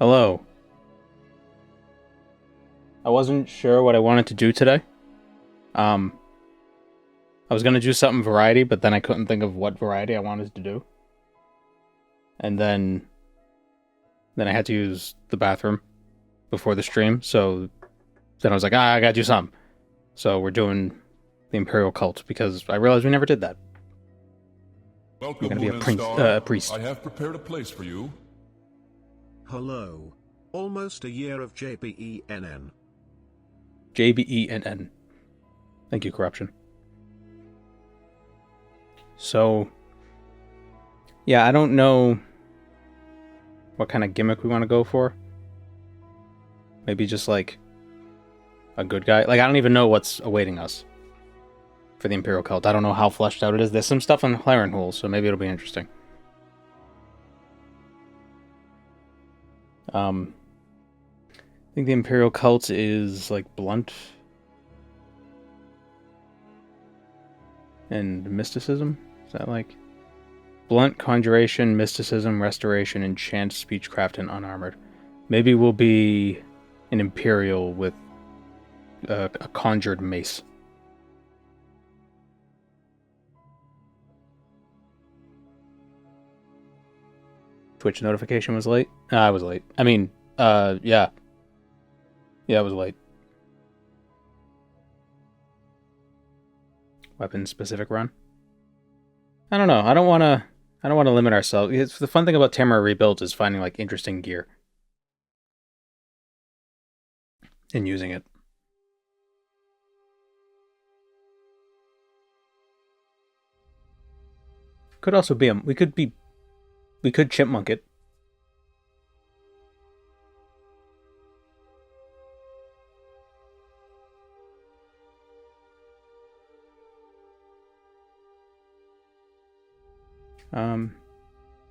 Hello. I wasn't sure what I wanted to do today. Um, I was gonna do something variety, but then I couldn't think of what variety I wanted to do. And then I had to use the bathroom before the stream, so then I was like, I gotta do something. So we're doing the Imperial Cult because I realized we never did that. I'm Welcome, gonna be Moon a and prince, Star. priest. I have prepared a place for you. Hello. Almost a year of JBENN. JBENN. Thank you, corruption. So, yeah, I don't know what kind of gimmick we want to go for. Maybe just like a good guy. Like, I don't even know what's awaiting us for the Imperial Cult. I don't know how fleshed out it is. There's some stuff on Clarenhul, so maybe it'll be interesting. I think the Imperial Cult is like blunt and mysticism. Is that like blunt, conjuration, mysticism, restoration, enchant, speechcraft, and unarmored? Maybe we'll be an Imperial with a conjured mace. Twitch notification was late. I was late. I mean, yeah. Yeah, I was late. Weapon specific run. I don't know. I don't want to limit ourselves. It's the fun thing about Tamara Rebuilt is finding like interesting gear and using it. Could also be we could chipmunk it.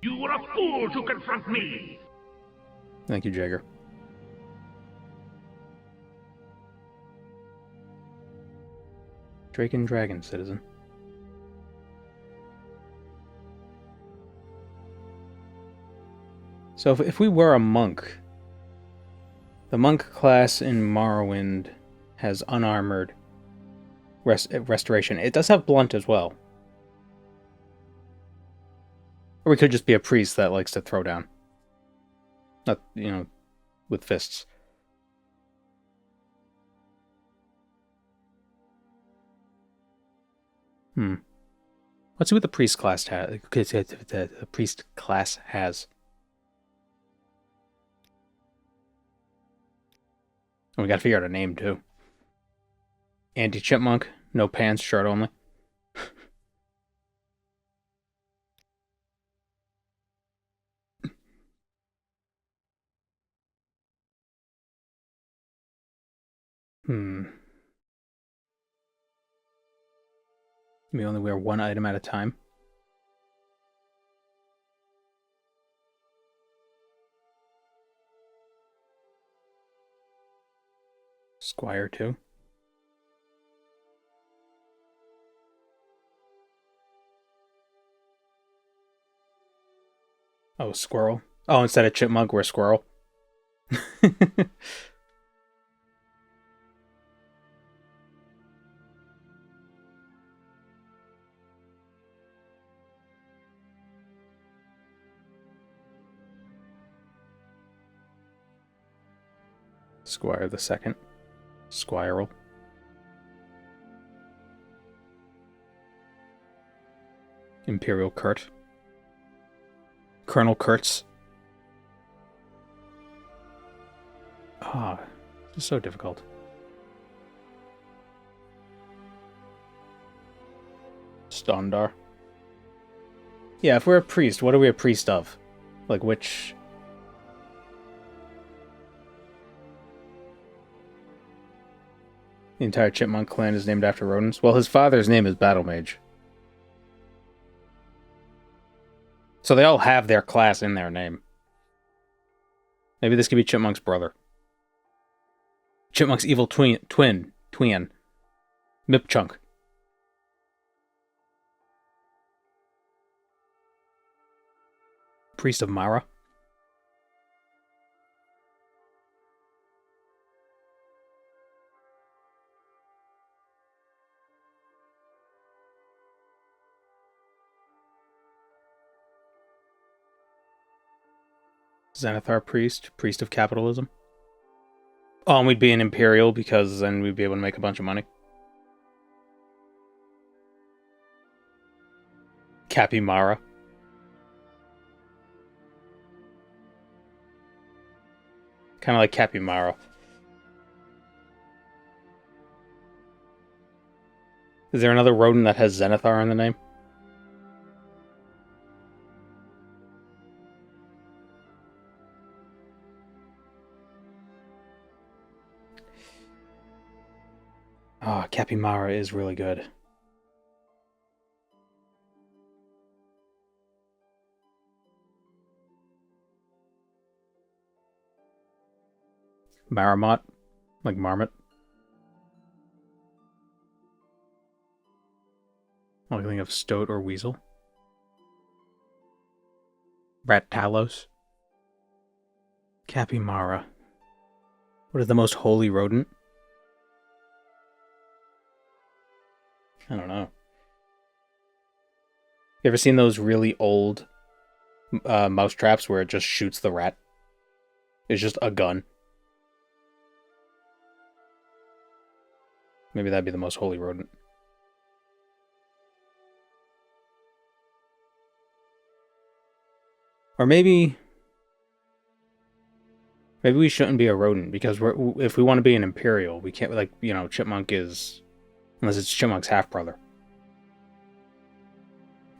You were a fool to confront me! Thank you, Jagger. Drake and Dragon, citizen. So if we were a monk, the monk class in Morrowind has unarmored restoration. It does have blunt as well. Or we could just be a priest that likes to throw down. Not, with fists. Let's see what the priest class has. The priest class has. And we gotta figure out a name too. Anti-chipmunk, no pants, shirt only. We only wear one item at a time. Squire too. Oh, squirrel. Oh, instead of chipmunk, we're squirrel. Squire the second. Squirrel. Imperial Kurt. Colonel Kurtz. Ah, this is so difficult. Stondar. Yeah, if we're a priest, what are we a priest of? Like, which... The entire Chipmunk clan is named after rodents? Well, his father's name is Battle Mage. So they all have their class in their name. Maybe this could be Chipmunk's brother. Chipmunk's evil twin. Mipchunk. Priest of Mara. Xanathar priest, priest of capitalism. Oh, and we'd be an Imperial because then we'd be able to make a bunch of money. Capimara. Kind of like Capimara. Is there another rodent that has Xanathar in the name? Oh, Capimara is really good. Maramot, like marmot. Oh, you think of stoat or weasel? Rat Talos. Capimara. What is the most holy rodent? I don't know. You ever seen those really old mouse traps where it just shoots the rat? It's just a gun. Maybe that'd be the most holy rodent. Or maybe we shouldn't be a rodent because if we want to be an Imperial, we can't, like, you know, Chipmunk is, unless it's Chipmunk's half brother.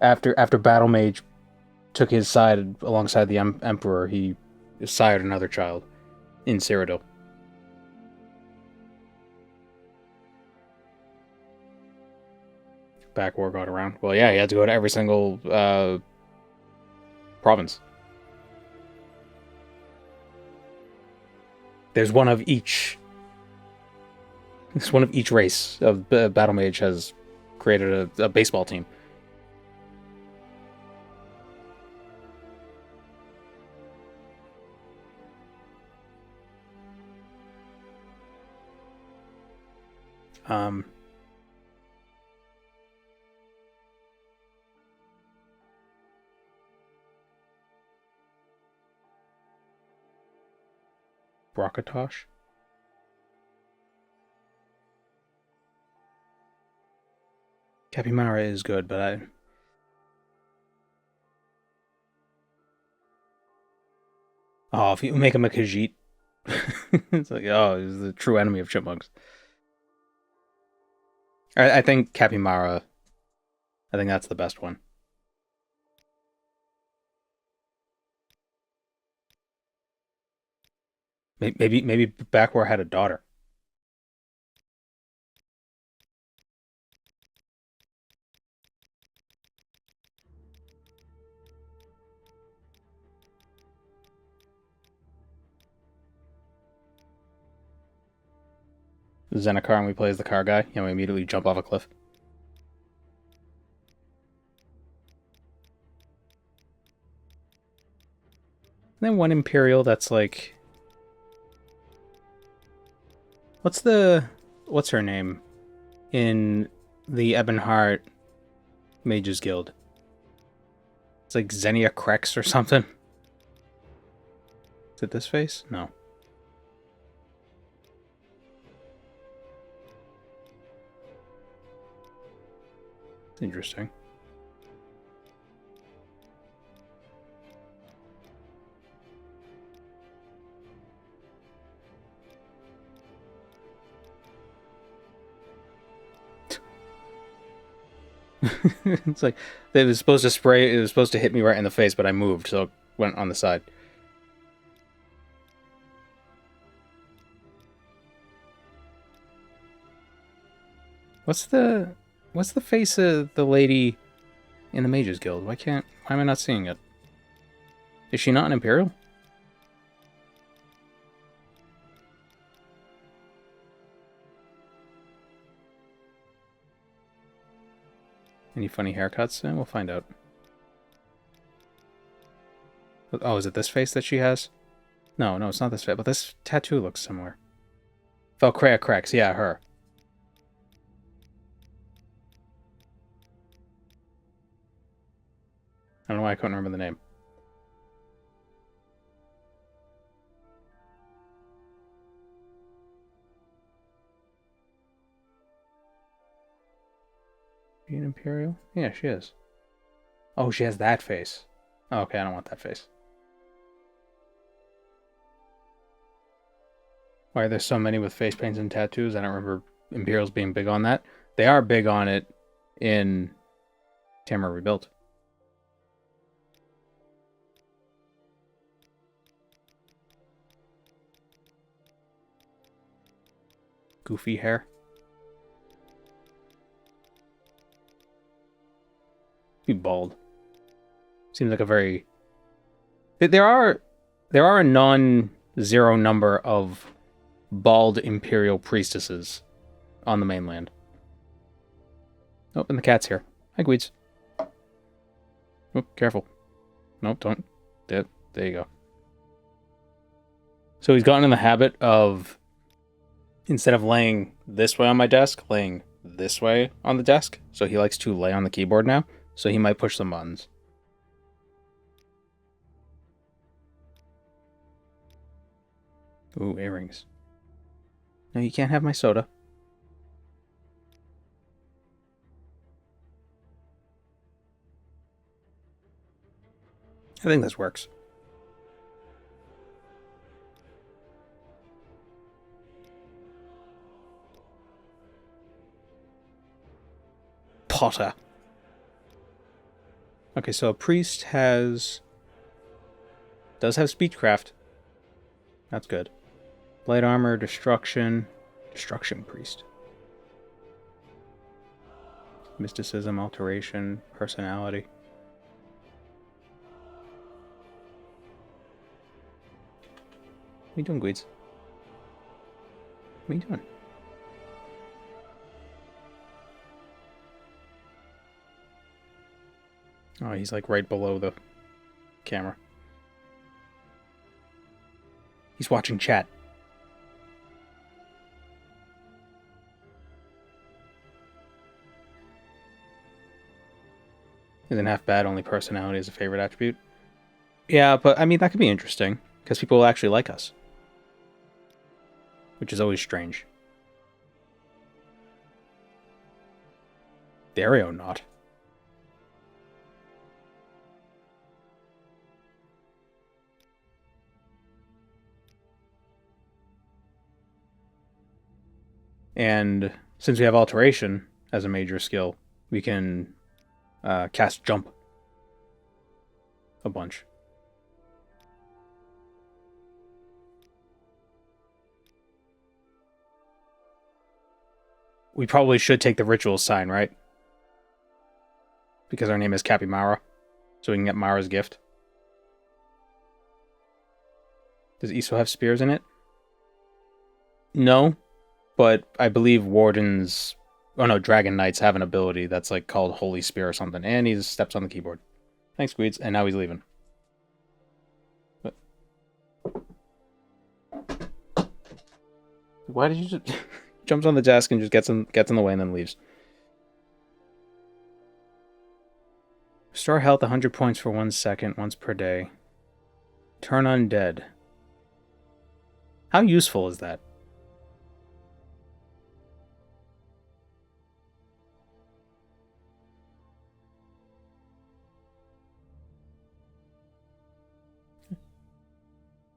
After Battle Mage took his side alongside the Emperor, he sired another child in Cyrodiil. Back war got around. Well, yeah, he had to go to every single province. There's one of each. It's one of each race of Battle Mage has created a baseball team. Brokatosh. Capimara is good, but oh, if you make him a Khajiit, it's like, oh, he's the true enemy of chipmunks. I think Capimara, I think that's the best one. Maybe Backwar had a daughter. Zendikar and we play as the car guy, and we immediately jump off a cliff. And then one Imperial that's like, what's her name in the Ebonheart Mages Guild? It's like Xenia Krex or something. Is it this face? No. Interesting. It's like it was supposed to spray. It was supposed to hit me right in the face, but I moved, so it went on the side. What's the face of the lady in the Mages Guild? Why am I not seeing it? Is she not an Imperial? Any funny haircuts? We'll find out. Oh, is it this face that she has? No, it's not this face, but this tattoo looks similar. Valkyria Krex, yeah, her. I don't know why I couldn't remember the name. Imperial? Yeah, she is. Oh, she has that face. Oh, okay, I don't want that face. Why are there so many with face paints and tattoos? I don't remember Imperials being big on that. They are big on it in Tamara Rebuilt. Goofy hair. Be bald. Seems like a very... There are a non-zero number of bald Imperial priestesses on the mainland. Oh, and the cat's here. Hi, Gweeds. Oh, careful. Nope, don't. There you go. So he's gotten in the habit of, instead of laying this way on my desk, laying this way on the desk. So he likes to lay on the keyboard now. So he might push some buttons. Ooh, earrings. No, you can't have my soda. I think this works. Potter. Okay, so a priest does have speechcraft. That's good. Light armor, destruction priest. Mysticism, alteration, personality. What are you doing, Gweeds? What are you doing? Oh, he's like right below the camera. He's watching chat. Isn't half bad, only personality is a favorite attribute. Yeah, but I mean, that could be interesting, because people will actually like us. Which is always strange. Dario not. And since we have alteration as a major skill, we can cast jump a bunch. We probably should take the ritual sign, right? Because our name is Capimara, so we can get Mara's gift. Does Iso have spears in it? No, but I believe Wardens... Oh no, Dragon Knights have an ability that's like called Holy Spear or something. And he steps on the keyboard. Thanks, Gweeds. And now he's leaving. But... Why did you just... Jumps on the desk and just gets in the way and then leaves. Restore health 100 points for 1 second, once per day. Turn undead. How useful is that?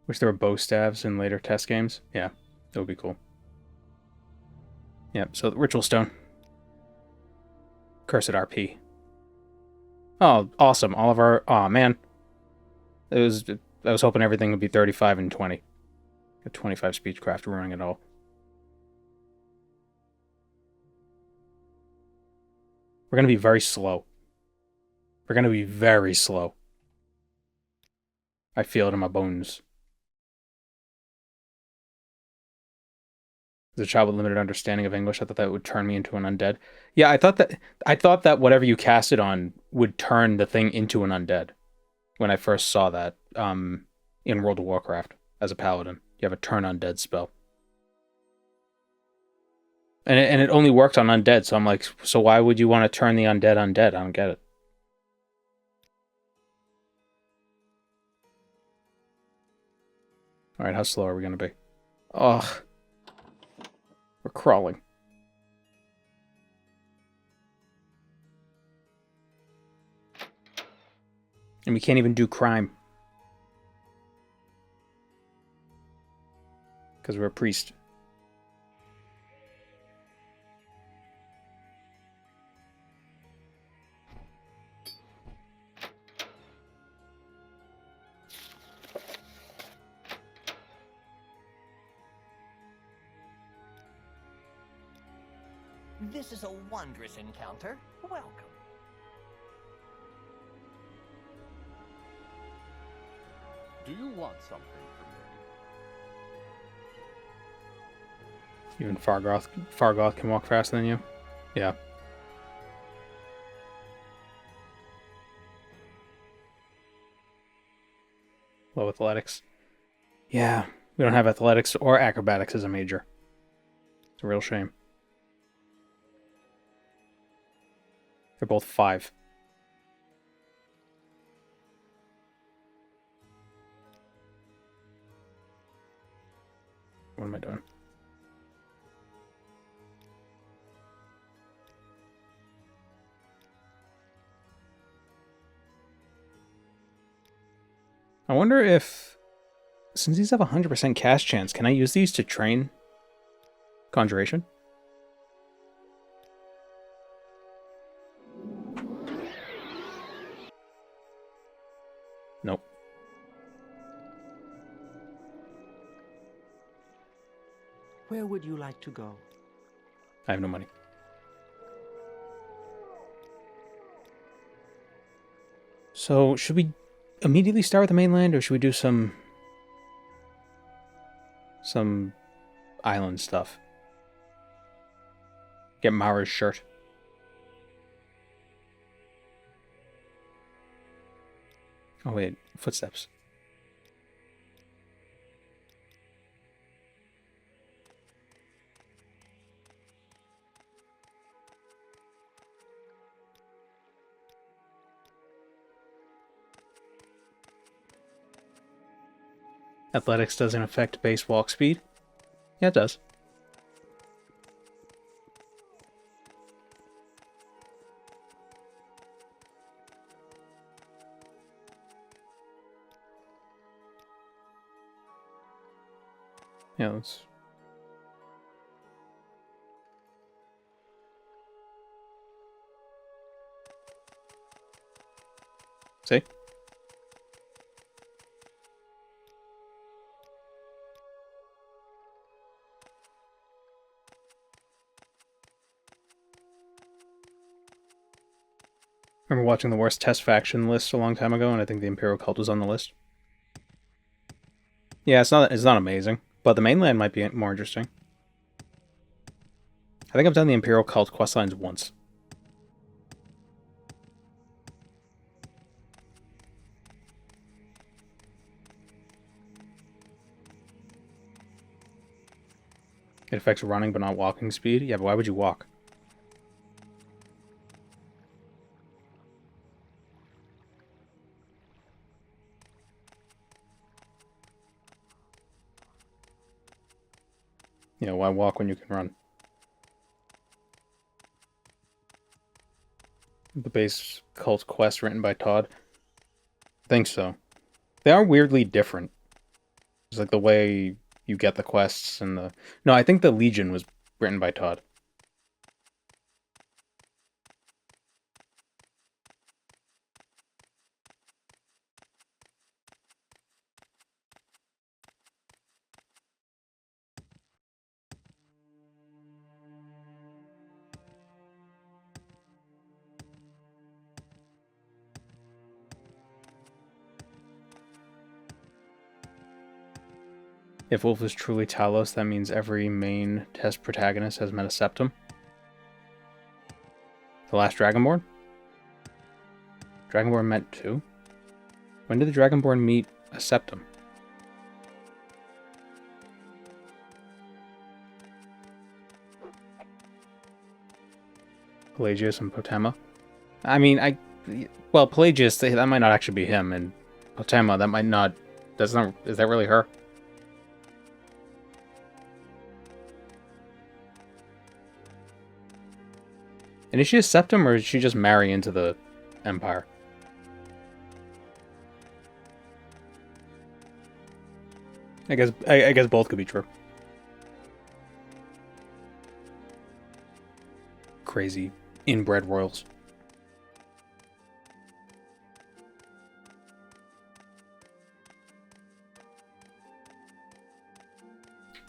Wish there were bow staves in later test games. Yeah, that would be cool. Yep, so the ritual stone. Cursed RP. Oh, awesome. All of our... Aw, man. I was hoping everything would be 35 and 20. Got 25 speechcraft ruining it all. We're going to be very slow. We're going to be very slow. I feel it in my bones. As a child with limited understanding of English, I thought that would turn me into an undead. Yeah, I thought that whatever you cast it on would turn the thing into an undead. When I first saw that in World of Warcraft as a paladin, you have a turn undead spell, and it only worked on undead. So I'm like, so why would you want to turn the undead undead? I don't get it. All right, how slow are we gonna be? Ugh. We're crawling. And we can't even do crime. Because we're a priest. This is a wondrous encounter. Welcome. Do you want something from me? Even Fargoth can walk faster than you? Yeah. Low athletics. Yeah, we don't have athletics or acrobatics as a major. It's a real shame. They're both 5. What am I doing? I wonder if, since these have 100% cast chance, can I use these to train Conjuration? Nope. Where would you like to go? I have no money. So, should we immediately start with the mainland, or should we do some island stuff? Get Mara's shirt. Oh wait, footsteps. Athletics doesn't affect base walk speed? Yeah, it does. Yeah, let's... See? Remember watching the worst test faction list a long time ago, and I think the Imperial Cult was on the list. Yeah, it's not amazing, but the mainland might be more interesting. I think I've done the Imperial Cult questlines once. It affects running but not walking speed? Yeah, but why would you walk? Yeah, why walk when you can run? The base cult quest written by Todd? I think so. They are weirdly different. It's like the way you get the quests and the... No, I think the Legion was written by Todd. If Wolf is truly Talos, that means every main test protagonist has met a septum. The last Dragonborn? Dragonborn met 2? When did the Dragonborn meet a septum? Pelagius and Potema? I mean, well, Pelagius, that might not actually be him, and Potema, that might not... That's not... Is that really her? And is she a septum, or did she just marry into the Empire? I guess both could be true. Crazy inbred royals.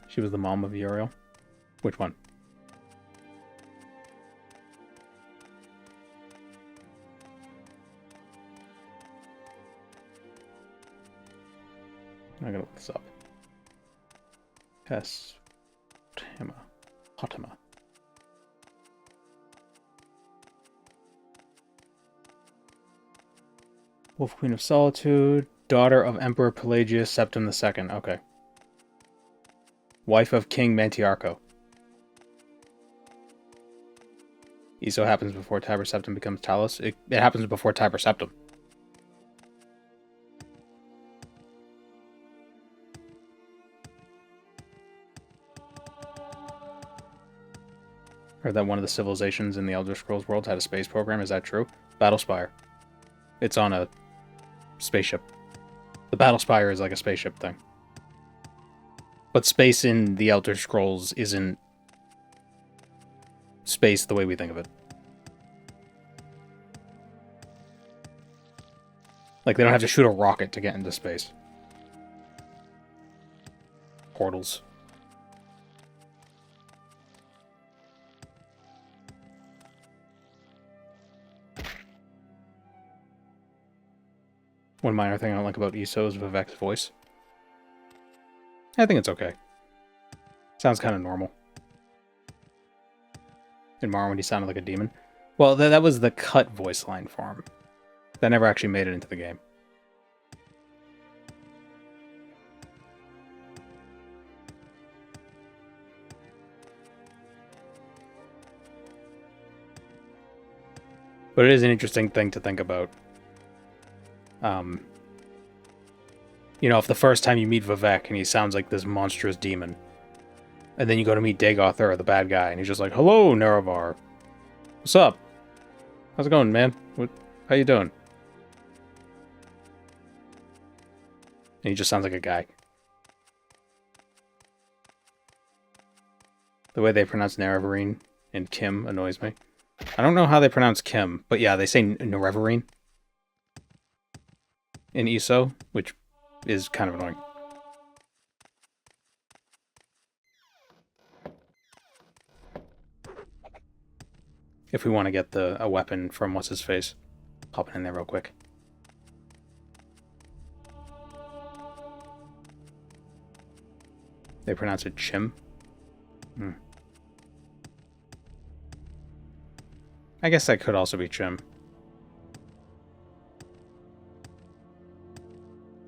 She was the mom of Uriel. Which one? I gotta look this up. Hotama. Wolf Queen of Solitude, daughter of Emperor Pelagius Septim II. Okay. Wife of King Mantiarco. ESO happens before Tiber Septim becomes Talos. It happens before Tiber Septim. Heard that one of the civilizations in the Elder Scrolls world had a space program. Is that true? Battlespire. It's on a spaceship. The Battlespire is like a spaceship thing. But space in the Elder Scrolls isn't space the way we think of it. Like, they don't have to shoot a rocket to get into space. Portals. One minor thing I don't like about ESO is Vivek's voice. I think it's okay. Sounds kind of normal. In Morrowind, he sounded like a demon. Well, that was the cut voice line for him. That never actually made it into the game. But it is an interesting thing to think about. You know, if the first time you meet Vivek and he sounds like this monstrous demon, and then you go to meet Dagoth Ur, the bad guy, and he's just like, "Hello, Nerevar. What's up? How's it going, man? How you doing?" And he just sounds like a guy. The way they pronounce Nerevarine and Kim annoys me. I don't know how they pronounce Kim, but yeah, they say Nerevarine in ESO, which is kind of annoying. If we want to get a weapon from what's-his-face, pop it in there real quick. They pronounce it Chim. I guess that could also be Chim.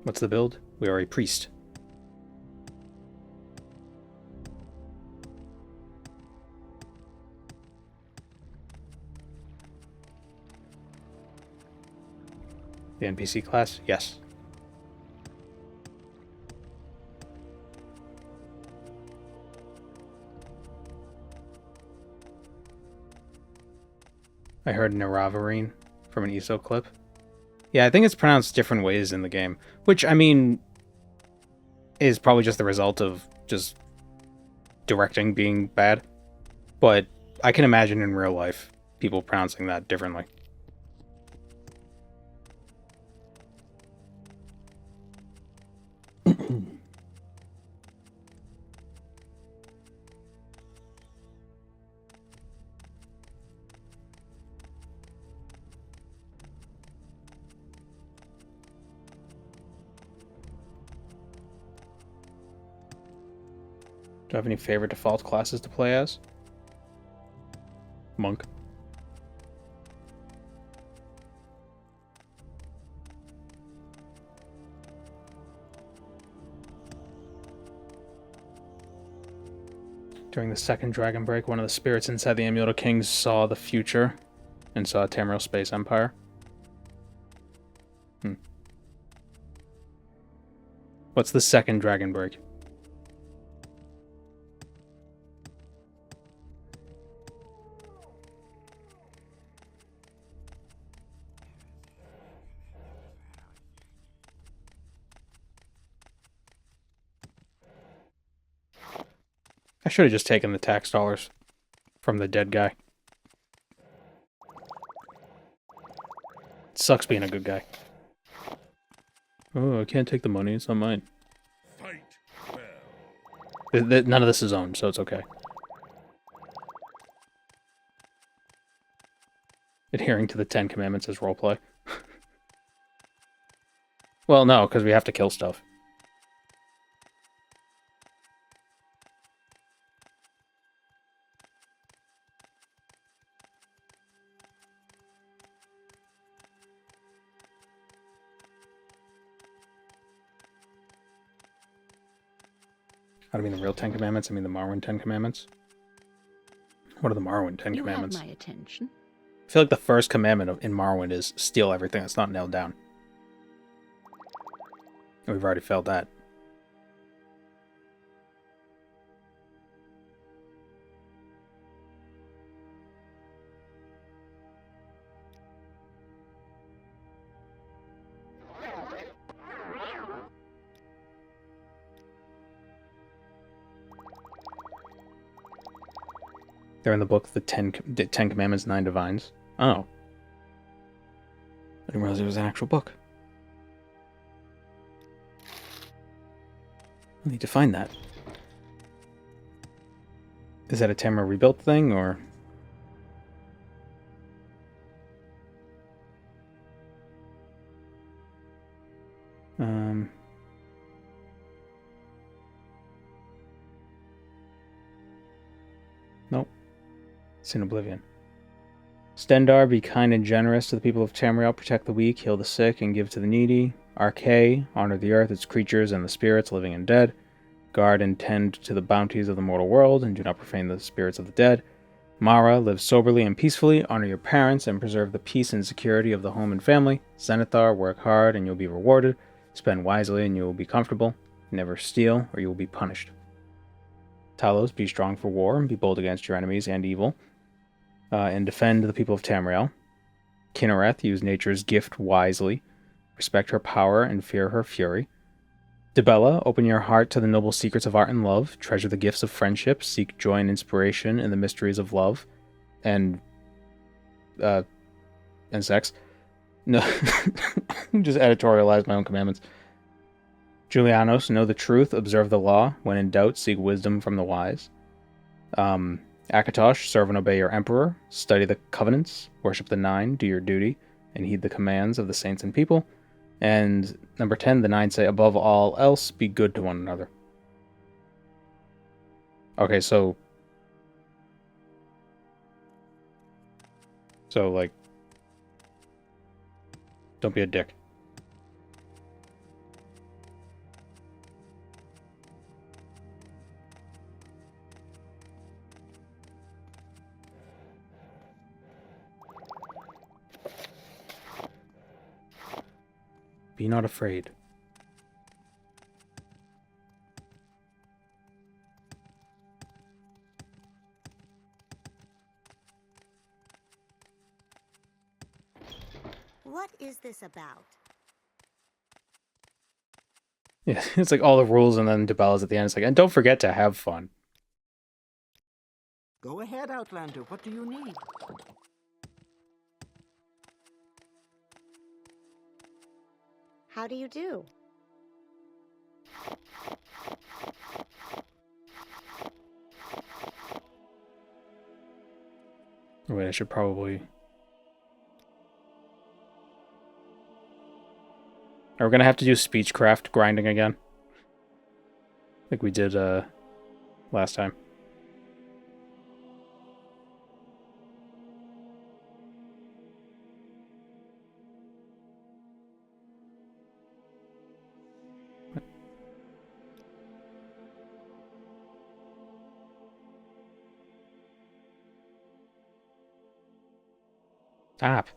What's the build? We are a priest. The NPC class? Yes. I heard Naravarine from an ESO clip. Yeah, I think it's pronounced different ways in the game. Which, I mean, is probably just the result of just directing being bad. But I can imagine in real life people pronouncing that differently. Do I have any favorite default classes to play as? Monk. During the second Dragon Break, one of the spirits inside the Amulet of Kings saw the future and saw a Tamriel Space Empire. What's the second Dragon Break? should have just taken the tax dollars from the dead guy. It sucks being a good guy. Oh, I can't take the money. It's not mine. Fight well. None of this is owned, so it's okay. Adhering to the 10 Commandments is roleplay. Well, no, because we have to kill stuff. I don't mean the real 10 Commandments, I mean the Morrowind 10 Commandments. What are the Morrowind 10 Commandments? You have my attention. I feel like the first commandment in Morrowind is steal everything that's not nailed down. And we've already failed that. They're in the book, the Ten Commandments, 9 Divines. Oh. I didn't realize it was an actual book. I need to find that. Is that a Tamra rebuilt thing, or... Nope. It's in Oblivion. Stendar, be kind and generous to the people of Tamriel, protect the weak, heal the sick, and give to the needy. Arche, honor the earth, its creatures, and the spirits, living and dead. Guard and tend to the bounties of the mortal world, and do not profane the spirits of the dead. Mara, live soberly and peacefully, honor your parents, and preserve the peace and security of the home and family. Zenithar, work hard, and you'll be rewarded. Spend wisely, and you will be comfortable. Never steal, or you will be punished. Talos, be strong for war, and be bold against your enemies and evil. And defend the people of Tamriel. Kinnereth, use nature's gift wisely. Respect her power and fear her fury. Dibella, open your heart to the noble secrets of art and love. Treasure the gifts of friendship. Seek joy and inspiration in the mysteries of love. And sex. No, just editorialize my own commandments. Julianos, know the truth, observe the law. When in doubt, seek wisdom from the wise. Akatosh, serve and obey your emperor. Study the covenants. Worship the 9. Do your duty. And heed the commands of the saints and people. And number 10, the 9 say, above all else, be good to one another. Okay, so like, don't be a dick. Be not afraid. What is this about? Yeah, it's like all the rules and then Dibella's at the end. It's like, and don't forget to have fun. Go ahead, Outlander. What do you need? How do you do? Wait, I should probably... Are we gonna have to do speechcraft grinding again? Like we did last time. Stop.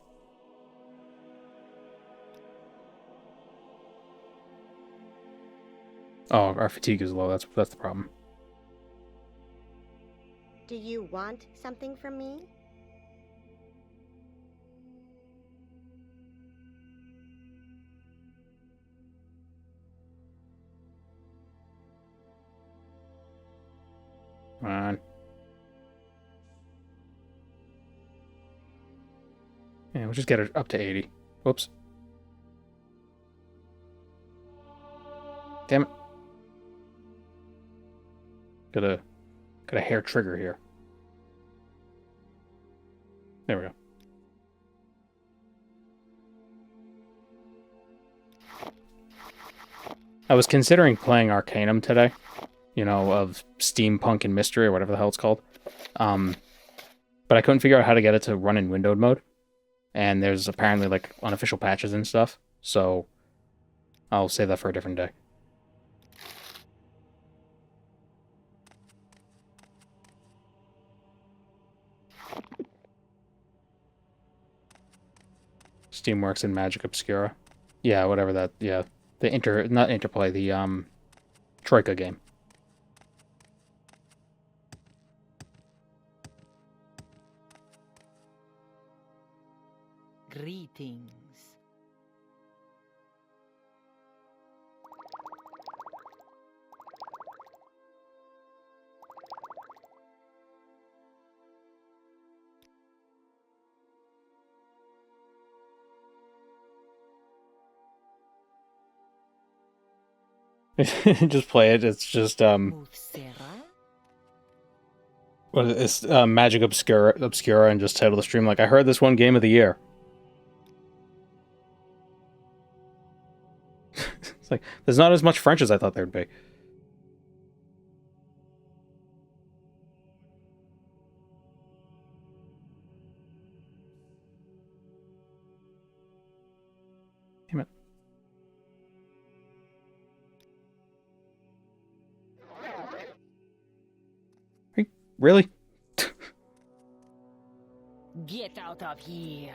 Oh, our fatigue is low. That's the problem. Do you want something from me? Come on. Yeah, we'll just get it up to 80. Whoops. Damn it. Got a hair trigger here. There we go. I was considering playing Arcanum today. You know, of Steampunk and Mystery, or whatever the hell it's called. But I couldn't figure out how to get it to run in windowed mode. And there's apparently, like, unofficial patches and stuff. So, I'll save that for a different day. Steamworks and Magic Obscura. Yeah, whatever that, yeah. Not Interplay, the, Troika game. Greetings. Just play it. It's just what is Magic Obscura, and just title the stream like, I heard this one game of the year. It's like there's not as much French as I thought there'd be. Damn it. Really? Get out of here.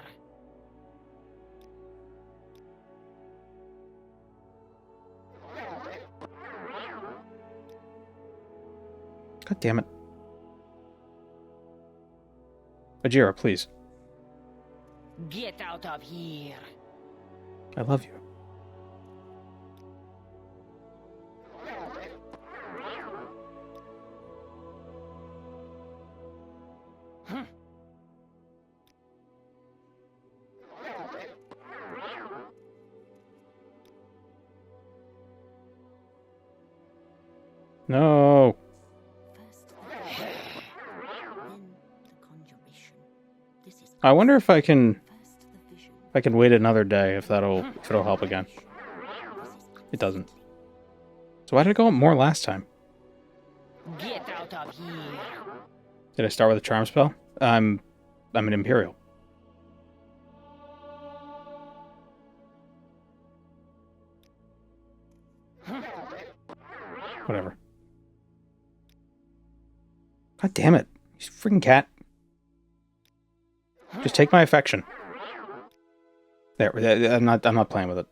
God damn it. Ajira, please. Get out of here. I love you. No. I wonder if I can wait another day if it'll help again. It doesn't. So why did it go up more last time? Get out of here. Did I start with a charm spell? I'm an Imperial. Whatever. God damn it. You freaking cat. Just take my affection. There, I'm not playing with it.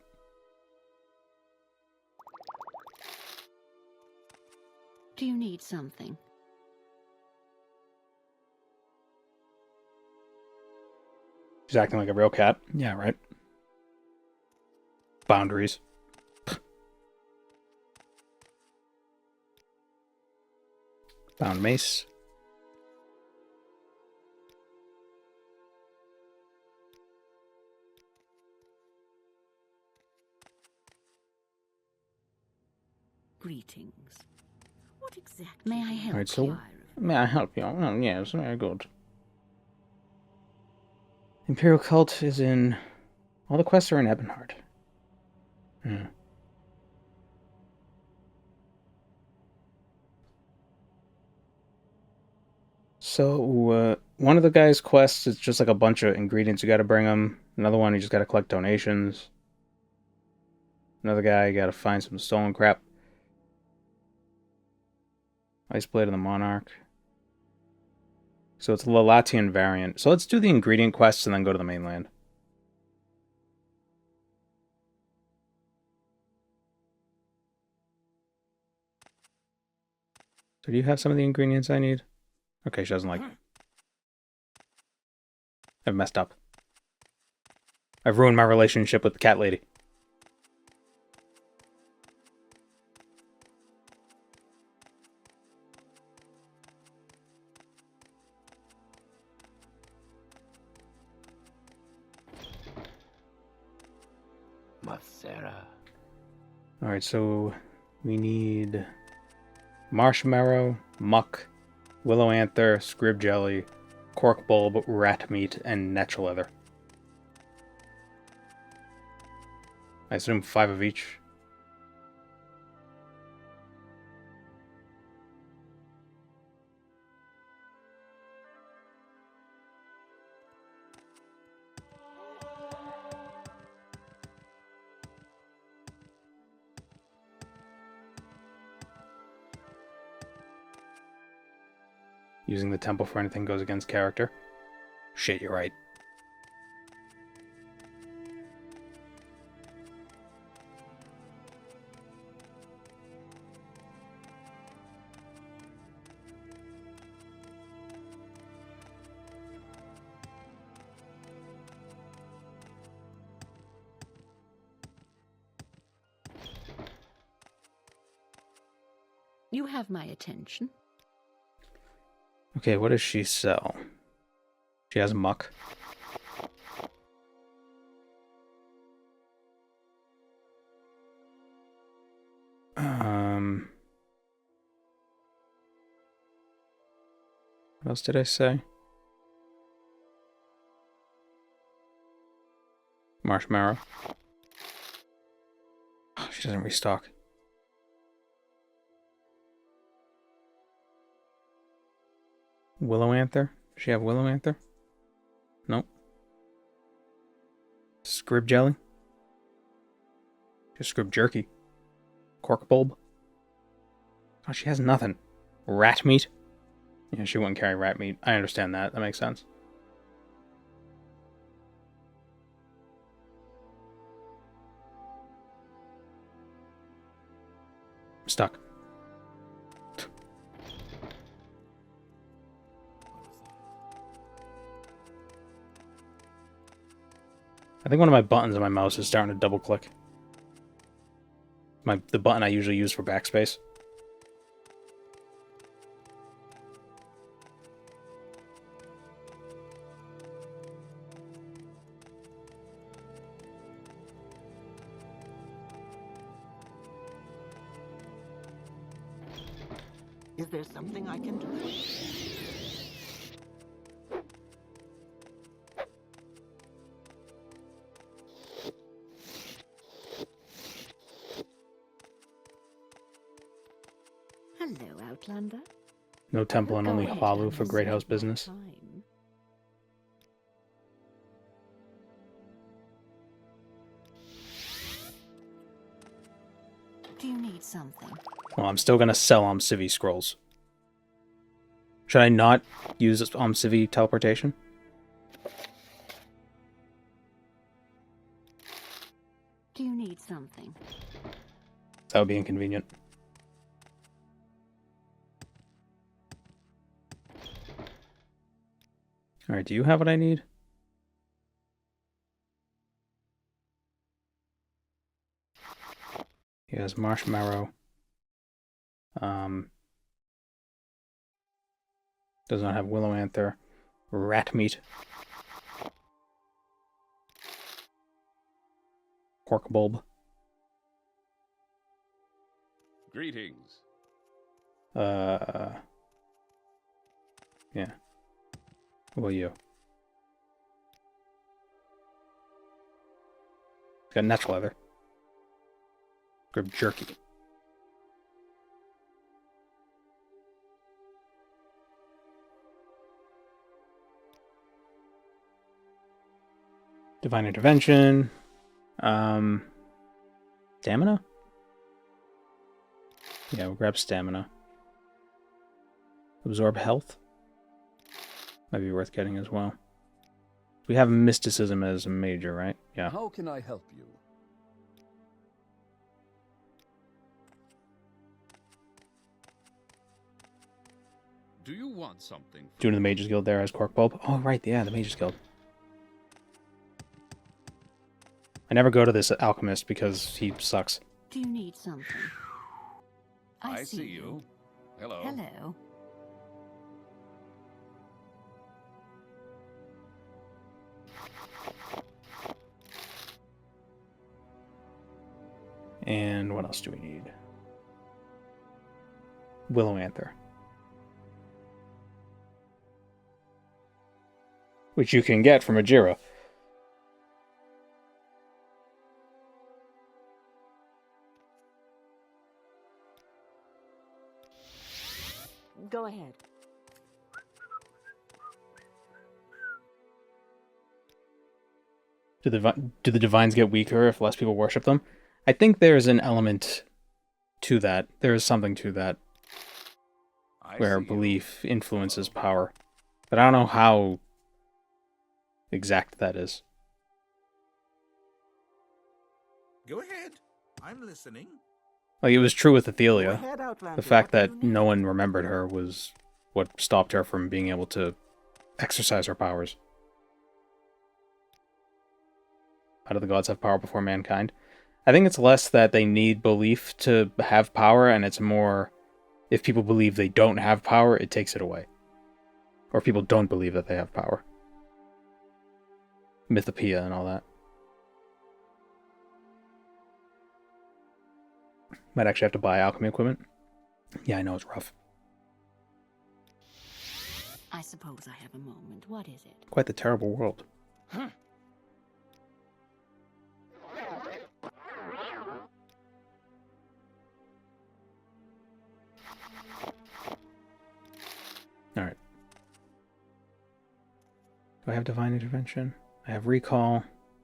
Do you need something? She's acting like a real cat. Yeah, right. Boundaries. Bound mace. Greetings. What exactly may I help Alright, so you? may I help you? Oh, yes, very good. Imperial Cult is in... All the quests are in Ebonheart. Hmm. So, one of the guy's quests is just like a bunch of ingredients you gotta bring him. Another one, you just gotta collect donations. Another guy, you gotta find some stolen crap. Ice Blade of the Monarch. So it's a Lalatian variant. So let's do the ingredient quests and then go to the mainland. So do you have some of the ingredients I need? Okay, she doesn't like me. I've messed up. I've ruined my relationship with the cat lady. Alright, so we need marshmallow, muck, willow anther, scrib jelly, cork bulb, rat meat, and netch leather. I assume 5 of each. Using the temple for anything goes against character. Shit, you're right. You have my attention. Okay, what does she sell? She has muck. What else did I say? Marshmallow. Oh, she doesn't restock. Willow anther? Does she have willow anther? Nope. Scrib jelly? Just scrib jerky. Cork bulb? Oh, she has nothing. Rat meat? Yeah, she wouldn't carry rat meat. I understand that. That makes sense. I'm stuck. I think one of my buttons on my mouse is starting to double click. The button I usually use for backspace. Is there something I can do? Hello, Outlander. No temple and Go only ahead, Halu I for will Great save House my business. time. Do you need something? Well, I'm still gonna sell Civvy scrolls. Should I not use Civvy teleportation? Do you need something? That would be inconvenient. Alright, do you have what I need? He has marshmallow. Does not have willow anther. Rat meat. Cork bulb. Greetings. Yeah. What about you? Got natural leather. Grab jerky. Divine intervention. Stamina? Yeah, we'll grab stamina. Absorb health. Might be worth getting as well. We have mysticism as a major, right? Yeah. How can I help you? Do you want something? Doing the Mages Guild there as Cork Bulb. Oh, right, yeah, the Mages Guild. I never go to this alchemist because he sucks. Do you need something? I see you. Hello. Hello. And what else do we need? Willow Anther. Which you can get from Ajira. Go ahead. Do the divines get weaker if less people worship them? I think there's an element to that. There is something to that where belief influences power. But I don't know how exact that is. Go ahead. I'm listening. Like, it was true with Go Athelia. ahead, Outlander. The fact What do that you need? no one remembered her was what stopped her from being able to exercise her powers. How do the gods have power before mankind? I think it's less that they need belief to have power, and it's more if people believe they don't have power, it takes it away. Or people don't believe that they have power. Mythopoeia and all that. Might actually have to buy alchemy equipment. Yeah, I know it's rough. I suppose I have a moment. What is it? Quite the terrible world. Alright. Do I have divine intervention? I have recall.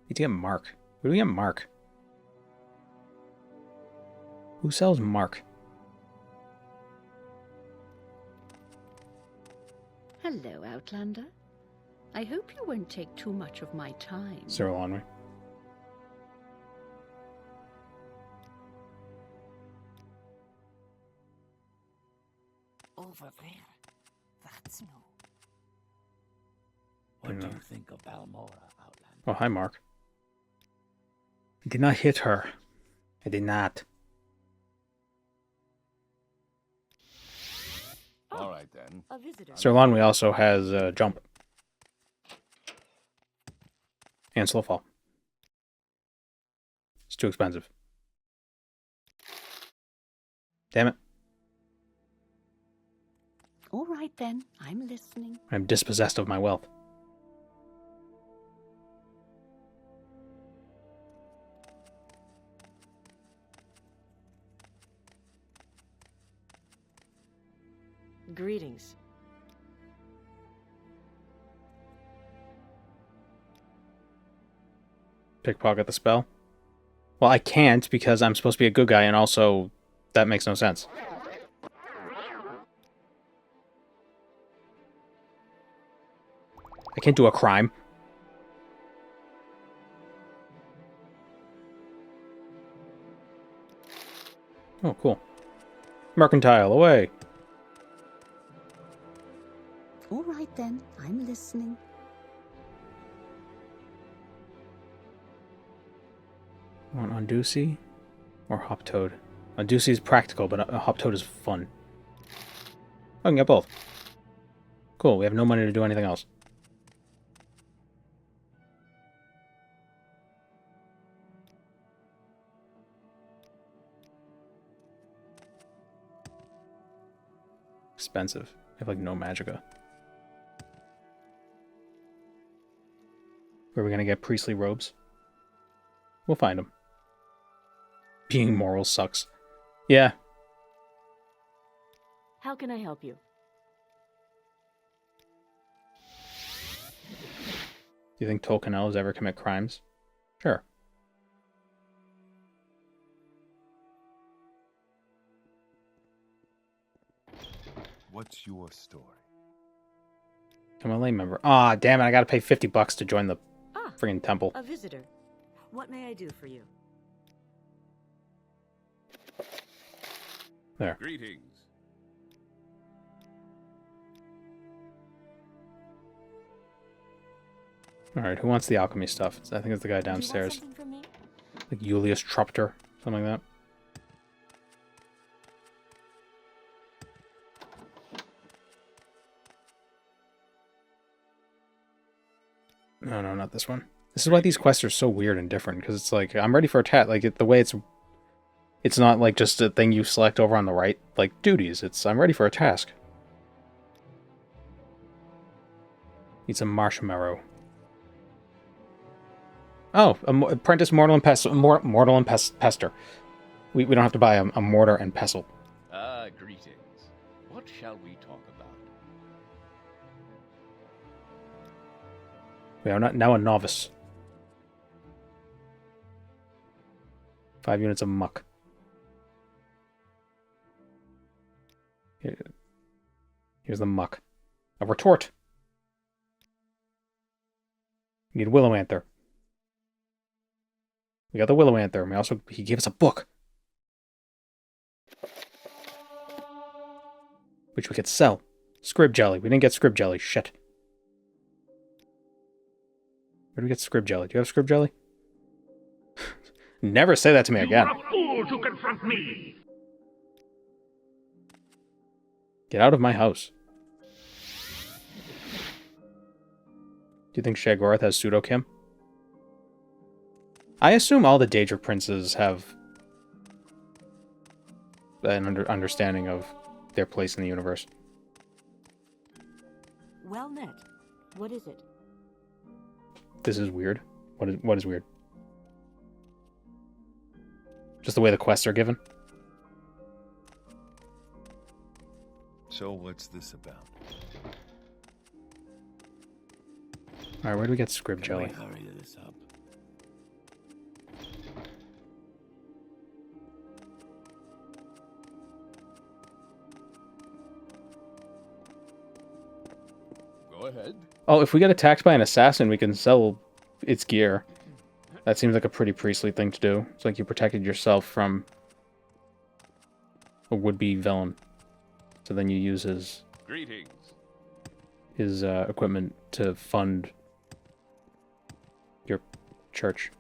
Need to get Mark. Where do we get Mark? Who sells Mark? Hello, Outlander. I hope you won't take too much of my time. Cyril on me. Over there. That's no. What do you think of Balmora, Outlander? Oh, hi, Mark. I did not hit her. I did not. All right, then. A visitor. Sir Lonwy also has jump. And slow fall. It's too expensive. Damn it. All right, then. I'm listening. I'm dispossessed of my wealth. Greetings. Pickpocket the spell? Well, I can't because I'm supposed to be a good guy, and also that makes no sense. I can't do a crime. Oh, cool. Mercantile, away! All right, then. I'm listening. Want Undusi or Hop Toad? Undusi is practical, but Hop Toad is fun. I can get both. Cool, we have no money to do anything else. Expensive. I have like no magicka. Where are we gonna get priestly robes? We'll find them. Being moral sucks. Yeah. How can I help you? Do you think Tolkien elves ever commit crimes? Sure. What's your story? I'm a lay member. Aw, damn it, I gotta pay $50 to join the friggin' temple. A visitor. What may I do for you? There. Greetings. Alright, who wants the alchemy stuff? I think it's the guy Do you want downstairs. something from me? Like Julius Trupter, something like that. No, not this one. This is why these quests are so weird and different, because it's like, I'm ready for a chat. Like, the way it's It's not like just a thing you select over on the right, like duties. It's I'm ready for a task. Need some marshmallow. Oh, apprentice mortal and pester. We don't have to buy a mortar and pestle. Ah, greetings. What shall we talk about? We are not now a novice. 5 units of muck. Here's the muck. A retort. We need willow anther. We got the willow anther. He gave us a book, which we could sell. Scrib jelly. We didn't get scrib jelly. Shit. Where do we get scrib jelly? Do you have scrib jelly? Never say that to me again. You are a fool to confront me. Get out of my house. Do you think Shaggorath has pseudo-Kim? I assume all the Daedric princes have an understanding of their place in the universe. Well met. What is it? This is weird. What is weird? Just the way the quests are given? So what's this about? Alright, where do we get scrib Can jelly? we hurry this up? Go ahead. Oh, if we get attacked by an assassin, we can sell its gear. That seems like a pretty priestly thing to do. It's like you protected yourself from a would-be villain. So then you use Greetings. his equipment to fund your church.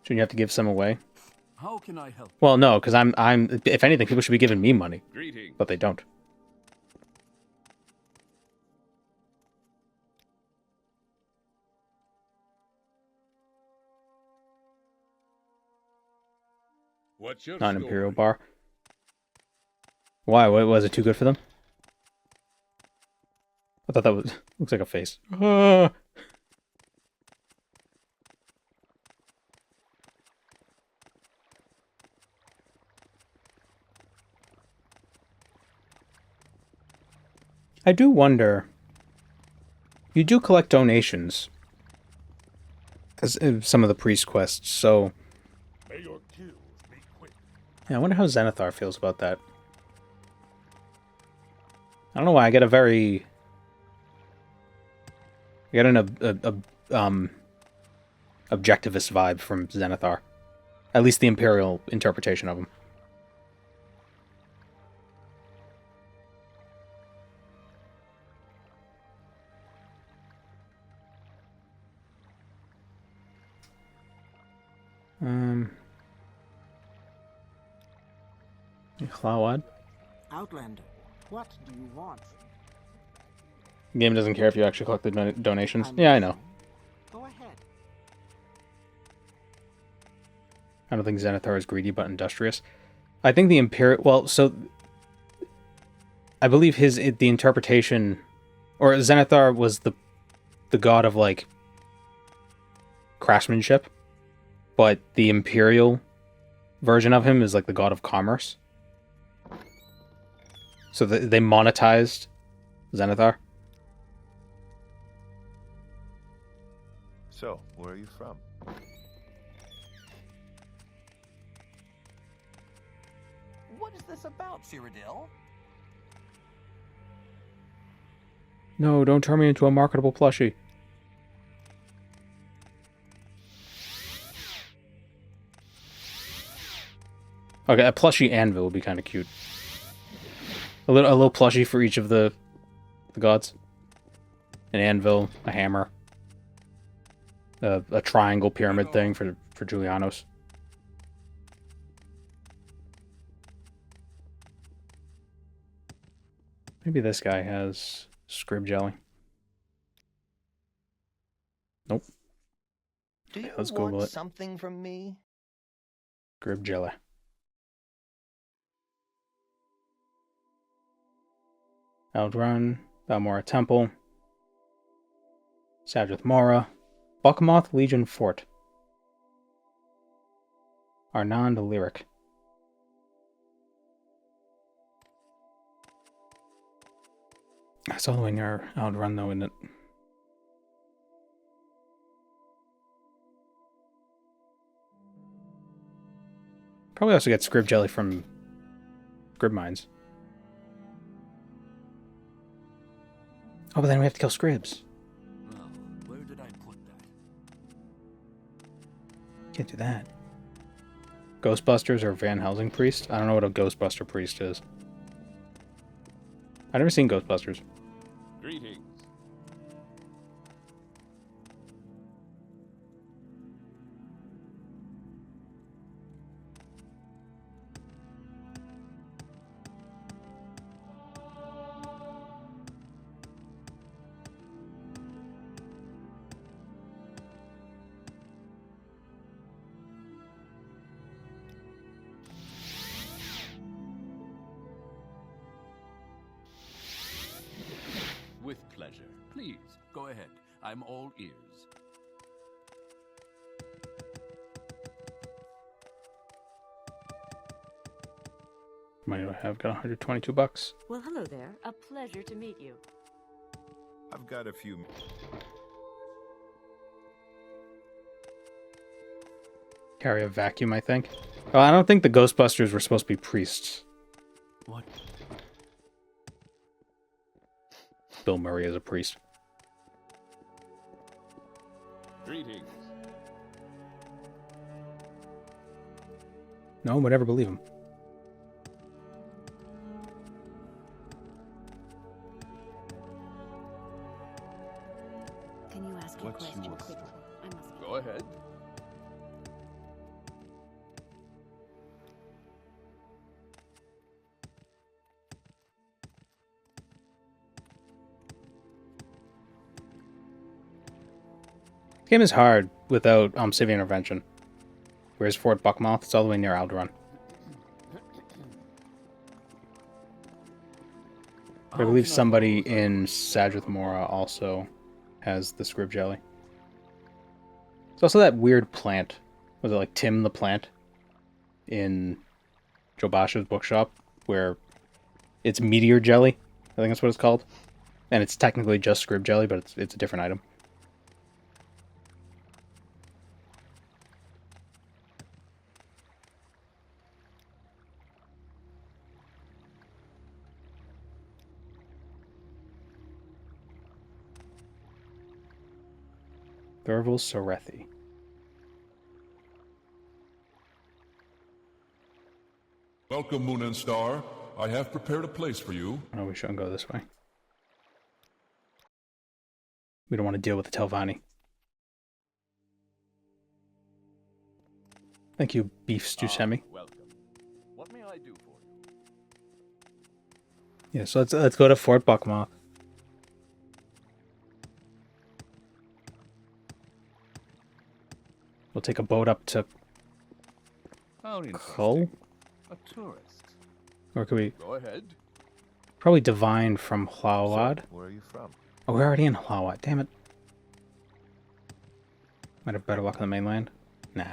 Shouldn't you have to give some away? How can I help? Well, no, because I'm. If anything, people should be giving me money, Greetings. but they don't. What's your Not an story? Imperial bar. Why? What, was it too good for them? I thought that was looks like a face. Ah. I do wonder. You do collect donations, as some of the priest quests. So May your kills be quick. yeah, I wonder how Zenithar feels about that. I don't know why I get a very. I get an objectivist vibe from Zenithar. At least the Imperial interpretation of him. Chlawad? Outlander, what do you want? The game doesn't care if you actually collect the donations. Yeah, I know. Go ahead. I don't think Zenithar is greedy, but industrious. I think the Imperial... Well, so... I believe the interpretation... Or Zenithar was the god of, like, craftsmanship. But the Imperial version of him is, like, the god of commerce. So they monetized Zenithar. So, where are you from? What is this about, Cyrodiil? No, don't turn me into a marketable plushie. Okay, a plushie anvil would be kind of cute. A little plushie for each of the gods. An anvil, a hammer, a triangle pyramid thing for Julianos. Maybe this guy has scrib jelly. Nope. Do you Let's want Google it. something from me? Grib jelly. Eldrun, Balmora Temple, Sadrith Mora, Buckmoth Legion Fort, Arnand Lyric. That's all the way near Eldrun, though, isn't it? Probably also get Scrib Jelly from Scrib Mines. Oh, but then we have to kill Scribs. Well, where did I put that? Can't do that. Ghostbusters or Van Helsing Priest? I don't know what a Ghostbuster Priest is. I've never seen Ghostbusters. Greetings. With pleasure. Please, go ahead. I'm all ears. How many do I have? Got 122 bucks. Well, hello there. A pleasure to meet you. I've got a few. Carry a vacuum, I think. Oh, I don't think the Ghostbusters were supposed to be priests. What? Bill Murray is a priest. Greetings. No one would ever believe him. Can you ask your What's question yours? quickly? I must. Go ahead. This game is hard without Civic Intervention. Where's Fort Buckmouth? It's all the way near Alderaan. I believe somebody in Sadrith Mora also has the Scrib Jelly. There's also that weird plant. Was it like Tim the Plant? In Joe Basha's bookshop, where it's Meteor Jelly. I think that's what it's called. And it's technically just Scrib Jelly, but it's a different item. Thurval Sorethi. Welcome, Moon and Star. I have prepared a place for you. Oh, we shouldn't go this way. We don't want to deal with the Telvanni. Thank you, Beef Stew Semi. Welcome. What may I do for you? Yeah, so let's go to Fort Buckmouth. We'll take a boat up to How Cull? interesting. A tourist. Or could we Go ahead. probably divine from Hlawad? Where are you from? Oh, we're already in Hlawad. Damn it. Might have better luck on the mainland. Nah.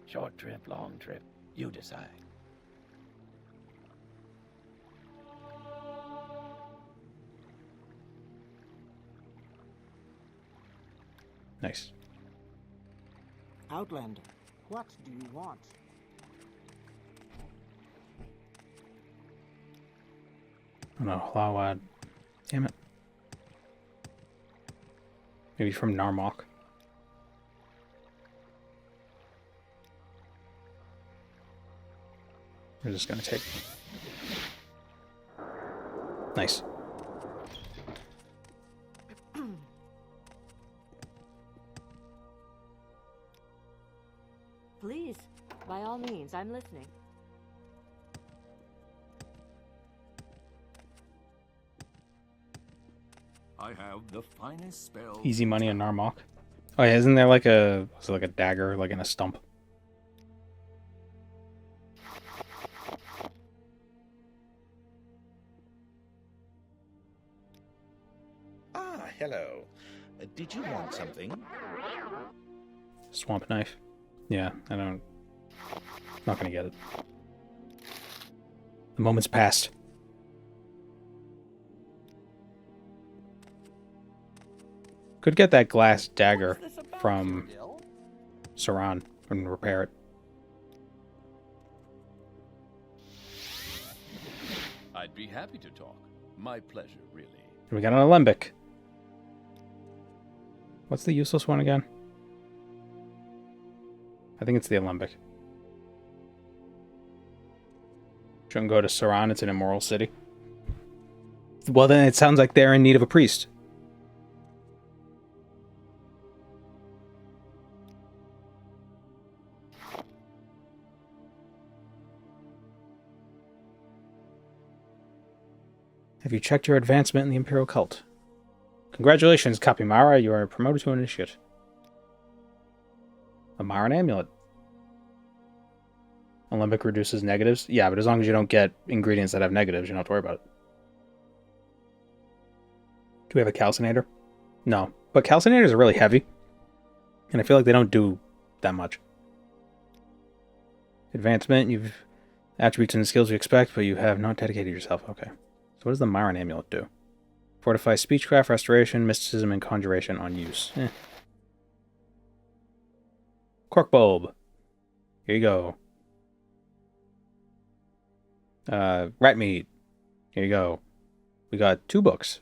Short trip, long trip. You decide. Nice. Outlander, what do you want? Oh no, Hlawad. Damn it. Maybe from Narmok. We're just gonna take. Nice. Please, by all means, I'm listening. I have the finest spell. Easy money in Narmok. Oh yeah, isn't there like a dagger like in a stump? Ah, hello. Did you want something? Swamp knife. Yeah, I don't. Not gonna get it. The moment's passed. Could get that glass dagger from Saran and repair it. I'd be happy to talk. My pleasure, really. We got an alembic. What's the useless one again? I think it's the alembic. Shouldn't go to Saran, it's an immoral city. Well, then it sounds like they're in need of a priest. Have you checked your advancement in the Imperial Cult? Congratulations, Kapimara, you are promoted to initiate. A Maran amulet. Alembic reduces negatives? Yeah, but as long as you don't get ingredients that have negatives, you don't have to worry about it. Do we have a calcinator? No. But calcinators are really heavy. And I feel like they don't do that much. Advancement, you've attributes and skills you expect, but you have not dedicated yourself. Okay. So what does the Maran amulet do? Fortify speechcraft, restoration, mysticism, and conjuration on use. Cork bulb. Here you go. Rat meat. Here you go. We got 2 books.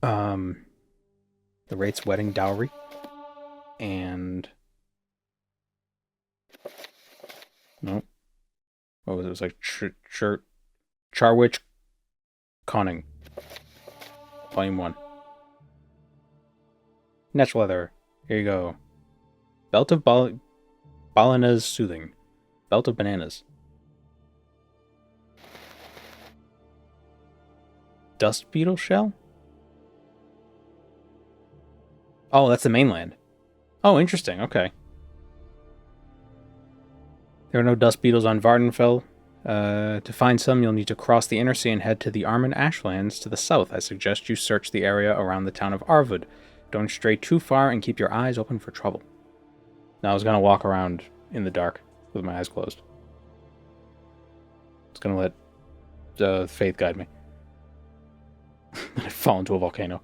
The Wraith's Wedding Dowry. And... Nope. What was it? It was like Charwich Conning. Volume 1. Natural leather. Here you go. Belt of Balana's Soothing. Belt of Bananas. Dust beetle shell? Oh, that's the mainland. Oh, interesting. Okay. There are no dust beetles on Vardenfell. To find some, you'll need to cross the inner sea and head to the Armand Ashlands to the south. I suggest you search the area around the town of Arvud. Don't stray too far and keep your eyes open for trouble. Now I was going to walk around in the dark with my eyes closed. I was going to let Faith guide me. I fall into a volcano.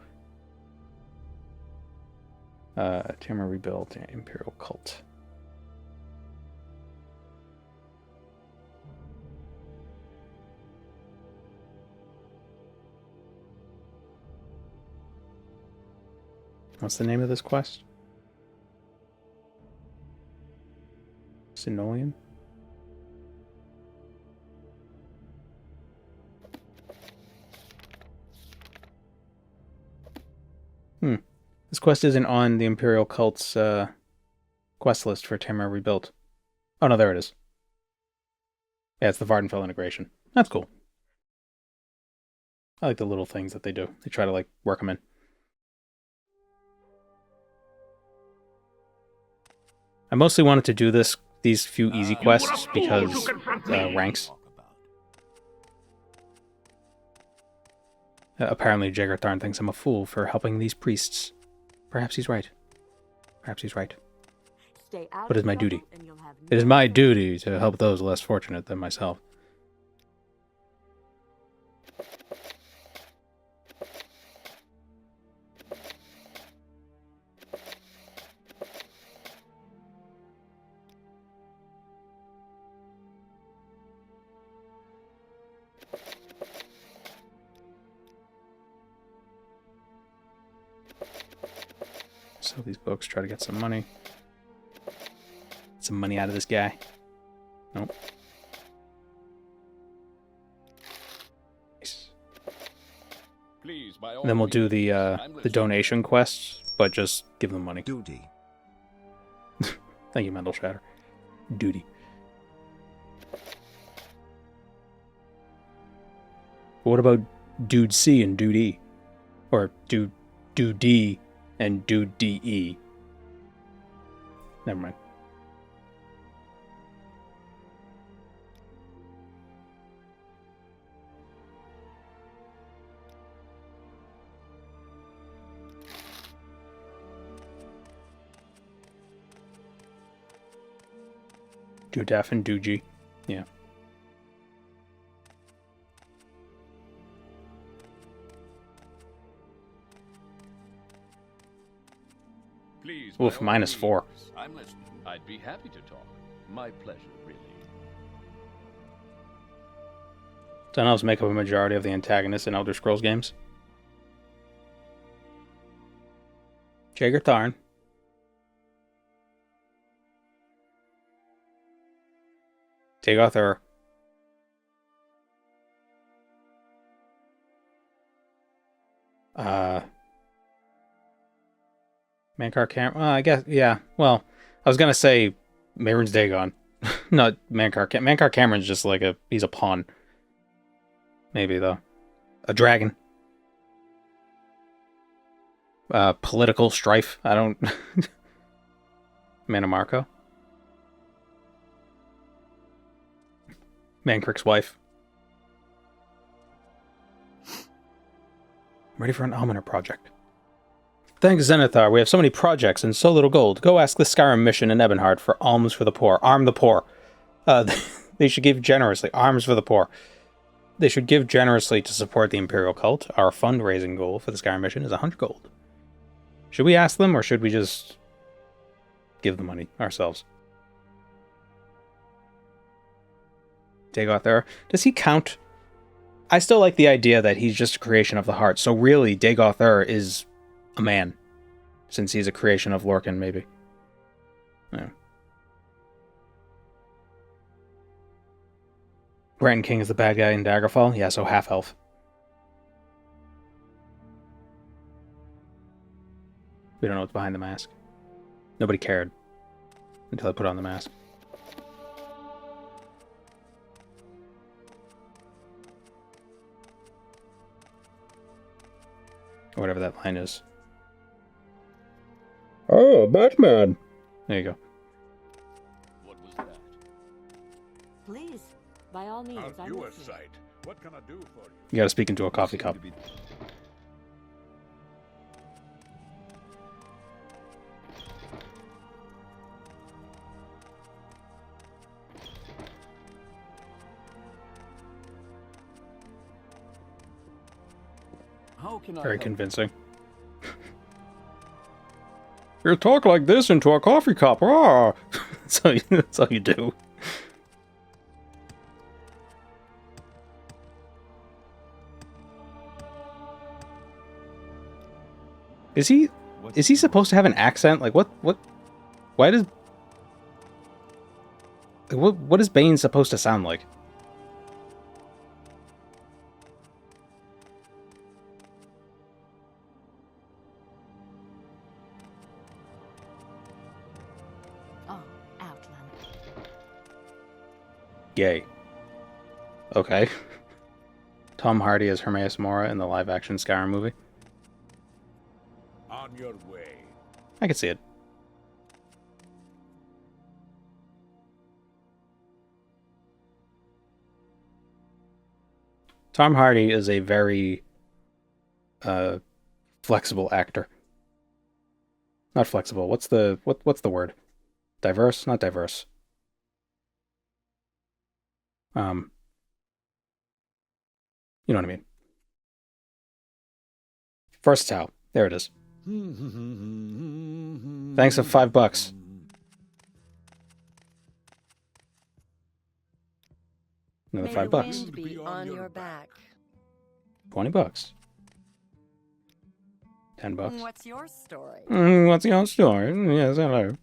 Tamara rebuilt Imperial Cult. What's the name of this quest? Sinolian? This quest isn't on the Imperial Cult's quest list for Tamara Rebuilt. Oh no, there it is. Yeah, it's the Vardenfell integration. That's cool. I like the little things that they do. They try to like work them in. I mostly wanted to do these few easy quests because ranks. Apparently Jagertharn thinks I'm a fool for helping these priests. Perhaps he's right. Perhaps he's right. What is my duty? It is my duty to help those less fortunate than myself. Sell these books, try to get some money. Some money out of this guy. Nope. Nice. Please, by all And then we'll do the donation quests, but just give them money. Duty. Thank you, Mendel Shatter. Duty. But what about Dude C and Dude E? Or Dude D and Dude DE? Never mind. Dude F and Dude G. Yeah. Please. Oof, -4. I'm listening. I'd be happy to talk. My pleasure, really. Don't elves make up a majority of the antagonists in Elder Scrolls games. Jaeger Tharn. Dagoth Ur. Mankar Cameron. I guess, yeah. Well, I was gonna say Mehrunes Dagon. Not Mankar. Mankar Cameron's just like he's a pawn. Maybe, though. A dragon. Political strife. I don't... Manamarco. Mancrick's wife. Ready for an Almoner project. Thanks, Zenithar. We have so many projects and so little gold. Go ask the Skyrim mission in Ebonheart for alms for the poor. Arm the poor. They should give generously. Arms for the poor. They should give generously to support the Imperial Cult. Our fundraising goal for the Skyrim mission is 100 gold. Should we ask them, or should we just give the money ourselves? Dagoth Ur. Does he count? I still like the idea that he's just a creation of the heart. So really, Dagoth Ur is a man, since he's a creation of Lorcan, maybe. Yeah. Bran King is the bad guy in Daggerfall? Yeah, so half-elf. We don't know what's behind the mask. Nobody cared until I put on the mask. Or whatever that line is. Oh, Batman! There you go. What was that? Please, by all means, I'll I'm do a listening. sight. What can I do for you? You gotta speak into a coffee cup. How can I Very help? convincing. You talk like this into a coffee cup. Ah! That's all you do. Is he supposed to have an accent? Like what why does what is Bane supposed to sound like? Oh, Outlander. Gay. Okay. Tom Hardy as Hermaeus Mora in the live-action Skyrim movie. On your way. I could see it. Tom Hardy is a very flexible actor. Not flexible. What's the word? Diverse? Not diverse. You know what I mean. Versatile. There it is. Thanks for $5. Another May $5. the wind be on your back. $20. $10. What's your story? What's your story? Yes, hello.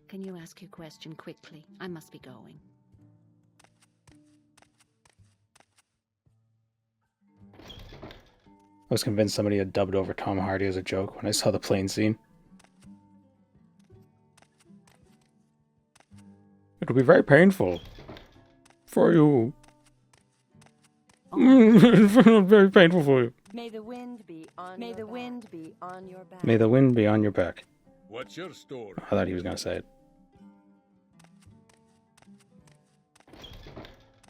Can you ask your question quickly? I must be going. I was convinced somebody had dubbed over Tom Hardy as a joke when I saw the plane scene. It'll be very painful for you. It's very painful for you. May the wind be on May the wind be on your back. May the wind be on your back. What's your story? I thought he was going to say it.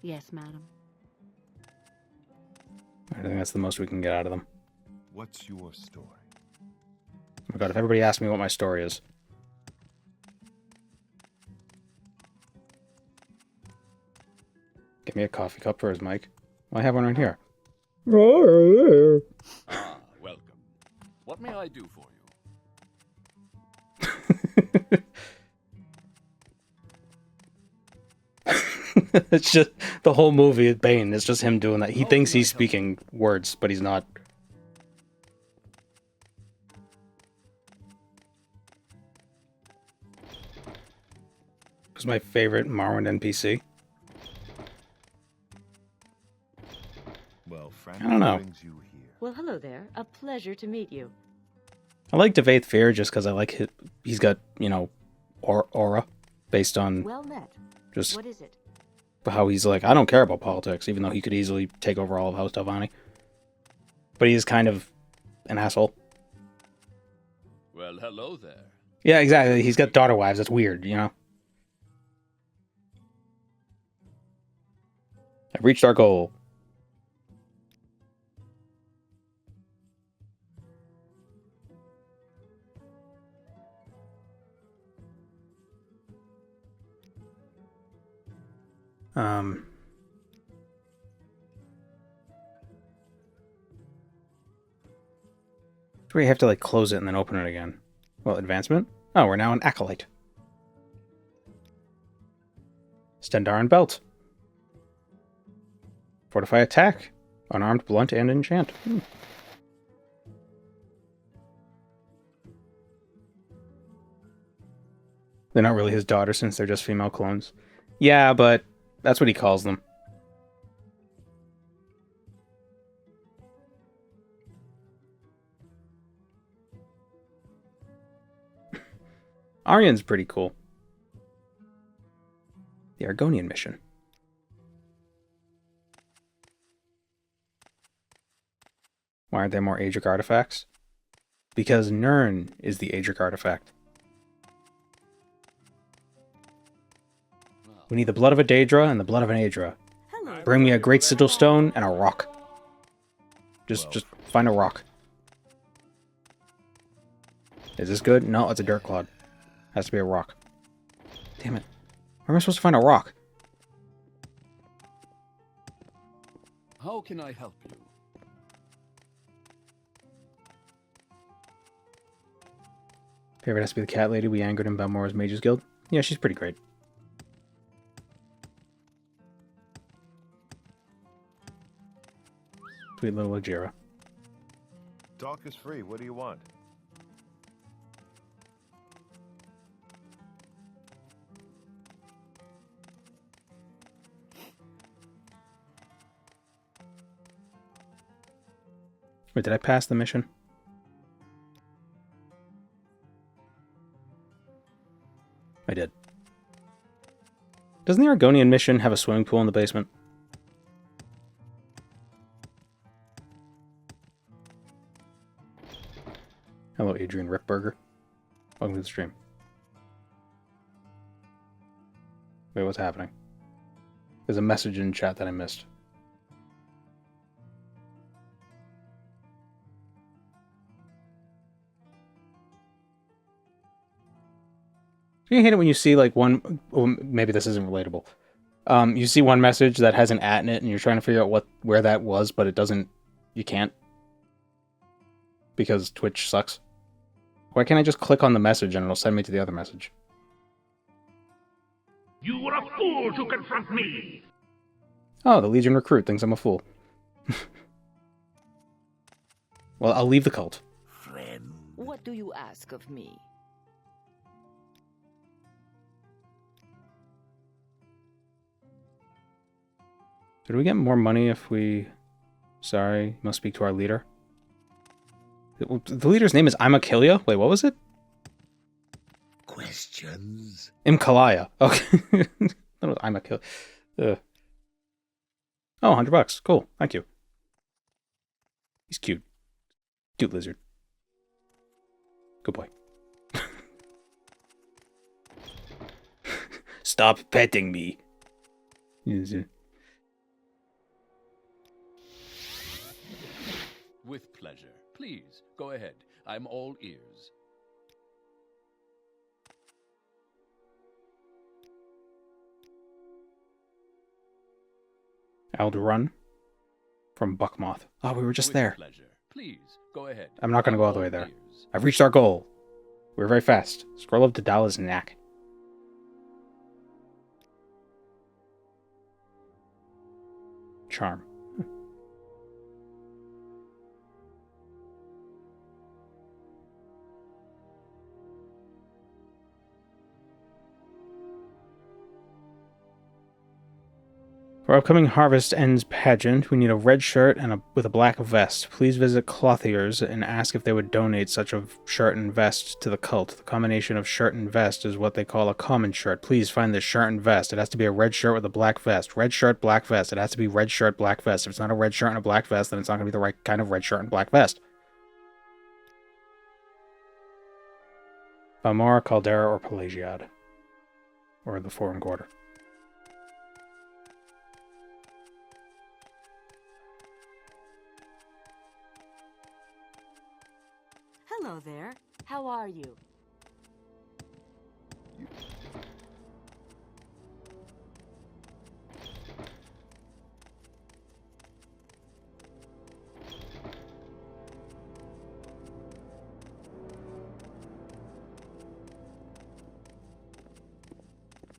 Yes, madam. I think that's the most we can get out of them. What's your story? Oh my god, if everybody asks me what my story is. Give me a coffee cup for his mic. Well, I have one right here. Ah, welcome. What may I do for you? It's just the whole movie is Bane. It's just him doing that. He thinks he's speaking words, but he's not. Who's my favorite Morrowind NPC? Well, I don't know. Well, hello there. A pleasure to meet you. I like Devaith Fear just because I like he's got, you know, aura based on Well met. just What is it? how he's like, I don't care about politics, even though he could easily take over all of House Telvanni. But he is kind of an asshole. Well, hello there. Yeah, exactly. He's got daughter wives. That's weird, you know? I've reached our goal. Do we have to, like, close it and then open it again? Well, advancement? Oh, we're now an acolyte. Stendaran belt. Fortify attack. Unarmed, blunt, and enchant. They're not really his daughter since they're just female clones. Yeah, but that's what he calls them. Aryan's pretty cool. The Argonian mission. Why aren't there more Aedric artifacts? Because Nirn is the Aedric artifact. We need the blood of a Daedra and the blood of an Aedra. Hello. Bring me a great sigil stone and a rock. Just find a rock. Is this good? No, it's a dirt clod. Has to be a rock. Damn it. Where am I supposed to find a rock? How can I help you? Favorite has to be the cat lady we angered in Balmora's Mages Guild. Yeah, she's pretty great. Sweet little Ajira. Talk is free. What do you want? Wait, did I pass the mission? I did. Doesn't the Argonian mission have a swimming pool in the basement? Hello, Adrian Ripburger. Welcome to the stream. Wait, what's happening? There's a message in chat that I missed. Do you hate it when you see like one? Well, maybe this isn't relatable. You see one message that has an @ in it, and you're trying to figure out where that was, but it doesn't. You can't because Twitch sucks. Why can't I just click on the message and it'll send me to the other message? You were a fool to confront me! Oh, the Legion recruit thinks I'm a fool. Well, I'll leave the cult. Friend. What do you ask of me? Did we get more money if we... Sorry, must speak to our leader. The leader's name is Imakilia? Wait, what was it? Questions? Imkalaya. Okay. That was Imakilia. Oh, $100. Cool. Thank you. He's cute. Cute lizard. Good boy. Stop petting me. With pleasure. Please, go ahead. I'm all ears. Run from Buckmoth. Oh, we were just there. Pleasure. Please, go ahead. I'm not going to go all the way there. I've reached our goal. We're very fast. Scroll up to Dallas Knack. Charm. For upcoming Harvest Ends pageant, we need a red shirt and with a black vest. Please visit clothiers and ask if they would donate such a shirt and vest to the cult. The combination of shirt and vest is what they call a common shirt. Please find this shirt and vest. It has to be a red shirt with a black vest. Red shirt, black vest. It has to be red shirt, black vest. If it's not a red shirt and a black vest, then it's not going to be the right kind of red shirt and black vest. Valmora, Caldera, or Pelagiad. Or the Foreign Quarter. Hello there. How are you?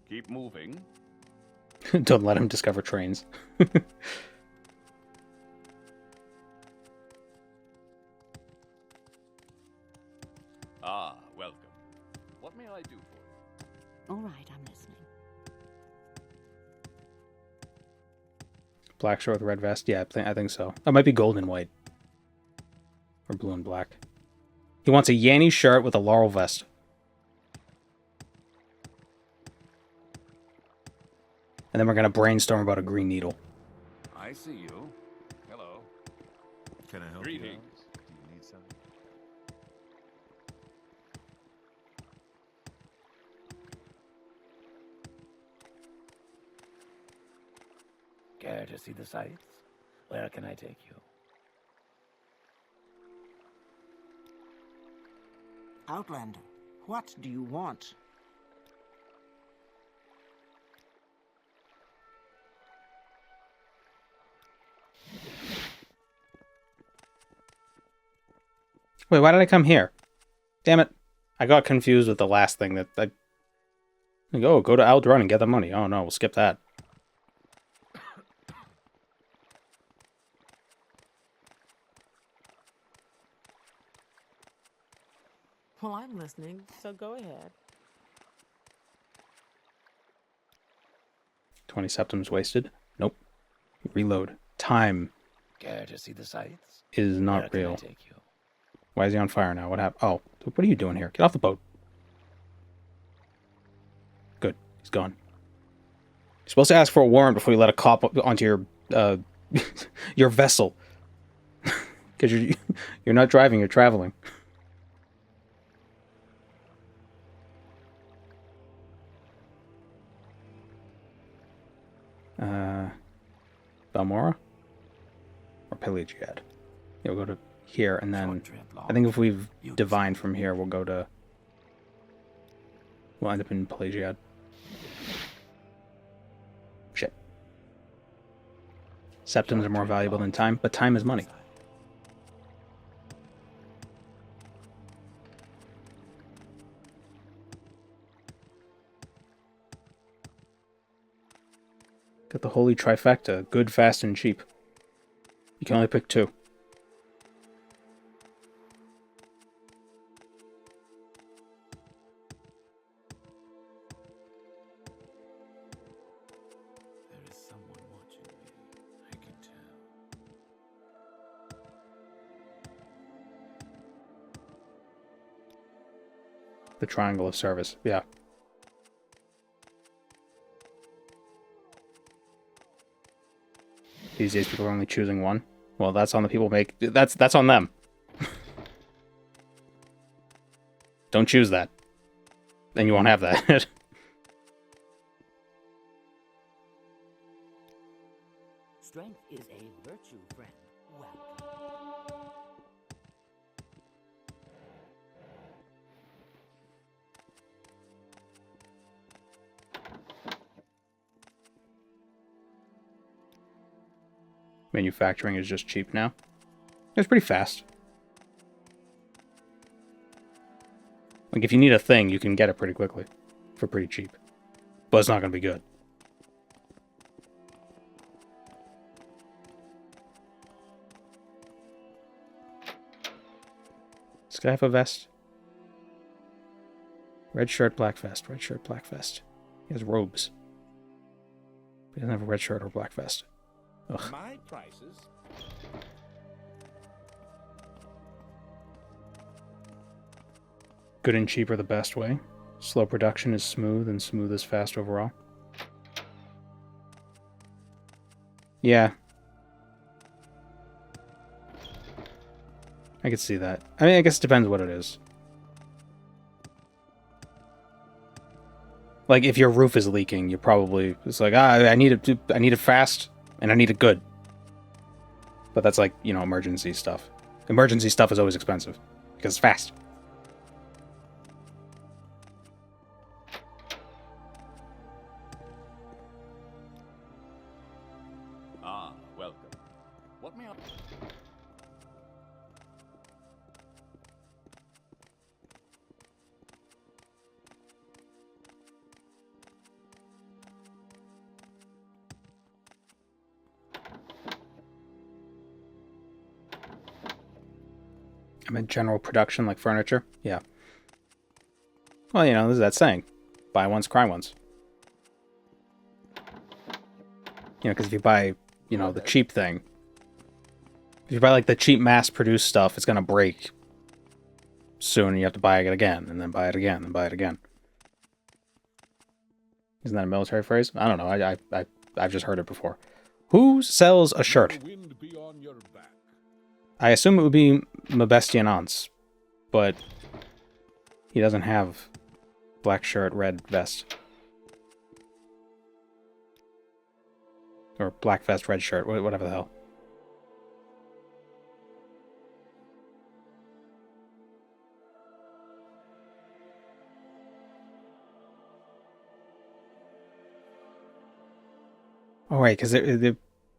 Keep moving. Don't let him discover trains. Ah, welcome. What may I do for you? All right, I'm listening. Black shirt with red vest? Yeah, I think so. It might be gold and white. Or blue and black. He wants a Yanni shirt with a laurel vest. And then we're going to brainstorm about a green needle. I see you. Hello. Can I help Greetings. you out? Do you need something? Care to see the sights? Where can I take you? Outlander, what do you want? Wait, why did I come here? Damn it. I got confused with the last thing that I... go to Aldrun and get the money. Oh no, we'll skip that. Well, I'm listening, so go ahead. 20 septims wasted. Nope. Reload. Time Care to see the sights? is Where not can I real. take you? Why is he on fire now? What happened? Oh, what are you doing here? Get off the boat. Good. He's gone. You're supposed to ask for a warrant before you let a cop onto your your vessel. Because you're not driving, you're traveling. Valmora? Or Pelagiad? Yeah, we'll go to here, and then I think if we've divined from here, we'll go to... We'll end up in Pelagiad. Shit. Septims are more valuable than time, but time is money. Got the holy trifecta, good, fast, and cheap. You can only pick two. There is someone watching me. I can tell. The triangle of service, yeah. These days people are only choosing one. Well, that's on the people that's on them. Don't choose that. Then you won't have that. Strength is a virtue, friend. Welcome. Manufacturing is just cheap now. It's pretty fast. Like, if you need a thing, you can get it pretty quickly. For pretty cheap. But it's not going to be good. Does this guy have a vest? Red shirt, black vest. Red shirt, black vest. He has robes. But he doesn't have a red shirt or black vest. Ugh. My prices. Good and cheap are the best way. Slow production is smooth, and smooth is fast overall. Yeah. I could see that. I mean, I guess it depends what it is. Like, if your roof is leaking, you probably... It's like, I need it fast, and I need it good. But that's like, you know, emergency stuff. Emergency stuff is always expensive. Because it's fast. Ah, welcome. What may I... I meant general production, like furniture. Yeah. Well, you know, there's that saying. Buy once, cry once. You know, because if you buy, you know, the cheap thing. If you buy, like, the cheap mass-produced stuff, it's gonna break soon, and you have to buy it again, and then buy it again, and buy it again. Isn't that a military phrase? I don't know. I've just heard it before. Who sells a shirt? I assume it would be Mabestianance, but he doesn't have black shirt, red vest. Or black vest, red shirt, whatever the hell. Oh, right, because they're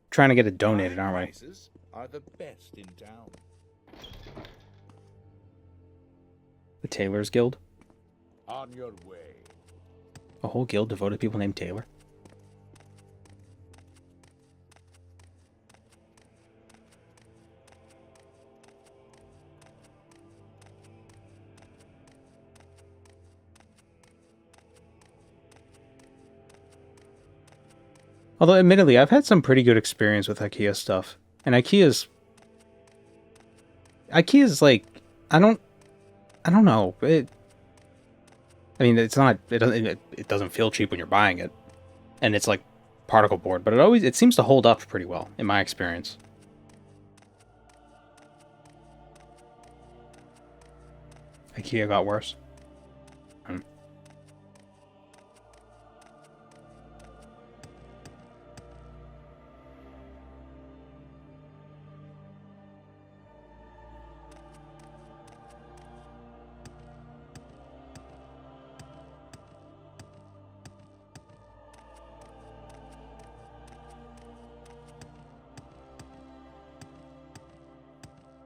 trying to get it donated, aren't we? Are the best in town. The Tailors Guild? On your way. A whole guild devoted to people named Taylor? Although, admittedly, I've had some pretty good experience with IKEA stuff. And IKEA's like, I don't know. I mean, it's not, it doesn't feel cheap when you're buying it. And it's like particle board, but it seems to hold up pretty well, in my experience. IKEA got worse.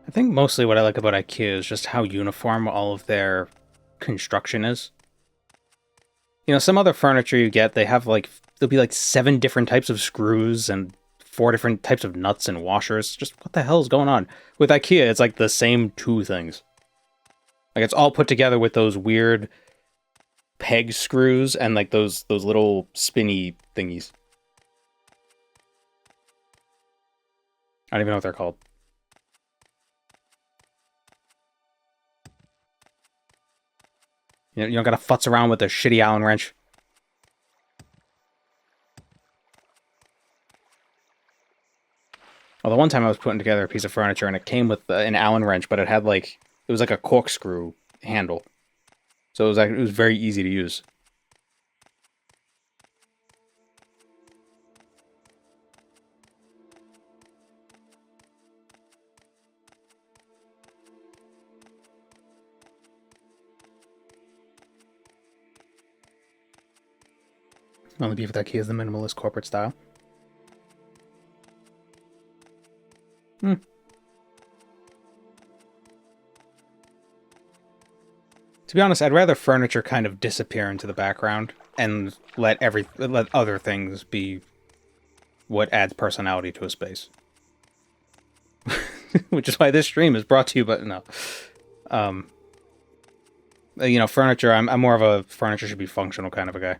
I think mostly what I like about IKEA is just how uniform all of their construction is. You know, some other furniture you get, there'll be like 7 different types of screws and 4 different types of nuts and washers. Just what the hell is going on? With IKEA, it's like the same 2 things. Like, it's all put together with those weird peg screws and like those little spinny thingies. I don't even know what they're called. You don't gotta futz around with a shitty Allen wrench. Well, the one time I was putting together a piece of furniture and it came with an Allen wrench, but it had like, it was like a corkscrew handle. So it was very easy to use. Only beef with IKEA is the minimalist corporate style. To be honest, I'd rather furniture kind of disappear into the background and let other things be what adds personality to a space. Which is why this stream is brought to you, but no. You know, furniture, I'm more of a furniture should be functional kind of a guy.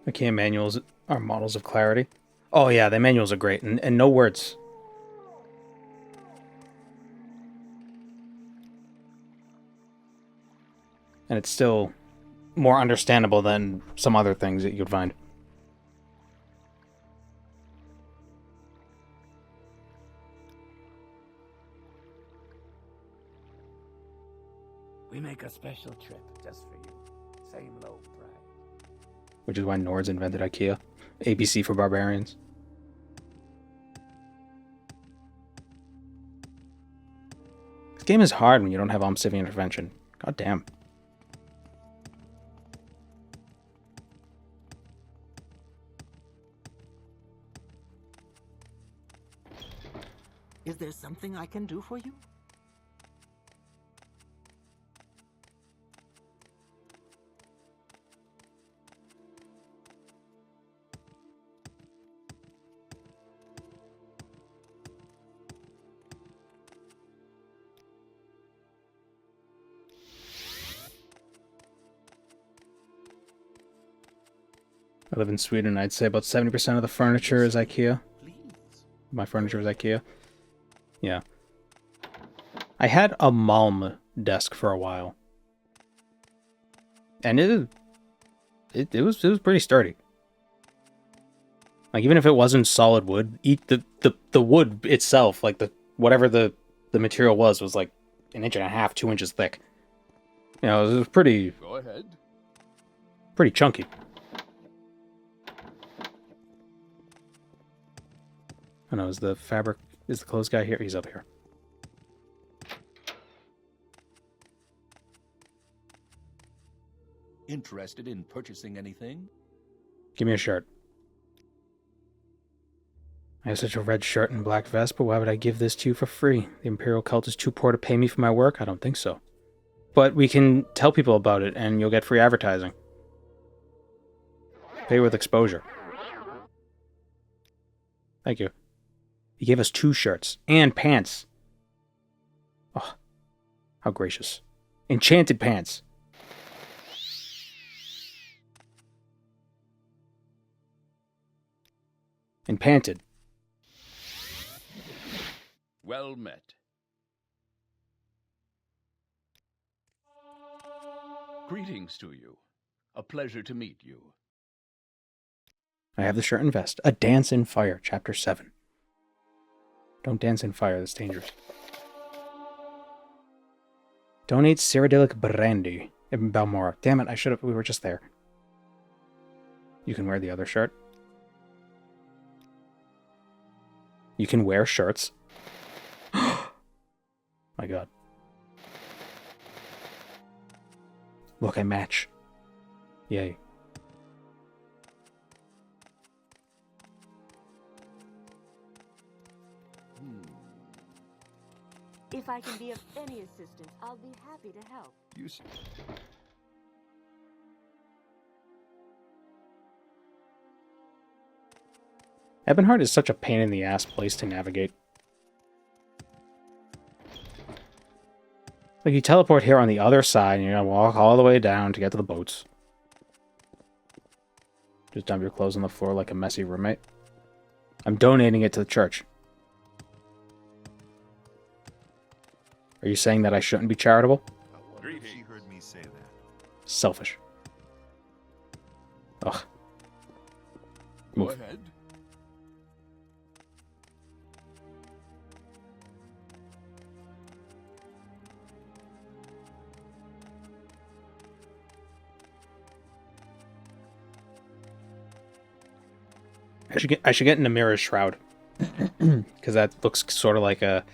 IKEA manuals are models of clarity. Oh yeah, the manuals are great, and no words. And it's still more understandable than some other things that you'd find. We make a special trip just for you. Same low price. Which is why Nords invented IKEA. ABC for barbarians. This game is hard when you don't have civic intervention. God damn. Is there something I can do for you? I live in Sweden. I'd say about 70% of the furniture is IKEA. My furniture is IKEA. Yeah. I had a Malm desk for a while. And it was pretty sturdy. Like, even if it wasn't solid wood, the wood itself, like whatever the material was like 1.5 inches, 2 inches thick. You know, it was pretty... Go ahead. Pretty chunky. I don't know, is the clothes guy here? He's up here. Interested in purchasing anything? Give me a shirt. I have such a red shirt and black vest, but why would I give this to you for free? The Imperial Cult is too poor to pay me for my work? I don't think so. But we can tell people about it, and you'll get free advertising. Pay with exposure. Thank you. He gave us 2 shirts and pants. Oh, how gracious. Enchanted pants. And panted. Well met. Greetings to you. A pleasure to meet you. I have the shirt and vest. A Dance in Fire, Chapter 7. Don't dance in fire, that's dangerous. Donate Cyrodiilic brandy in Balmora. Damn it, we were just there. You can wear the other shirt. You can wear shirts. My god. Look, I match. Yay. If I can be of any assistance, I'll be happy to help. You see. Ebonheart is such a pain in the ass place to navigate. Like, you teleport here on the other side, and you're gonna walk all the way down to get to the boats. Just dump your clothes on the floor like a messy roommate. I'm donating it to the church. Are you saying that I shouldn't be charitable? I wonder if she heard me say that. Selfish. Ugh. Go Move. ahead. I should get Namira's shroud. Because that looks sort of like a...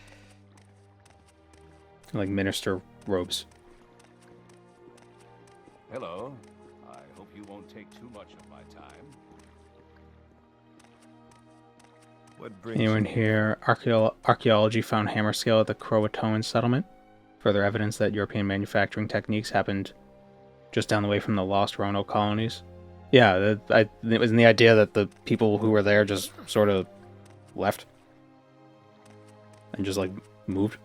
like minister robes. Hello. I hope you won't take too much of my time. What brings Anyone you? here? Archaeology found hammer scale at the Croatoan settlement. Further evidence that European manufacturing techniques happened just down the way from the lost Roanoke colonies. Yeah, it was in the idea that the people who were there just sort of left. And just, like, moved.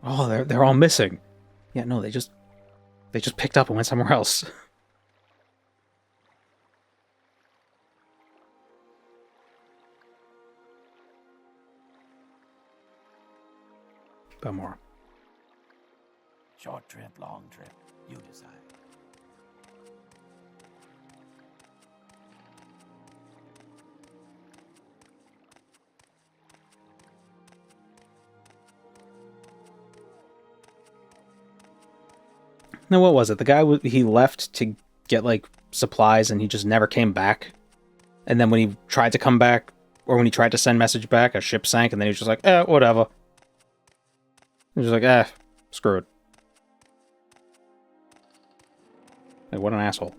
Oh, they're all missing. Yeah, no, they just picked up and went somewhere else. More. Short trip, long trip. You decide. No, what was it? The guy, he left to get, like, supplies, and he just never came back. And then when he tried to come back, or when he tried to send message back, a ship sank, and then he was just like, whatever. He was just like, screw it. Like, what an asshole.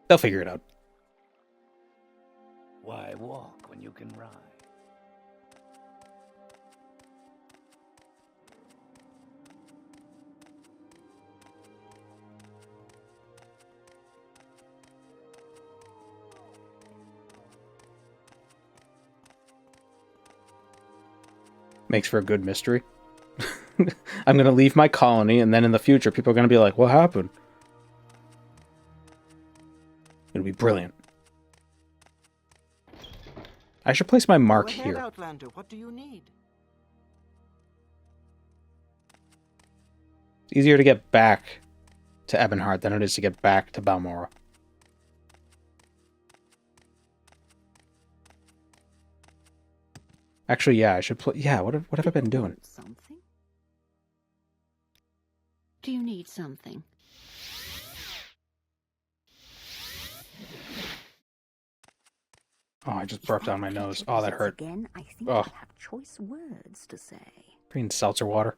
They'll figure it out. Why walk when you can ride? Makes for a good mystery. I'm going to leave my colony, and then in the future, people are going to be like, what happened? It'll be brilliant. I should place my mark Go ahead, here. Outlander. What do you need? It's easier to get back to Ebonheart than it is to get back to Balmora. Actually, yeah, I should play. Yeah, what have I been doing? Something? Do you need something? Oh, I just burped down my nose. Oh, that hurt. Again, I think Oh. I have choice words to say. Green seltzer water.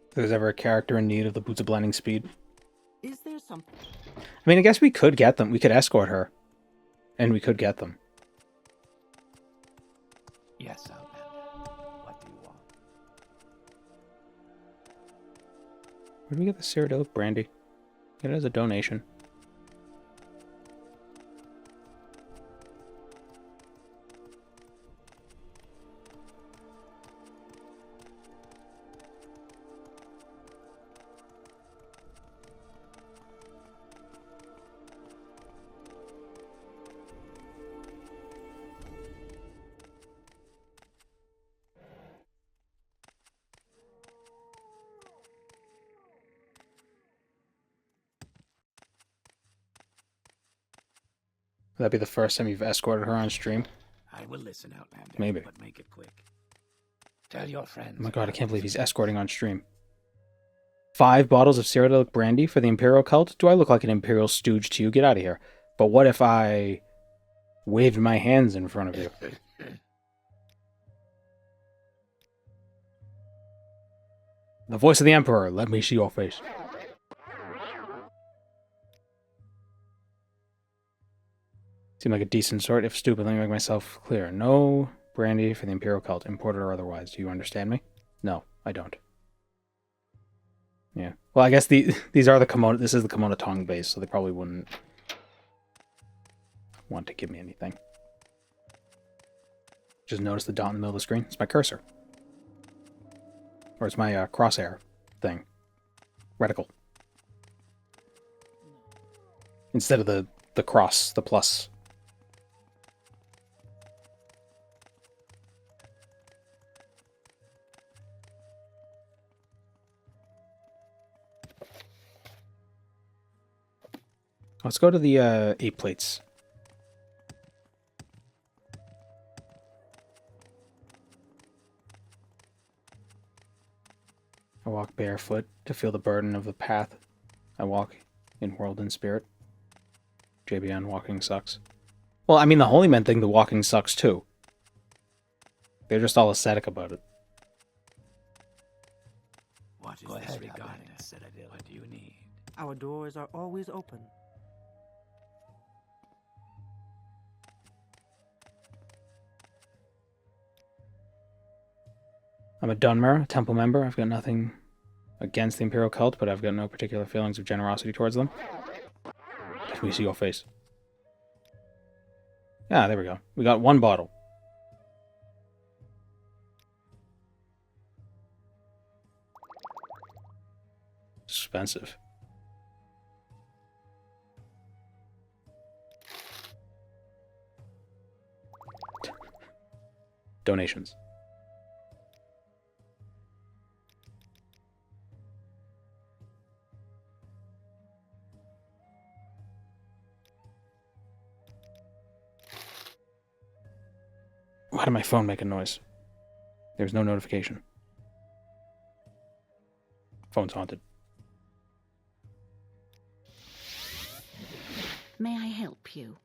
If there's ever a character in need of the boots of blending speed. Is there something? I mean, I guess we could get them. We could escort her. And we could get them. Yes, Outlander. What do you want? Where do we get the Cyrodiilic brandy? Get it as a donation. Would that be the first time you've escorted her on stream? I will listen, Outlander. Maybe. But make it quick. Tell your friends. Oh my god, I can't believe he's escorting on stream. 5 bottles of Cyrodiilic brandy for the Imperial Cult? Do I look like an Imperial stooge to you? Get out of here. But what if I waved my hands in front of you? The voice of the Emperor, let me see your face. Seem like a decent sort, if stupid, let me make myself clear. No brandy for the Imperial Cult, imported or otherwise. Do you understand me? No, I don't. Yeah. Well, I guess these are the Kimono. This is the Kimono Tong base, so they probably wouldn't want to give me anything. Just notice the dot in the middle of the screen. It's my cursor. Or it's my crosshair thing. Reticle. Instead of the cross, the plus. Let's go to the 8 plates. I walk barefoot to feel the burden of the path. I walk in world and spirit. JBN, walking sucks. Well, I mean, the Holy Men think the walking sucks too. They're just all aesthetic about it. What is this regarding, Citadel? What do you need? Our doors are always open. I'm a Dunmer, a temple member. I've got nothing against the Imperial Cult, but I've got no particular feelings of generosity towards them. Let me see your face. Ah, there we go. We got 1 bottle. Expensive. Donations. Why did my phone make a noise? There's no notification. Phone's haunted. May I help you?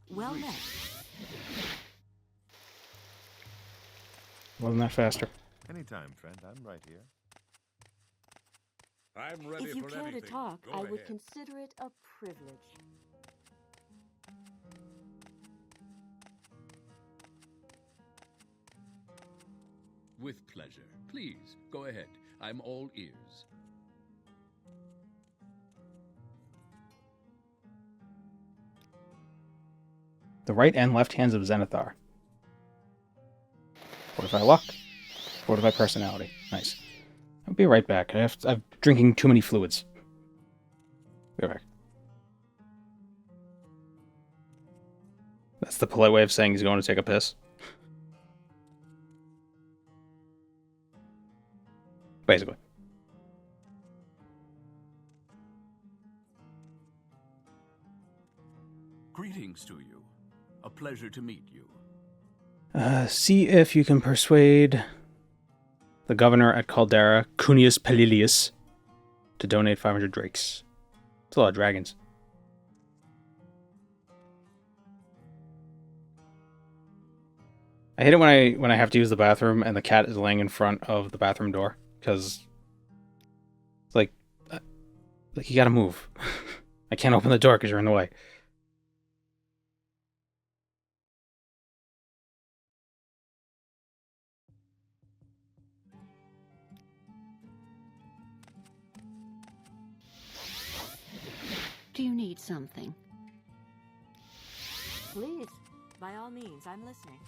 Well met. Wasn't that faster? Anytime, friend. I'm right here. I'm ready If you for care anything. to talk, Go I would ahead. consider it a privilege. With pleasure. Please, go ahead. I'm all ears. The right and left hands of Zenithar. Fortify luck. Fortify personality. Nice. I'll be right back. I'm drinking too many fluids. Be right back. That's the polite way of saying he's going to take a piss. Basically. Greetings to you. A pleasure to meet you. See if you can persuade the governor at Caldera, Cunius Pelilius, to donate 500 drakes. That's a lot of dragons. I hate it when I have to use the bathroom and the cat is laying in front of the bathroom door, because it's like you gotta move. I can't open the door because you're in the way. Do you need something? Please, by all means, I'm listening.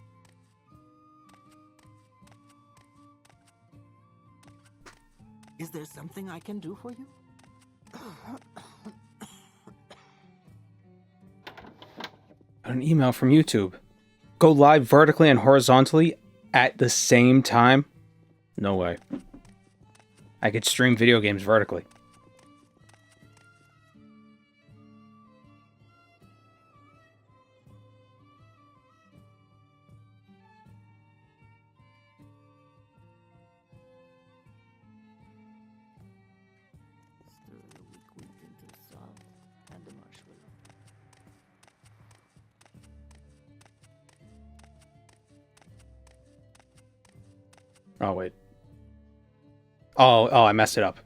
Is there something I can do for you? An email from YouTube. Go live vertically and horizontally at the same time? No way. I could stream video games vertically. Stir the weak into the salt and the marshmallow. Oh, wait. Oh, I messed it up.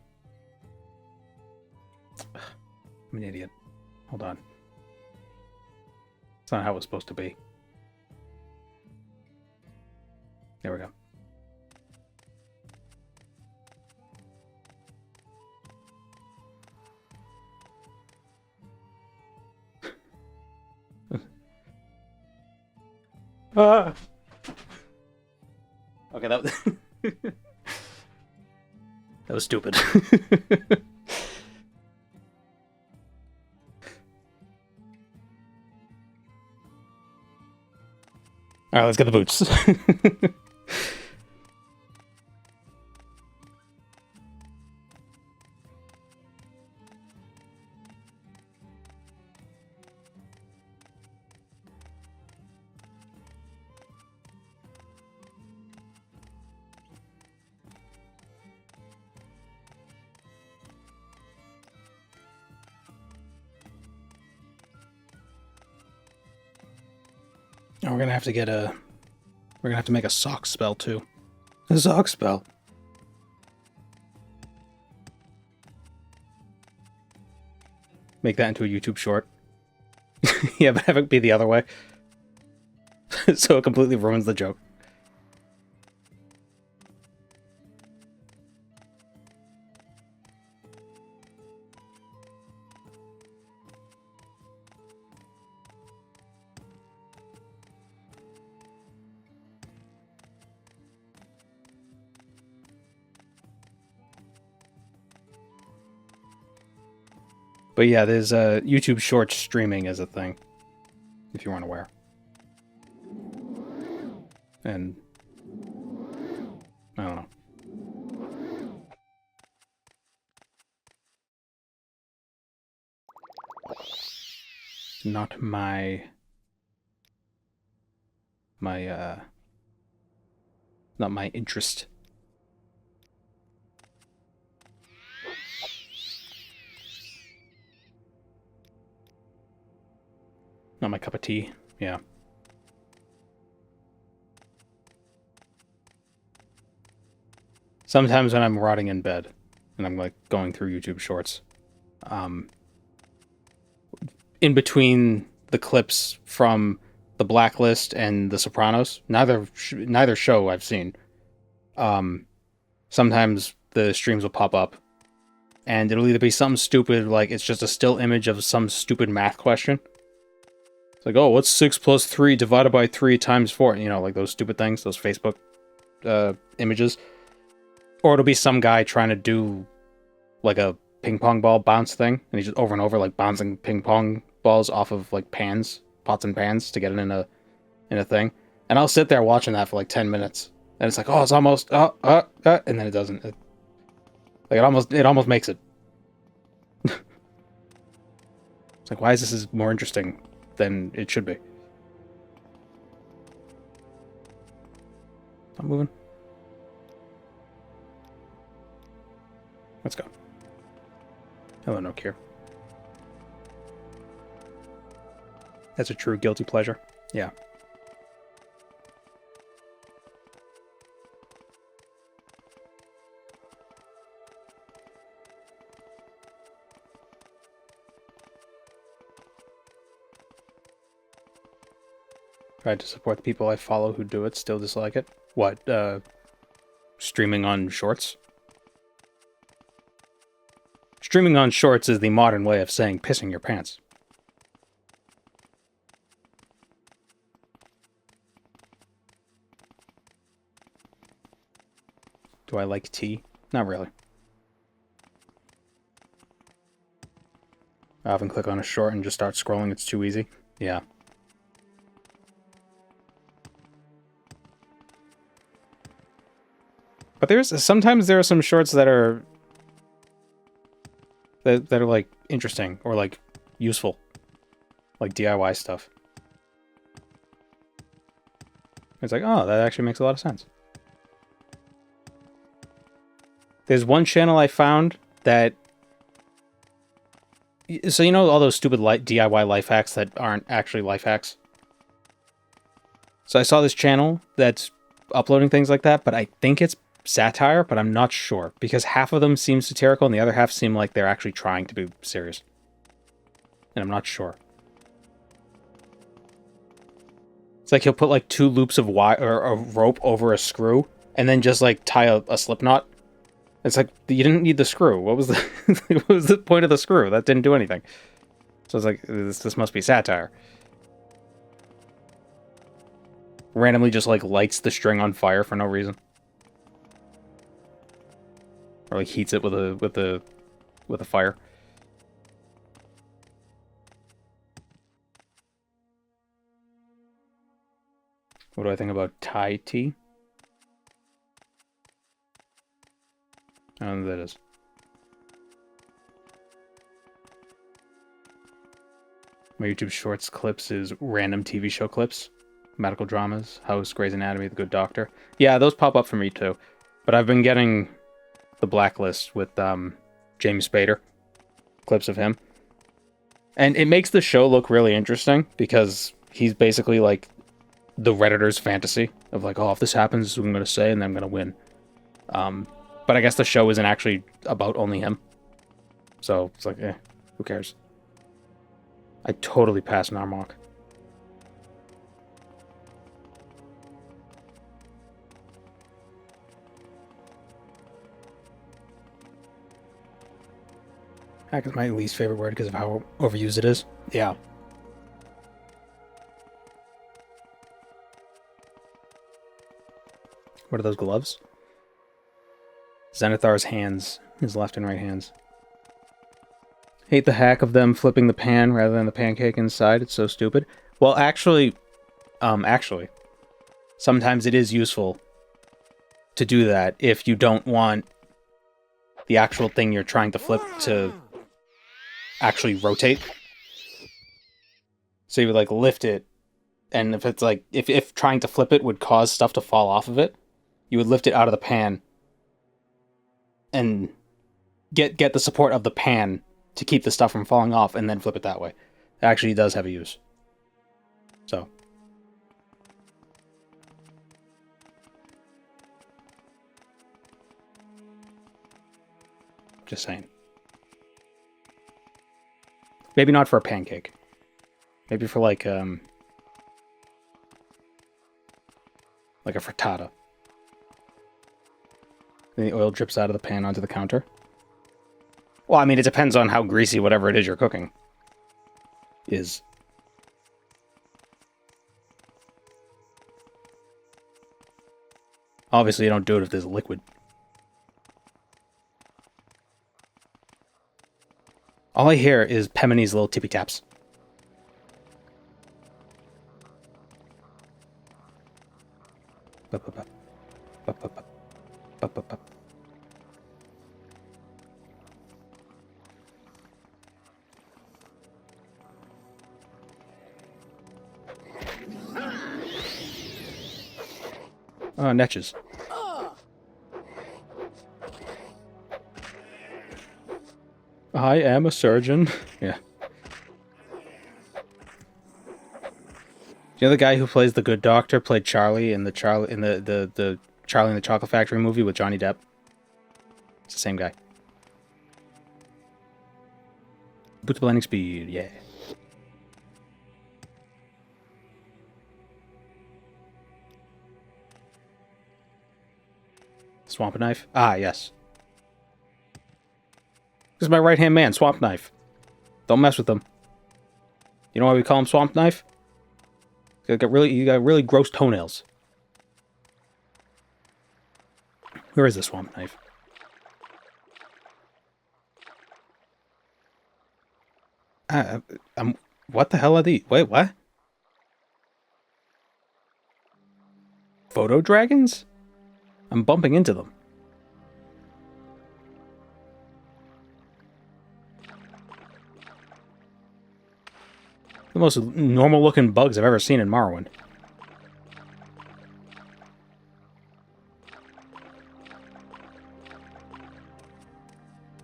I'm an idiot. Hold on. It's not how it was supposed to be. There we go. Ah. Okay, that was... that was stupid. Alright, let's get the boots. Oh, we're gonna have to get a... We're gonna have to make a sock spell, too. A sock spell. Make that into a YouTube short. Yeah, but have it be the other way. So it completely ruins the joke. But yeah, there's YouTube Shorts streaming as a thing, if you weren't aware. And I don't know. Not my not my interest. Not my cup of tea. Yeah. Sometimes when I'm rotting in bed and I'm like going through YouTube Shorts, in between the clips from The Blacklist and The Sopranos, neither show I've seen. Sometimes the streams will pop up, and it'll either be something stupid like it's just a still image of some stupid math question. It's like, oh, what's 6 plus 3 divided by 3 times 4? You know, like those stupid things, those Facebook images. Or it'll be some guy trying to do like a ping pong ball bounce thing, and he's just over and over like bouncing ping pong balls off of like pans, pots and pans to get it in a thing. And I'll sit there watching that for like 10 minutes. And it's like, oh, it's almost and then it doesn't. It almost makes it. It's like, why is this more interesting than it should be? I'm moving. Let's go. Hello, no cure. That's a true guilty pleasure. Yeah. Tried to support the people I follow who do it, still dislike it. What, streaming on Shorts? Streaming on Shorts is the modern way of saying pissing your pants. Do I like tea? Not really. I often click on a short and just start scrolling, it's too easy. Yeah. But sometimes there are some shorts that are like interesting or like useful, like DIY stuff. It's like, oh, that actually makes a lot of sense. There's one channel I found that, so you know all those stupid DIY life hacks that aren't actually life hacks? So I saw this channel that's uploading things like that, but I think it's satire, but I'm not sure, because half of them seem satirical and the other half seem like they're actually trying to be serious. And I'm not sure. It's like he'll put like 2 loops of wire or a rope over a screw and then just like tie a slip knot. It's like, you didn't need the screw. What was the what was the point of the screw? That didn't do anything. So it's like, this must be satire. randomly just like lights the string on fire for no reason, or like heats it with a fire. What do I think about Thai tea? I don't know what that is. My YouTube Shorts clips is random TV show clips. Medical dramas, House, Grey's Anatomy, The Good Doctor. Yeah, those pop up for me too. But I've been getting The Blacklist with James Spader. Clips of him. And it makes the show look really interesting because he's basically like the Redditor's fantasy of like, oh, if this happens, this is what I'm going to say and then I'm going to win. But I guess the show isn't actually about only him. So it's like, who cares? I totally passed Narmok. Hack is my least favorite word because of how overused it is. Yeah. What are those gloves? Zenithar's hands. His left and right hands. Hate the hack of them flipping the pan rather than the pancake inside. It's so stupid. Well, actually, sometimes it is useful to do that if you don't want the actual thing you're trying to flip to actually rotate. So you would like lift it, and if it's like if trying to flip it would cause stuff to fall off of it, you would lift it out of the pan and get the support of the pan to keep the stuff from falling off, and then flip it that way. It actually does have a use. So. Just saying. Maybe not for a pancake. Maybe for like a frittata. And the oil drips out of the pan onto the counter. Well, I mean, it depends on how greasy whatever it is you're cooking is. Obviously, you don't do it if there's liquid. All I hear is Pemoni's little tippy taps. Oh, Netches. I am a surgeon. Yeah. You know the guy who plays the good doctor played Charlie in the Charlie in the Charlie in the Chocolate Factory movie with Johnny Depp? It's the same guy. Boot to blending speed, yeah. Swamp knife? Ah, yes. This is my right-hand man, Swamp Knife. Don't mess with him. You know why we call him Swamp Knife? You got really gross toenails. Where is the Swamp Knife? What the hell are these? Wait, what? Photo dragons? I'm bumping into them. The most normal-looking bugs I've ever seen in Morrowind.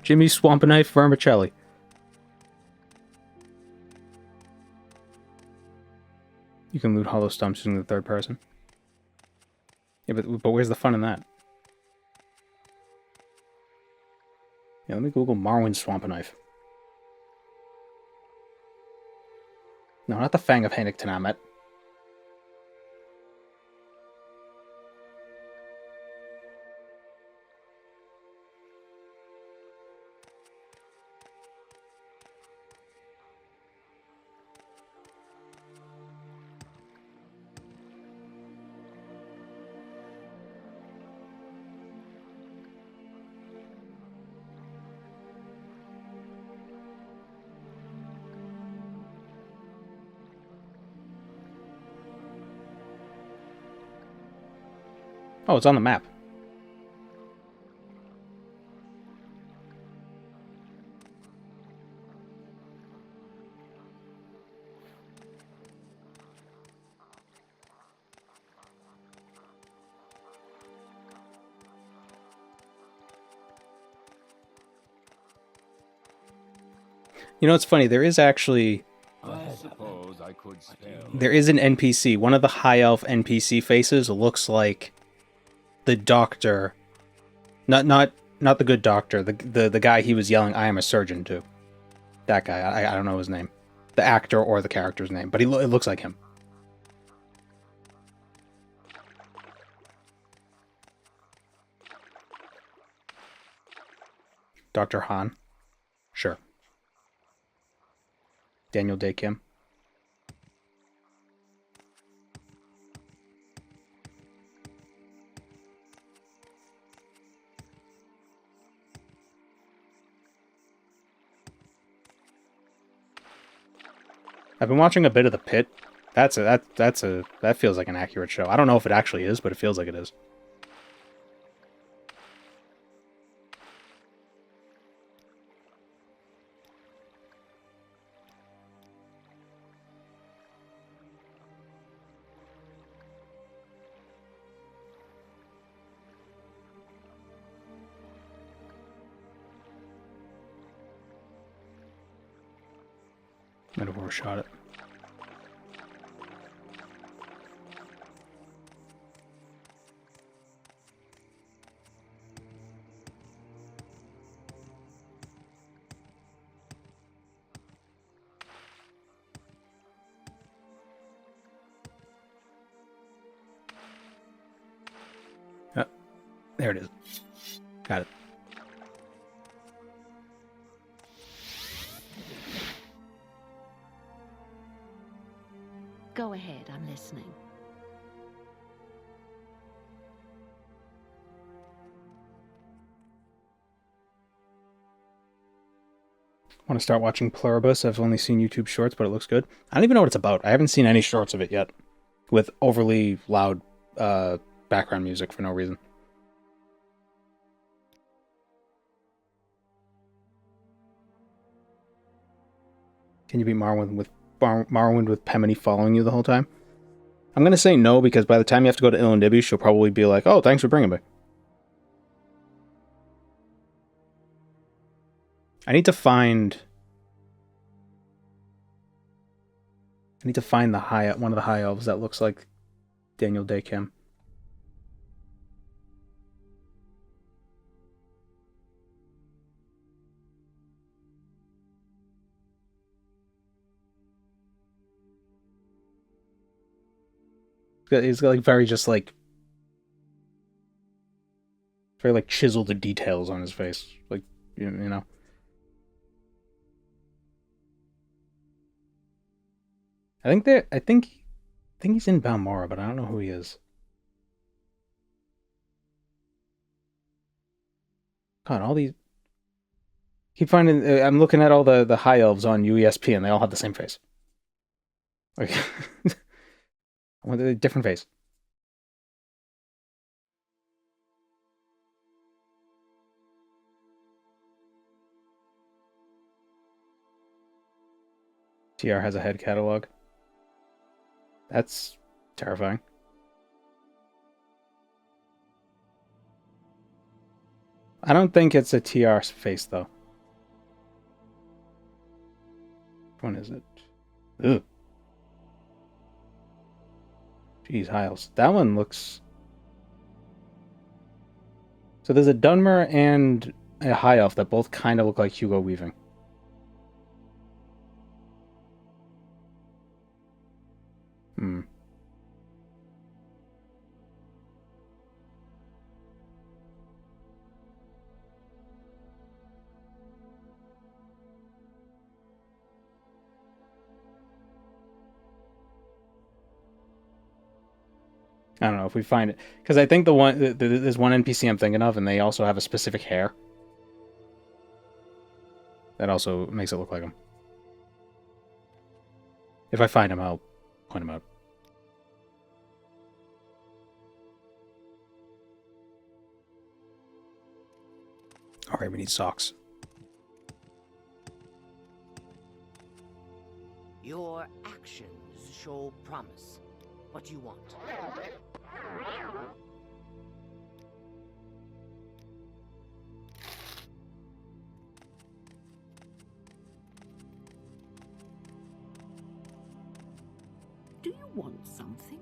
Jimmy Swampknife Vermicelli. You can loot hollow stumps using the third person. Yeah, but where's the fun in that? Yeah, let me Google Morrowind Swampknife. No, not the Fang of Hanik Tanamet. Oh, it's on the map. You know, it's funny. There is actually... I suppose I could spare. There is an NPC. One of the high elf NPC faces looks like the doctor. Not the good doctor. The guy he was yelling, "I am a surgeon" to. That guy. I don't know his name. The actor or the character's name, but it looks like him. Dr. Han. Sure. Daniel Day Kim. I've been watching a bit of The Pit. That feels like an accurate show. I don't know if it actually is, but it feels like it is. Might have overshot it. There it is. Got it. Go ahead, I'm listening. Want to start watching Pluribus. I've only seen YouTube shorts, but it looks good. I don't even know what it's about. I haven't seen any shorts of it yet. With overly loud background music for no reason. Can you beat Morrowind with Pemini following you the whole time? I'm going to say no, because by the time you have to go to Ilondibby, she'll probably be like, "Oh, thanks for bringing me." I need to find one of the high elves that looks like Daniel Day Kim. He's got like very like chiseled details on his face, like you know. I think he's in Balmora, but I don't know who he is. God, all these keep finding. I'm looking at all the high elves on UESP, and they all have the same face. Like, I want a different face. TR has a head catalog. That's terrifying. I don't think it's a TR face, though. Which one is it? Ugh. Jeez, Hiles. That one looks... So there's a Dunmer and a High Elf that both kind of look like Hugo Weaving. I don't know if we find it, because I think there's one NPC I'm thinking of, and they also have a specific hair that also makes it look like him. If I find him, I'll point him out. Alright, we need socks. Your actions show promise. What do you want? Do you want something?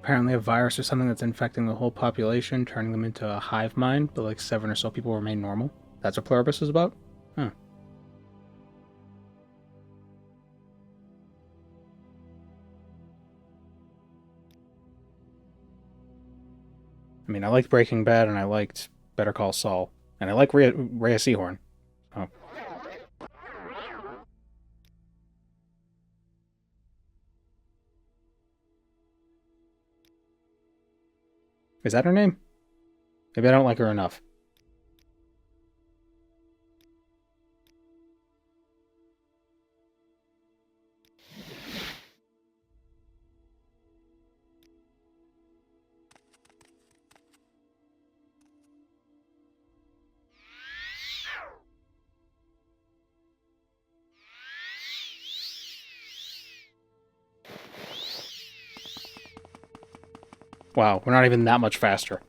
Apparently a virus or something that's infecting the whole population, turning them into a hive mind, but like 7 or so people remain normal. That's what Pluribus is about? Huh. I mean, I liked Breaking Bad, and I liked Better Call Saul, and I like Rhea Seahorn. Oh. Is that her name? Maybe I don't like her enough. Wow, we're not even that much faster.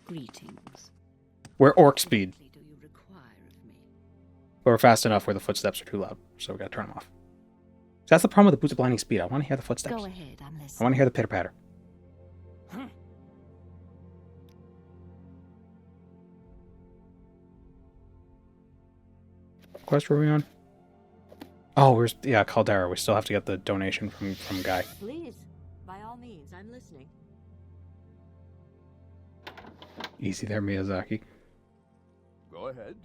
Greetings. We're orc speed. What do you require of me? But we're fast enough where the footsteps are too loud, so we gotta turn them off. So that's the problem with the boots of blinding speed. I want to hear the footsteps. Go ahead, I'm listening. I want to hear the pitter-patter. What quest were we on? Oh, yeah, Caldera. We still have to get the donation from Guy. Please, by all means, I'm listening. Easy there, Miyazaki. Go ahead.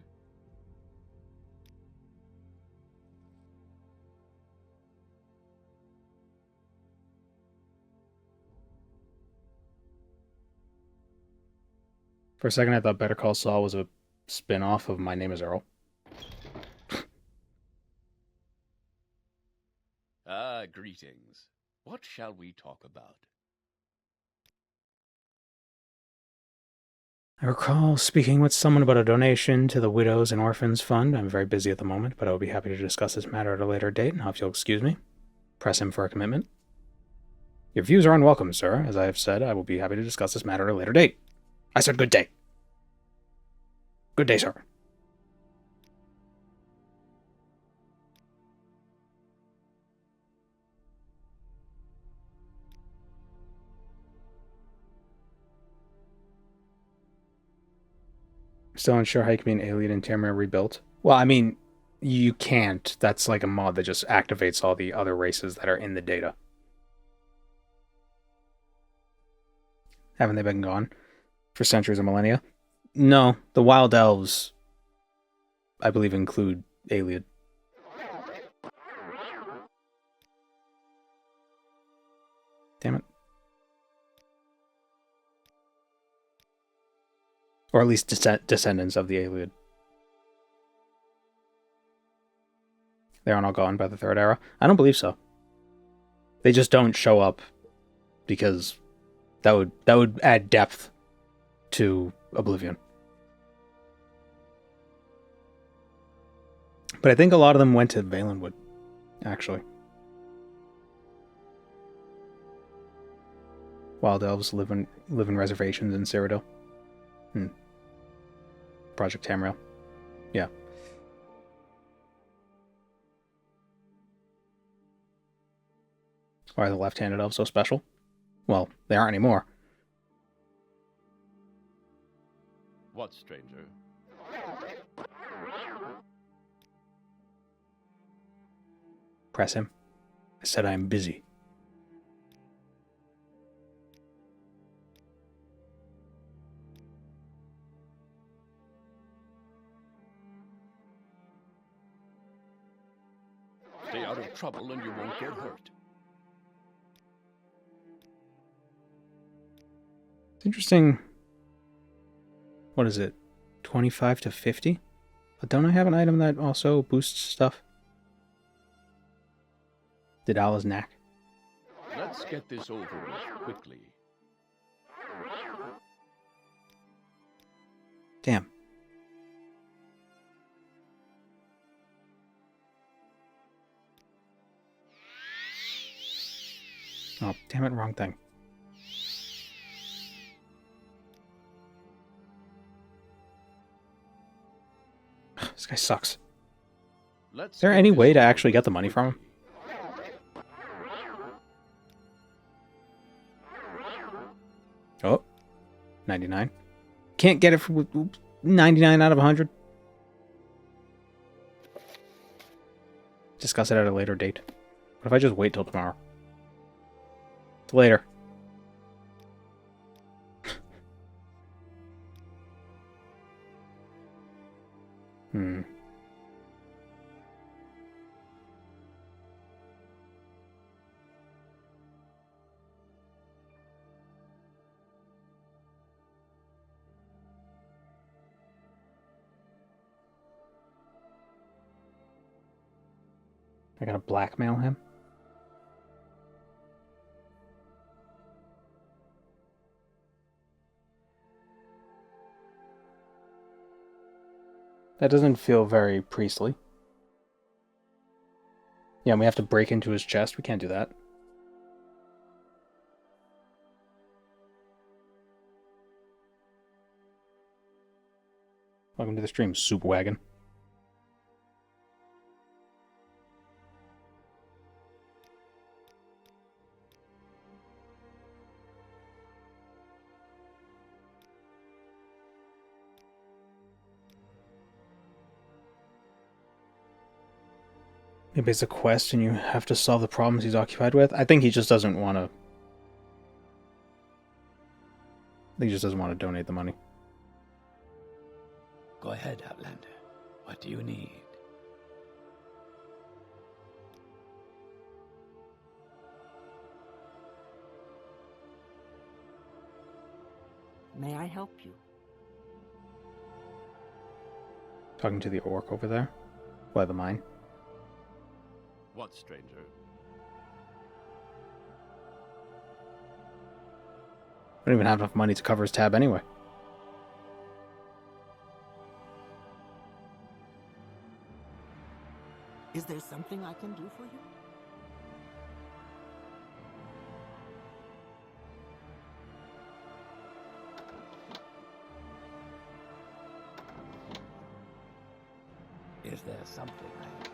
For a second, I thought Better Call Saul was a spin-off of My Name is Earl. Ah, greetings. What shall we talk about? I recall speaking with someone about a donation to the Widows and Orphans Fund. I'm very busy at the moment, but I will be happy to discuss this matter at a later date, and if you'll excuse me. Press him for a commitment. Your views are unwelcome, sir. As I have said, I will be happy to discuss this matter at a later date. I said good day. Good day, sir. Still unsure how you can be an alien in Tamriel Rebuilt. Well, I mean, you can't. That's like a mod that just activates all the other races that are in the data. Haven't they been gone for centuries or millennia? No, the Wild Elves, I believe, include alien. Damn it. Or at least descendants of the alien. They aren't all gone by the Third Era? I don't believe so. They just don't show up because that would add depth to Oblivion. But I think a lot of them went to Valenwood, actually. Wild Elves live in reservations in Cyrodiil. Project Tamriel. Yeah. Why are the left-handed elves so special? Well, they aren't anymore. What, stranger? Press him. I said I am busy. Stay out of trouble and you won't get hurt. It's interesting. What is it? 25 to 50? But don't I have an item that also boosts stuff? Didala's Knack. Let's get this over with quickly. Damn. Oh, damn it, wrong thing. This guy sucks. Is there any way to actually get the money from him? Oh, 99. Can't get it for 99 out of 100. Discuss it at a later date. What if I just wait till tomorrow? It's later. I gotta blackmail him? That doesn't feel very priestly. Yeah, and we have to break into his chest. We can't do that. Welcome to the stream, Soup Wagon. Maybe it's a quest and you have to solve the problems he's occupied with. I think he just doesn't want to... I think he just doesn't want to donate the money. Go ahead, Outlander. What do you need? May I help you? Talking to the orc over there? By the mine? What, stranger? I don't even have enough money to cover his tab anyway. Is there something I can do for you? Is there something I can do?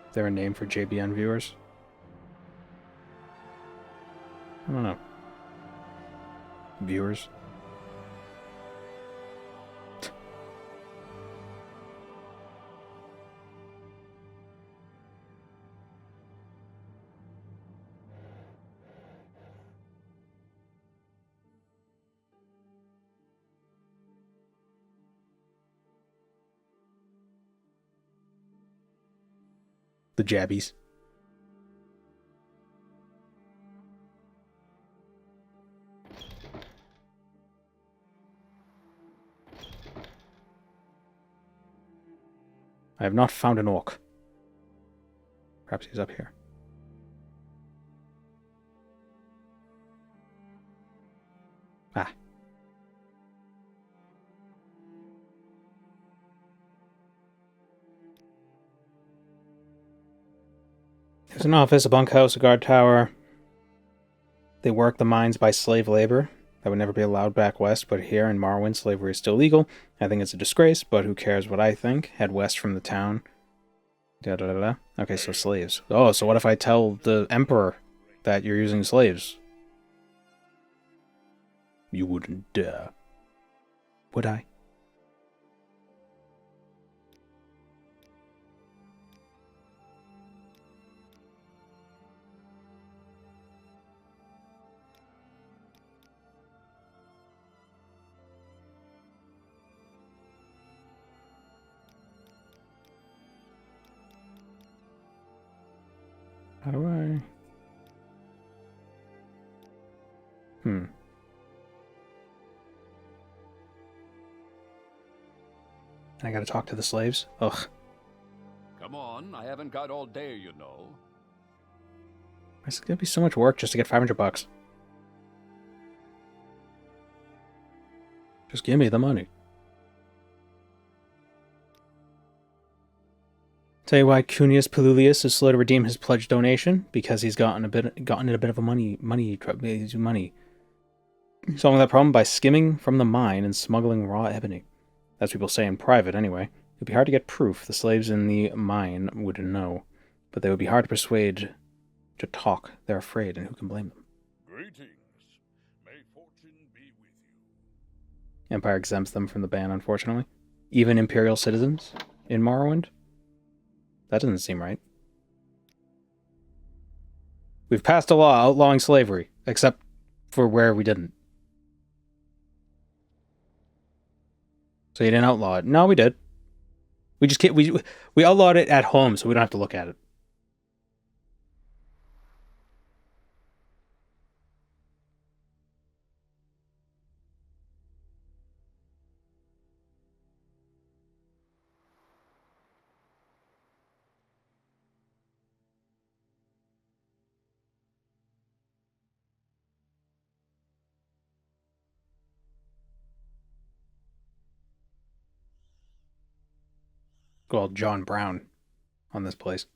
Is there a name for JBN viewers? I don't know. Viewers? The jabbies. I have not found an orc. Perhaps he's up here. Ah. There's an office, a bunkhouse, a guard tower. They work the mines by slave labor. That would never be allowed back west, but here in Morrowind, slavery is still legal. I think it's a disgrace, but who cares what I think? Head west from the town. Da da da da. Okay, so slaves. Oh, so what if I tell the Emperor that you're using slaves? You wouldn't dare. Would I? How do I... I gotta talk to the slaves? Ugh. Come on, I haven't got all day, you know. It's gonna be so much work just to get $500. Just give me the money. Tell you why Cunius Palulius is slow to redeem his pledged donation, because he's gotten in a bit of a money. Solving that problem by skimming from the mine and smuggling raw ebony. As people say in private, anyway. It'd be hard to get proof. The slaves in the mine would know, but they would be hard to persuade to talk. They're afraid, and who can blame them? Greetings. May fortune be with you. Empire exempts them from the ban, unfortunately. Even Imperial citizens in Morrowind? That doesn't seem right. We've passed a law outlawing slavery, except for where we didn't. So you didn't outlaw it. No, we did. We just can't, we outlawed it at home, so we don't have to look at it. Called John Brown on this place.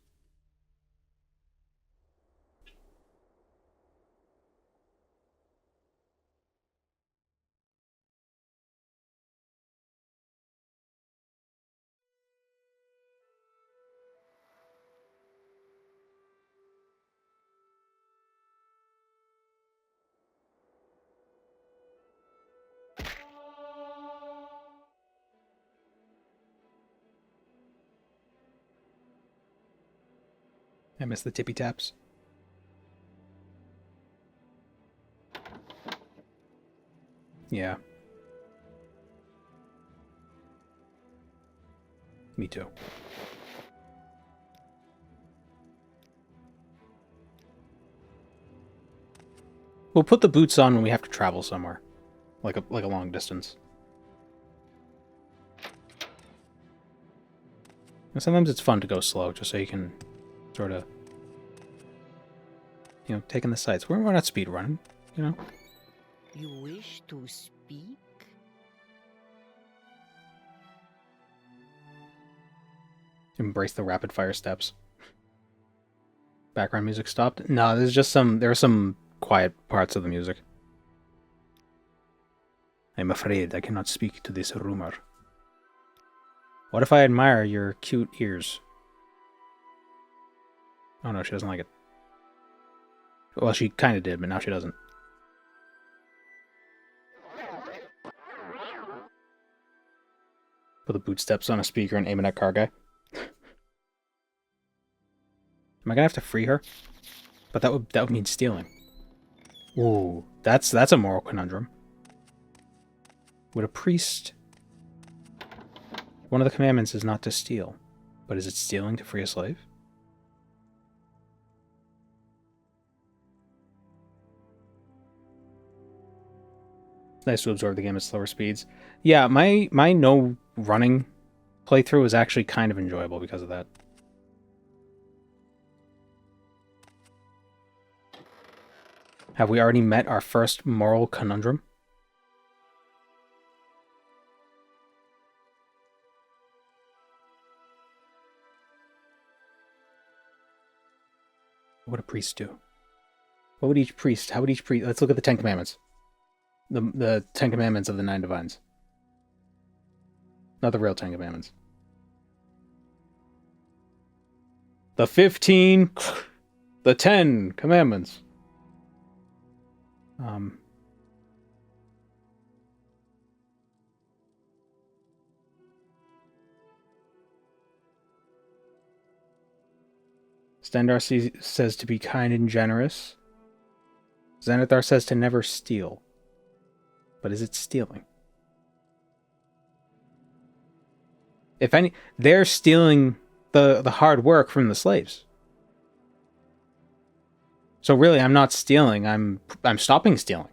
I miss the tippy taps. Yeah. Me too. We'll put the boots on when we have to travel somewhere. Like a long distance. And sometimes it's fun to go slow, just so you can sort of, you know, take in the sights. We're not speed running, you know? You wish to speak? Embrace the rapid fire steps. Background music stopped? No, there's just there are some quiet parts of the music. I'm afraid I cannot speak to this rumor. What if I admire your cute ears? Oh no, she doesn't like it. Well, she kind of did, but now she doesn't. Put the boot steps on a speaker and aim it at car guy. Am I gonna have to free her? But that would mean stealing. Ooh, that's a moral conundrum. Would a priest... One of the commandments is not to steal. But is it stealing to free a slave? It's nice to absorb the game at slower speeds. Yeah, my no running playthrough was actually kind of enjoyable because of that. Have we already met our first moral conundrum? What would a priest do? What would each priest... How would each priest... Let's look at the 10 Commandments. The 10 Commandments of the 9 Divines. Not the real 10 Commandments. The 15... The 10 Commandments. Stendar says to be kind and generous. Xanathar says to never steal. But is it stealing? If any, they're stealing the hard work from the slaves. So really, I'm not stealing. I'm stopping stealing.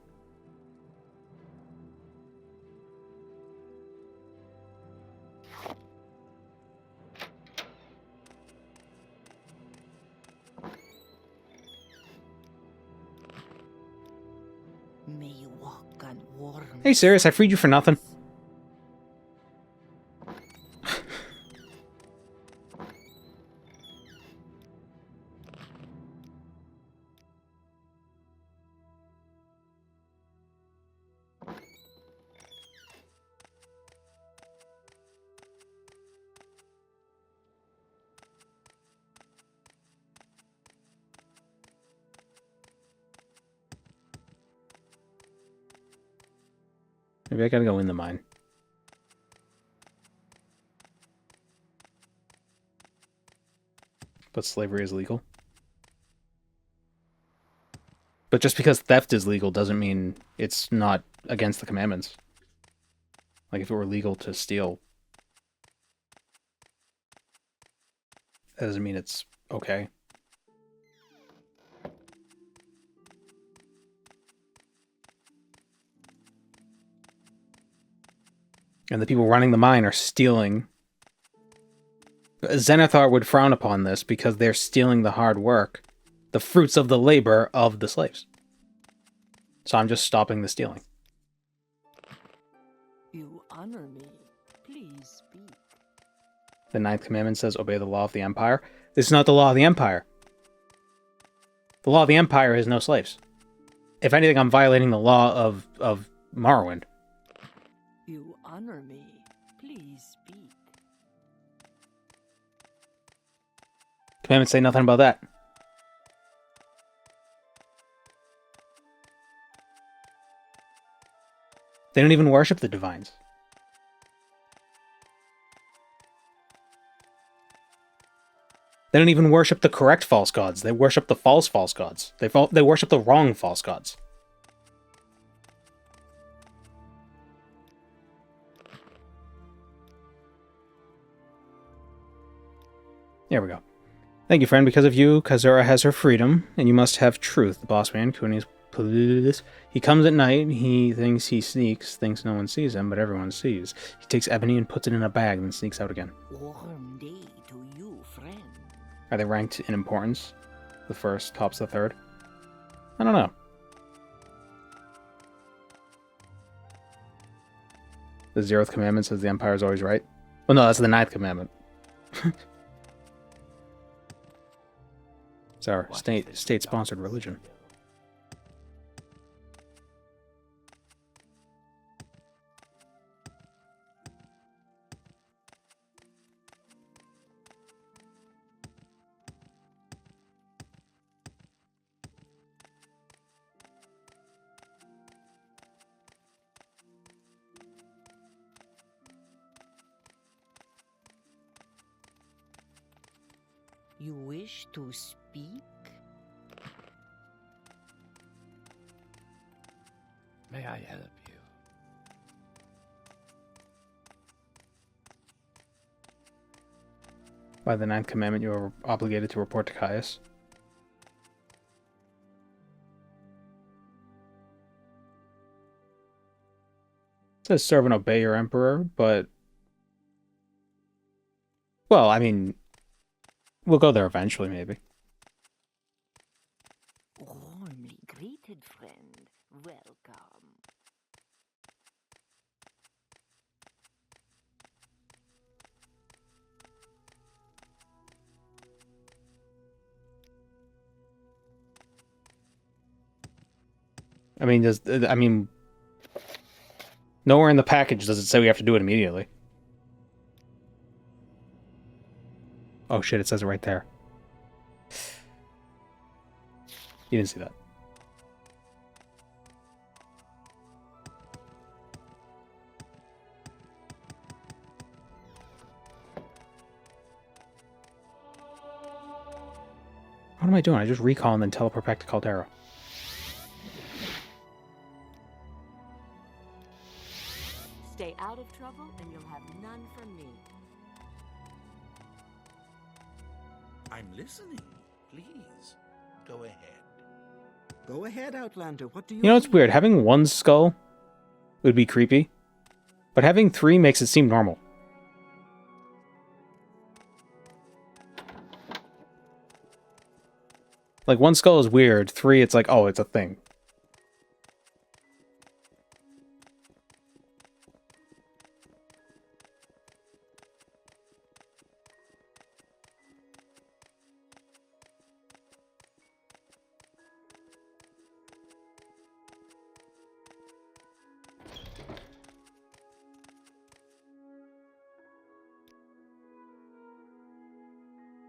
May you walk on warm. Hey, serious? I freed you for nothing. Maybe I gotta go in the mine. But slavery is legal. But just because theft is legal doesn't mean it's not against the commandments. Like if it were legal to steal, that doesn't mean it's okay. And the people running the mine are stealing. Zenithar would frown upon this because they're stealing the hard work, the fruits of the labor of the slaves. So I'm just stopping the stealing. You honor me. Please speak. The ninth commandment says, obey the law of the Empire. This is not the law of the Empire. The law of the Empire is no slaves. If anything, I'm violating the law of Morrowind. You honor me. Please speak. Commandments say nothing about that. They don't even worship the divines. They don't even worship the correct false gods. They worship the false gods. They worship the wrong false gods. There we go. Thank you, friend. Because of you, Kazura has her freedom, and you must have truth. The boss man, Kuni's police. He comes at night, he thinks he sneaks, thinks no one sees him, but everyone sees. He takes ebony and puts it in a bag, then sneaks out again. Warm day to you, friend. Are they ranked in importance? The first tops the third? I don't know. The 0th commandment says the Empire is always right. Well, no, that's the 9th commandment. It's our state-sponsored religion. You wish to speak? May I help you? By the 9th commandment, you are obligated to report to Caius. It says serve and obey your emperor, but... Well, I mean... We'll go there eventually, maybe. Warmly greeted, friend. Welcome. I mean, nowhere in the package does it say we have to do it immediately. Oh shit, it says it right there. You didn't see that. What am I doing? I just recall and then teleport back to Caldera. Stay out of trouble and you'll have none from me. I'm listening. Please, go ahead. Go ahead, Outlander. What do you You know, it's weird. Having one skull would be creepy, but having 3 makes it seem normal. Like, 1 skull is weird. 3, it's like, oh, it's a thing.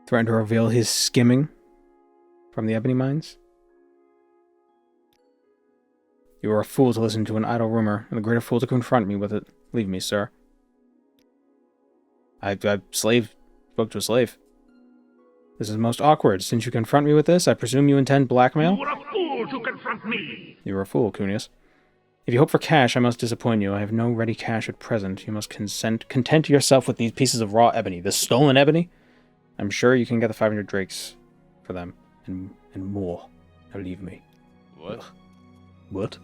Threatened to reveal his skimming from the ebony mines? You are a fool to listen to an idle rumor, and a greater fool to confront me with it. Leave me, sir. I spoke to a slave. This is most awkward. Since you confront me with this, I presume you intend blackmail? You were a fool to confront me! You are a fool, Cunius. If you hope for cash, I must disappoint you. I have no ready cash at present. You must content yourself with these pieces of raw ebony. The stolen ebony? I'm sure you can get the 500 drakes for them. And more. Now leave me. What? Ugh. What?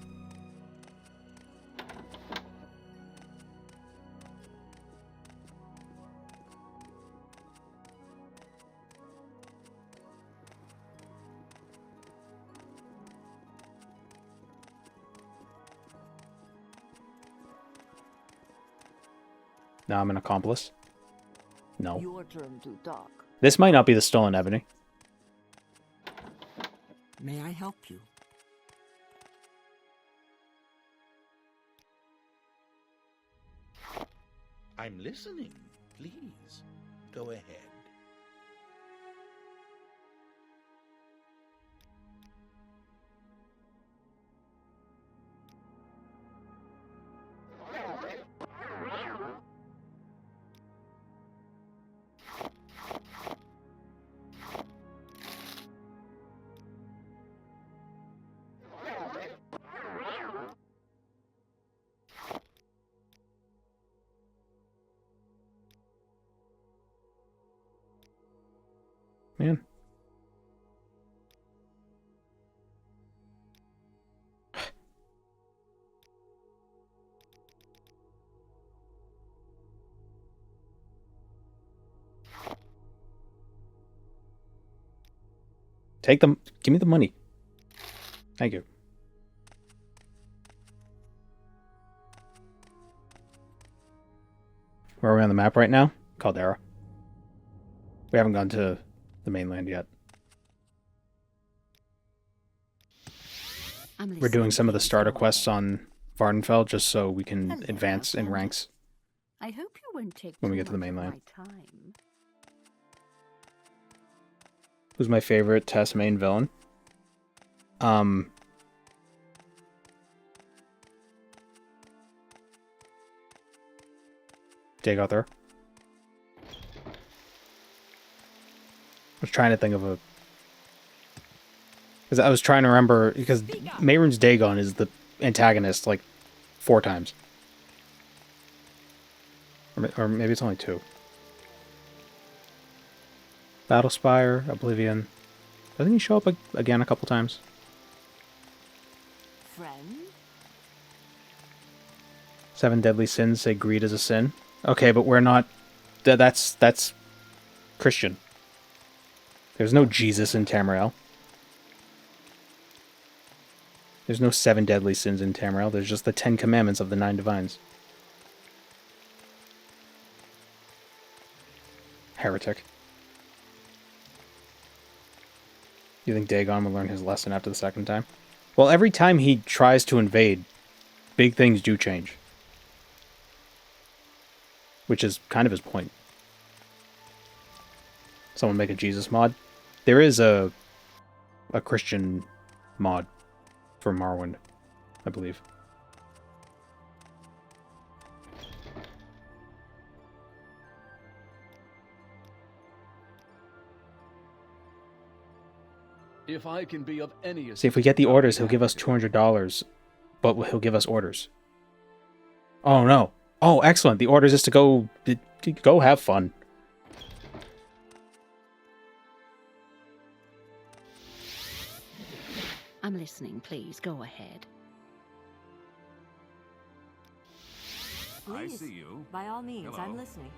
Now I'm an accomplice. No. Your turn to talk. This might not be the stolen ebony. May I help you? I'm listening. Please, go ahead. Man. Take them. Give me the money. Thank you. Where are we on the map right now? Caldera. We haven't gone to the mainland yet. We're doing some of the starter quests on Vardenfell just so we can advance in ranks. I hope you won't take when we get to the mainland. my time. Who's my favorite Tess main villain? Dagothar. I was trying to think of a... Because I was trying to remember... Because Mehrunes Dagon is the antagonist, like, 4 times. Or maybe it's only 2. Battlespire, Oblivion. Doesn't he show up again a couple times? Friend? 7 deadly sins say greed is a sin. Okay, but we're not... That's Christian. There's no Jesus in Tamriel. There's no 7 deadly sins in Tamriel. There's just the 10 commandments of the 9 divines. Heretic. You think Dagon will learn his lesson after the 2nd time? Well, every time he tries to invade, big things do change. Which is kind of his point. Someone make a Jesus mod? There is a Christian mod for Morrowind, I believe. If I can be of any See, if we get the orders, he'll give us $200, but he'll give us orders. Oh no! Oh, excellent! The orders is to go have fun. I'm listening, please. Go ahead. I see you. By all means, Hello. I'm listening.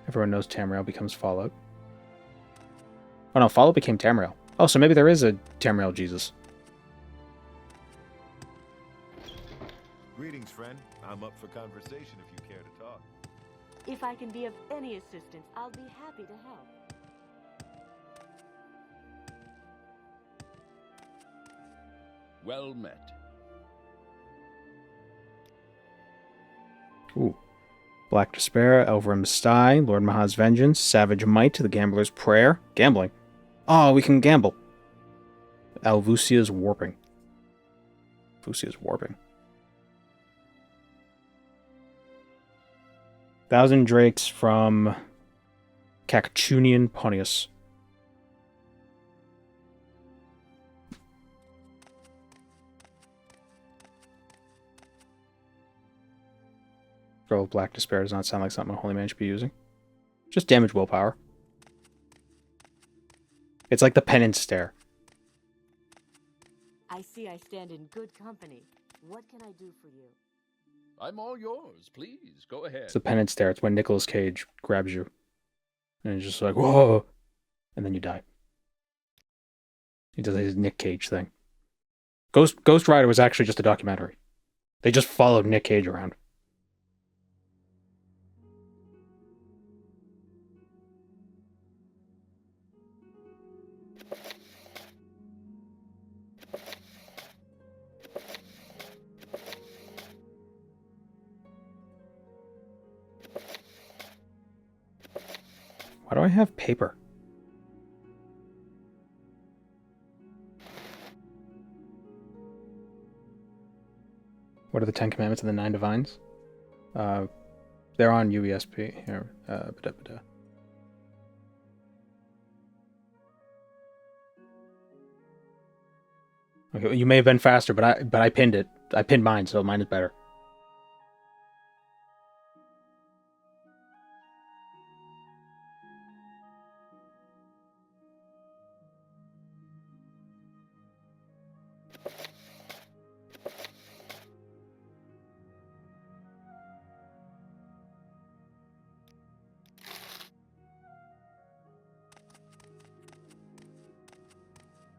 Everyone knows Tamriel becomes Fallout. Oh no, Fallout became Tamriel. Oh, so maybe there is a Tamriel Jesus. Greetings, friend. I'm up for conversation if you care to talk. If I can be of any assistance, I'll be happy to help. Well met. Ooh. Black Despair, Elverim's Sty, Lord Maha's Vengeance, Savage Might, The Gambler's Prayer. Gambling. Oh, we can gamble. Alvusia's Warping. Alvusia's Warping. 1,000 Drakes from Cactunian Pontius. Scroll of Black Despair does not sound like something a holy man should be using. Just damage willpower. It's like the penance stare. I see I stand in good company. What can I do for you? I'm all yours. Please, go ahead. It's the penance stare. It's when Nicolas Cage grabs you. And it's just like, whoa! And then you die. He does his Nick Cage thing. Ghost Rider was actually just a documentary. They just followed Nick Cage around. Why do I have paper? What are the 10 Commandments and the 9 Divines? They're on UESP here. Okay, you may have been faster, but I pinned it. I pinned mine, so mine is better.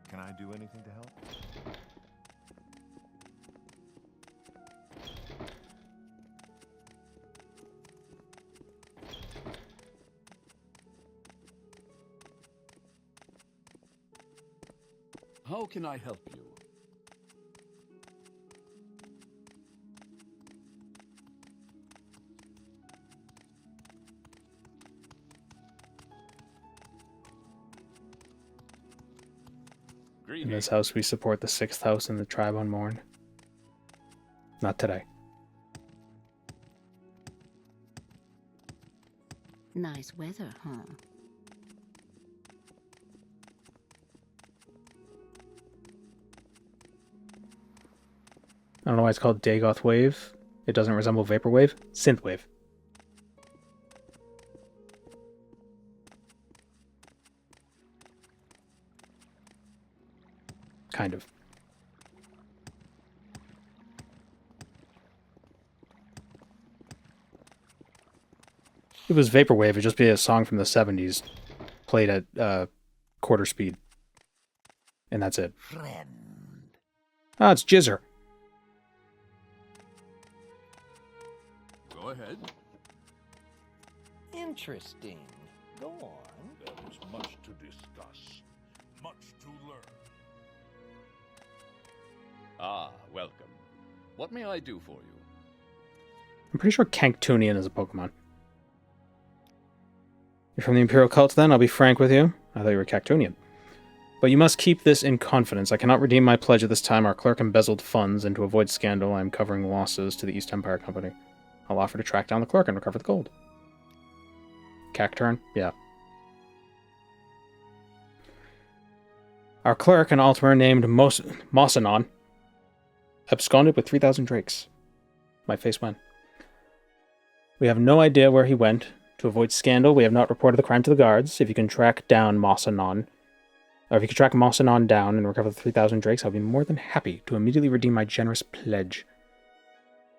Can I do anything to help? How can I help you? In this house, we support the 6th house in the tribe unmourned. Not today. Nice weather, huh? I don't know why it's called Dagoth Wave. It doesn't resemble Vaporwave. Synthwave. Kind of. If it was Vaporwave, it'd just be a song from the 70s played at quarter speed. And that's it. Friend. Ah, it's Jizzer. Go ahead. Interesting. Go on. There is much to discuss, much to learn. Ah, welcome. What may I do for you? I'm pretty sure Cactunian is a Pokemon. You're from the Imperial Cult then? I'll be frank with you. I thought you were Cactunian. But you must keep this in confidence. I cannot redeem my pledge at this time. Our clerk embezzled funds, and to avoid scandal, I am covering losses to the East Empire Company. I'll offer to track down the clerk and recover the gold. Cacturn? Yeah. Our clerk, an Altmer named Mossanon, absconded with 3,000 drakes. My face went. We have no idea where he went. To avoid scandal, we have not reported the crime to the guards. If you can track down Mossanon, or if you can track Mossanon down and recover the 3,000 drakes, I'll be more than happy to immediately redeem my generous pledge.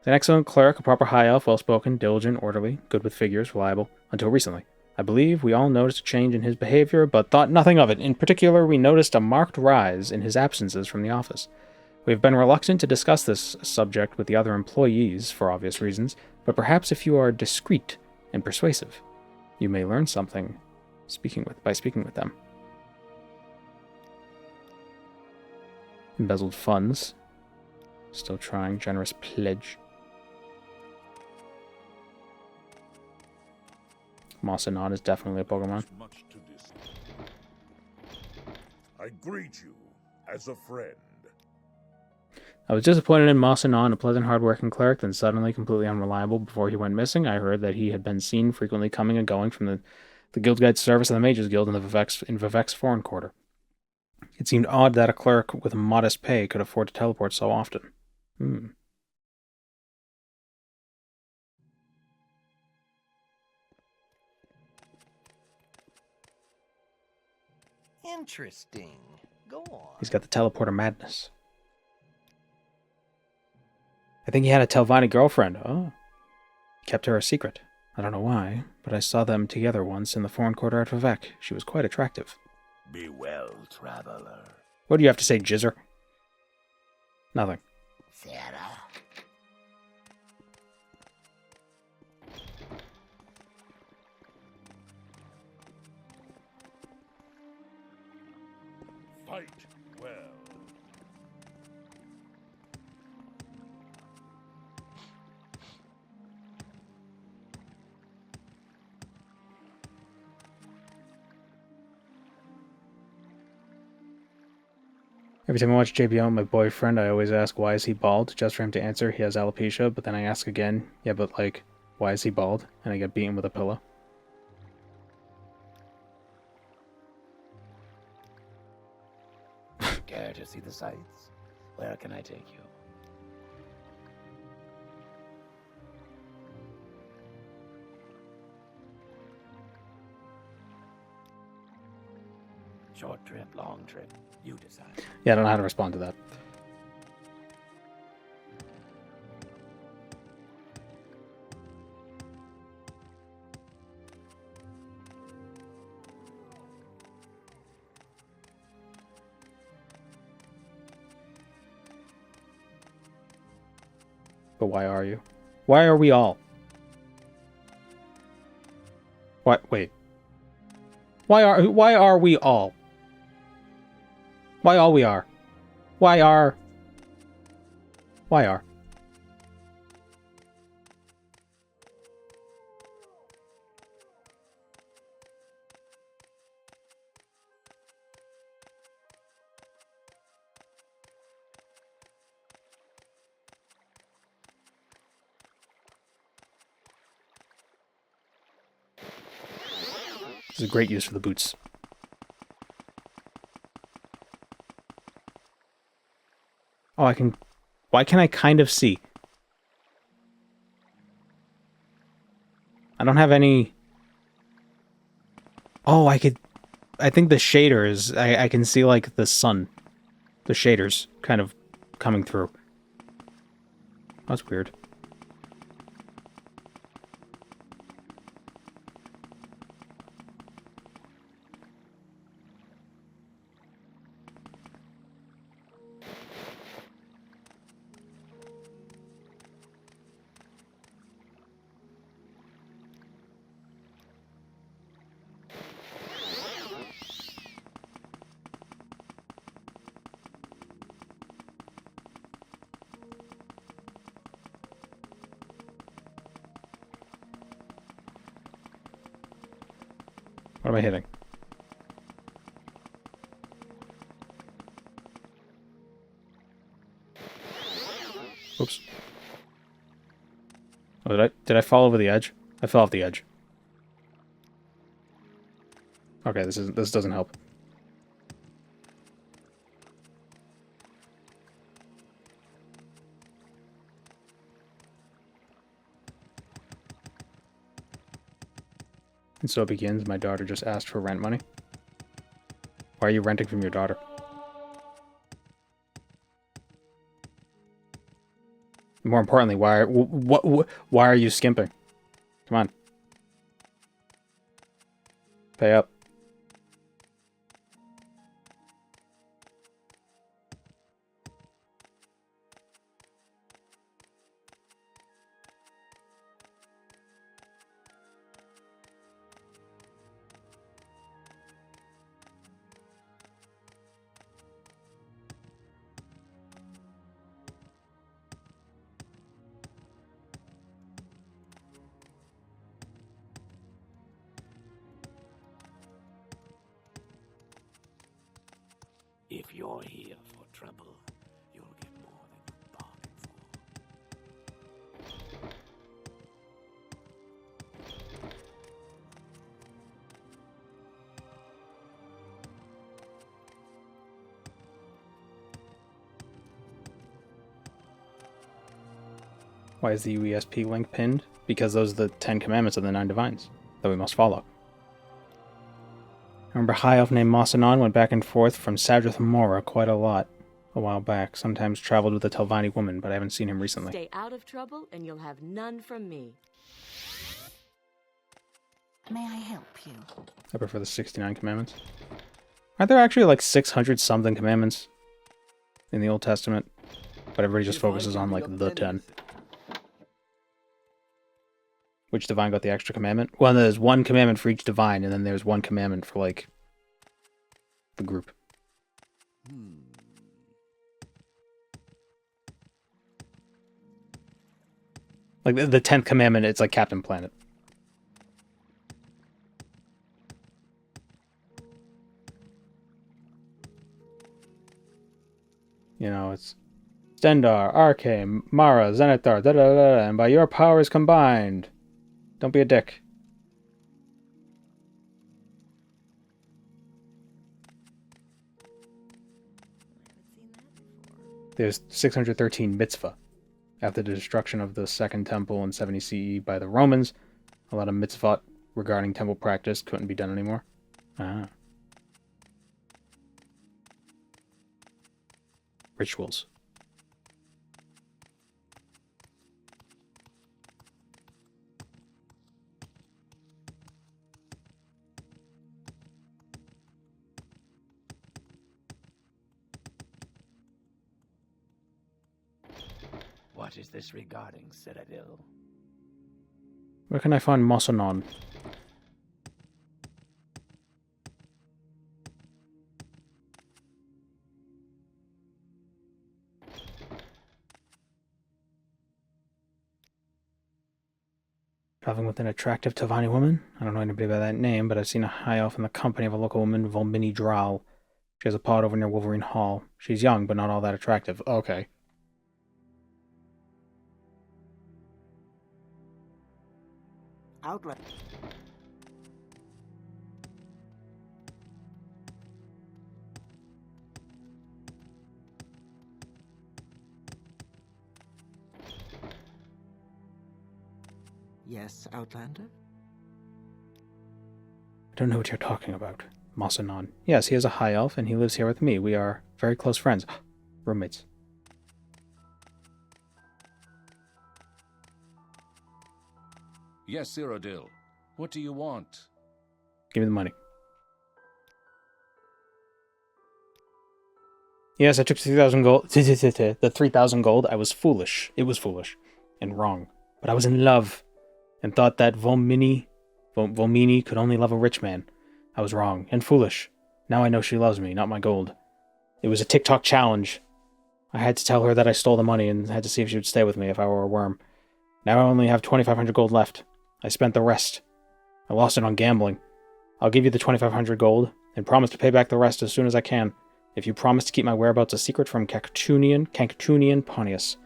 An excellent cleric, a proper high elf, well-spoken, diligent, orderly, good with figures, reliable, until recently. I believe we all noticed a change in his behavior, but thought nothing of it. In particular, we noticed a marked rise in his absences from the office. We have been reluctant to discuss this subject with the other employees, for obvious reasons, but perhaps if you are discreet and persuasive, you may learn something by speaking with them. Embezzled funds. Still trying. Generous pledge. Mossanon is definitely a Pokemon. I greet you as a friend. I was disappointed in Mossanon, a pleasant, hard-working cleric, then suddenly completely unreliable before he went missing. I heard that he had been seen frequently coming and going from the Guild Guide service of the Mages Guild in Vivec's foreign quarter. It seemed odd that a cleric with modest pay could afford to teleport so often. Interesting. Go on. He's got the teleporter madness. I think he had a Telvanni girlfriend. Oh. He kept her a secret. I don't know why, but I saw them together once in the foreign quarter at Vivec. She was quite attractive. Be well, traveler. What do you have to say, Jizzer? Nothing. Sarah. Fight well. Every time I watch JBL with my boyfriend, I always ask, why is he bald? Just for him to answer, he has alopecia, but then I ask again, yeah, but like, why is he bald? And I get beaten with a pillow. Care to see the sights? Where can I take you? Short trip, long trip, you decide. Yeah, I don't know how to respond to that. But why are you? Why are we all? What? Wait. Why are we all? Why all we are? Why are? This is a great use for the boots. Oh, I can... Why can I kind of see? I don't have any... Oh, I could... I think the shaders... I can see, like, the sun. The shaders kind of coming through. That's weird. What am I hitting? Oops. Oh, did I fall over the edge? I fell off the edge. Okay, this doesn't help. And so it begins. My daughter just asked for rent money. Why are you renting from your daughter? More importantly, why are you skimping? Come on. Pay up. You're here for trouble. You'll get more than you bargained for. Why is the UESP link pinned? Because those are the 10 commandments of the 9 divines that we must follow. I remember a high elf named Mosanon went back and forth from Sadrith Mora quite a lot a while back. Sometimes traveled with a Telvanni woman, but I haven't seen him recently. Stay out of trouble and you'll have none from me. May I help you? I prefer the 69 commandments. Aren't there actually like 600 something commandments in the Old Testament? But everybody just focuses on like the 10. Which divine got the extra commandment? Well, there's one commandment for each divine, and then there's one commandment for, like, the group. Like, the 10th commandment, it's like Captain Planet. You know, it's Stendar, Arcane, Mara, Zenithar, da-da-da-da, and by your powers combined... Don't be a dick. There's 613 mitzvah. After the destruction of the Second Temple in 70 CE by the Romans, a lot of mitzvot regarding temple practice couldn't be done anymore. Rituals. What is this regarding, Citadel? Where can I find Mosanon? Traveling with an attractive Telvanni woman? I don't know anybody by that name, but I've seen a high elf in the company of a local woman, Volmini Dral. She has a pod over near Wolverine Hall. She's young, but not all that attractive. Okay. Outlet. Yes, Outlander? I don't know what you're talking about. Mosanon. Yes, he is a high elf, and he lives here with me. We are very close friends. Roommates. Yes, Cyrodiil. What do you want? Give me the money. Yes, I took 3,000 gold. The 3,000 gold, I was foolish. It was foolish. And wrong. But I was in love. And thought that Volmini could only love a rich man. I was wrong. And foolish. Now I know she loves me, not my gold. It was a TikTok challenge. I had to tell her that I stole the money and had to see if she would stay with me if I were a worm. Now I only have 2,500 gold left. I spent the rest. I lost it on gambling. I'll give you the 2,500 gold, and promise to pay back the rest as soon as I can, if you promise to keep my whereabouts a secret from Canctunian Pontius.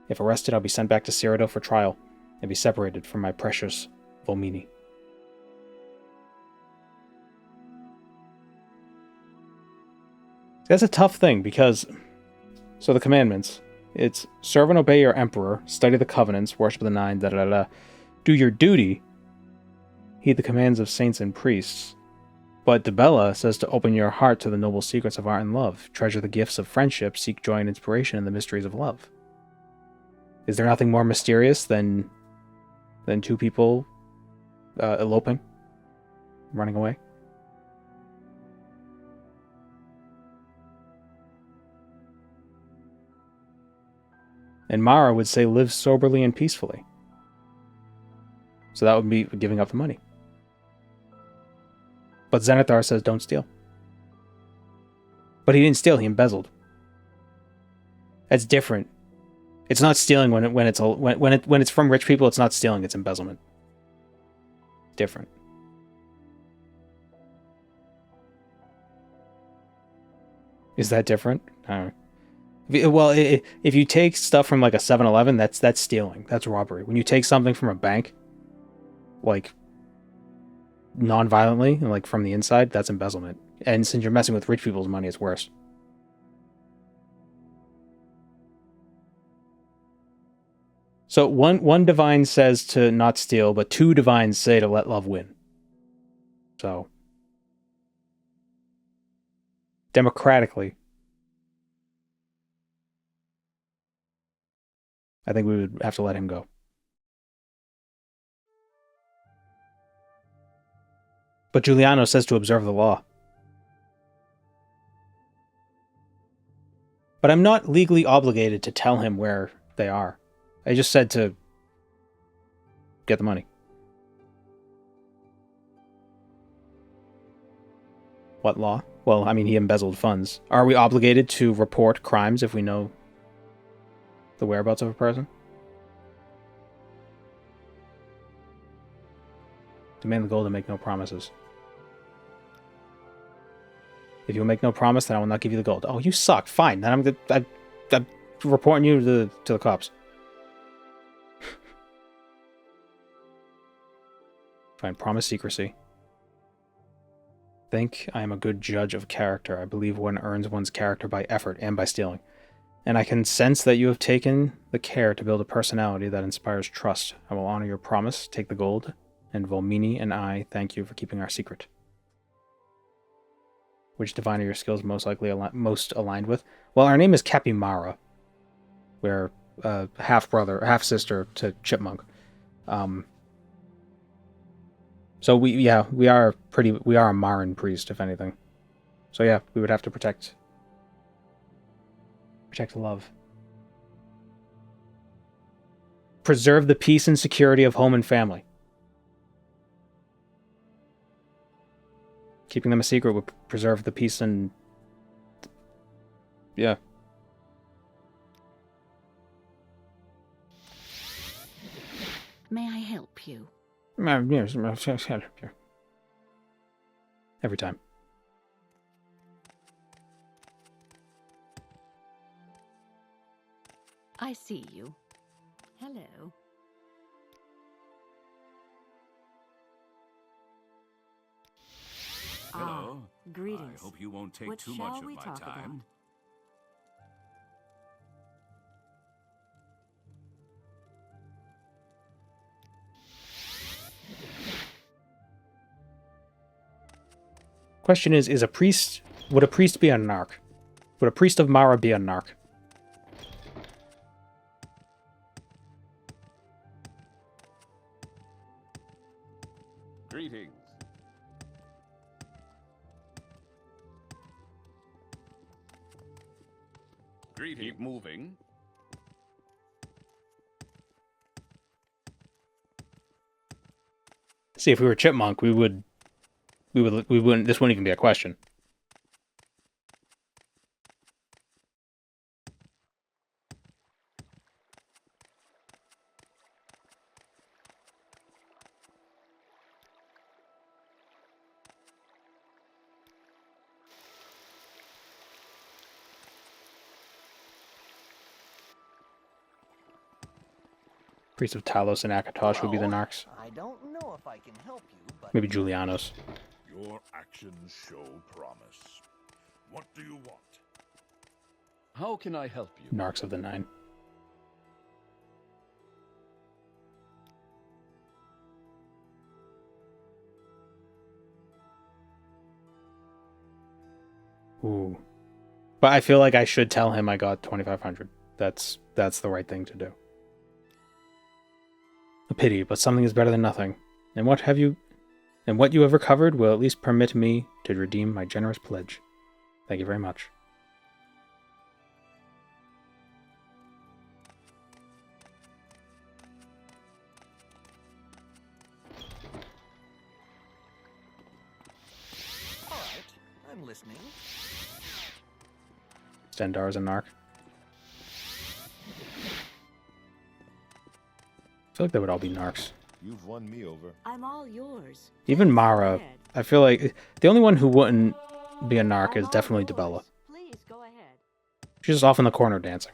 If arrested, I'll be sent back to Cyrodiil for trial, and be separated from my precious Volmini. That's a tough thing, because... So the commandments. It's serve and obey your emperor, study the covenants, worship the 9, da-da-da-da. Do your duty, heed the commands of saints and priests. But Dibella says to open your heart to the noble secrets of art and love, treasure the gifts of friendship, seek joy and inspiration in the mysteries of love. Is there nothing more mysterious than two people eloping, running away? And Mara would say live soberly and peacefully. So that would be giving up the money. But Zenithar says don't steal. But he didn't steal, he embezzled. That's different. It's not stealing when it's from rich people, it's not stealing, it's embezzlement. Different. Is that different? I don't know. Well, if you take stuff from like a 7-Eleven, that's stealing. That's robbery. When you take something from a bank, like non-violently, like from the inside, that's embezzlement. And since you're messing with rich people's money, it's worse. So one divine says to not steal, but 2 divines say to let love win. So democratically, I think we would have to let him go. But Giuliano says to observe the law. But I'm not legally obligated to tell him where they are. I just said to get the money. What law? Well, I mean, he embezzled funds. Are we obligated to report crimes if we know the whereabouts of a person? Demand the gold and make no promises. If you'll make no promise, then I will not give you the gold. Oh, you suck. Fine. Then I'm reporting you to the cops. Fine. Promise secrecy. Think I am a good judge of character. I believe one earns one's character by effort and by stealing. And I can sense that you have taken the care to build a personality that inspires trust. I will honor your promise, take the gold, and Volmini and I thank you for keeping our secret. Which divine are your skills most aligned with? Well, our name is Capimara. We're half-brother, half-sister to Chipmunk. So we are a Maran priest, if anything. So yeah, we would have to protect love. Preserve the peace and security of home and family. Keeping them a secret would preserve the peace and... yeah. May I help you? Yes, every time. I see you. Hello. Hello. Greetings. I hope you won't take What too shall much of we my talk time. about? Question is a priest... would a priest be a narc? Would a priest of Mara be a narc? Greetings. Keep moving. See, if we were Chipmunk, we wouldn't, this wouldn't even be a question. Priest of Talos and Akatosh would be the narcs. I don't know if I can help you, but... Maybe Julianos. Your actions show promise. What do you want? How can I help you? Narcs of the Nine. Ooh. But I feel like I should tell him I got 2,500. That's the right thing to do. A pity, but something is better than nothing. And what you have recovered will at least permit me to redeem my generous pledge. Thank you very much. All right, I'm listening. Stendar's a narc. I feel like they would all be narcs. You've won me over. I'm all yours. Even Mara. I feel like the only one who wouldn't be a narc is definitely Debella. Please go She's just off in the corner dancing.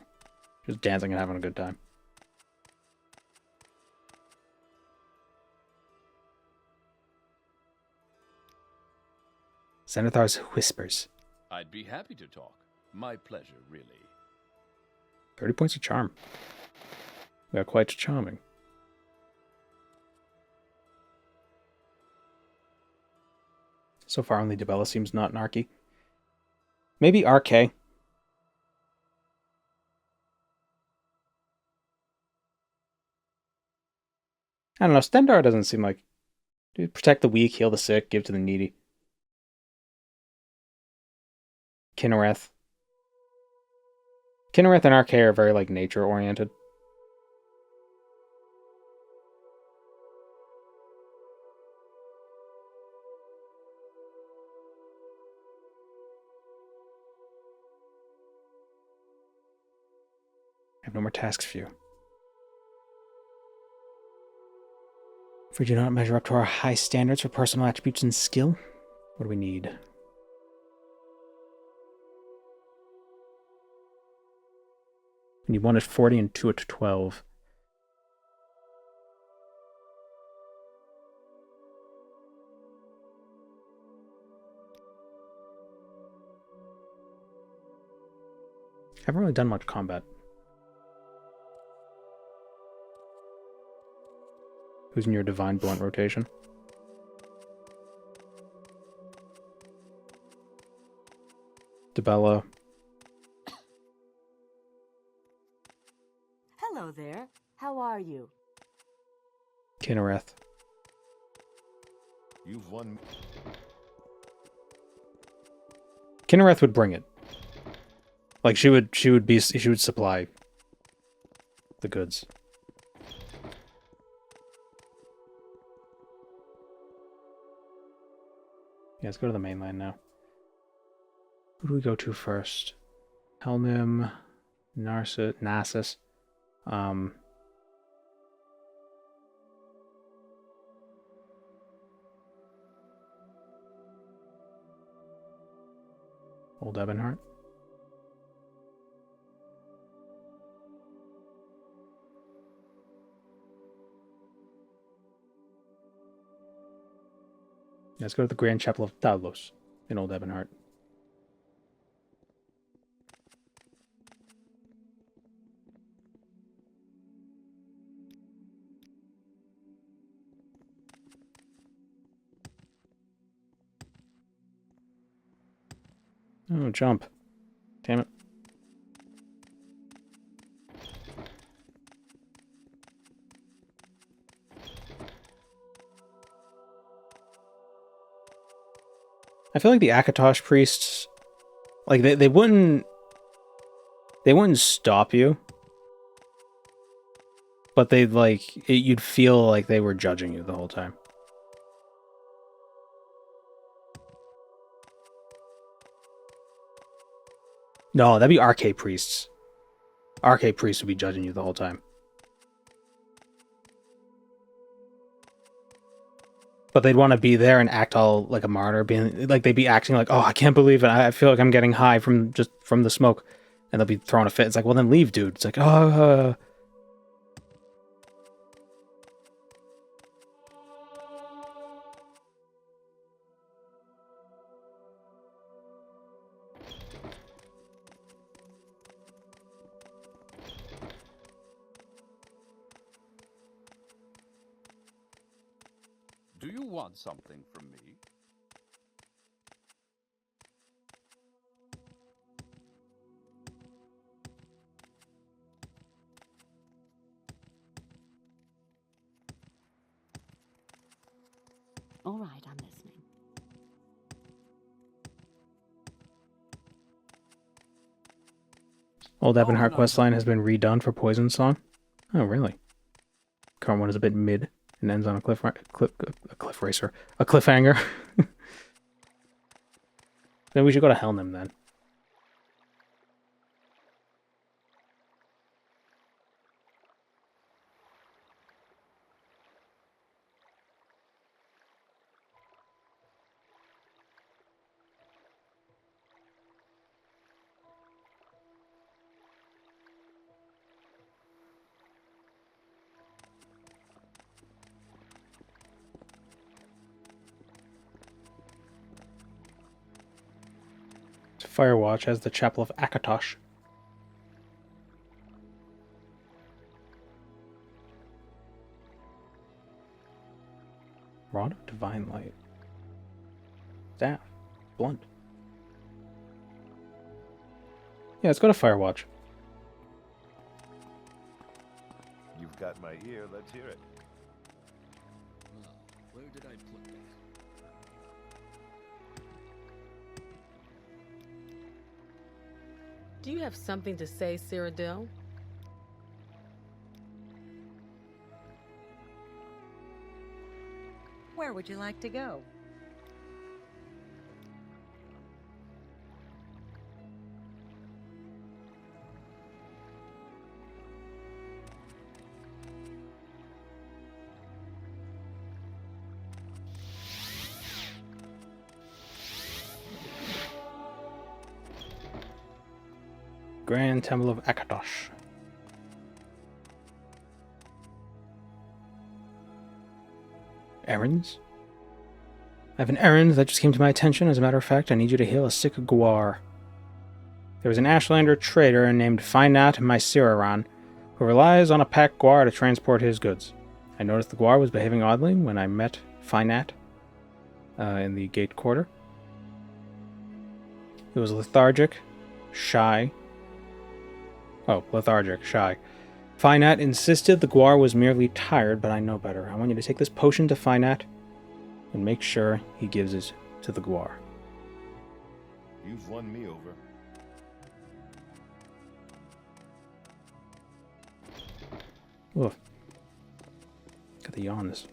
Just dancing and having a good time. Zenithar's whispers. I'd be happy to talk. My pleasure, really. 30 points of charm. We are quite charming. So far, only Dibella seems not narky. Maybe RK. I don't know. Stendar doesn't seem like... Dude, protect the weak, heal the sick, give to the needy. Kinnereth. Kinnereth and RK are very, like, nature-oriented. I have no more tasks for you. If we do not measure up to our high standards for personal attributes and skill, what do we need? We need 1 at 40 and 2 at 12. I haven't really done much combat. Who's in your Divine Blunt rotation? Dibella. Hello there. How are you? Kinnereth. You've won. Kinnereth would bring it. Like she would supply the goods. Yeah, let's go to the mainland now. Who do we go to first? Helnim, Narcissus. Old Ebonheart. Let's go to the Grand Chapel of Talos in Old Ebonheart. Oh, jump. Damn it. I feel like the Akatosh priests, like they wouldn't stop you, but they'd you'd feel like they were judging you the whole time. No, that'd be RK priests. RK priests would be judging you the whole time. But they'd want to be there and act all like a martyr, being like they'd be acting like, "Oh, I can't believe it! I feel like I'm getting high from the smoke," and they'll be throwing a fit. It's like, well, then leave, dude. It's like, oh. Do you want something from me? All right, I'm listening. Old Ebonheart questline has been redone for Poison Song. Oh, really? Current one is a bit mid and ends on a cliffhanger. Then we should go to Helnim then. Firewatch as the Chapel of Akatosh. Rod of Divine Light. Staff. Blunt. Yeah, let's go to Firewatch. You've got my ear, let's hear it. Well, where did I put that? Do you have something to say, Cyrodiil? Where would you like to go? Grand Temple of Akatosh. Errands? I have an errand that just came to my attention. As a matter of fact, I need you to heal a sick guar. There was an Ashlander trader named Finat Myceraran who relies on a pack guar to transport his goods. I noticed the guar was behaving oddly when I met Finat in the gate quarter. It was lethargic, shy. Shy. Finat insisted the guar was merely tired, but I know better. I want you to take this potion to Finat and make sure he gives it to the guar. You've won me over. Oof. Got the yawns.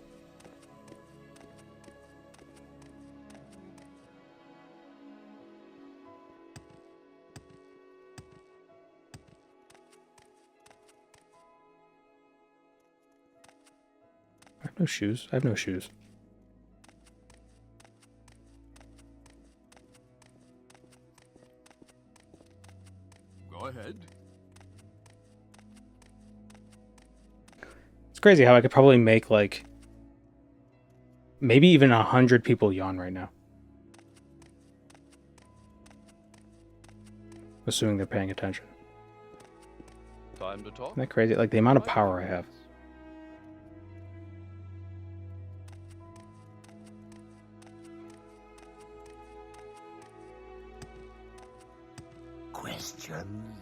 I have no shoes. I have no shoes. Go ahead. It's crazy how I could probably make, like, maybe even 100 people yawn right now. Assuming they're paying attention. Time to talk. Isn't that crazy? Like, the amount of power I have. Questions?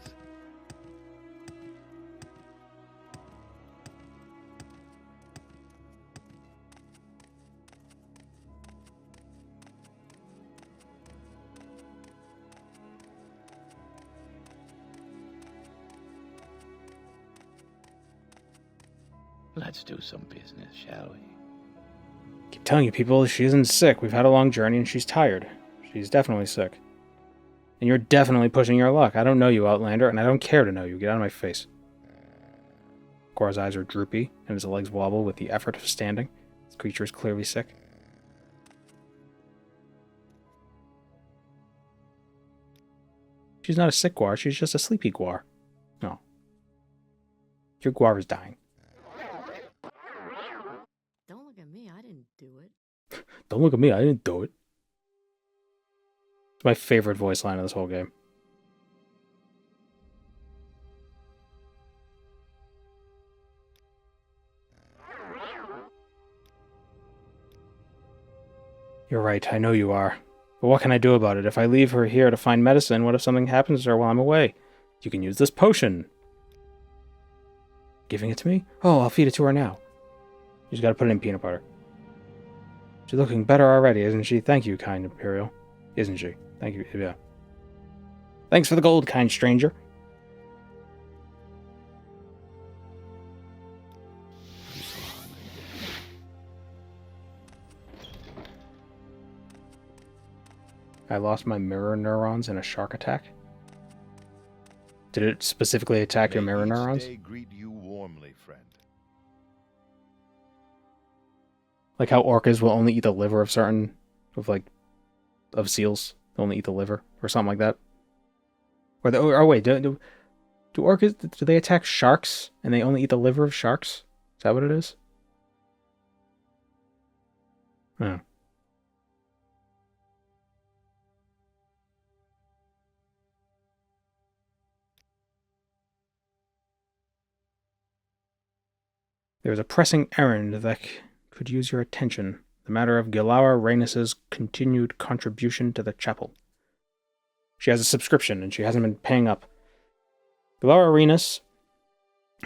Let's do some business, shall we? Keep telling you people, she isn't sick. We've had a long journey and she's tired. She's definitely sick. And you're definitely pushing your luck. I don't know you, Outlander, and I don't care to know you. Get out of my face. Guar's eyes are droopy, and his legs wobble with the effort of standing. This creature is clearly sick. She's not a sick guar, she's just a sleepy guar. No. Your guar is dying. Don't look at me. I didn't do it. Don't look at me, I didn't do it. It's my favorite voice line of this whole game. You're right, I know you are. But what can I do about it? If I leave her here to find medicine, what if something happens to her while I'm away? You can use this potion. Giving it to me? Oh, I'll feed it to her now. You just gotta put it in peanut butter. She's looking better already, isn't she? Thank you, kind Imperial. Isn't she? Thank you, yeah. Thanks for the gold, kind stranger. I lost my mirror neurons in a shark attack. Did it specifically attack your mirror neurons? May greet you warmly, friend. Like how orcas will only eat the liver of certain, of seals. They'll only eat the liver or something like that. Or wait, do orcas, do they attack sharks and they only eat the liver of sharks? Is that what it is? Oh. There is a pressing errand that could use your attention. The matter of Gilara Rhaenys' continued contribution to the chapel. She has a subscription, and she hasn't been paying up. Gilara Rhaenys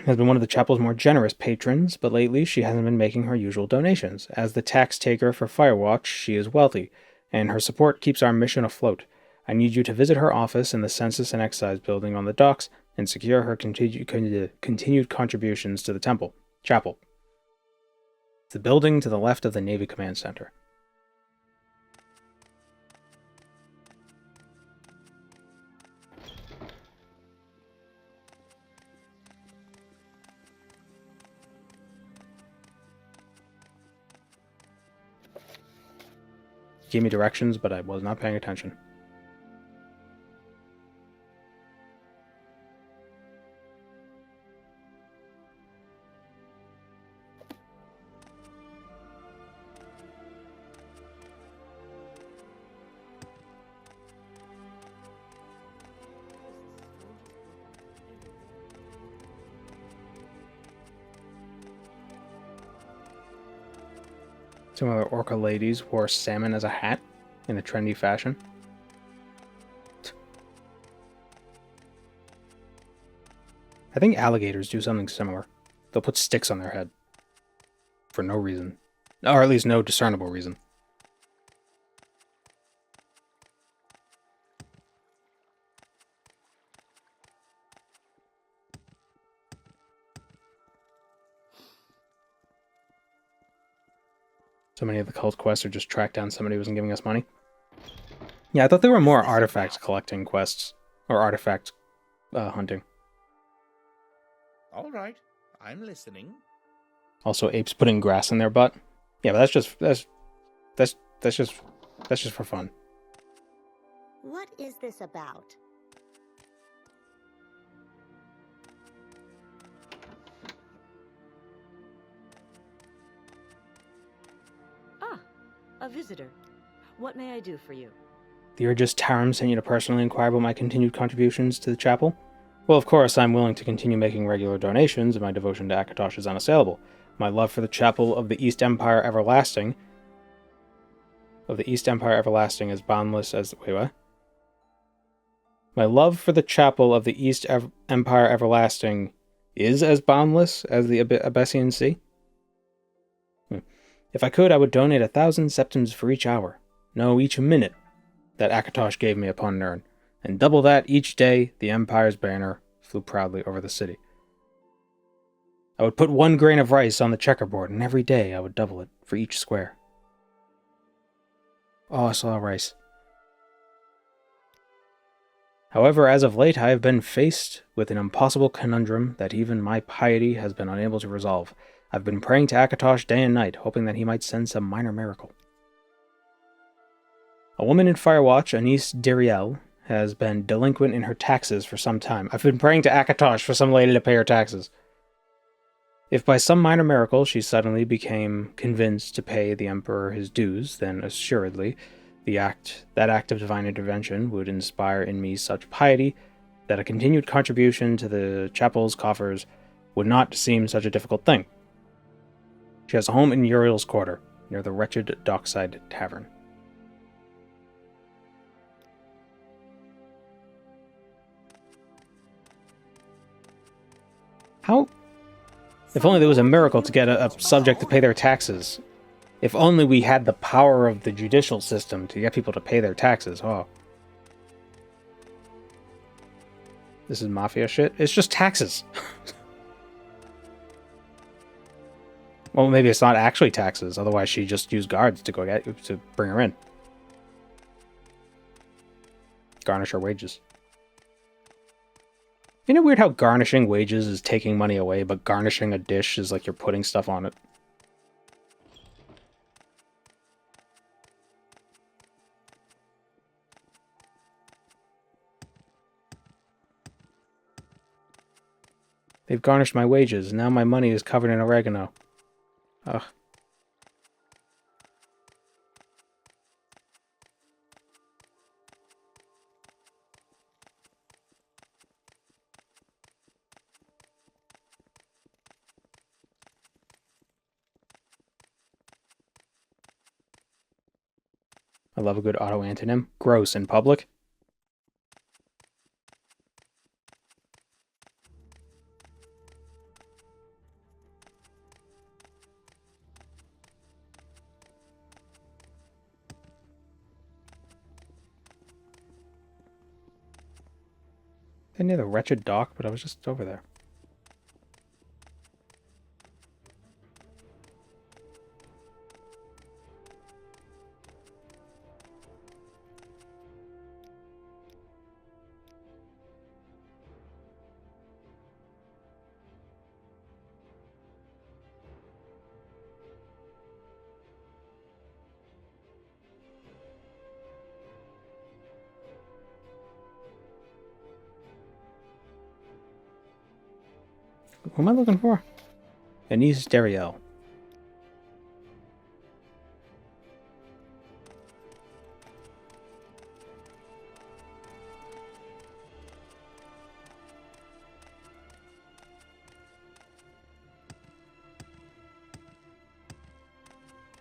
has been one of the chapel's more generous patrons, but lately she hasn't been making her usual donations. As the tax taker for Firewatch, she is wealthy, and her support keeps our mission afloat. I need you to visit her office in the Census and Excise building on the docks and secure her continued contributions to the chapel. It's the building to the left of the Navy Command Center. He gave me directions, but I was not paying attention. Some other orca ladies wore salmon as a hat in a trendy fashion. I think alligators do something similar. They'll put sticks on their head. For no reason. Or at least no discernible reason. So many of the cult quests are just track down somebody who wasn't giving us money. Yeah, I thought there were more artifact collecting quests. Or artifact hunting. All right, I'm listening. Also, apes putting grass in their butt. Yeah, but that's just for fun. What is this about? Ah, a visitor. What may I do for you? The Urgis Tarim sent you to personally inquire about my continued contributions to the chapel? Well, of course, I'm willing to continue making regular donations, and my devotion to Akatosh is unassailable. My love for the Chapel of the East Empire Everlasting... is boundless as... Wait, what? My love for the Chapel of the East Empire Everlasting is as boundless as the Abessian Sea? If I could, I would donate 1,000 septims for each hour. No, each minute that Akatosh gave me upon Nirn. And double that each day the Empire's banner flew proudly over the city. I would put 1 grain of rice on the checkerboard, and every day I would double it for each square. Oh, I saw rice. However, as of late, I have been faced with an impossible conundrum that even my piety has been unable to resolve. I've been praying to Akatosh day and night, hoping that he might send some minor miracle. A woman in Firewatch, Anise Diriel, has been delinquent in her taxes for some time. I've been praying to Akatosh for some lady to pay her taxes. If by some minor miracle she suddenly became convinced to pay the Emperor his dues, then assuredly that act of divine intervention would inspire in me such piety that a continued contribution to the chapel's coffers would not seem such a difficult thing. She has a home in Uriel's Quarter, near the wretched dockside tavern. How? If only there was a miracle to get a subject to pay their taxes. If only we had the power of the judicial system to get people to pay their taxes. Oh. This is mafia shit? It's just taxes. Well, maybe it's not actually taxes. Otherwise, she just used guards to bring her in. Garnish her wages. Isn't it weird how garnishing wages is taking money away, but garnishing a dish is like you're putting stuff on it? They've garnished my wages, and now my money is covered in oregano. Ugh. I love a good auto-antonym. Gross in public. They're near the wretched dock, but I was just over there. Who am I looking for? Anise Dariel.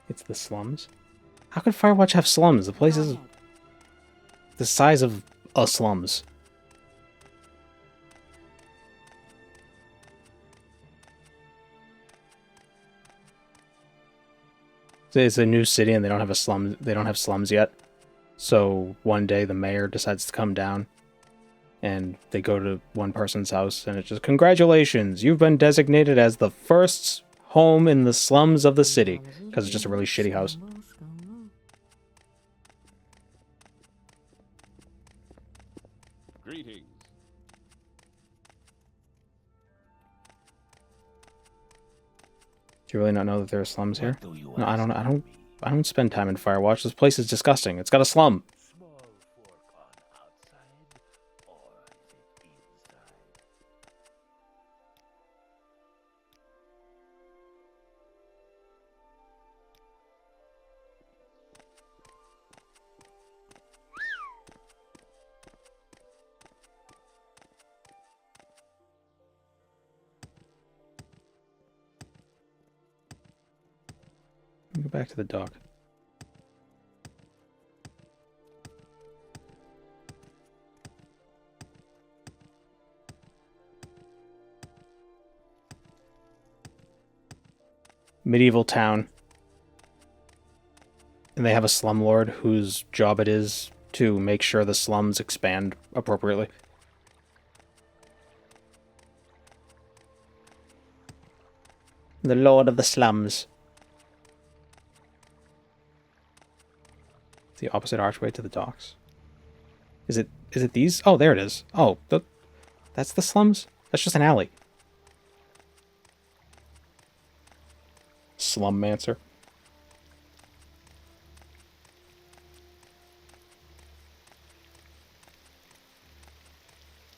It's the slums? How could Firewatch have slums? The place is the size of a slums. It's a new city and they don't have a slum. They don't have slums yet. So one day the mayor decides to come down, and they go to one person's house, and it's just, congratulations, you've been designated as the first home in the slums of the city, because it's just a really shitty house. Greetings. Do you really not know that there are slums here? No, I don't spend time in Firewatch. This place is disgusting. It's got a slum. Go back to the dock. Medieval town. And they have a slumlord whose job it is to make sure the slums expand appropriately. The Lord of the Slums. The opposite archway to the docks. Is it these? Oh, there it is. Oh, that's the slums? That's just an alley. Slummancer.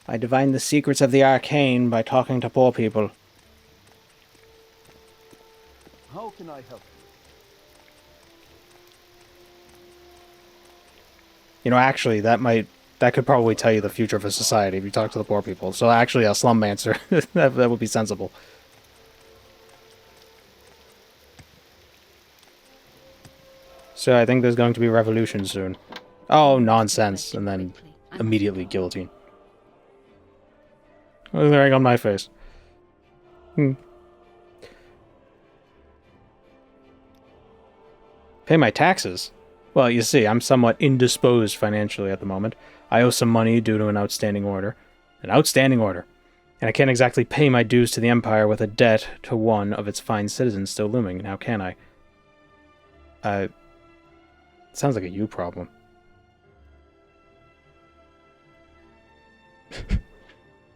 I divine the secrets of the arcane by talking to poor people. How can I help You know, actually, that could probably tell you the future of a society if you talk to the poor people. So actually, a slummancer, that would be sensible. So I think there's going to be a revolution soon. Oh, nonsense. And then immediately guillotine. Oh, there, egg on my face. Pay my taxes? Well, you see, I'm somewhat indisposed financially at the moment. I owe some money due to an outstanding order. An outstanding order. And I can't exactly pay my dues to the Empire with a debt to one of its fine citizens still looming, now can I? It sounds like a you problem.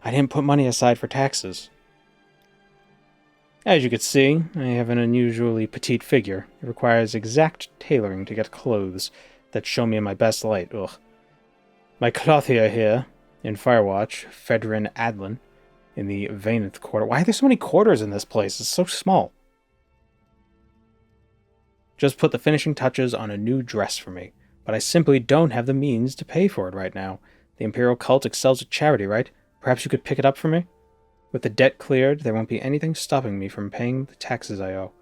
I didn't put money aside for taxes. As you can see, I have an unusually petite figure. It requires exact tailoring to get clothes that show me in my best light. Ugh. My clothier here, in Firewatch, Fedrin Adlin, in the Vaineth Quarter. Why are there so many quarters in this place? It's so small. Just put the finishing touches on a new dress for me, but I simply don't have the means to pay for it right now. The Imperial Cult excels at charity, right? Perhaps you could pick it up for me? With the debt cleared, there won't be anything stopping me from paying the taxes I owe.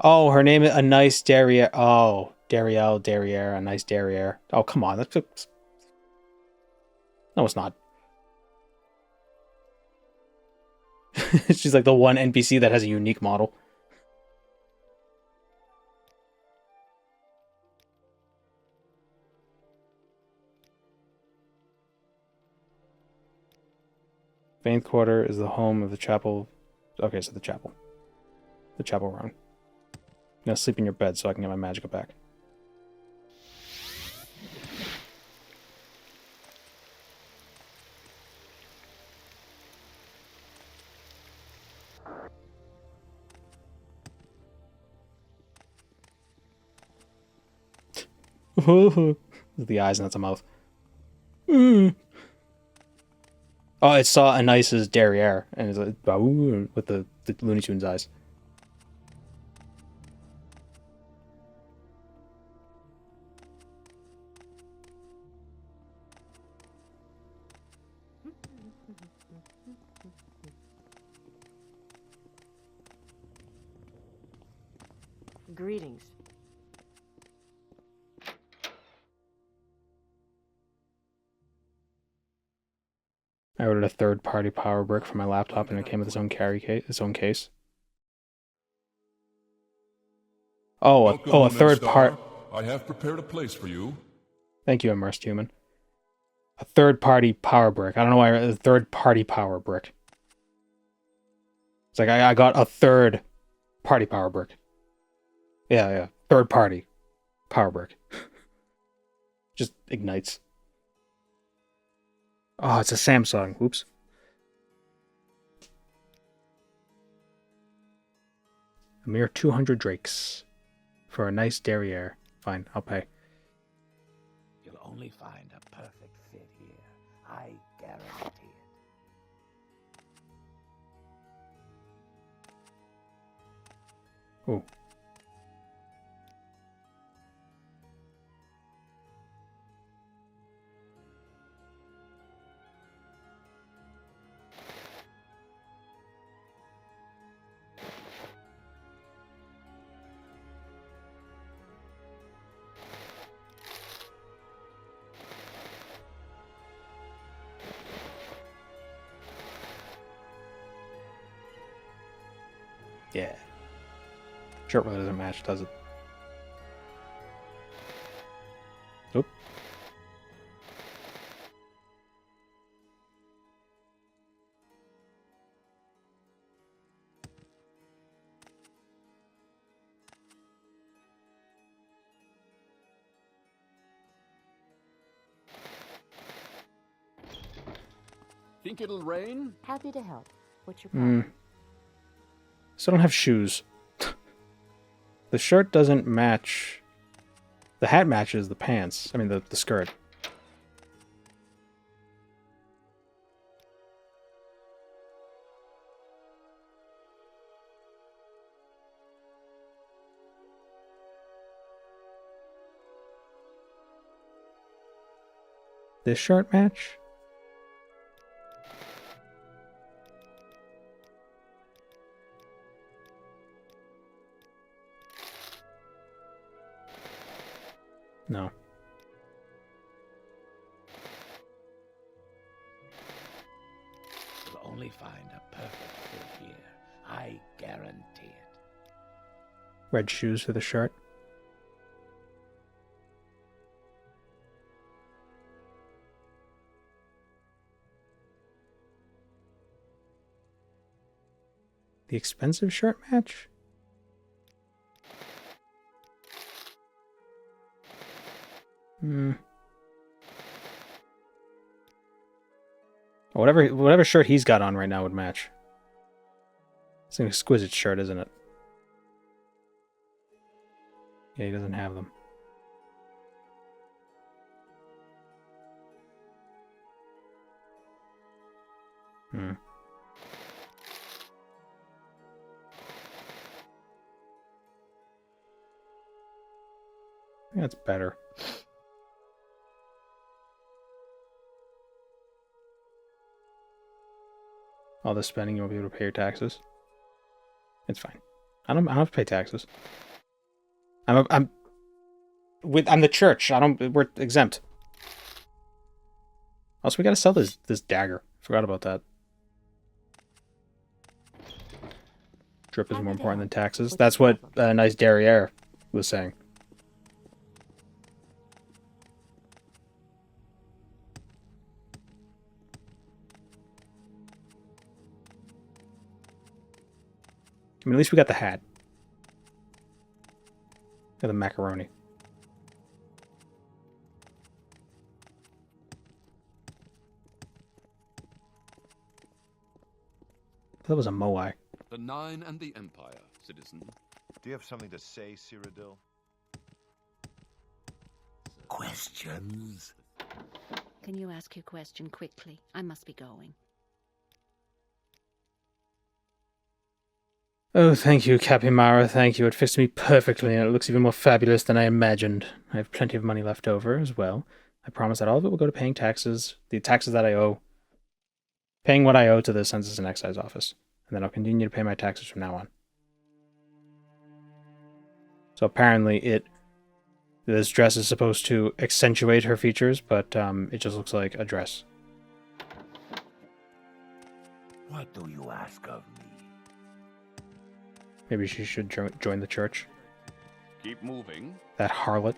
Oh, her name is a nice Derriere. Oh, Derriere, a nice Derriere. Oh, come on. That's... No, it's not. She's like the one NPC that has a unique model. Faith Quarter is the home of the chapel. Okay, so the chapel. The chapel run. I'm gonna sleep in your bed so I can get my magic back. The eyes and that's a mouth. Mm. Oh, it saw a nice's derriere and it's like with the Looney Tunes eyes. Greetings. I ordered a third-party power brick for my laptop, and it came with its own case. Oh, a third part. I have prepared a place for you. Thank you, immersed human. A third-party power brick. I don't know why a third-party power brick. It's like I got a third-party power brick. Yeah, third-party power brick. Just ignites. Oh, it's a Samsung. Oops. A mere 200 drakes for a nice derriere. Fine, I'll pay. You'll only find a perfect fit here. I guarantee it. Ooh. Yeah. Shirt really doesn't match, does it? Oop. Think it'll rain? Happy to help. What's your problem? So I don't have shoes. The shirt doesn't match. The hat matches the pants. I mean, the skirt. This shirt match? No. You'll only find a perfect fit here. I guarantee it. Red shoes for the shirt. The expensive shirt match? Whatever shirt he's got on right now would match. It's an exquisite shirt, isn't it? Yeah, he doesn't have them. I think that's better. All this spending, you won't be able to pay your taxes. It's fine. I don't have to pay taxes. I'm the church. We're exempt. Also, we gotta sell this dagger. Forgot about that. Drip is more important than taxes. That's what nice derriere was saying. I mean, at least we got the hat. Got the macaroni. That was a moai. The Nine and the Empire, citizen. Do you have something to say, Cyrodiil? Questions? Can you ask your question quickly? I must be going. Oh, thank you, Capimara, thank you. It fits me perfectly, and it looks even more fabulous than I imagined. I have plenty of money left over as well. I promise that all of it will go to paying taxes, the taxes that I owe. Paying what I owe to the Census and Excise Office. And then I'll continue to pay my taxes from now on. So apparently this dress is supposed to accentuate her features, but it just looks like a dress. What do you ask of me? Maybe she should join the church. Keep moving. That harlot.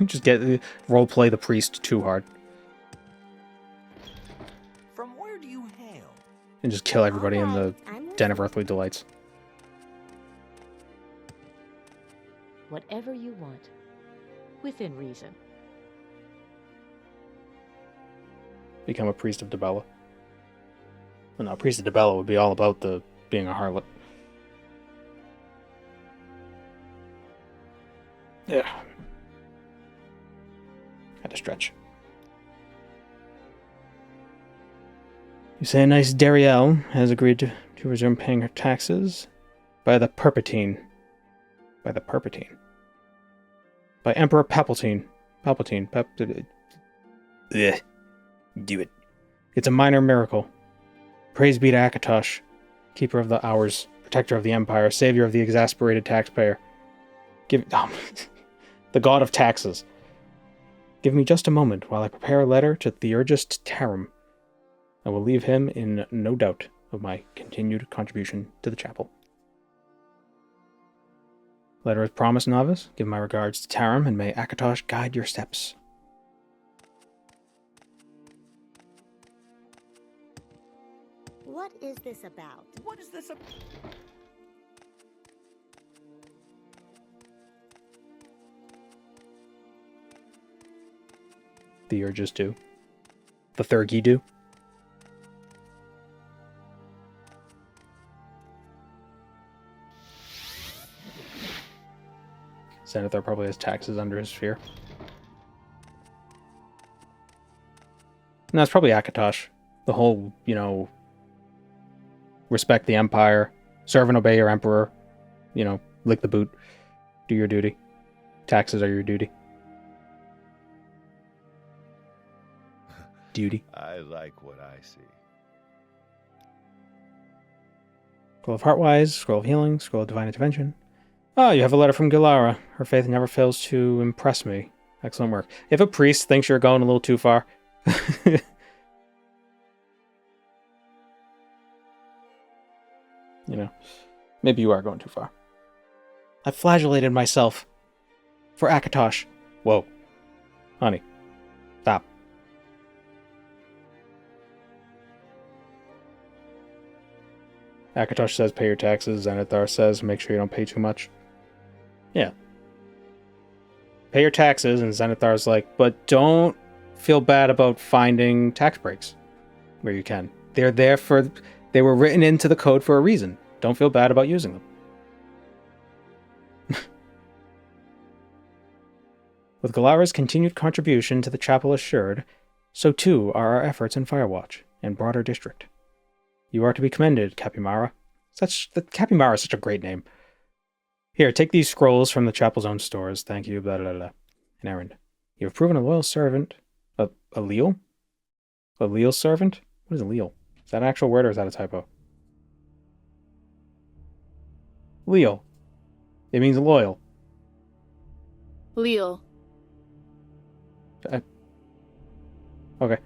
Just roleplay the priest too hard. From where do you hail? And just kill everybody in the Den of Earthly Delights. Whatever you want. Within reason. Become a priest of Dibella. Well, no, a priest of Dibella would be all about being a harlot. Yeah. Had to stretch. You say a nice Dariel has agreed to resume paying her taxes by the Perpetine. By the Perpetine. By Emperor Palpatine. Ugh. Do it. It's a minor miracle. Praise be to Akatosh, keeper of the hours, protector of the empire, savior of the exasperated taxpayer. The god of taxes. Give me just a moment while I prepare a letter to Theurgist Tarim. I will leave him in no doubt of my continued contribution to the chapel. Letter as promised, novice. Give my regards to Tarim, and may Akatosh guide your steps. What is this about? What is this about? The Urges do. The Thurgi do. Zenithar probably has taxes under his sphere. And that's probably Akatosh. The whole, respect the Empire, serve and obey your Emperor, lick the boot, do your duty. Taxes are your duty. Duty. I like what I see. Scroll of Heartwise, Scroll of Healing, Scroll of Divine Intervention. Oh, you have a letter from Gilara. Her faith never fails to impress me. Excellent work. If a priest thinks you're going a little too far... maybe you are going too far. I flagellated myself for Akatosh. Whoa. Honey. Stop. Akatosh says pay your taxes. Zenithar says make sure you don't pay too much. Yeah. Pay your taxes, and Zenithar's like, but don't feel bad about finding tax breaks where you can. They're there they were written into the code for a reason. Don't feel bad about using them. With Galara's continued contribution to the chapel assured, so too are our efforts in Firewatch and broader district. You are to be commended, Capimara. Capimara is such a great name. Here, take these scrolls from the chapel's own stores. Thank you, blah, blah, blah. An errand. You have proven a loyal servant. A leal? A leal servant? What is leal? Is that an actual word or is that a typo? Leal. It means loyal. Leal. Okay.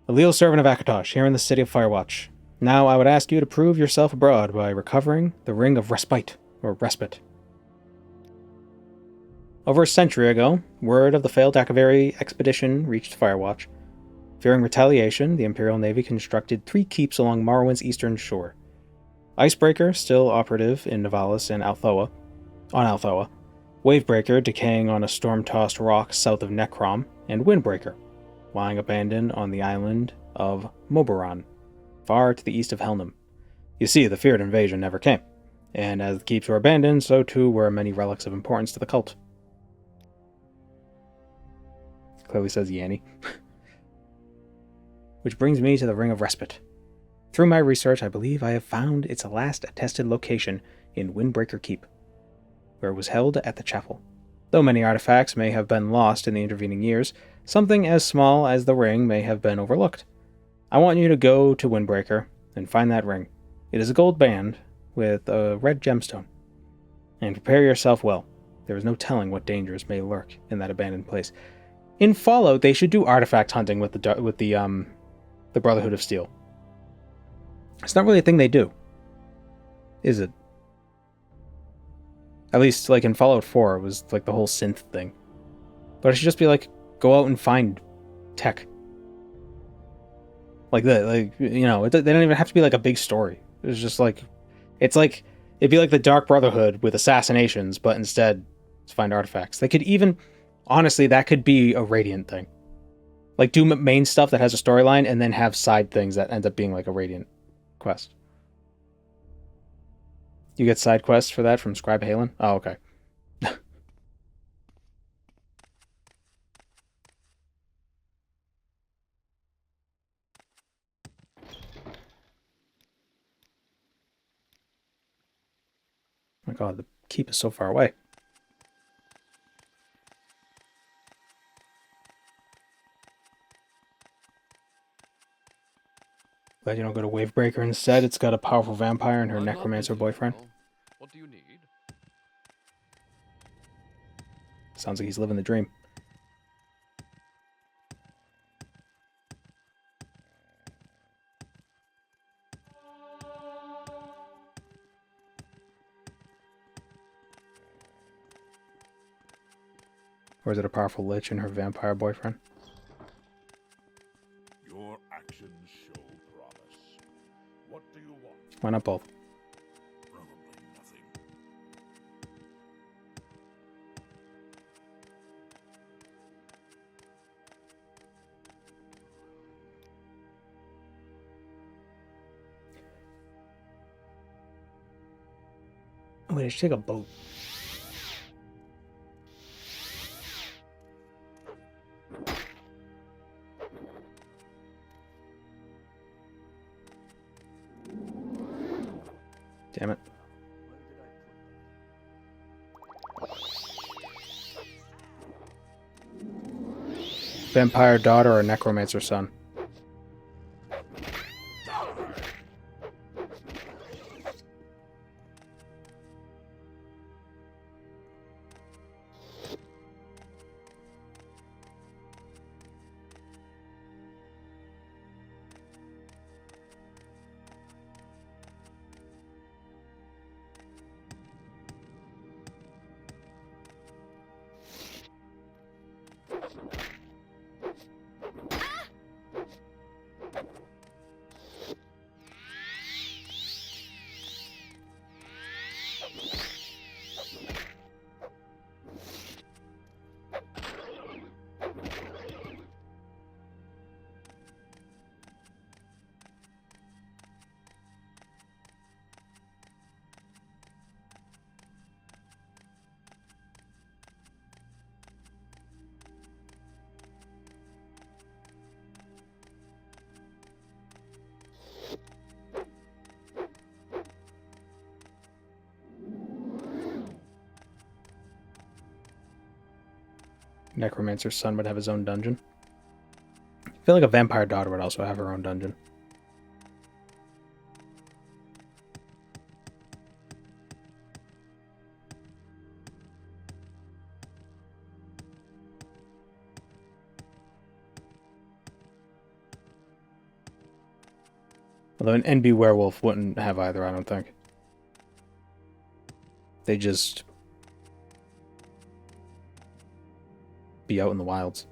A leal servant of Akatosh, here in the city of Firewatch. Now I would ask you to prove yourself abroad by recovering the Ring of Respite, or Respite. Over a century ago, word of the failed Akavari expedition reached Firewatch. Fearing retaliation, the Imperial Navy constructed 3 keeps along Morrowind's eastern shore. Icebreaker, still operative in Nivalis and Althoa, Wavebreaker, decaying on a storm-tossed rock south of Necrom, and Windbreaker, lying abandoned on the island of Moboran, far to the east of Helnum. You see, the feared invasion never came, and as the keeps were abandoned, so too were many relics of importance to the cult. Clearly says Yanni. Which brings me to the Ring of Respite. Through my research, I believe I have found its last attested location in Windbreaker Keep, where it was held at the chapel. Though many artifacts may have been lost in the intervening years, something as small as the ring may have been overlooked. I want you to go to Windbreaker and find that ring. It is a gold band with a red gemstone. And prepare yourself well. There is no telling what dangers may lurk in that abandoned place. In Fallout, they should do artifact hunting with the Brotherhood of Steel. It's not really a thing they do, is it? At least, like in Fallout 4, it was like the whole synth thing. But it should just be like, go out and find tech. Like that, like, you know, they don't even have to be like a big story. It's just like, it's like, it'd be like the Dark Brotherhood with assassinations, but instead, to find artifacts. They could even, honestly, that could be a Radiant thing. Like, do main stuff that has a storyline, and then have side things that end up being like a Radiant quest. You get side quests for that from Scribe Halen? Oh, okay. Oh my god, the keep is so far away. Glad you don't go to Wavebreaker instead. It's got a powerful vampire and her necromancer boyfriend. What do you need? Sounds like he's living the dream. Or is it a powerful lich and her vampire boyfriend? Your actions show promise. What do you want? Why not both? Probably nothing. Wait, I should take a boat. Damn it. Vampire daughter or necromancer son? Necromancer's son would have his own dungeon. feel like a vampire daughter would also have her own dungeon. Although an NB werewolf wouldn't have either, I don't think. They just be out in the wilds.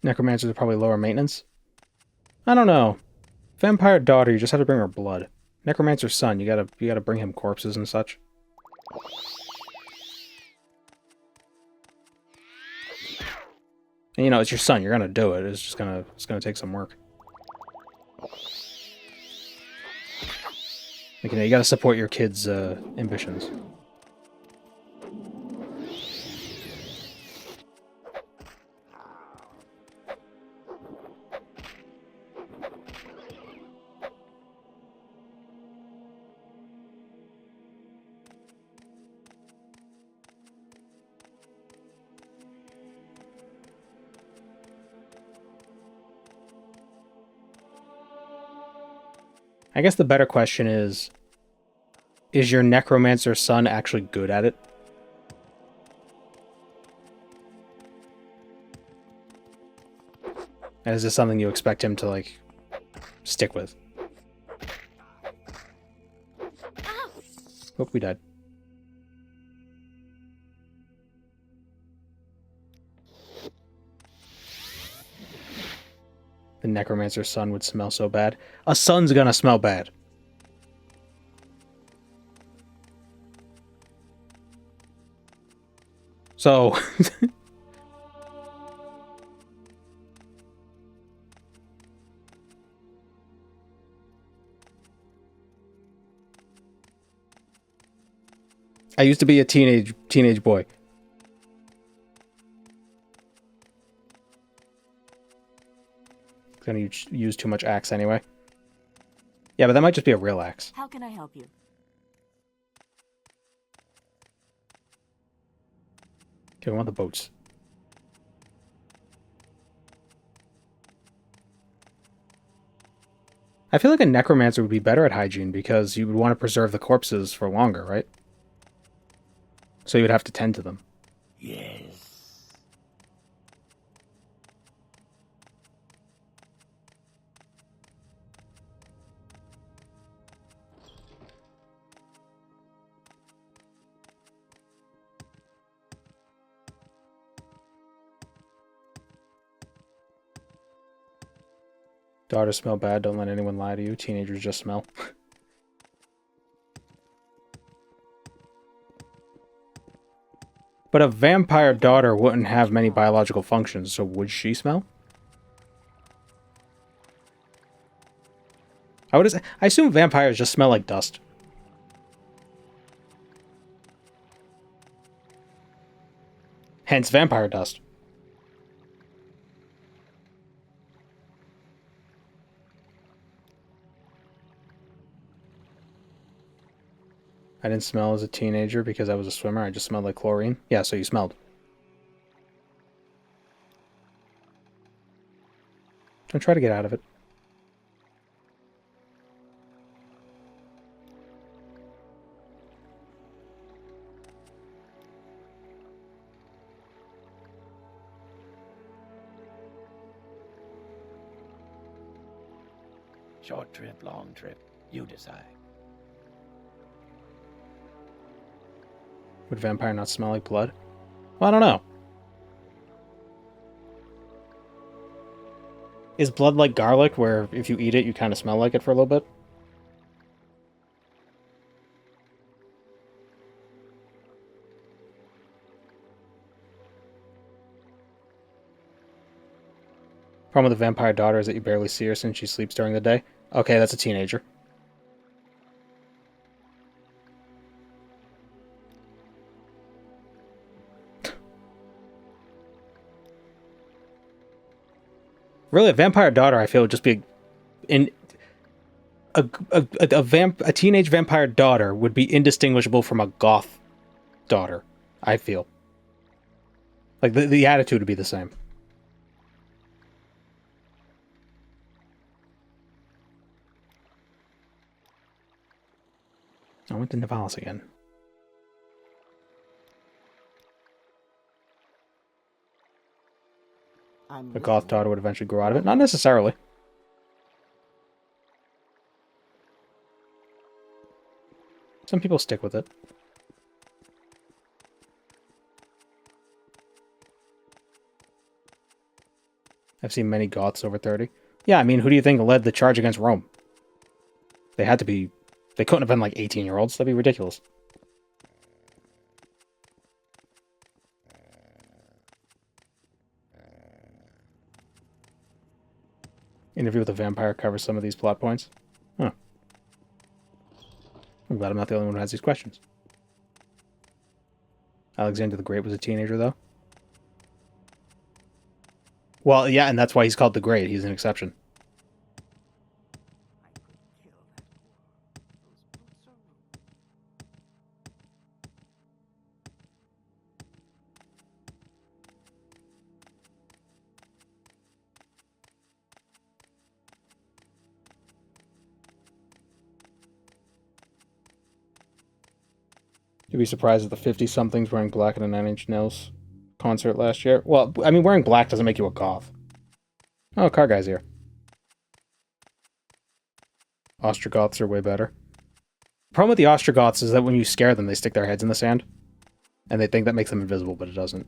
Necromancers are probably lower maintenance. I don't know. Vampire daughter, you just have to bring her blood. Necromancer's son, you gotta bring him corpses and such. And, you know, it's your son. You're gonna do it. It's gonna take some work. Like, you know, you gotta support your kids' ambitions. I guess the better question is your necromancer son actually good at it? And is this something you expect him to, like, stick with? Oh, we died. The necromancer's son would smell so bad. A son's gonna smell bad. So... I used to be a teenage boy. Gonna use too much axe anyway. Yeah, but that might just be a real axe. How can I help you? Okay, we want the boats. I feel like a necromancer would be better at hygiene because you would want to preserve the corpses for longer, right? So you would have to tend to them. Yes. Daughters smell bad, don't let anyone lie to you. Teenagers just smell. But a vampire daughter wouldn't have many biological functions, so would she smell? I assume vampires just smell like dust. Hence vampire dust. I didn't smell as a teenager because I was a swimmer. I just smelled like chlorine. Yeah, so you smelled. Don't try to get out of it. Short trip, long trip. You decide. Would vampire not smell like blood? Well, I don't know. Is blood like garlic, where if you eat it, you kind of smell like it for a little bit? Problem with the vampire daughter is that you barely see her since she sleeps during the day. Okay, that's a teenager. Really, a vampire daughter, I feel, would just be a teenage vampire daughter would be indistinguishable from a goth daughter, I feel. Like, the attitude would be the same. I went to Nivalis again. A goth daughter would eventually grow out of it. Not necessarily. Some people stick with it. I've seen many goths over 30. Yeah, I mean, who do you think led the charge against Rome? They had to be... They couldn't have been like 18-year-olds. That'd be ridiculous. Interview with a Vampire covers some of these plot points. Huh. I'm glad I'm not the only one who has these questions. Alexander the Great was a teenager, though? Well, yeah, and that's why he's called the Great. He's an exception. You'd be surprised at the 50-somethings wearing black at a Nine Inch Nails concert last year. Well, I mean, wearing black doesn't make you a goth. Oh, car guy's here. Ostrogoths are way better. The problem with the Ostrogoths is that when you scare them, they stick their heads in the sand. And they think that makes them invisible, but it doesn't.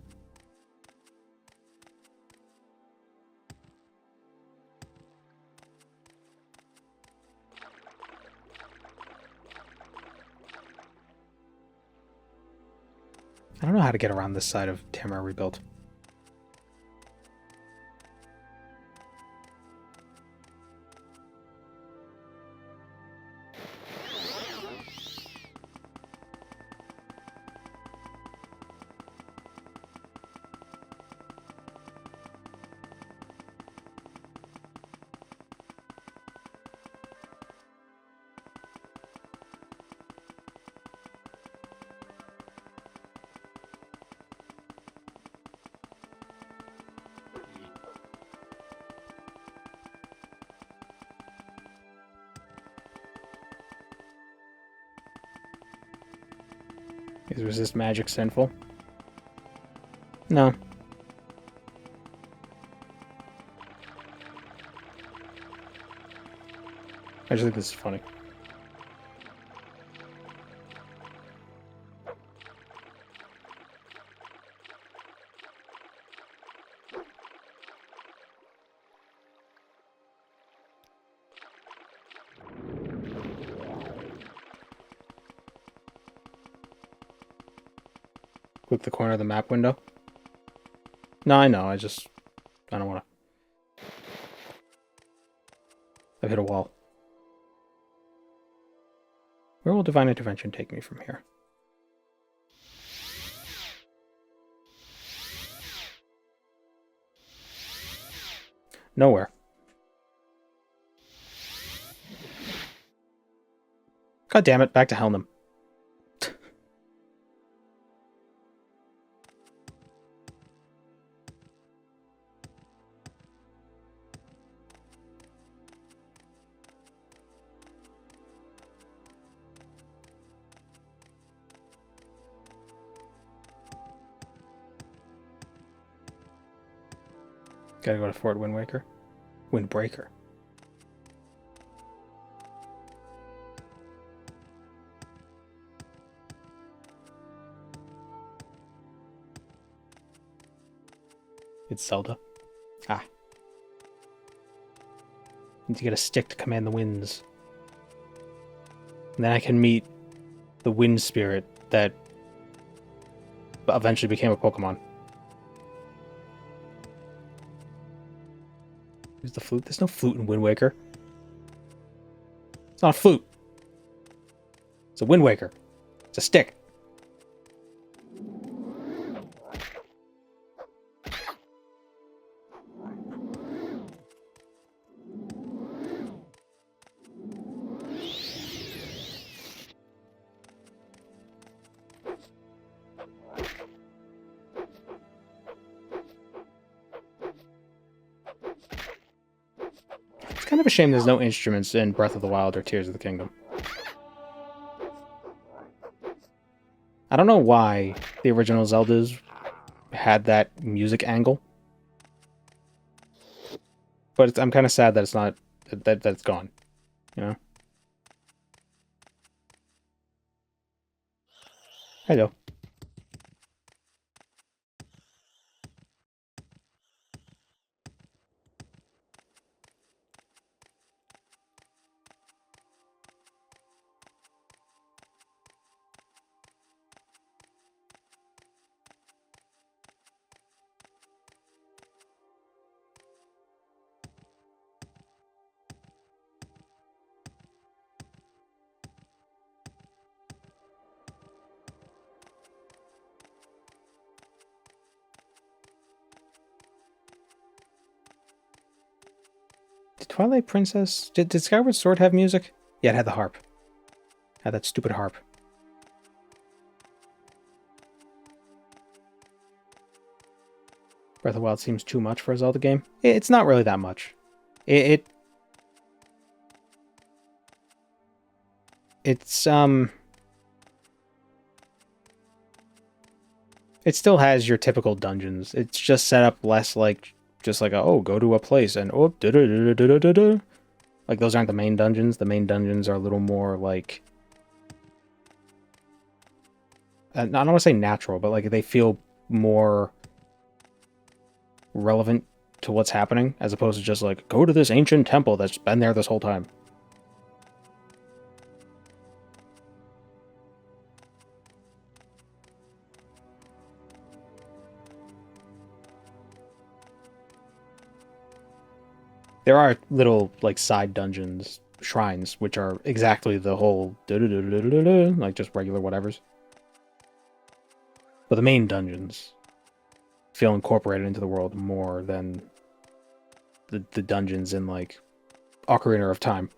I don't know how to get around this side of Tamara rebuilt. Is resist magic sinful? No. I just think this is funny. Click the corner of the map window. No, I know. I don't want to. I've hit a wall. Where will Divine Intervention take me from here? Nowhere. God damn it, back to Helnum. Gotta go to Fort Windwaker. Windbreaker. It's Zelda. Ah. Need to get a stick to command the winds. And then I can meet the wind spirit that eventually became a Pokemon. the flute? There's no flute in Wind Waker. It's not a flute. It's a Wind Waker. It's a stick. It's kind of a shame there's no instruments in Breath of the Wild or Tears of the Kingdom. I don't know why the original Zeldas had that music angle, but I'm kind of sad that it's not that it's gone. You know. Hello. Did Twilight Princess... Did Skyward Sword have music? Yeah, it had the harp. It had that stupid harp. Breath of the Wild seems too much for a Zelda game. It's not really that much. It still has your typical dungeons. It's just set up less like just like oh, go to a place and oh, da da da da da da da. Like those aren't the main dungeons. The main dungeons are a little more like I don't want to say natural, but like they feel more relevant to what's happening as opposed to just like go to this ancient temple that's been there this whole time. There are little like side dungeons, shrines, which are exactly the whole like just regular whatevers. But the main dungeons feel incorporated into the world more than the dungeons in like Ocarina of Time.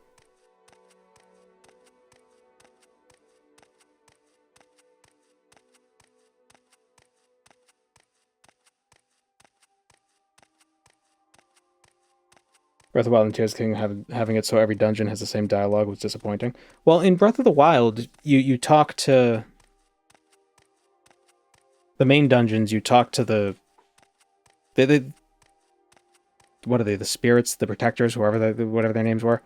Breath of the Wild and Tears of the Kingdom having it so every dungeon has the same dialogue was disappointing. Well, in Breath of the Wild, you talk to the main dungeons. You talk to the what are they? The spirits, the protectors, whatever their names were,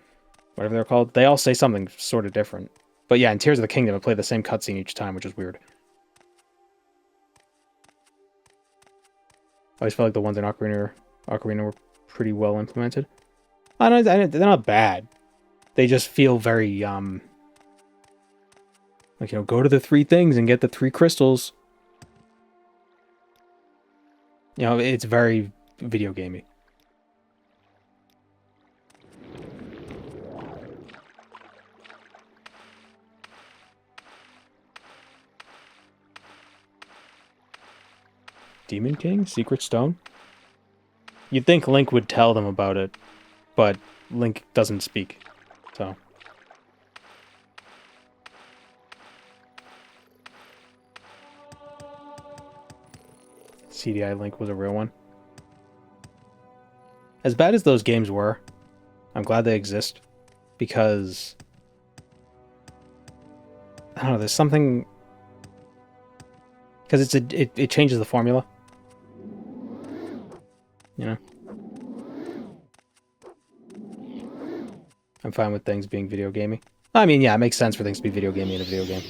whatever they're called. They all say something sort of different. But yeah, in Tears of the Kingdom, it played the same cutscene each time, which is weird. I always felt like the ones in Ocarina were pretty well implemented. They're not bad. They just feel very, like, you know, go to the 3 things and get the 3 crystals. You know, it's very video gamey. Demon King? Secret Stone? You'd think Link would tell them about it, but Link doesn't speak, so... CDI Link was a real one. As bad as those games were, I'm glad they exist, because... I don't know, there's something... Because it changes the formula. You know? I'm fine with things being video gamey. I mean, yeah, it makes sense for things to be video gamey in a video game.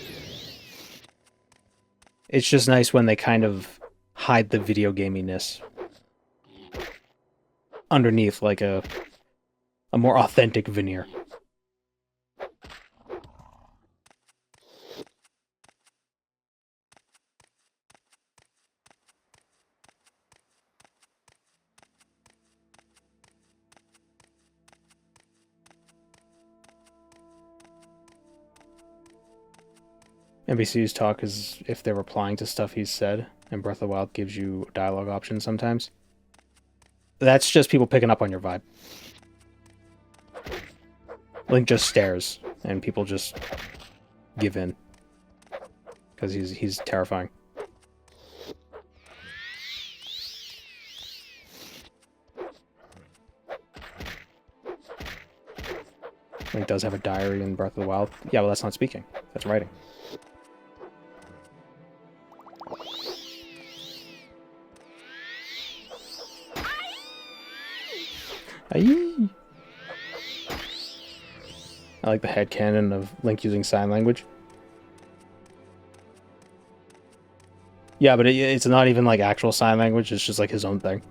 It's just nice when they kind of hide the video gaminess underneath, like a more authentic veneer. NPCs talk as if they're replying to stuff he's said, and Breath of the Wild gives you dialogue options sometimes. That's just people picking up on your vibe. Link just stares, and people just give in. Because he's terrifying. Link does have a diary in Breath of the Wild. Yeah, well, that's not speaking. That's writing. Aye. I like the headcanon of Link using sign language. Yeah, but it's not even like actual sign language, it's just like his own thing.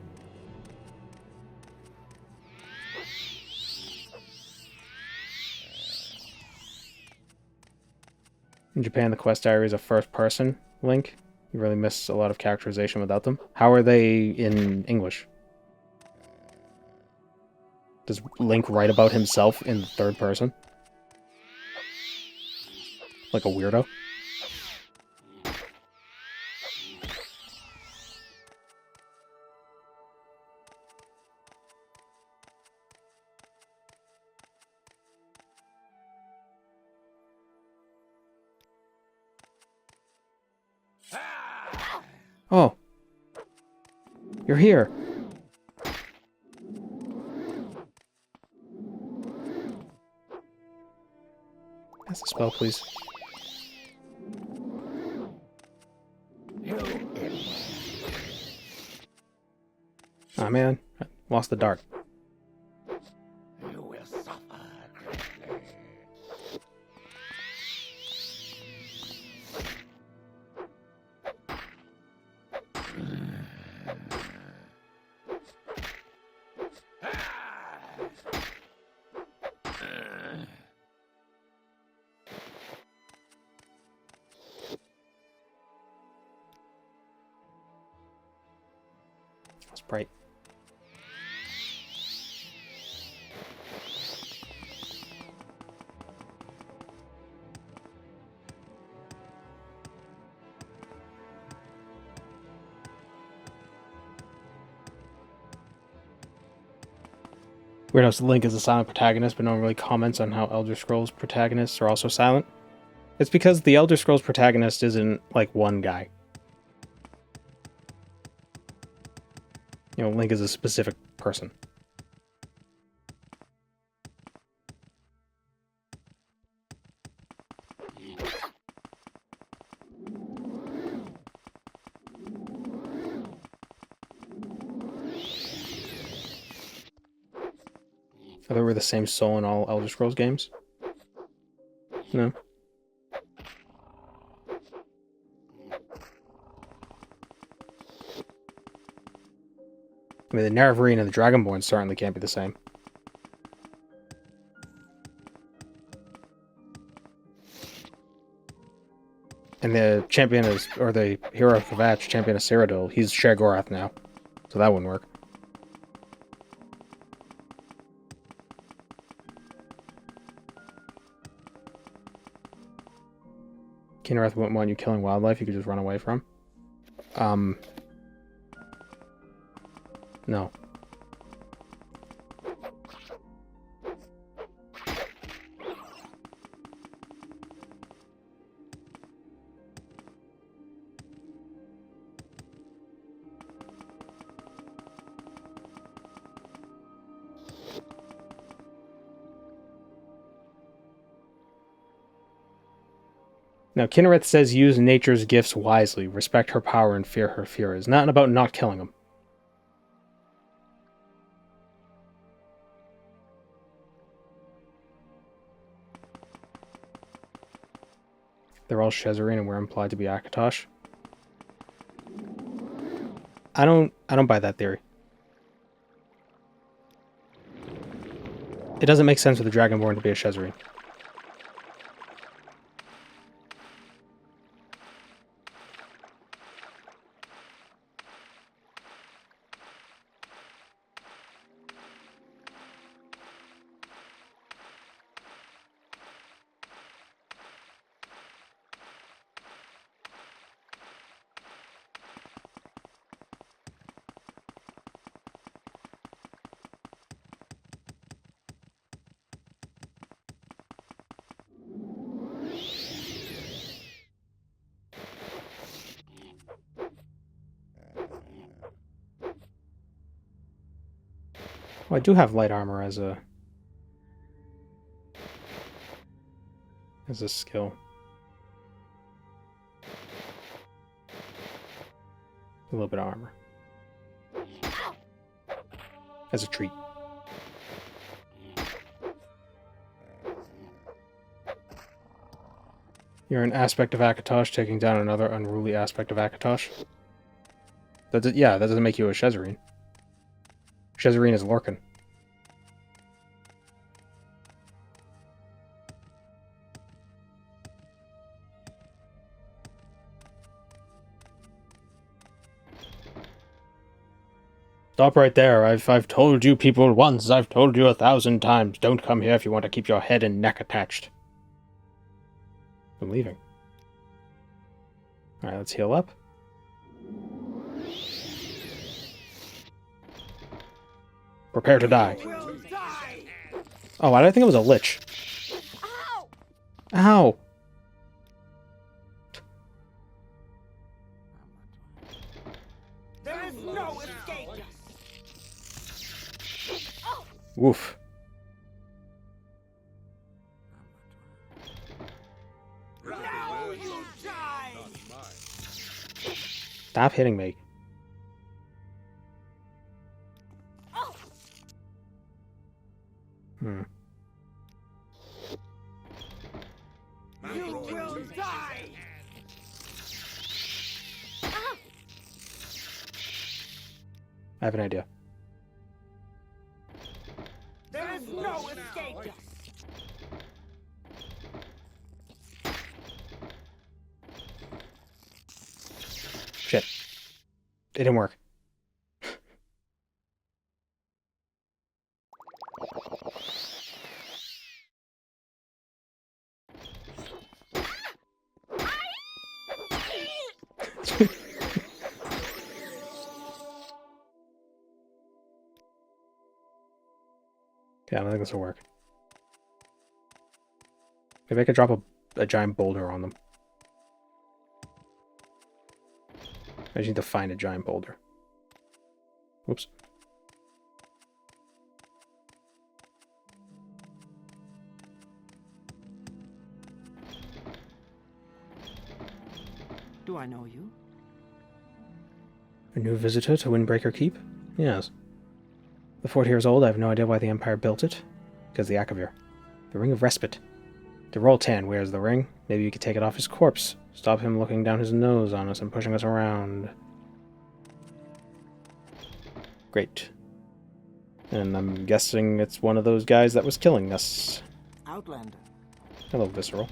In Japan, the quest diary is a first-person Link. You really miss a lot of characterization without them. How are they in English? Does Link write about himself in the third person? Like a weirdo? Oh. You're here. That's a spell, please. Aw, man. I lost the dart. You will suffer greatly. Sprite. Weird how Link is a silent protagonist, but no one really comments on how Elder Scrolls protagonists are also silent. It's because the Elder Scrolls protagonist isn't, like, one guy. You know, Link is a specific person. I thought we were the same soul in all Elder Scrolls games. No. I mean, the Nerevarine and the Dragonborn certainly can't be the same. And the champion is, or the hero of Firewatch, champion of Cyrodiil, he's Sheogorath now. So that wouldn't work. Kinnereth wouldn't want you killing wildlife you could just run away from. No. Now, Kinnereth says use nature's gifts wisely, respect her power, and fear her furies. Not about not killing them. They're all Shezarine and we're implied to be Akatosh. I don't buy that theory. It doesn't make sense for the Dragonborn to be a Shezarine. Oh, I do have light armor as a skill. A little bit of armor. As a treat. You're an aspect of Akatosh taking down another unruly aspect of Akatosh. Yeah, that doesn't make you a Shezareen. Shezareen is Lorcan. Stop right there. I've told you people once, I've told you 1,000 times. Don't come here if you want to keep your head and neck attached. I'm leaving. Alright, let's heal up. Prepare to die. Oh, why did I think it was a lich? Ow! There is no escape. Woof. Now you die. Stop hitting me. Hmm. You will die. I have an idea. There is no escape. Shit. It didn't work. Yeah, I don't think this will work. Maybe I could drop a giant boulder on them. I just need to find a giant boulder. Whoops. Do I know you? A new visitor to Windbreaker Keep? Yes. The fort here is old. I have no idea why the Empire built it. Because the Akavir. The Ring of Respite. The Roltan wears the ring. Maybe you could take it off his corpse. Stop him looking down his nose on us and pushing us around. Great. And I'm guessing it's one of those guys that was killing us. Outlander. Hello, Visceral.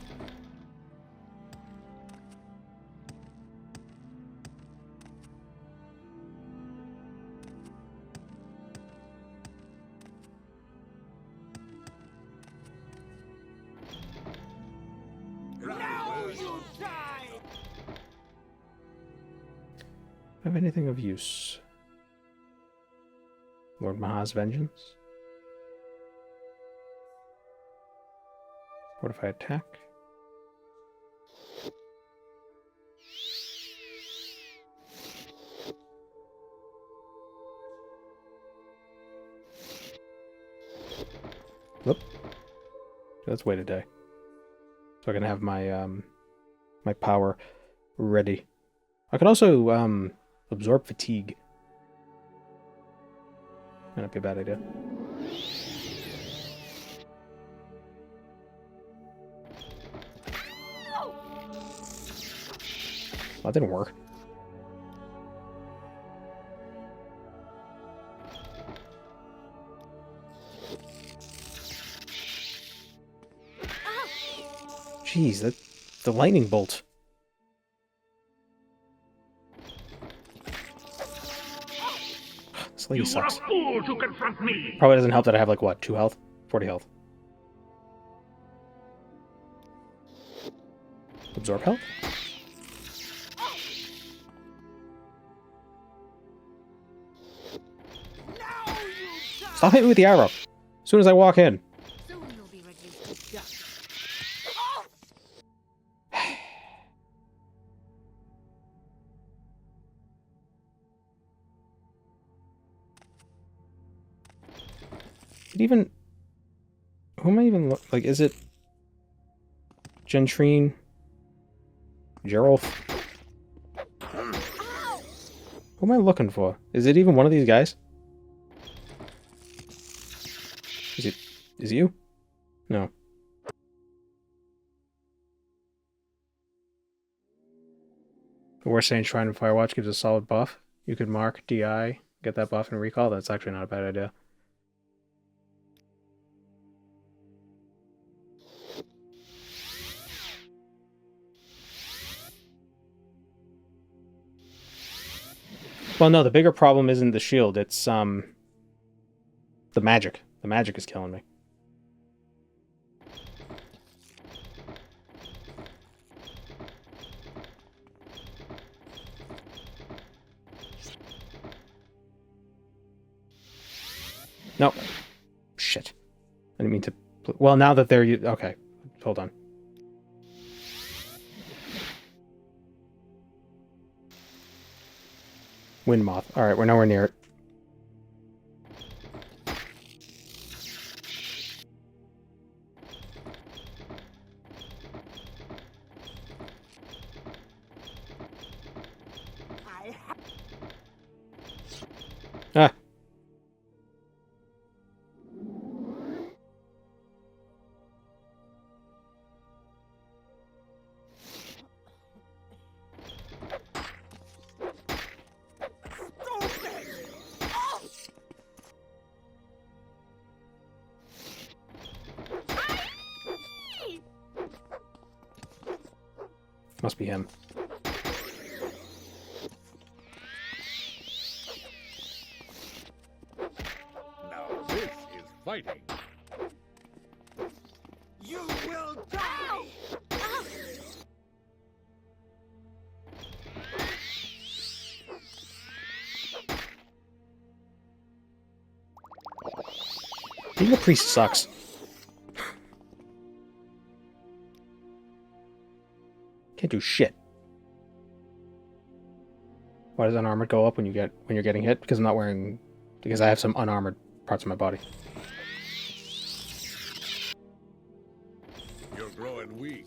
Have anything of use? Lord Maha's Vengeance? What if I attack? Whoop. Let's wait a day. So I can have my my power ready. I could also absorb fatigue. Might not be a bad idea. Well, that didn't work. Jeez, the lightning bolt. This lady sucks. You are a fool to confront me. Probably doesn't help that I have like what, 2 health? 40 health. Absorb health? Stop hitting me with the arrow. As soon as I walk in. it even... Who am I even... Like, is it... Gentrine? Geralt? Who am I looking for? Is it even one of these guys? Is it you? No. The War Saint Shrine in Firewatch gives a solid buff. You could mark DI, get that buff and recall. That's actually not a bad idea. Well, no, the bigger problem isn't the shield. It's, the magic. The magic is killing me. Nope. Shit. I didn't mean to... Well, now that they're... Okay. Hold on. Wind moth. Alright, we're nowhere near it. Ah. Must be him. Now this is fighting. You will die! Being a priest sucks. Can't do shit. Why does unarmored go up when you're getting hit? Because I'm not wearing... Because I have some unarmored parts of my body. You're growing weak.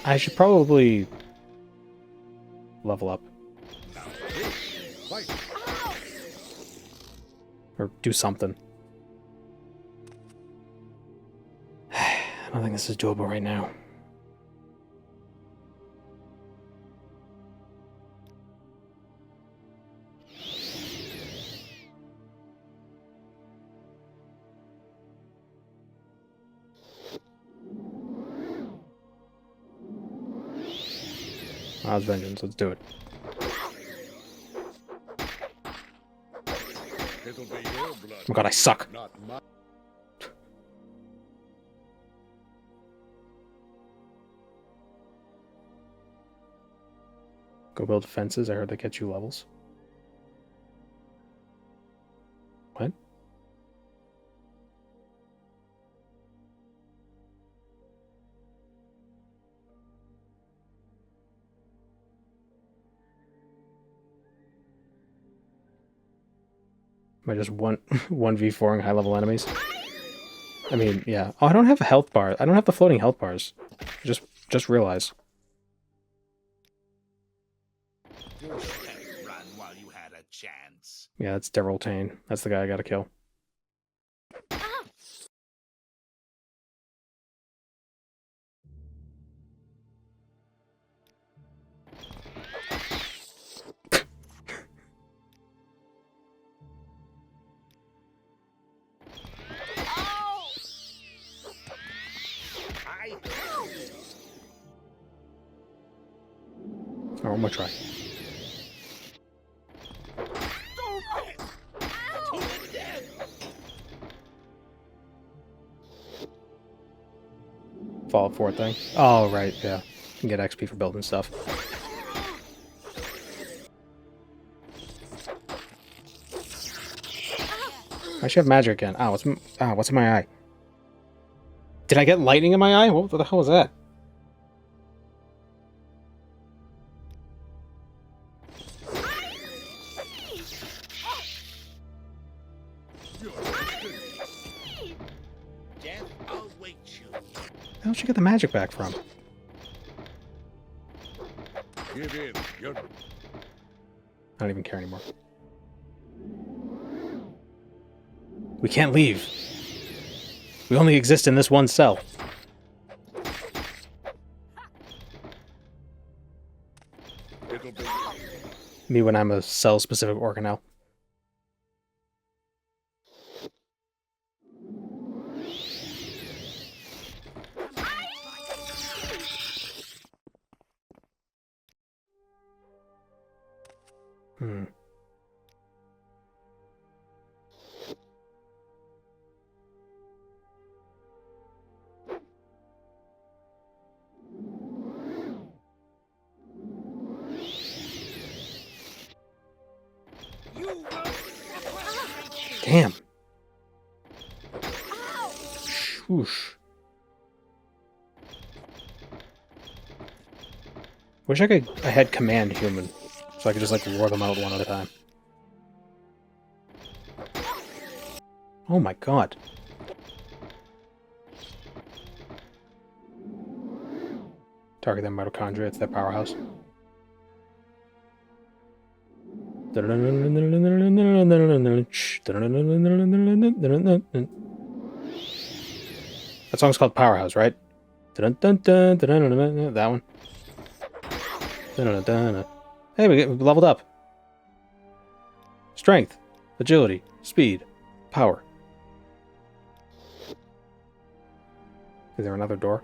I should probably level up. Or do something. I don't think this is doable right now. Oz Vengeance, let's do it. It'll be your blood. Oh god, I suck. Not mine. Go build fences. I heard they get you levels. What? Am I just 1v4ing high level enemies? I mean, yeah. Oh, I don't have a health bar. I don't have the floating health bars. Just realize. You should run while you had a chance. Yeah, that's Deroltane. That's the guy I gotta kill. Oh, one more try. Fallout 4 thing. Oh, right, yeah. You can get XP for building stuff. I should have magic again. What's in my eye? Did I get lightning in my eye? What the hell was that? Death awaits you. Where the hell did she get the magic back from? Give in. You're... I don't even care anymore. We can't leave. We only exist in this one cell. It'll be... Me when I'm a cell-specific organelle. Hmm. Damn. Whoosh. Wish I had command human, so I could just like roar them out one at a time. Oh my god. Target their mitochondria, it's their powerhouse. That song's called Powerhouse, right? That one. Hey, we leveled up. Strength, agility, speed, power. Is there another door?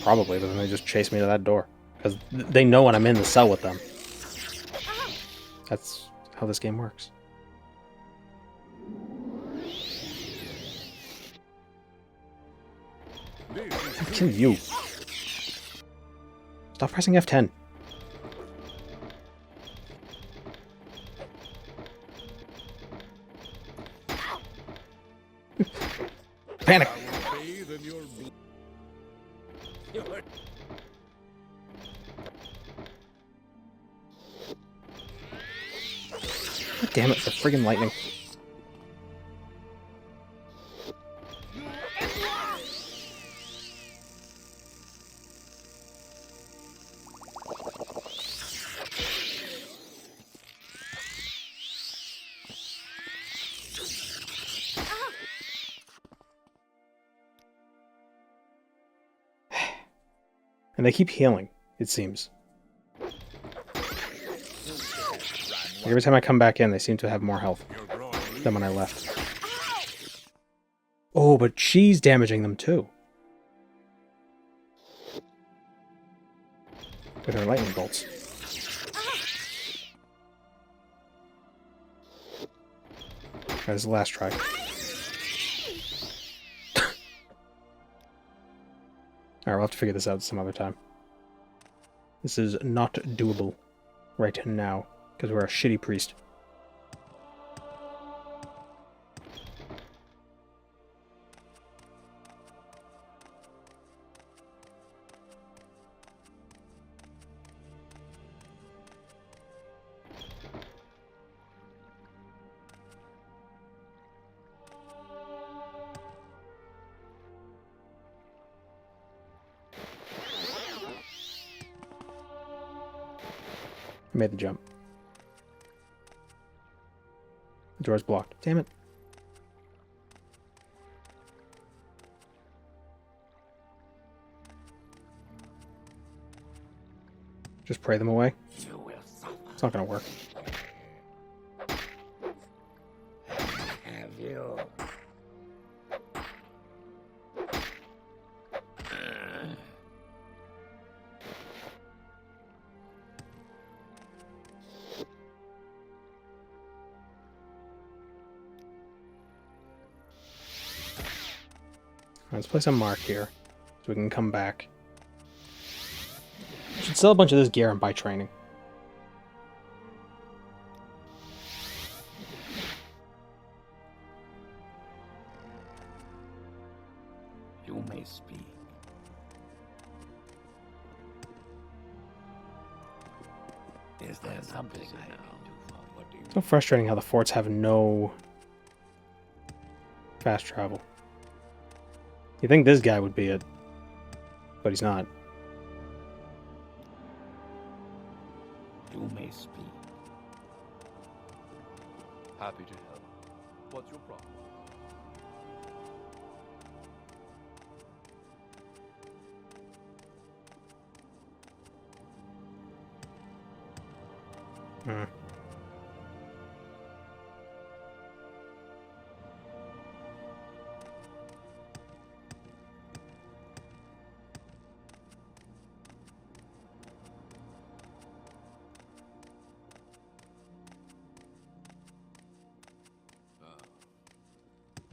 Probably, but then they just chase me to that door. Because they know when I'm in the cell with them. That's how this game works. I'll kill you. Stop pressing F10. Panic! God damn it, the friggin' lightning. And they keep healing, it seems. Every time I come back in, they seem to have more health than when I left. Oh, but she's damaging them too. With her lightning bolts. That is the last try. Alright, we'll have to figure this out some other time. This is not doable right now, because we're a shitty priest. I made the jump. The door's blocked. Damn it. Just pray them away. It's not gonna work. Have you? Let's place a mark here, so we can come back. I should sell a bunch of this gear and buy training. Is there something I can do for what do you It's so frustrating how the forts have no fast travel. You think this guy would be it, but he's not. You may speak. Happy to help. What's your problem? Hmm.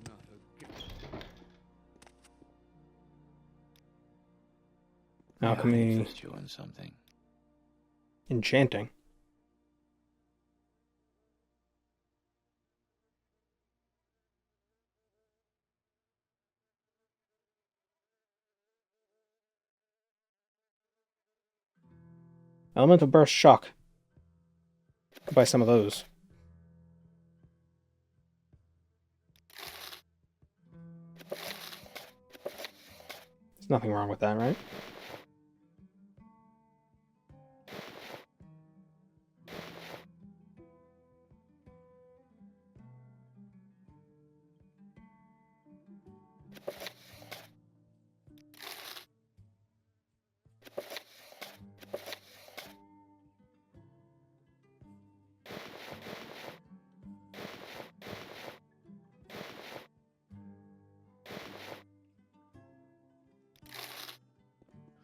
Not again. Alchemy. Interest you in something. Enchanting. Elemental burst shock. Could buy some of those. There's nothing wrong with that, right?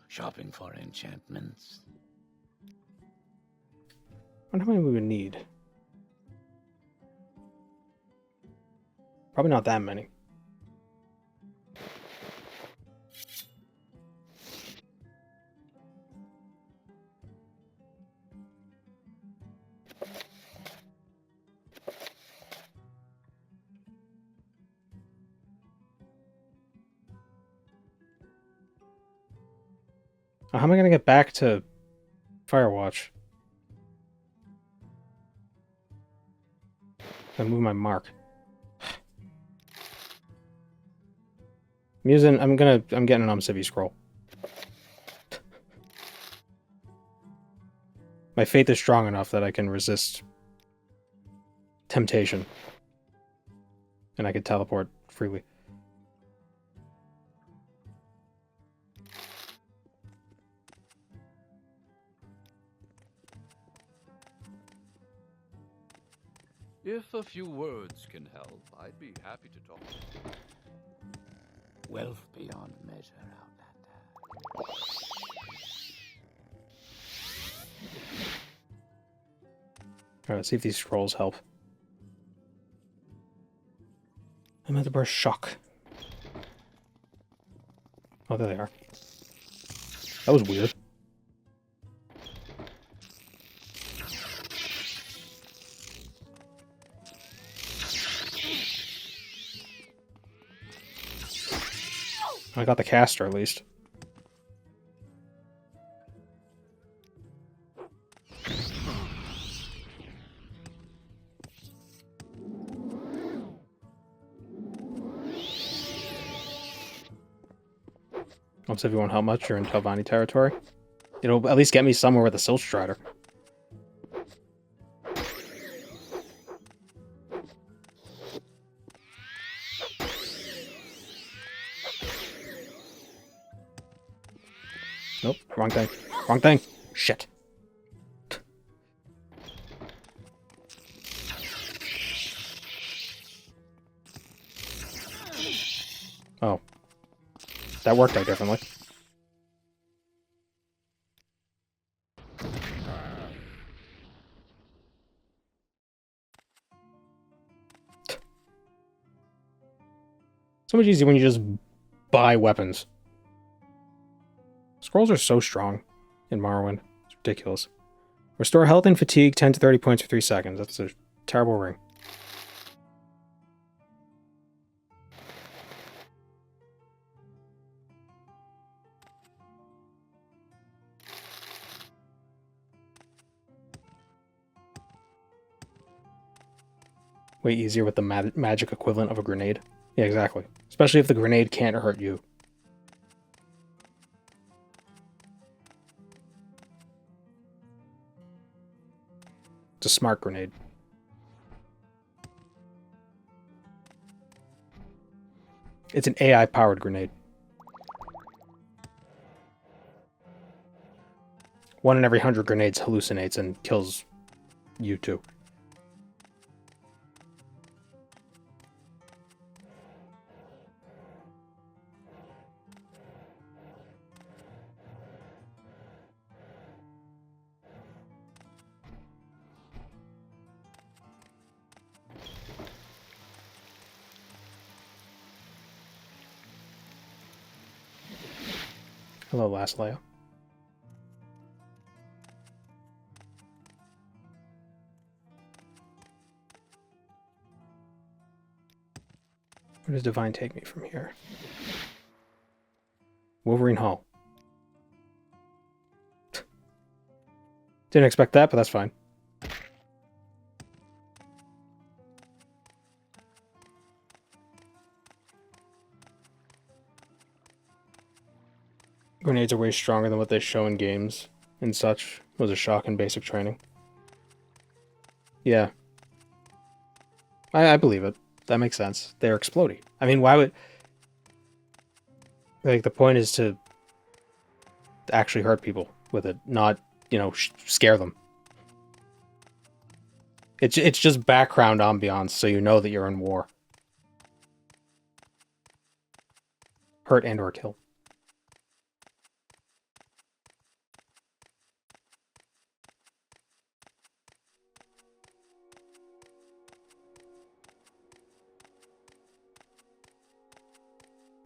Shopping for enchantments. I wonder how many we would need. Probably not that many. How am I gonna get back to Firewatch? I move my mark. I'm getting an Civvy scroll. My faith is strong enough that I can resist temptation. And I can teleport freely. If a few words can help, I'd be happy to talk. Wealth beyond measure, Outlander. Alright, let's see if these scrolls help. I'm at the burst shock. Oh, there they are. That was weird. I got the caster at least. Once if you won't help much, you're in Telvanni territory. It'll at least get me somewhere with a Silt Strider. Nope, wrong thing. Wrong thing! Shit. Oh. That worked out differently. So much easier when you just buy weapons. Scrolls are so strong in Morrowind. It's ridiculous. Restore health and fatigue 10 to 30 points for 3 seconds. That's a terrible ring. Way easier with the magic equivalent of a grenade. Yeah, exactly. Especially if the grenade can't hurt you. It's a smart grenade. It's an AI-powered grenade. 1 in every 100 grenades hallucinates and kills you too. Hello, last Leia. Where does Divine take me from here? Wolverine Hall. Didn't expect that, but that's fine. Grenades are way stronger than what they show in games and such. It was a shock in basic training. Yeah. I believe it. That makes sense. They're exploding. I mean, why would... Like, the point is to actually hurt people with it, not, you know, scare them. It's just background ambiance, so you know that you're in war. Hurt and or kill.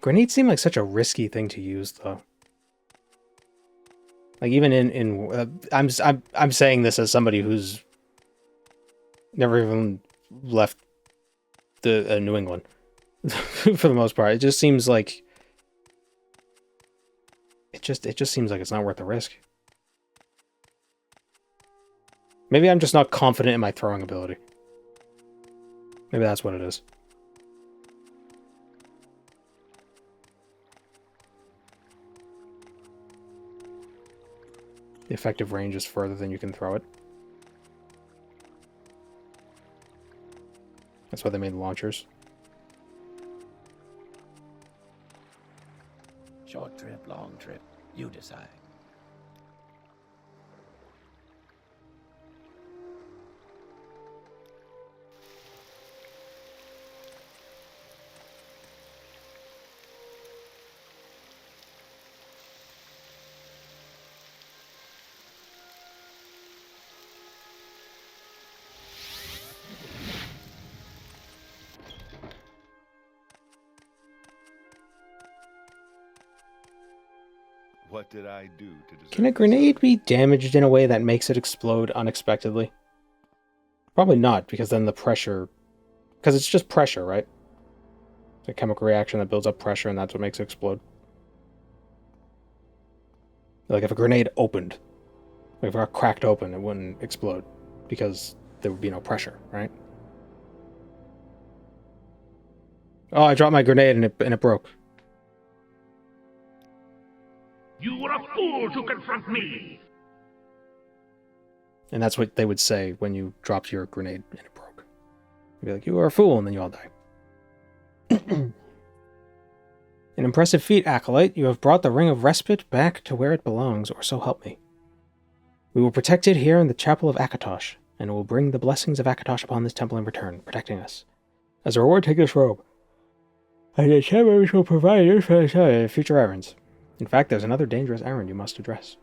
Grenades seem like such a risky thing to use, though. Like even I'm saying this as somebody who's never even left the New England for the most part. It just seems like it just seems like it's not worth the risk. Maybe I'm just not confident in my throwing ability. Maybe that's what it is. The effective range is further than you can throw it. That's why they made launchers. Short trip, long trip, you decide. What did I do to deserve Can a grenade be damaged in a way that makes it explode unexpectedly? Probably not, because then the pressure... Because it's just pressure, right? It's a chemical reaction that builds up pressure, and that's what makes it explode. Like, if a grenade opened, like if it got cracked open, it wouldn't explode, because there would be no pressure, right? Oh, I dropped my grenade and it broke. You were a fool to confront me! And that's what they would say when you dropped your grenade and it broke. They'd be like, you are a fool, and then you all die. An impressive feat, Acolyte. You have brought the Ring of Respite back to where it belongs, or so help me. We will protect it here in the Chapel of Akatosh, and it will bring the blessings of Akatosh upon this temple in return, protecting us. As a reward, take this robe. And the chambers will provide you for future errands. In fact, there's another dangerous errand you must address.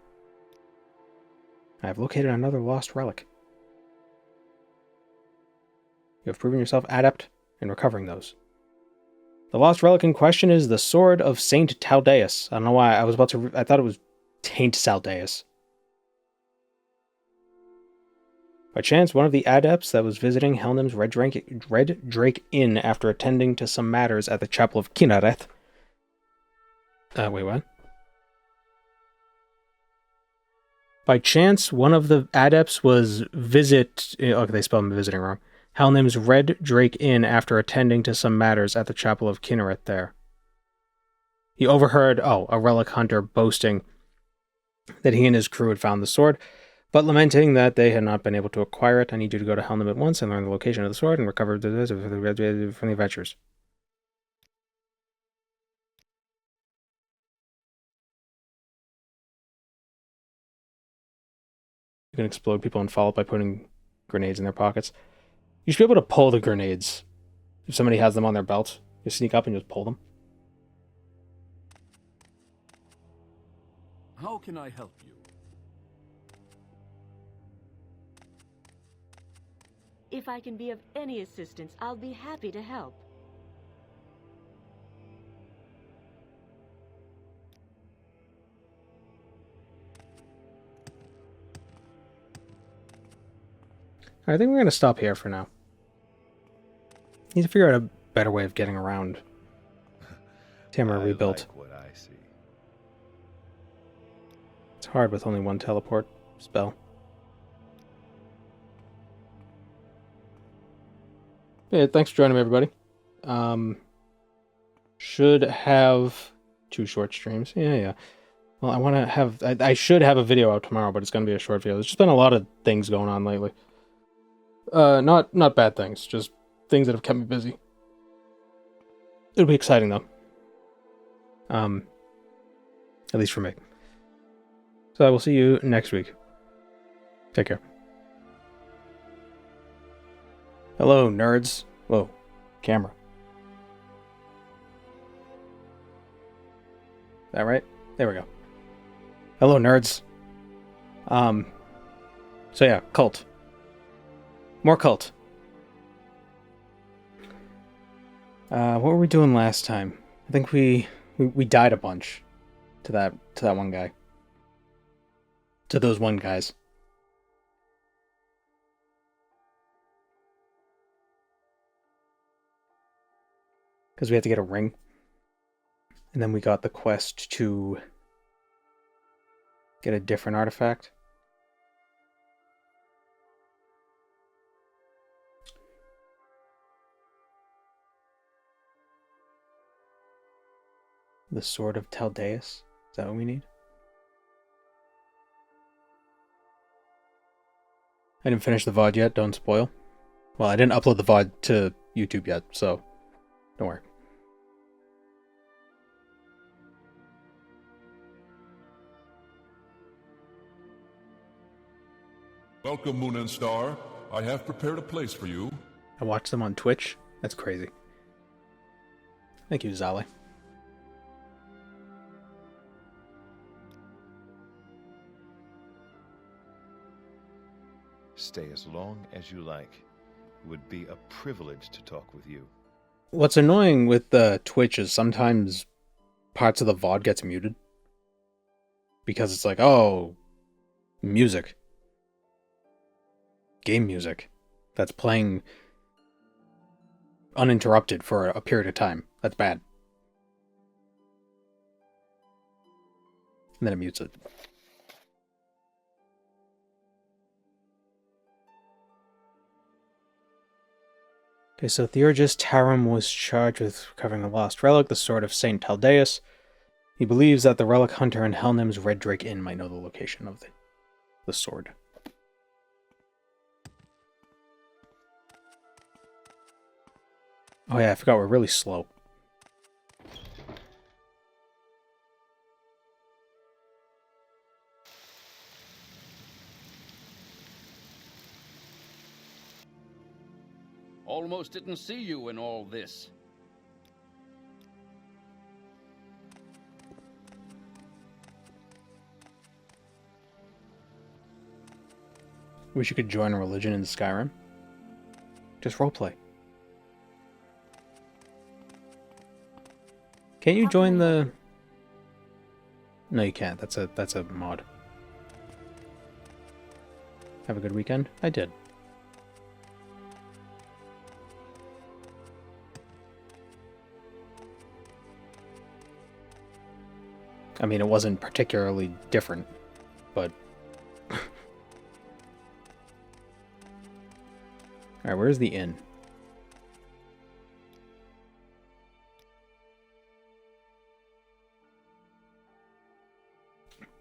I have located another lost relic. You have proven yourself adept in recovering those. The lost relic in question is the Sword of Saint Taldeus. I don't know why I was about to... I thought it was Taint Saldeus. By chance, one of the adepts that was visiting Helnim's Red Drake Inn after attending to some matters at the Chapel of Kinareth... wait, what? By chance, one of the adepts was okay, they spelled visiting wrong. Halnim's Red Drake Inn after attending to some matters at the Chapel of Kinneret there. He overheard, a relic hunter boasting that he and his crew had found the sword, but lamenting that they had not been able to acquire it. I need you to go to Halnim at once and learn the location of the sword and recover from the adventures. You can explode people and follow up by putting grenades in their pockets. You should be able to pull the grenades. If somebody has them on their belt, you sneak up and just pull them. How can I help you? If I can be of any assistance, I'll be happy to help. I think we're going to stop here for now. Need to figure out a better way of getting around. Tamara rebuilt. Like what I see. It's hard with only one teleport spell. Yeah, thanks for joining me, everybody. Should have 2 short streams. Yeah. Well, I want to have... I should have a video out tomorrow, but it's going to be a short video. There's just been a lot of things going on lately. Not bad things, just things that have kept me busy. It'll be exciting, though. At least for me. So I will see you next week. Take care. Hello, nerds. Whoa, camera. Is that right? There we go. Hello, nerds. So yeah, cult. More cult. What were we doing last time? I think we died a bunch to that one guy. To those one guys. Because we had to get a ring. And then we got the quest to get a different artifact. The Sword of Taldeus? Is that what we need? I didn't finish the VOD yet, don't spoil. Well, I didn't upload the VOD to YouTube yet, so don't worry. Welcome, Moon and Star. I have prepared a place for you. I watched them on Twitch. That's crazy. Thank you, Zali. Stay as long as you like. It would be a privilege to talk with you. What's annoying with Twitch is sometimes parts of the VOD gets muted. Because it's like, oh, music. Game music. That's playing uninterrupted for a period of time. That's bad. And then it mutes it. Okay, so Theurgis Tarim was charged with recovering a lost relic, the Sword of Saint Taldeus. He believes that the relic hunter in Halnim's Red Drake Inn might know the location of the sword. Oh yeah, I forgot we're really slow. Almost didn't see you in all this. Wish you could join a religion in Skyrim. Just roleplay. Can't you join the... No, you can't. That's a mod. Have a good weekend? I did. I mean, it wasn't particularly different, but... Alright, where's the inn?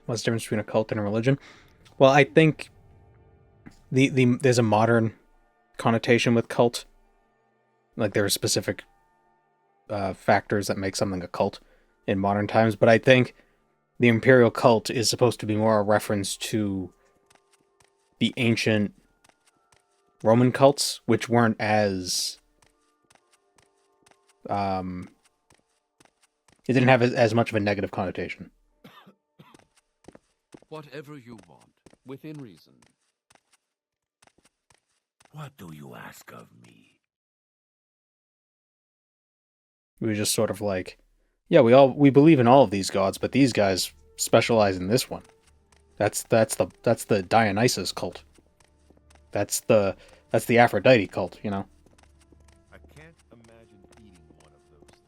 What's the difference between a cult and a religion? Well, I think there's a modern connotation with cult. Like, there are specific factors that make something a cult in modern times, but I think the Imperial Cult is supposed to be more a reference to the ancient Roman cults, which weren't as... it didn't have as much of a negative connotation. Whatever you want, within reason. What do you ask of me? We were just sort of like, yeah, we believe in all of these gods, but these guys specialize in this one. That's the Dionysus cult. That's the Aphrodite cult, you know. I can't imagine eating one of those things.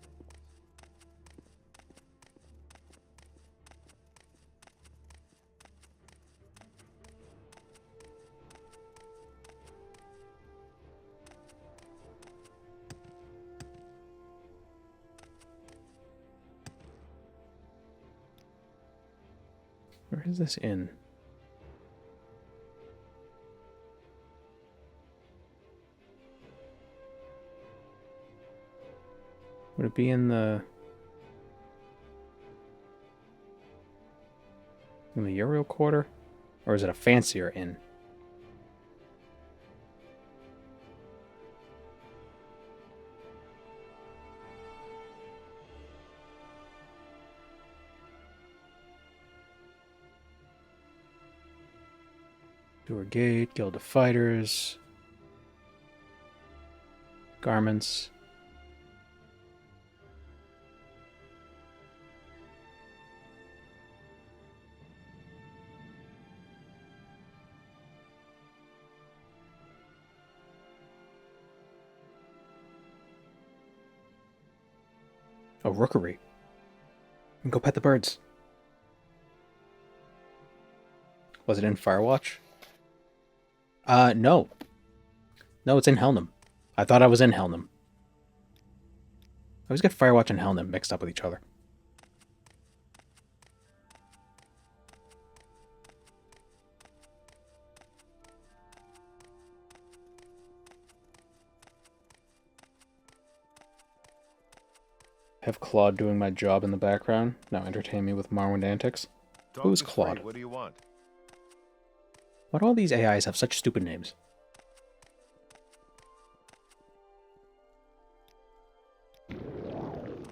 Where is this inn? Would it be in the Uriel Quarter? Or is it a fancier inn? Door Gate, Guild of Fighters, Garments. Oh, Rookery. Go pet the birds. Was it in Firewatch? No. No, it's in Helnum. I thought I was in Helnum. I always get Firewatch and Helnum mixed up with each other. Have Claude doing my job in the background. Now entertain me with Morrowind antics. Who's Claude? What do you want? Why do all these AIs have such stupid names?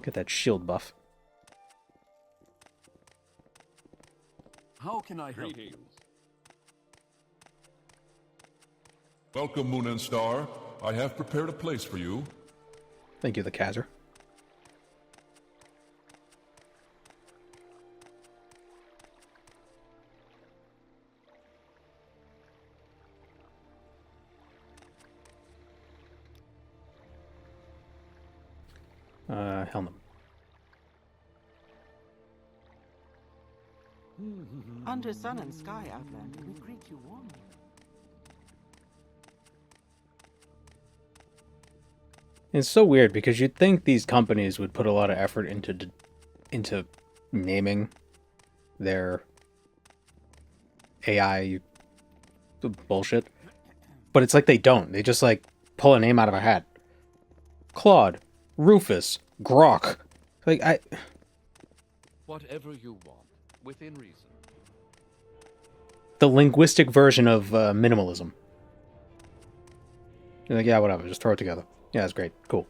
Get that shield buff. How can I help you? Welcome, Moon and Star. I have prepared a place for you. Thank you, the Kazar. Helnum. Under sun and sky, Outlander, we greet you warmly. It's so weird because you'd think these companies would put a lot of effort into naming their AI bullshit, but it's like they don't. They just like pull a name out of a hat. Claude, Rufus, Grok. Like Whatever you want, within reason. The linguistic version of minimalism. You're like, yeah, whatever, just throw it together. Yeah, that's great. Cool.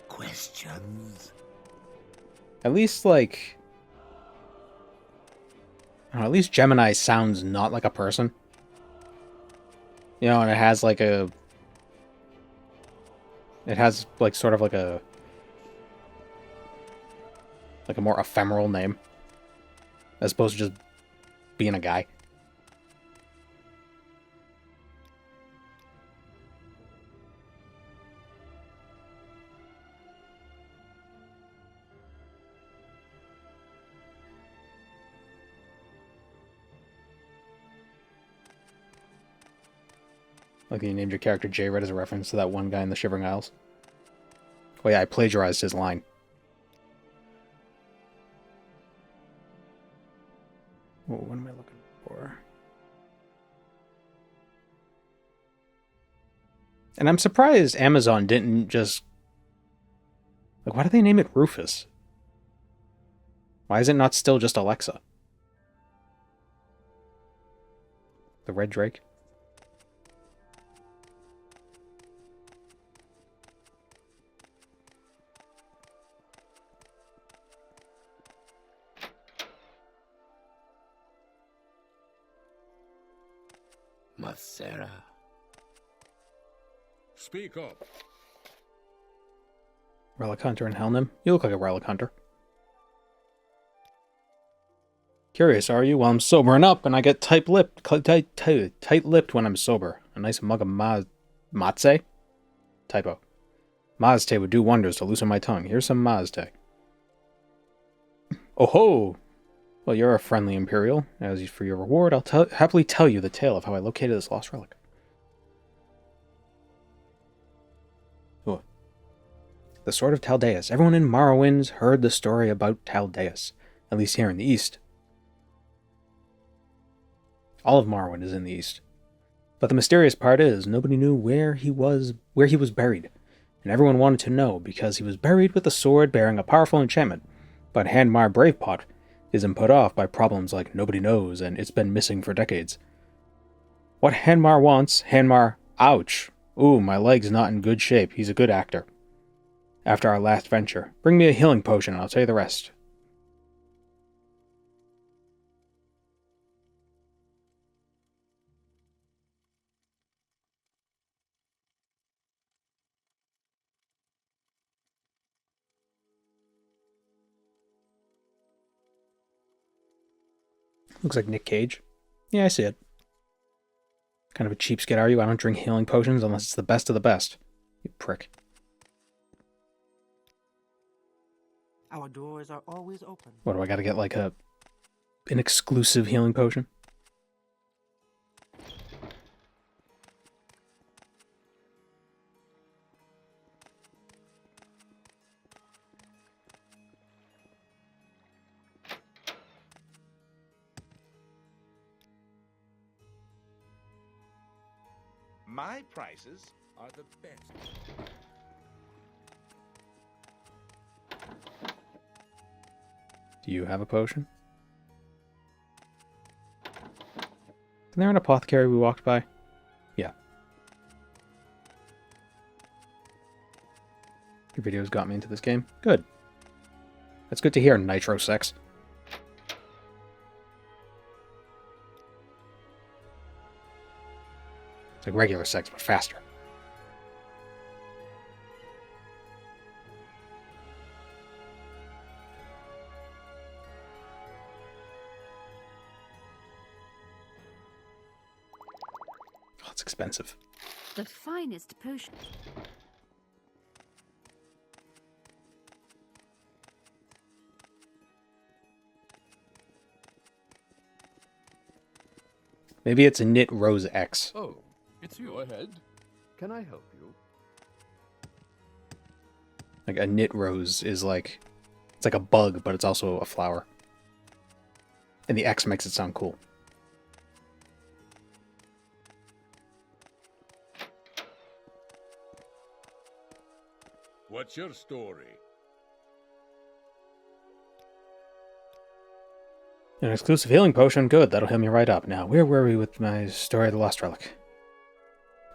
Questions? At least, like... I don't know, at least Gemini sounds not like a person. You know, and it has, like, a... It has, like, sort of like a... Like a more ephemeral name. As opposed to just being a guy. Like you named your character J-Red as a reference to that one guy in the Shivering Isles. Oh yeah, I plagiarized his line. Oh, what am I looking for? And I'm surprised Amazon didn't just... Like, why do they name it Rufus? Why is it not still just Alexa? The Red Drake? Masera. Speak up. Relic Hunter and Helnim? You look like a Relic Hunter. Curious, are you? Well, I'm sobering up, and I get tight-lipped when I'm sober. A nice mug of Matze? Typo. Mazte would do wonders to loosen my tongue. Here's some Mazte. Oh ho! Well, you're a friendly Imperial. As for your reward, I'll happily tell you the tale of how I located this lost relic. Ooh. The Sword of Taldeus. Everyone in Morrowind's heard the story about Taldeus, at least here in the East. All of Morrowind is in the East. But the mysterious part is, nobody knew where he was buried. And everyone wanted to know, because he was buried with a sword bearing a powerful enchantment. But Handmar Bravepot isn't put off by problems like nobody knows and it's been missing for decades. What Handmar wants, Handmar... Ouch! Ooh, my leg's not in good shape. He's a good actor. After our last venture, bring me a healing potion and I'll tell you the rest. Looks like Nick Cage. Yeah, I see it. Kind of a cheapskate, are you? I don't drink healing potions unless it's the best of the best. You prick. Our doors are always open. What, do I gotta get like an exclusive healing potion? My prices are the best. Do you have a potion? Isn't there an apothecary we walked by? Yeah. Your videos got me into this game. Good. That's good to hear, Nitro Sex. It's like regular sex, but faster. Oh, it's expensive. The finest potion. Maybe it's a Knit Rose X. Oh, it's you. Go ahead. Can I help you? Like a knit rose is like, it's like a bug, but it's also a flower. And the X makes it sound cool. What's your story? An exclusive healing potion? Good, that'll heal me right up. Now, where were we with my story of the Lost Relic?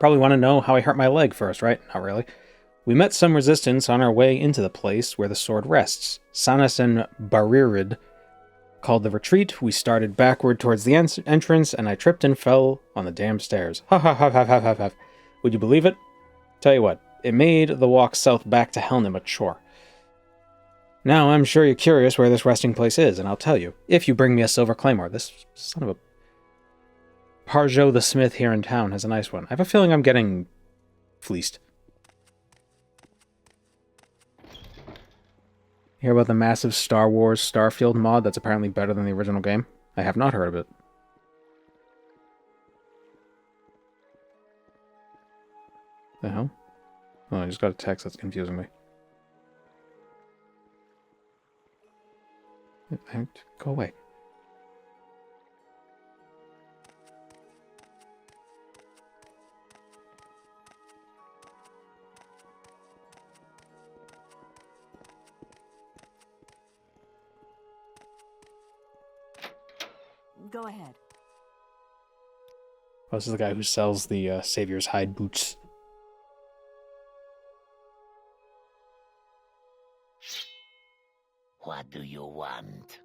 Probably want to know how I hurt my leg first, right? Not really. We met some resistance on our way into the place where the sword rests. Sanas and Baririd called the retreat. We started backward towards the entrance, and I tripped and fell on the damn stairs. Ha ha ha ha ha ha ha. Would you believe it? Tell you what, it made the walk south back to Helnim a chore. Now I'm sure you're curious where this resting place is, and I'll tell you, if you bring me a silver claymore. This son of a... Parjo the Smith here in town has a nice one. I have a feeling I'm getting fleeced. Hear about the massive Star Wars Starfield mod that's apparently better than the original game? I have not heard of it. The hell? Oh, I just got a text that's confusing me. Go away. Go ahead. Oh, this is the guy who sells the Savior's Hide boots. What do you want?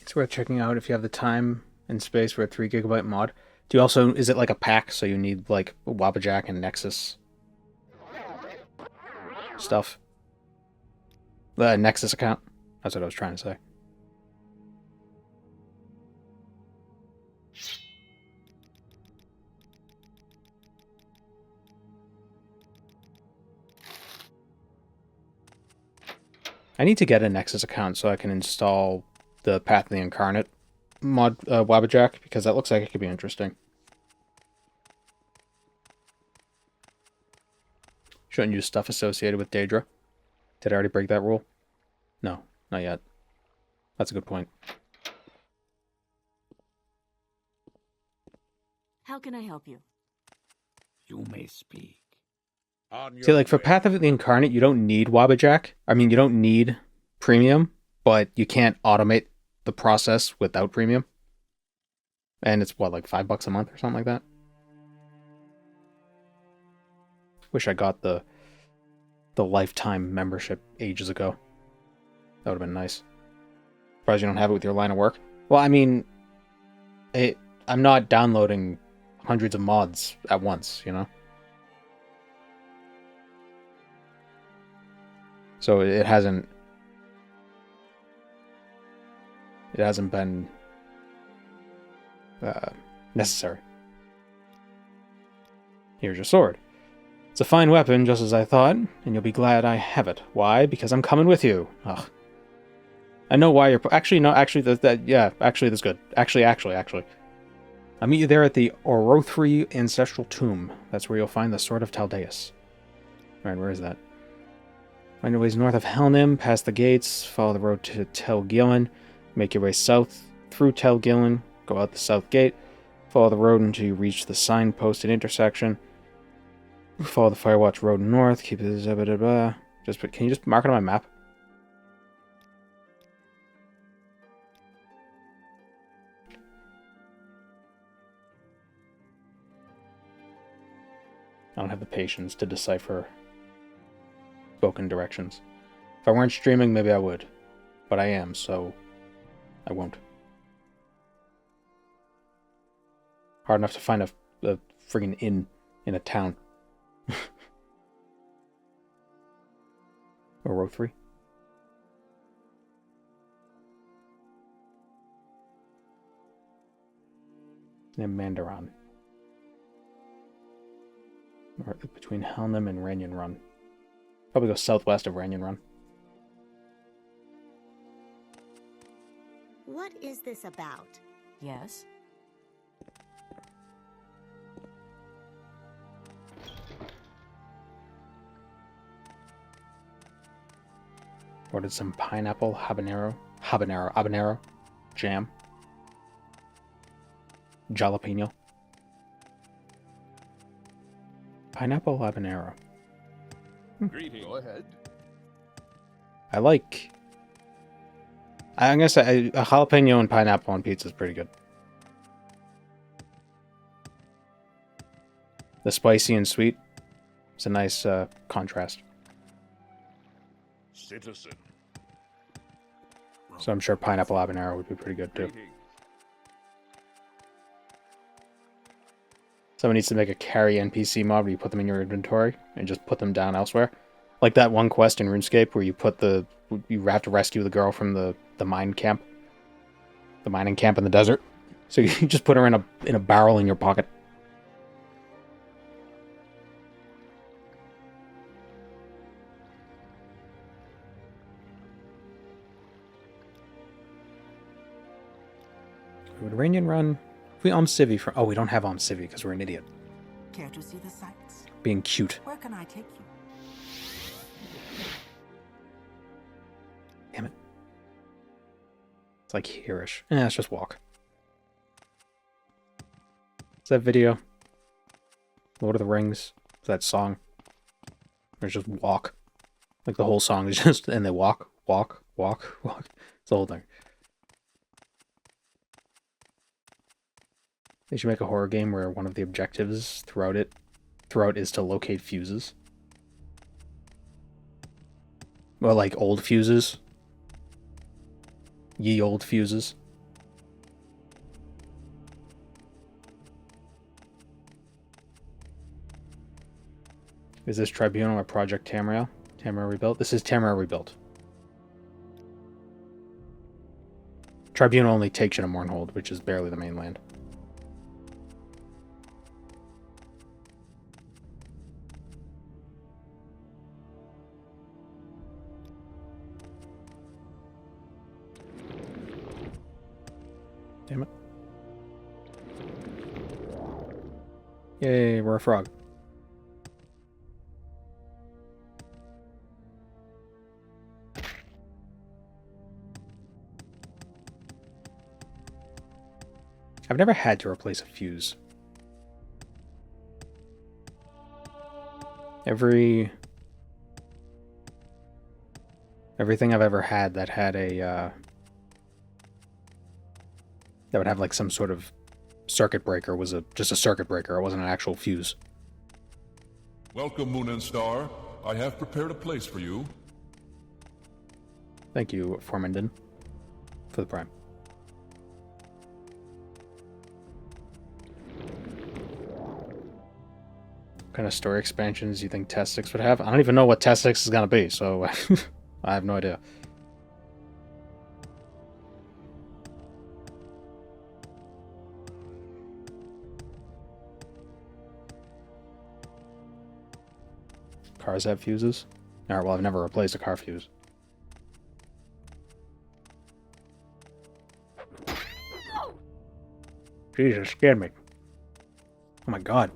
It's worth checking out if you have the time and space for a 3 GB mod. Do you also, is it like a pack, so you need like Wabbajack and Nexus stuff? The Nexus account? That's what I was trying to say. I need to get a Nexus account so I can install the Path of the Incarnate mod Wabbajack, because that looks like it could be interesting. Shouldn't use stuff associated with Daedra. Did I already break that rule? No, not yet. That's a good point. How can I help you? You may speak. See, like, for Path of the Incarnate, you don't need Wabbajack. I mean, you don't need premium, but you can't automate the process without premium. And it's, what, like $5 a month or something like that? Wish I got the lifetime membership ages ago. That would have been nice. Surprised you don't have it with your line of work. Well, I mean, I'm not downloading hundreds of mods at once, you know? So it hasn't been necessary. Here's your sword. It's a fine weapon, just as I thought, and you'll be glad I have it. Why? Because I'm coming with you. Ugh. I know why you're... Actually, no, actually, actually, that's good. Actually. I'll meet you there at the Orothri Ancestral Tomb. That's where you'll find the Sword of Taldeus. Alright, where is that? Find your ways north of Helnim, past the gates, follow the road to Tel Gillen, make your way south through Tel Gillen, go out the south gate, follow the road until you reach the signposted intersection, follow the Firewatch road north, keep it... can you just mark it on my map? I don't have the patience to decipher spoken directions. If I weren't streaming, maybe I would. But I am, so I won't. Hard enough to find a friggin' inn in a town. Or row 3. And Mandaron. Or between Helnim and Ranyan Run. Probably go southwest of Ranyan Run. What is this about? Yes? Ordered some pineapple habanero jam. Jalapeno. Pineapple habanero. Greetings. Go ahead. I'm gonna say a jalapeno and pineapple on pizza is pretty good. The spicy and sweet, it's a nice contrast. Citizen. So I'm sure pineapple habanero would be pretty good too. Someone needs to make a carry NPC mod where you put them in your inventory and just put them down elsewhere. Like that one quest in RuneScape where you have to rescue the girl from the mine camp. The mining camp in the desert. So you just put her in a barrel in your pocket. Would Rainian run? If we Civvy from... Oh, we don't have Civvy because we're an idiot. Care to see the sights? Being cute. Where can I take you? Damn it. It's like hereish. Let's just walk. Is that video? Lord of the Rings? Is that song? Or just walk? Like the whole song is just... And they walk, walk, walk, walk. It's the whole thing. They should make a horror game where one of the objectives throughout is to locate fuses. Well, like old fuses. Ye old fuses. Is this Tribunal or Project Tamriel? Tamriel Rebuilt? This is Tamriel Rebuilt. Tribunal only takes you to Mournhold, which is barely the mainland. Damn it. Yay, we're a frog. I've never had to replace a fuse. Everything I've ever had that had a that would have like some sort of circuit breaker was just a circuit breaker. It wasn't an actual fuse. Welcome, Moon and Star. I have prepared a place for you. Thank you, Formenden, for the prime. What kind of story expansions do you think Test 6 would have? I don't even know what Test 6 is going to be, so I have no idea. Cars have fuses? Alright, well, I've never replaced a car fuse. Jesus, scared me. Oh my god.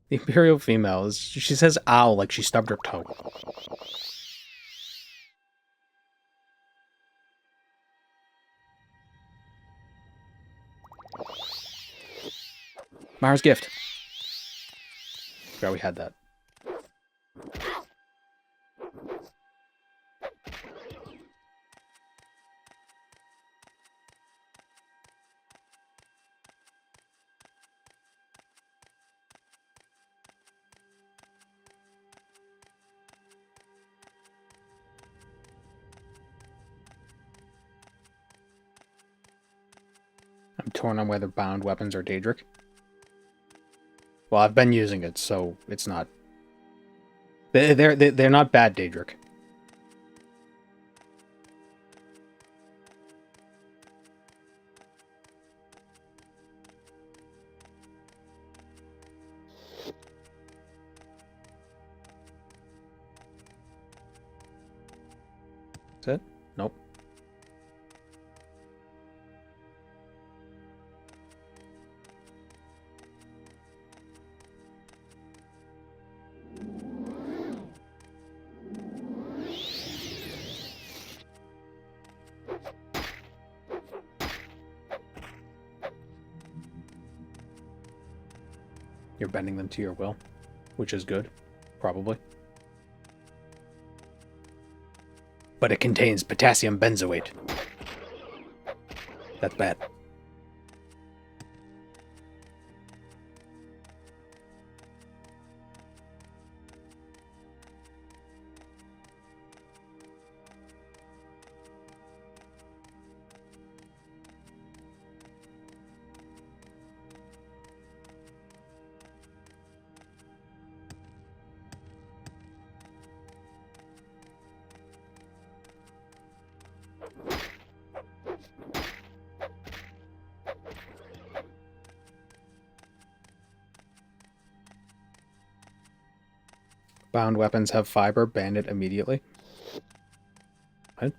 The Imperial female she says ow like she stubbed her toe. Mara's gift. Forgot we had that. I'm torn on whether bound weapons are Daedric. Well, I've been using it, so it's not. They're not bad Daedric. Is it? Nope. You're bending them to your will, which is good, probably. But it contains potassium benzoate. That's bad. Bound weapons have fiber. Ban it immediately. What?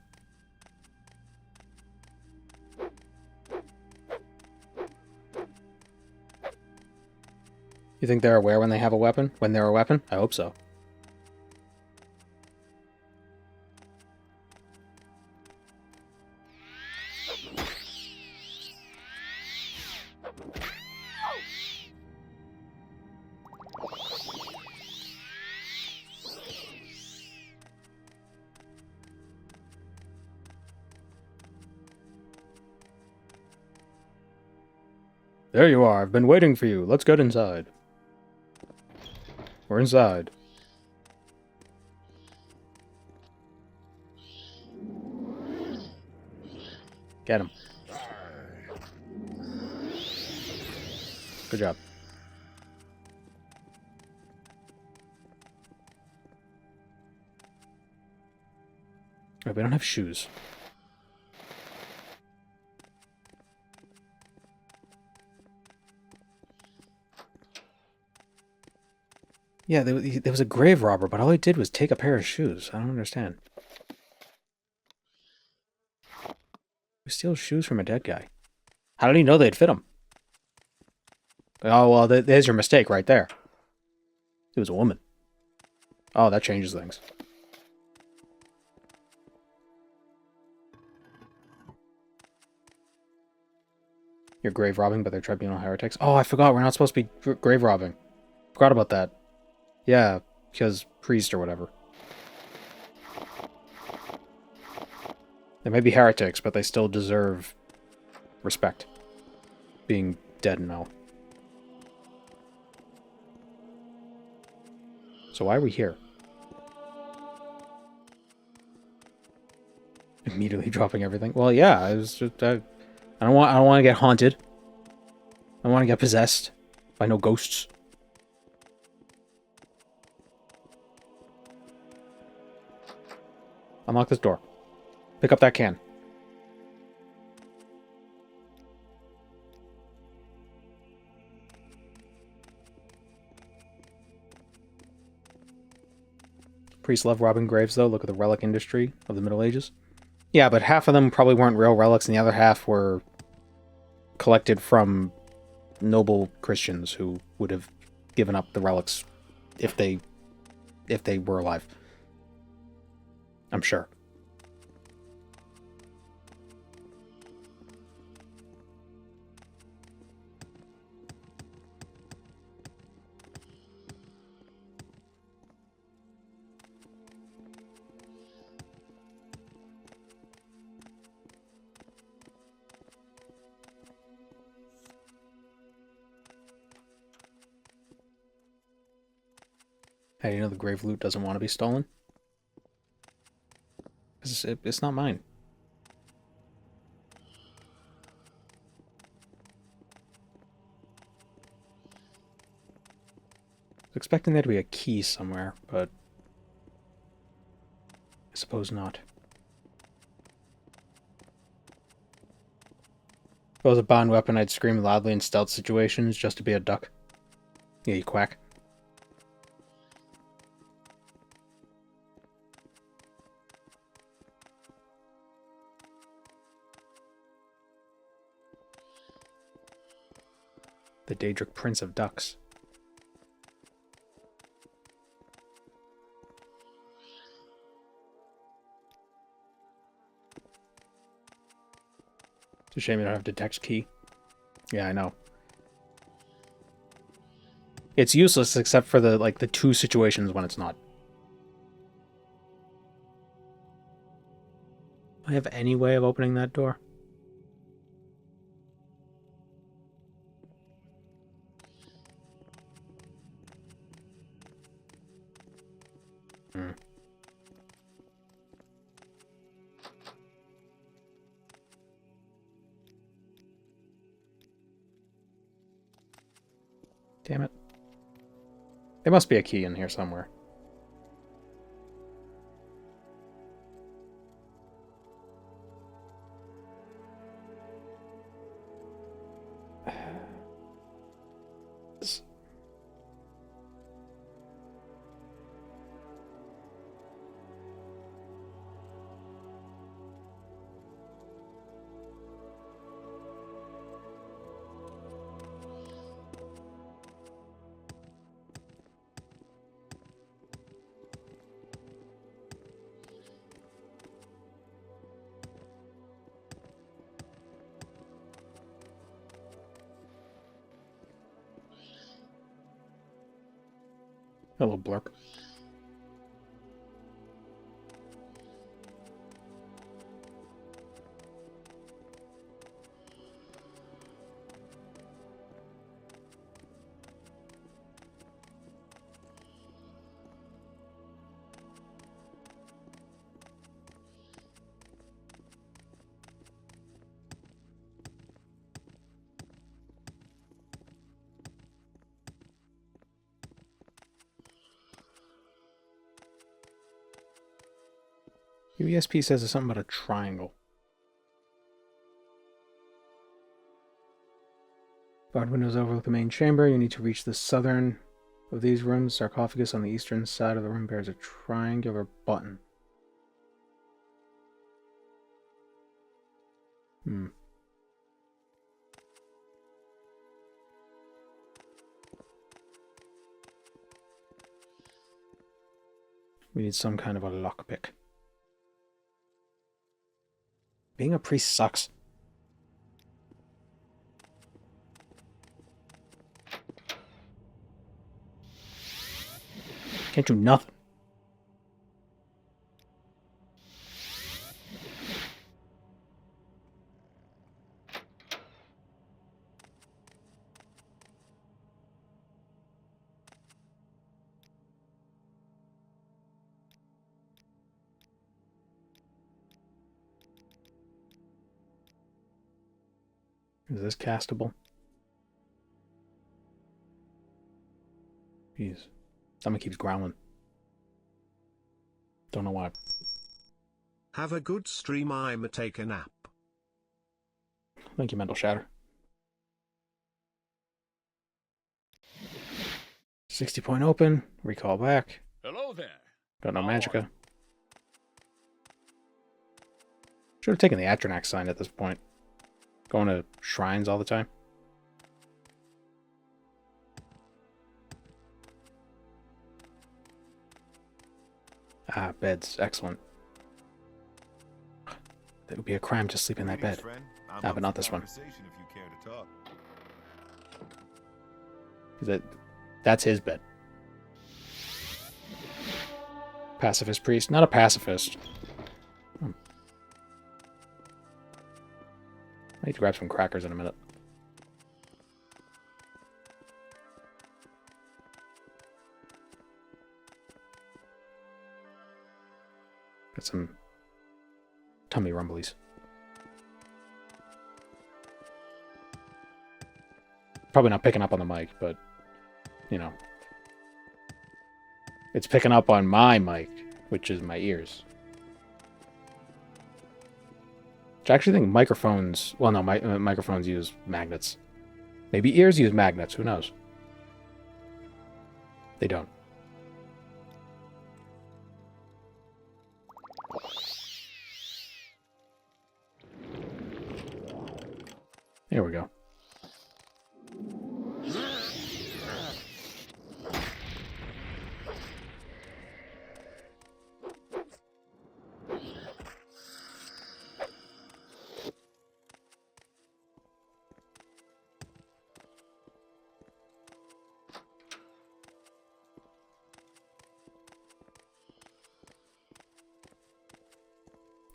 You think they're aware when they have a weapon? When they're a weapon? I hope so. There you are. I've been waiting for you. Let's get inside. We're inside. Get him. Good job. Oh, we don't have shoes. Yeah, there was a grave robber, but all he did was take a pair of shoes. I don't understand. Who steals shoes from a dead guy? How did he know they'd fit him? Oh, well, there's your mistake right there. It was a woman. Oh, that changes things. You're grave robbing, but they're tribunal heretics. Oh, I forgot. We're not supposed to be grave robbing. Forgot about that. Yeah, because priest or whatever. They may be heretics, but they still deserve respect. Being dead and all. So why are we here? Immediately dropping everything. Well, yeah, I was just I don't want to get haunted. I don't want to get possessed by no ghosts. Unlock this door. Pick up that can. Priests love robbing graves, though. Look at the relic industry of the Middle Ages. Yeah, but half of them probably weren't real relics, and the other half were collected from noble Christians who would have given up the relics if they were alive. I'm sure. How do you know the grave loot doesn't want to be stolen? It's not mine. I was expecting there to be a key somewhere, but I suppose not. If I was a bound weapon, I'd scream loudly in stealth situations just to be a duck. Yeah, you quack. The Daedric Prince of Ducks. It's a shame you don't have detect key. Yeah, I know. It's useless except for the two situations when it's not. Do I have any way of opening that door? Damn it. There must be a key in here somewhere. Hello, Blurk. UESP says there's something about a triangle. Barred windows overlook the main chamber. You need to reach the southern of these rooms. Sarcophagus on the eastern side of the room bears a triangular button. We need some kind of a lockpick. Being a priest sucks. Can't do nothing. Is this castable? Jeez. Stomach keeps growling. Don't know why. Have a good stream. I'ma take a nap. Thank you, Mental Shatter. 60 point open. Recall back. Hello there. Got no magicka. Should have taken the Atronax sign at this point. Going to shrines all the time. Ah, beds. Excellent. It would be a crime to sleep in that bed. Ah, but not this one. That's his bed. Pacifist priest. Not a pacifist. I need to grab some crackers in a minute. Got some tummy rumblies. Probably not picking up on the mic, but, you know. It's picking up on my mic, which is my ears. I actually think microphones... Well, no, microphones use magnets. Maybe ears use magnets. Who knows? They don't. There we go.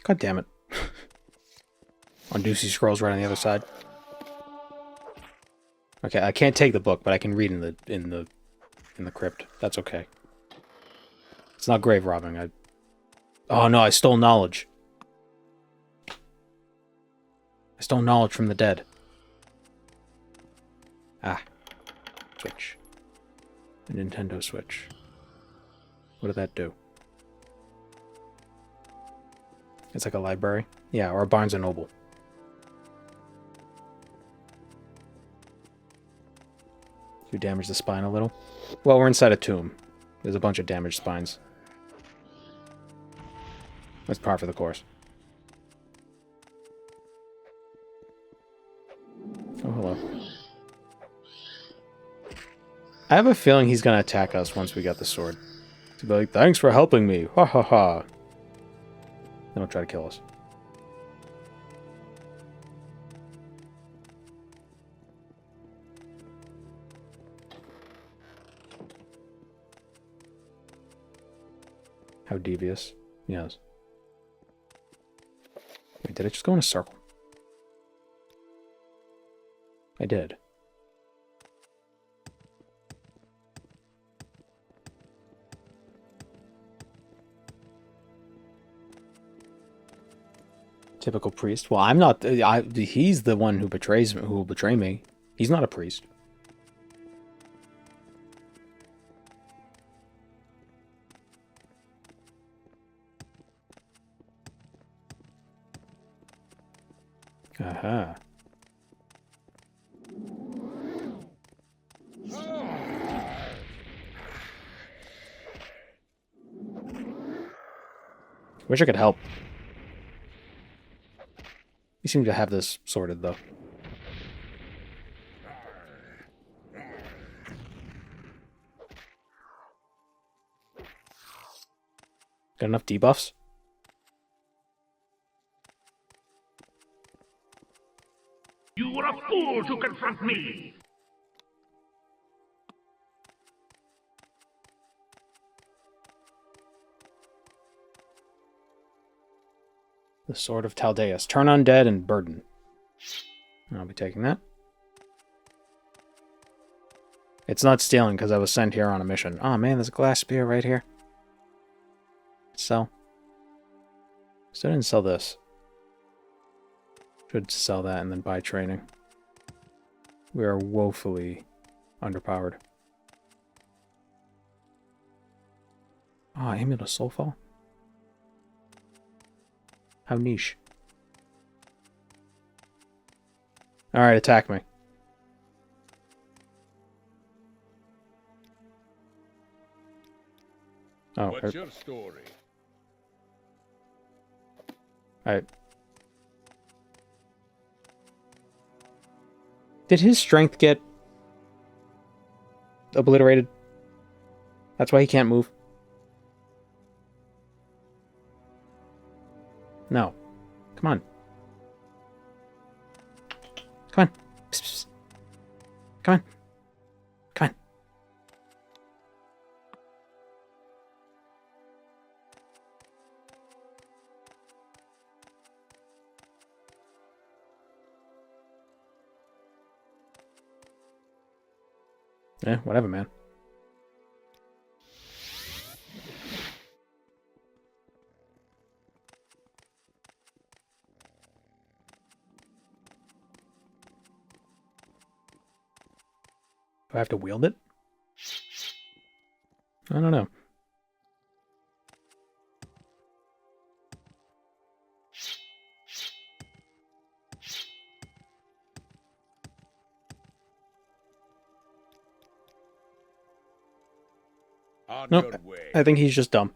God damn it. On Deucey Scrolls right on the other side. Okay, I can't take the book, but I can read in the crypt. That's okay. It's not grave robbing. Oh no, I stole knowledge. I stole knowledge from the dead. Ah. Switch. A Nintendo Switch. What did that do? It's like a library? Yeah, or a Barnes & Noble. You damage the spine a little? Well, we're inside a tomb. There's a bunch of damaged spines. That's par for the course. Oh, hello. I have a feeling he's going to attack us once we get the sword. He'll be like, thanks for helping me. Ha ha ha. Then he'll try to kill us. How devious. Yes. Wait, did I just go in a circle? I did. Typical priest. Well, I'm not. He's the one who betrays me, who will betray me. He's not a priest. Aha. Wish I could help. You seem to have this sorted, though. Got enough debuffs? You were a fool to confront me! The Sword of Taldeus. Turn undead and burden. I'll be taking that. It's not stealing because I was sent here on a mission. Oh man, there's a glass spear right here. Sell. So I didn't sell this. Should sell that and then buy training. We are woefully underpowered. Oh, Amulet of Soulfall? How niche. Alright, attack me. Oh, what's your story? Alright. Did his strength get obliterated? That's why he can't move. No. Come on. Come on. Psst, psst. Come on. Come on. Yeah, whatever, man. Do I have to wield it? I don't know. Nope. I think he's just dumb.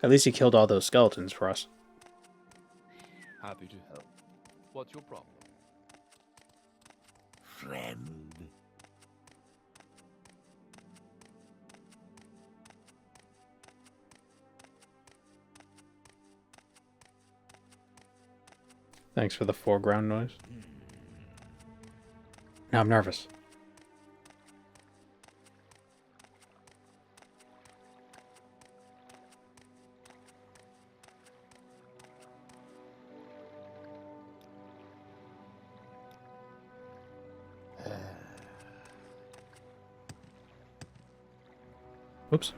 At least he killed all those skeletons for us. Happy to help. What's your problem? Friend. Thanks for the foreground noise. Now I'm nervous. Oops.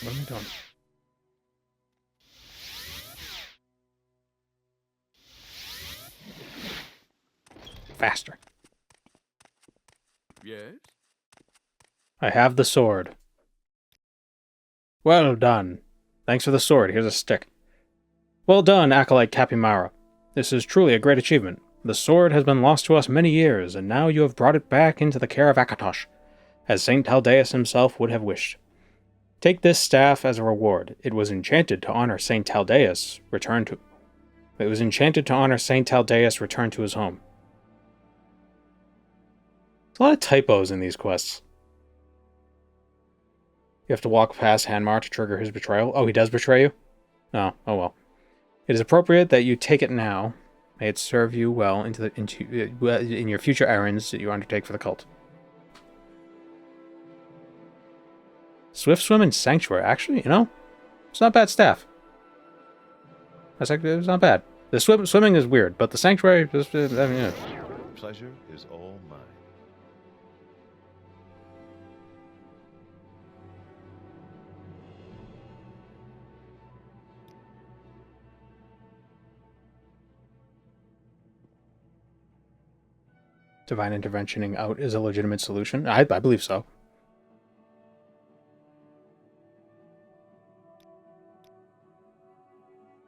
What am I doing? Faster. Yes? I have the sword. Well done. Thanks for the sword. Here's a stick. Well done, Acolyte Capimara. This is truly a great achievement. The sword has been lost to us many years, and now you have brought it back into the care of Akatosh, as Saint Taldeus himself would have wished. Take this staff as a reward. It was enchanted to honor Saint Taldeus return to his home. There's a lot of typos in these quests. You have to walk past Hanmar to trigger his betrayal. Oh, he does betray you? Oh well. It is appropriate that you take it now. May it serve you well in your future errands that you undertake for the cult. Swift Swim and Sanctuary. Actually, it's not bad staff. It's not bad. The swimming is weird, but the Sanctuary, Pleasure is all mine. Divine interventioning out is a legitimate solution. I believe so.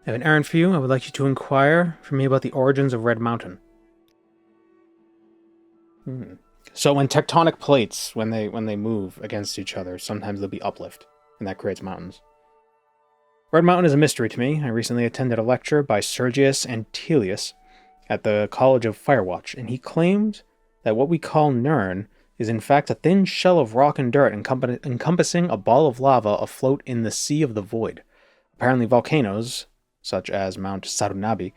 I have an errand for you. I would like you to inquire for me about the origins of Red Mountain. So when tectonic plates, when they move against each other, sometimes there'll be uplift, and that creates mountains. Red Mountain is a mystery to me. I recently attended a lecture by Sergius Antelius at the College of Firewatch, and he claimed that what we call Nirn is in fact a thin shell of rock and dirt encompassing a ball of lava afloat in the Sea of the Void. Apparently volcanoes, such as Mount Sarunabi,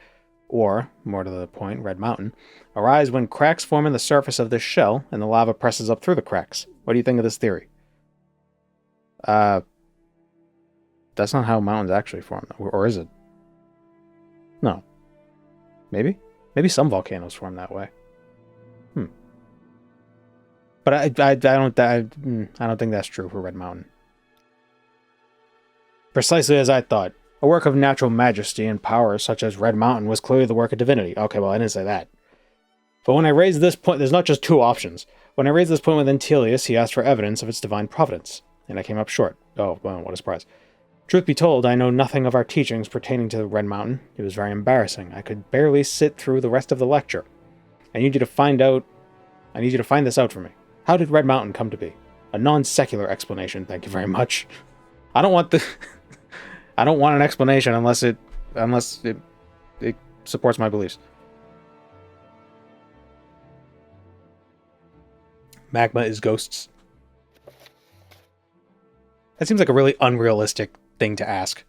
or, more to the point, Red Mountain, arise when cracks form in the surface of this shell, and the lava presses up through the cracks. What do you think of this theory? That's not how mountains actually form, or is it? No. Maybe? Maybe some volcanoes form that way. But I don't think that's true for Red Mountain. Precisely as I thought. A work of natural majesty and power such as Red Mountain was clearly the work of divinity. Okay, well, I didn't say that. But when I raised this point, there's not just two options. When I raised this point with Antelius, he asked for evidence of its divine providence, and I came up short. Oh, well, what a surprise. Truth be told, I know nothing of our teachings pertaining to the Red Mountain. It was very embarrassing. I could barely sit through the rest of the lecture. I need you to find this out for me. How did Red Mountain come to be? A non-secular explanation, thank you very much. I don't want an explanation unless it supports my beliefs. Magma is ghosts. That seems like a really unrealistic thing to ask.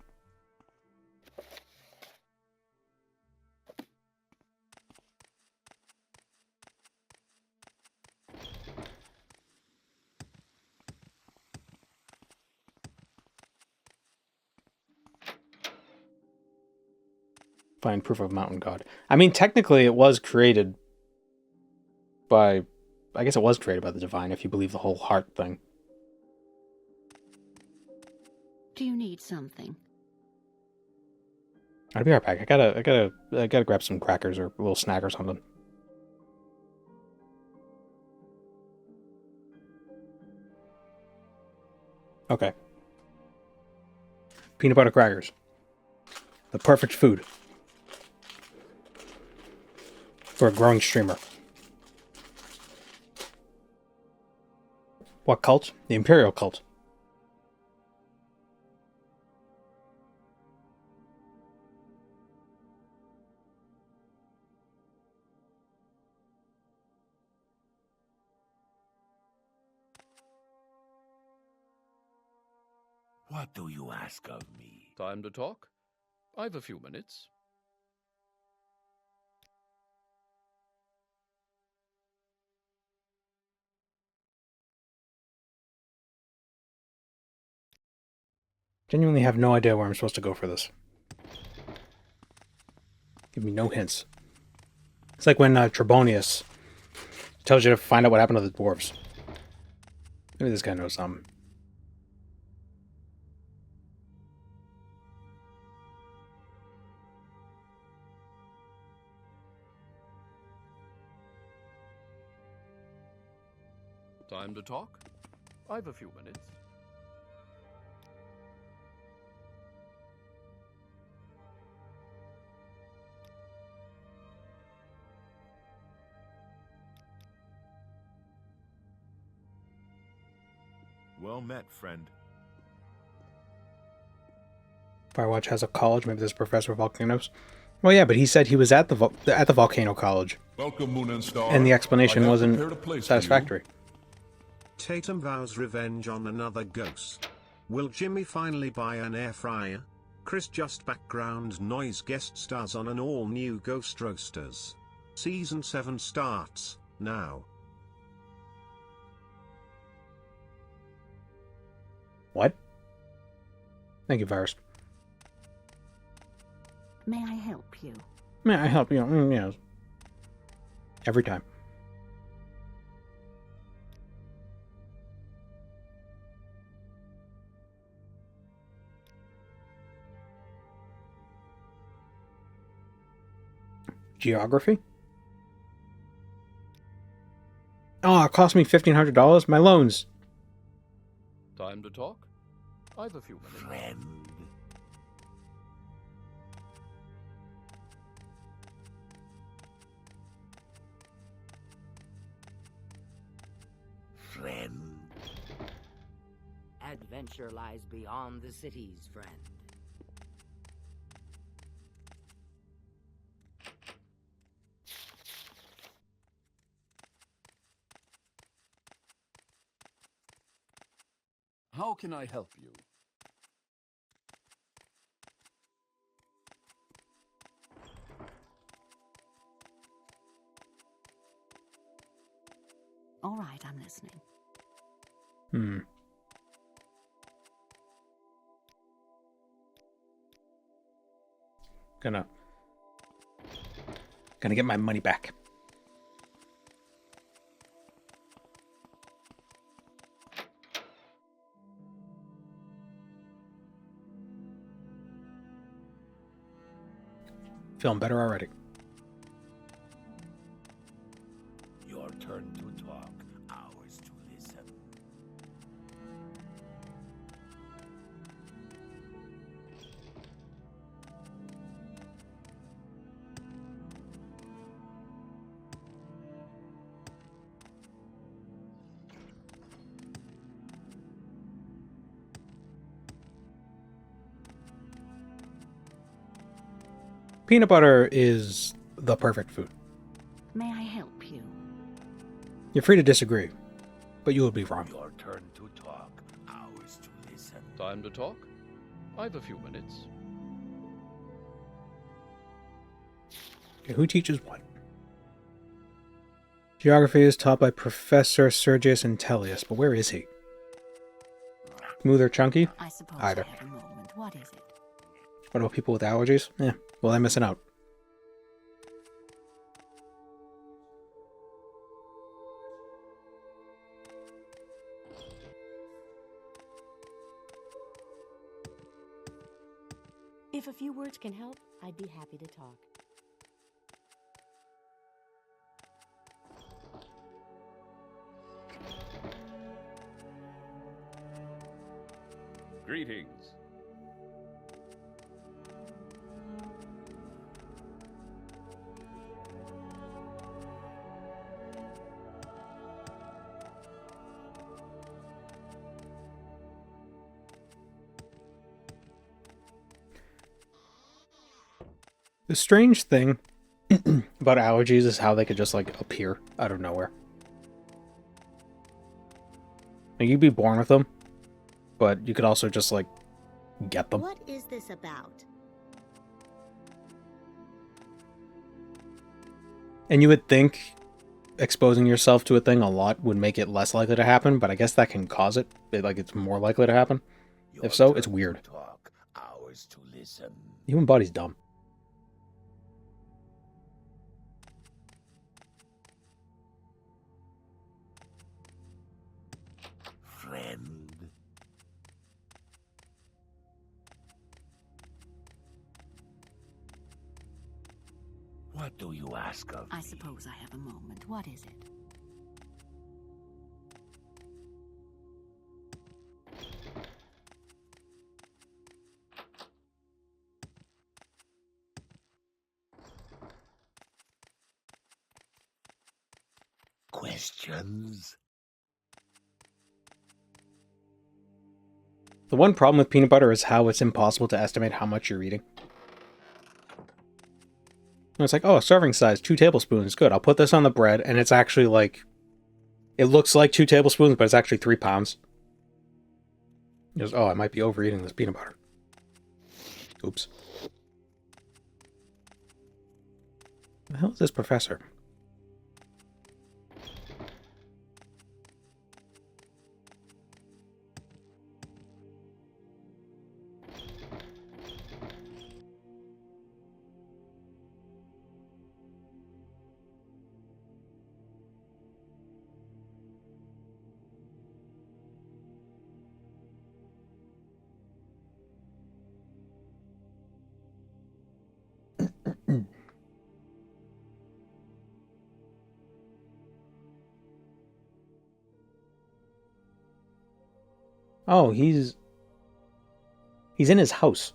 Find proof of mountain god. I mean, technically it was created by... I guess it was created by the divine, if you believe the whole heart thing. Do you need something? I'll be right back. I gotta grab some crackers or a little snack or something. Okay. Peanut butter crackers. The perfect food for a growing streamer. What cult? The Imperial Cult. What do you ask of me? Time to talk? I've a few minutes. Genuinely have no idea where I'm supposed to go for this. Give me no hints. It's like when Trebonius tells you to find out what happened to the dwarves. Maybe this guy knows something. Time to talk? I've a few minutes. Well met, friend. Firewatch has a college. Maybe there's a professor of volcanoes. Well, yeah, but he said he was at the volcano college. Welcome, Moon and Star. And the explanation I have wasn't prepared a place for satisfactory. Tatum vows revenge on another ghost. Will Jimmy finally buy an air fryer? Chris just background noise guest stars on an all-new Ghost Roasters. Season 7 starts now. What? Thank you, Virus. May I help you? May I help you? Yes. Every time. Geography? Oh, it cost me $1,500. My loans. Time to talk? I've a few minutes. Friend. Friend. Adventure lies beyond the cities, friend. How can I help you? All right, I'm listening. Gonna get my money back. Feeling better already. Your turn to talk, ours to listen. Peanut butter is the perfect food. May I help you? You're free to disagree, but you would be wrong. Your turn to talk, ours to listen. Time to talk? I've a few minutes. Okay, who teaches what? Geography is taught by Professor Sergius Intellius, but where is he? Smooth or chunky? I suppose Either. I have a moment. What is it? What about people with allergies? Well, I'm missing out. If a few words can help, I'd be happy to talk. Greetings. The strange thing about allergies is how they could just, like, appear out of nowhere. Like, you'd be born with them, but you could also just, like, get them. What is this about? And you would think exposing yourself to a thing a lot would make it less likely to happen, but I guess that can cause it. Like, it's more likely to happen. If so, it's weird. Talk, ours to listen. The human body's dumb. Friend. What do you ask of I me? suppose I have a moment. What is it? Questions? The one problem with peanut butter is how it's impossible to estimate how much you're eating. And it's like, oh, serving size, 2 tablespoons. Good, I'll put this on the bread, and it's actually like... It looks like 2 tablespoons, but it's actually 3 pounds. He goes, oh, I might be overeating this peanut butter. Oops. The hell is this professor? Oh, he's in his house.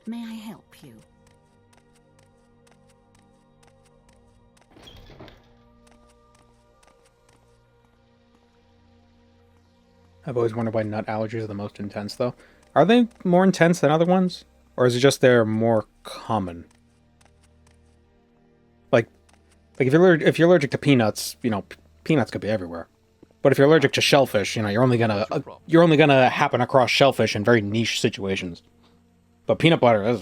May I help you? I've always wondered why nut allergies are the most intense, though. Are they more intense than other ones? Or is it just they're more common? Like if you're allergic to peanuts, you know, peanuts could be everywhere. But if you're allergic to shellfish, you know, you're only gonna happen across shellfish in very niche situations. But peanut butter,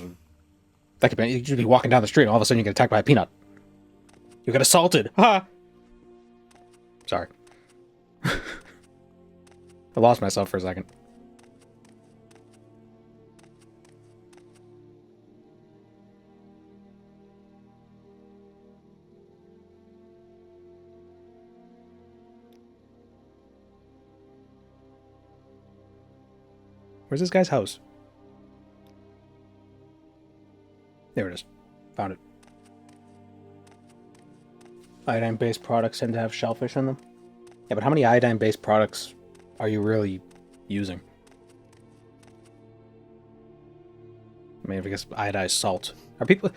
that could be, you could be walking down the street and all of a sudden you get attacked by a peanut. You get assaulted. Ha! Sorry. I lost myself for a second. Where's this guy's house? There it is. Found it. Iodine-based products tend to have shellfish in them. Yeah, but how many iodine-based products are you really using? I mean, I guess iodized salt. Are people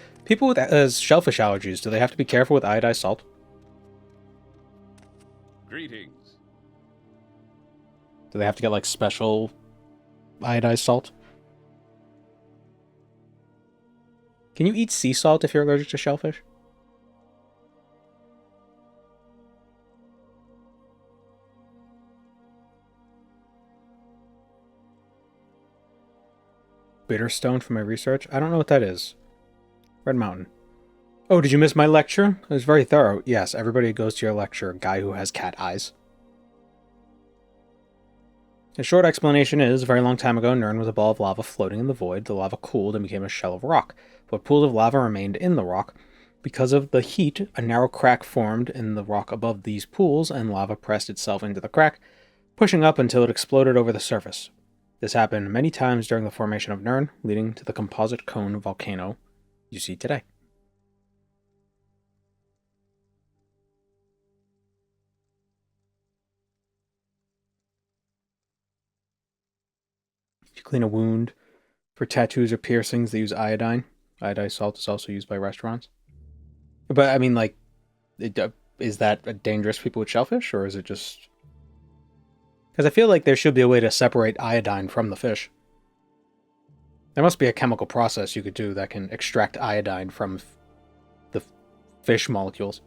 with shellfish allergies, do they have to be careful with iodized salt? Greetings. Do they have to get like special iodized salt? Can you eat sea salt if you're allergic to shellfish? Bitterstone for my research? I don't know what that is. Red Mountain. Oh, did you miss my lecture? It was very thorough. Yes, everybody goes to your lecture, guy who has cat eyes. A short explanation is, a very long time ago, Nirn was a ball of lava floating in the void. The lava cooled and became a shell of rock, but pools of lava remained in the rock. Because of the heat, a narrow crack formed in the rock above these pools, and lava pressed itself into the crack, pushing up until it exploded over the surface. This happened many times during the formation of Nirn, leading to the composite cone volcano you see today. To clean a wound, for tattoos or piercings, they use iodine. Iodized salt is also used by restaurants. But, I mean, like, is that dangerous for people with shellfish, or is it just... Because I feel like there should be a way to separate iodine from the fish. There must be a chemical process you could do that can extract iodine from the fish molecules.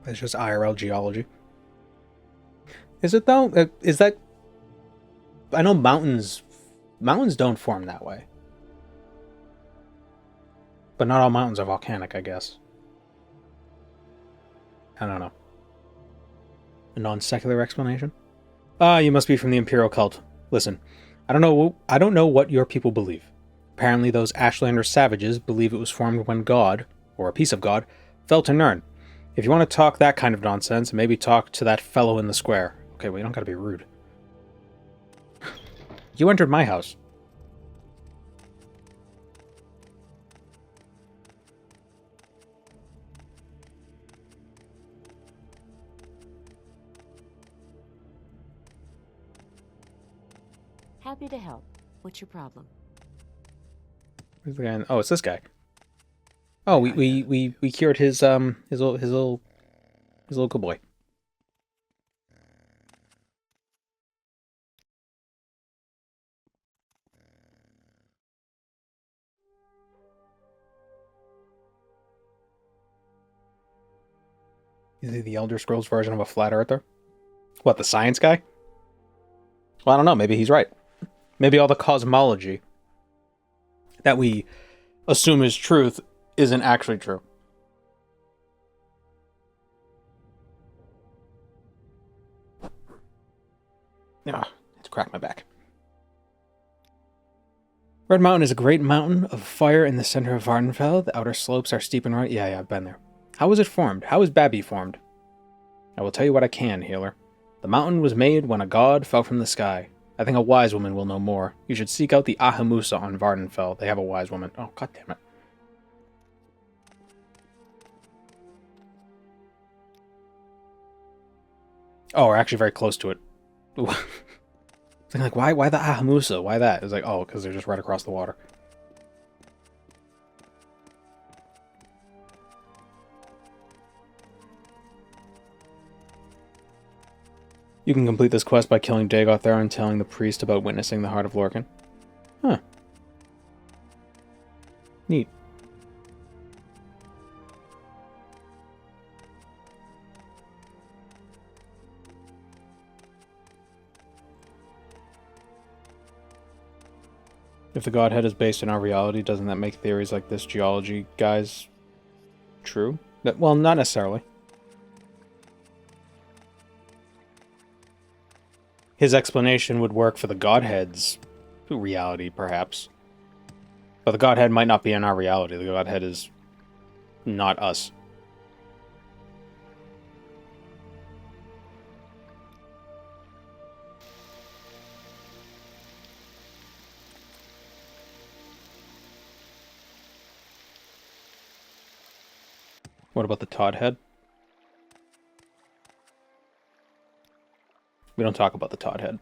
It's just IRL geology. Is it though? Is that... I know mountains don't form that way. But not all mountains are volcanic, I guess. I don't know. A non-secular explanation? Ah, you must be from the Imperial Cult. Listen, I don't know what your people believe. Apparently those Ashlander savages believe it was formed when God, or a piece of God, fell to Nirn. If you want to talk that kind of nonsense, maybe talk to that fellow in the square. Okay, well, you don't gotta be rude. You entered my house. Happy to help. What's your problem? Where's the guy? Oh, it's this guy. Oh, we cured his little good boy. Is he the Elder Scrolls version of a flat earther? What, the science guy? Well, I don't know. Maybe he's right. Maybe all the cosmology that we assume is truth isn't actually true. Ah, it's cracked my back. Red Mountain is a great mountain of fire in the center of Vardenfell. The outer slopes are steep and rugged. Yeah, I've been there. How was it formed? How was Babby formed? I will tell you what I can, healer. The mountain was made when a god fell from the sky. I think a wise woman will know more. You should seek out the Ahamusa on Vardenfell. They have a wise woman. Oh, god damn it. Oh, we're actually very close to it. Ooh. Thinking like, why the Ahamusa? Why that? It's like, oh, because they're just right across the water. You can complete this quest by killing Dagoth there and telling the priest about witnessing the Heart of Lorcan. Huh. Neat. If the Godhead is based in our reality, doesn't that make theories like this geology guy's true? Well, not necessarily. His explanation would work for the Godhead's reality, perhaps. But the Godhead might not be in our reality. The Godhead is not us. What about the Todd head? We don't talk about the Todd head.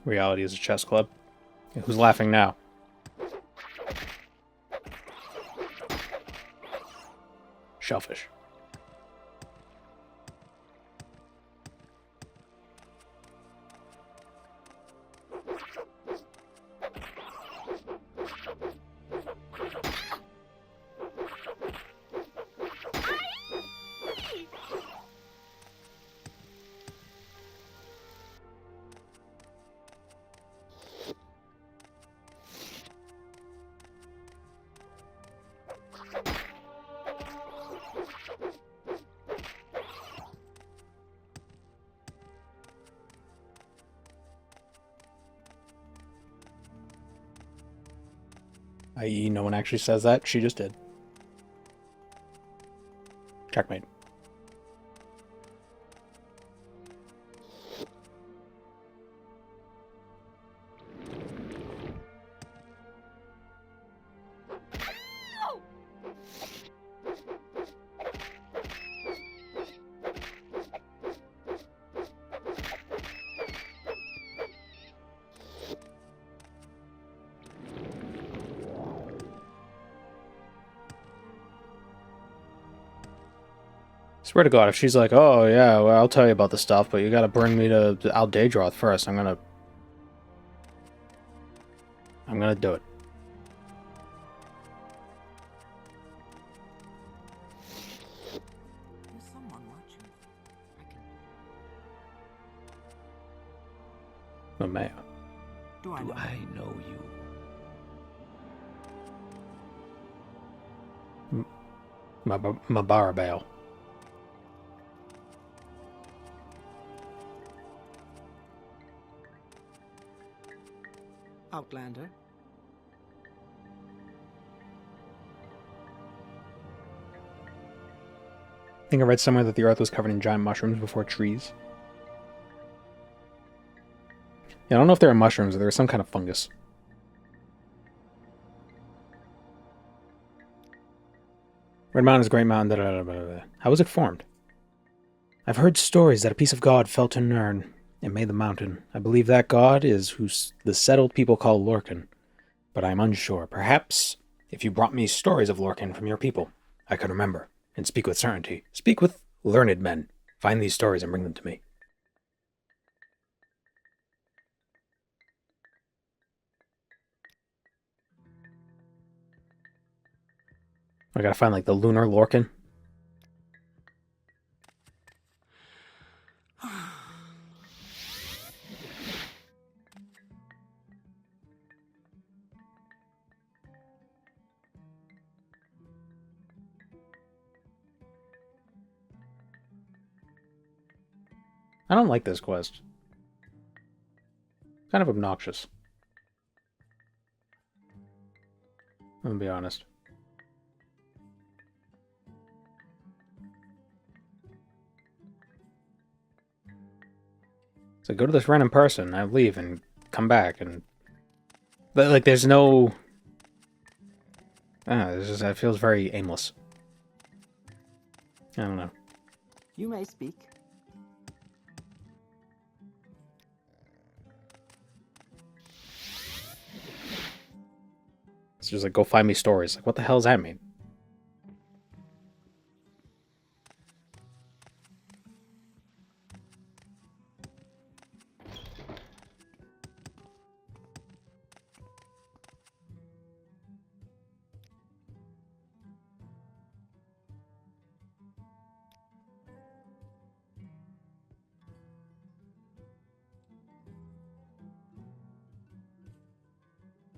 Reality is a chess club. Who's laughing now? Shellfish. I.e., no one actually says that. She just did. Checkmate. Swear to God, if she's like, oh yeah, well, I'll tell you about the stuff, but you gotta bring me to Aldadroth first, I'm gonna do it. There's someone watching. Mamea. Do I know you? Mabarabale. Outlander? I think I read somewhere that the earth was covered in giant mushrooms before trees. Yeah, I don't know if they were mushrooms or they were some kind of fungus. Red Mountain is a great mountain. How was it formed? I've heard stories that a piece of God fell to Nirn and made the mountain. I believe that God is who the settled people call Lorcan, but I'm unsure. Perhaps if you brought me stories of Lorcan from your people, I could remember and speak with certainty. Speak with learned men. Find these stories and bring them to me. I gotta find, like, the lunar Lorcan. I don't like this quest. Kind of obnoxious. I'm gonna be honest. So go to this random person, I leave and come back, and but, like, there's no. It feels very aimless. I don't know. You may speak. It's just like, go find me stories. Like, what the hell does that mean?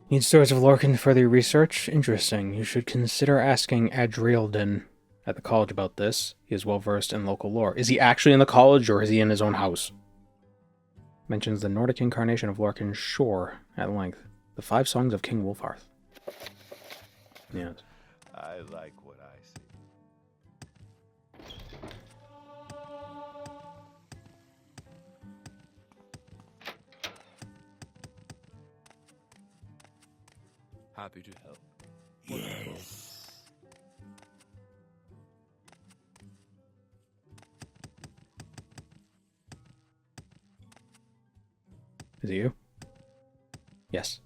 Need stories of Lorcan to further your research? Interesting. You should consider asking Adrielden at the college about this. He is well versed in local lore. Is he actually in the college, or is he in his own house? Mentions the Nordic incarnation of Lorcan Shore at length. The 5 songs of King Wolfarth. Yes. I like what I see. Happy to help. Yes. Is it you? Yes.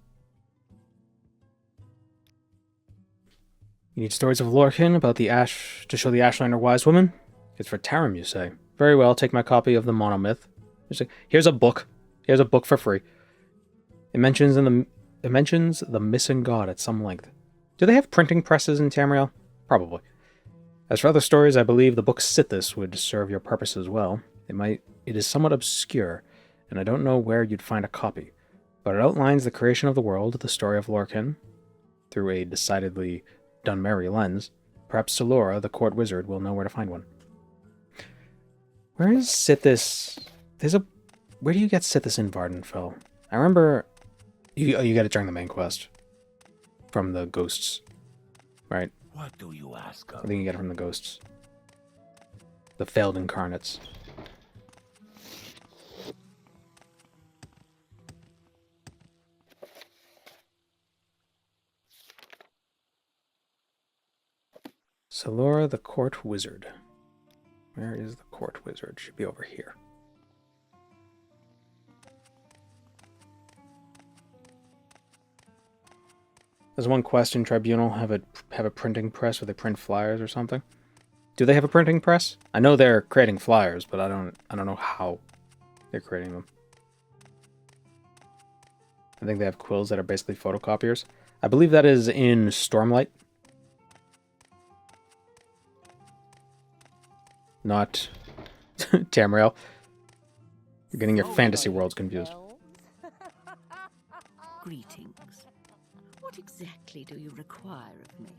You need stories of Lorcan about the Ash to show the Ashlander wise woman? It's for Tarim, you say. Very well, take my copy of the Monomyth. Here's a book. Here's a book for free. It mentions the missing god at some length. Do they have printing presses in Tamriel? Probably. As for other stories, I believe the book Sithis would serve your purpose as well. It is somewhat obscure, and I don't know where you'd find a copy, but it outlines the creation of the world, the story of Lorcan, through a decidedly Dunmerry lens. Perhaps Solora, the court wizard, will know where to find one. Where is Sithis? Where do you get Sithis in Vardenfell? I remember... You get it during the main quest. From the ghosts. Right? What do you ask of? I think you get it from the ghosts. The failed incarnates. Solora the court wizard. Where is the court wizard? Should be over here. Does one quest in Tribunal have a printing press where they print flyers or something? Do they have a printing press? I know they're creating flyers, but I don't know how they're creating them. I think they have quills that are basically photocopiers. I believe that is in Stormlight. Not Tamriel. You're getting your fantasy worlds confused. Greetings. What exactly do you require of me?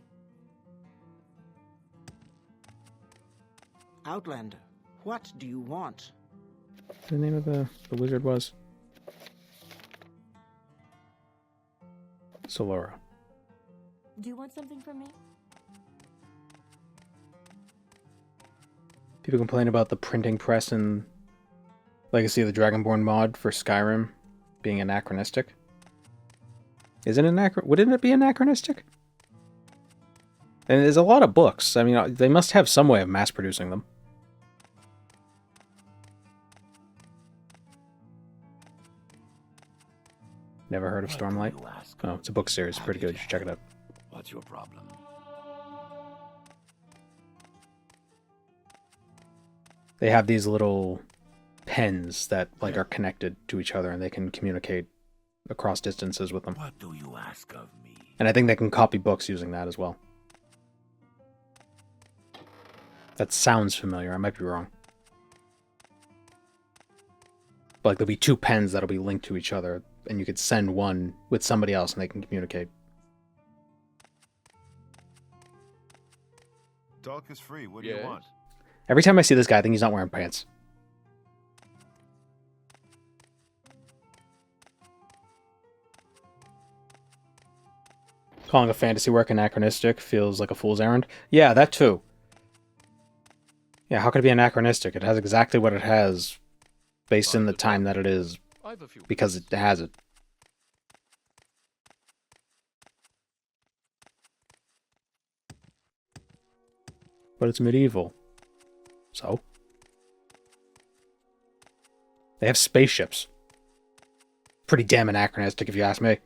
Outlander, what do you want? The name of the wizard was? Solora. Do you want something from me? People complain about the printing press in Legacy of the Dragonborn mod for Skyrim being anachronistic. Isn't it wouldn't it be anachronistic? And there's a lot of books. I mean, they must have some way of mass producing them. Never heard of Stormlight? Oh, it's a book series. Pretty good. You should check it out. What's your problem? They have these little pens that like are connected to each other, and they can communicate across distances with them. What do you ask of me? And I think they can copy books using that as well. That sounds familiar. I might be wrong. But like there'll be two pens that'll be linked to each other, and you could send one with somebody else, and they can communicate. Talk is free. What do you want? Every time I see this guy, I think he's not wearing pants. Calling a fantasy work anachronistic feels like a fool's errand. Yeah, that too. Yeah, how could it be anachronistic? It has exactly what it has based in the time that it is because it has it. But it's medieval. So? They have spaceships. Pretty damn anachronistic if you ask me.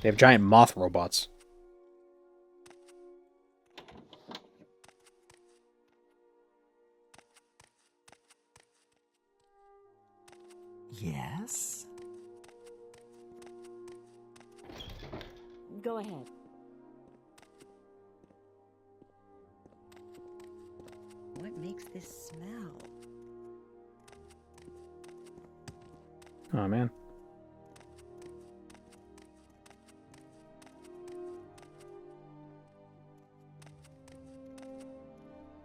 They have giant moth robots. Yes? Go ahead. What makes this smell? Oh, man.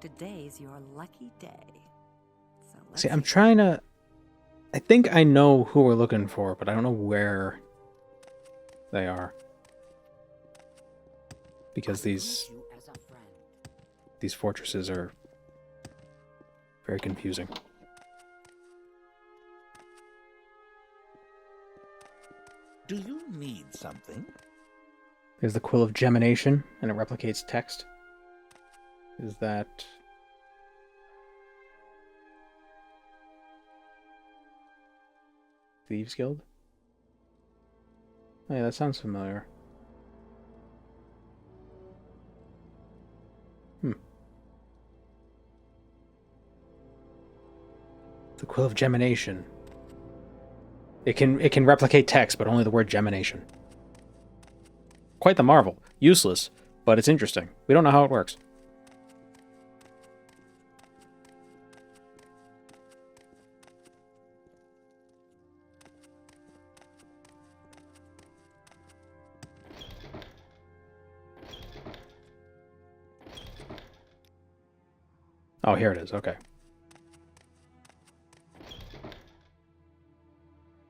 Today's your lucky day. So See, I'm trying to... I think I know who we're looking for, but I don't know where they are. Because these fortresses are very confusing. Do you need something? There's the Quill of Gemination, and it replicates text. Is that... Thieves Guild? Oh yeah, that sounds familiar. The Quill of Gemination. It can replicate text, but only the word gemination. Quite the marvel. Useless, but it's interesting. We don't know how it works. Oh, here it is. Okay.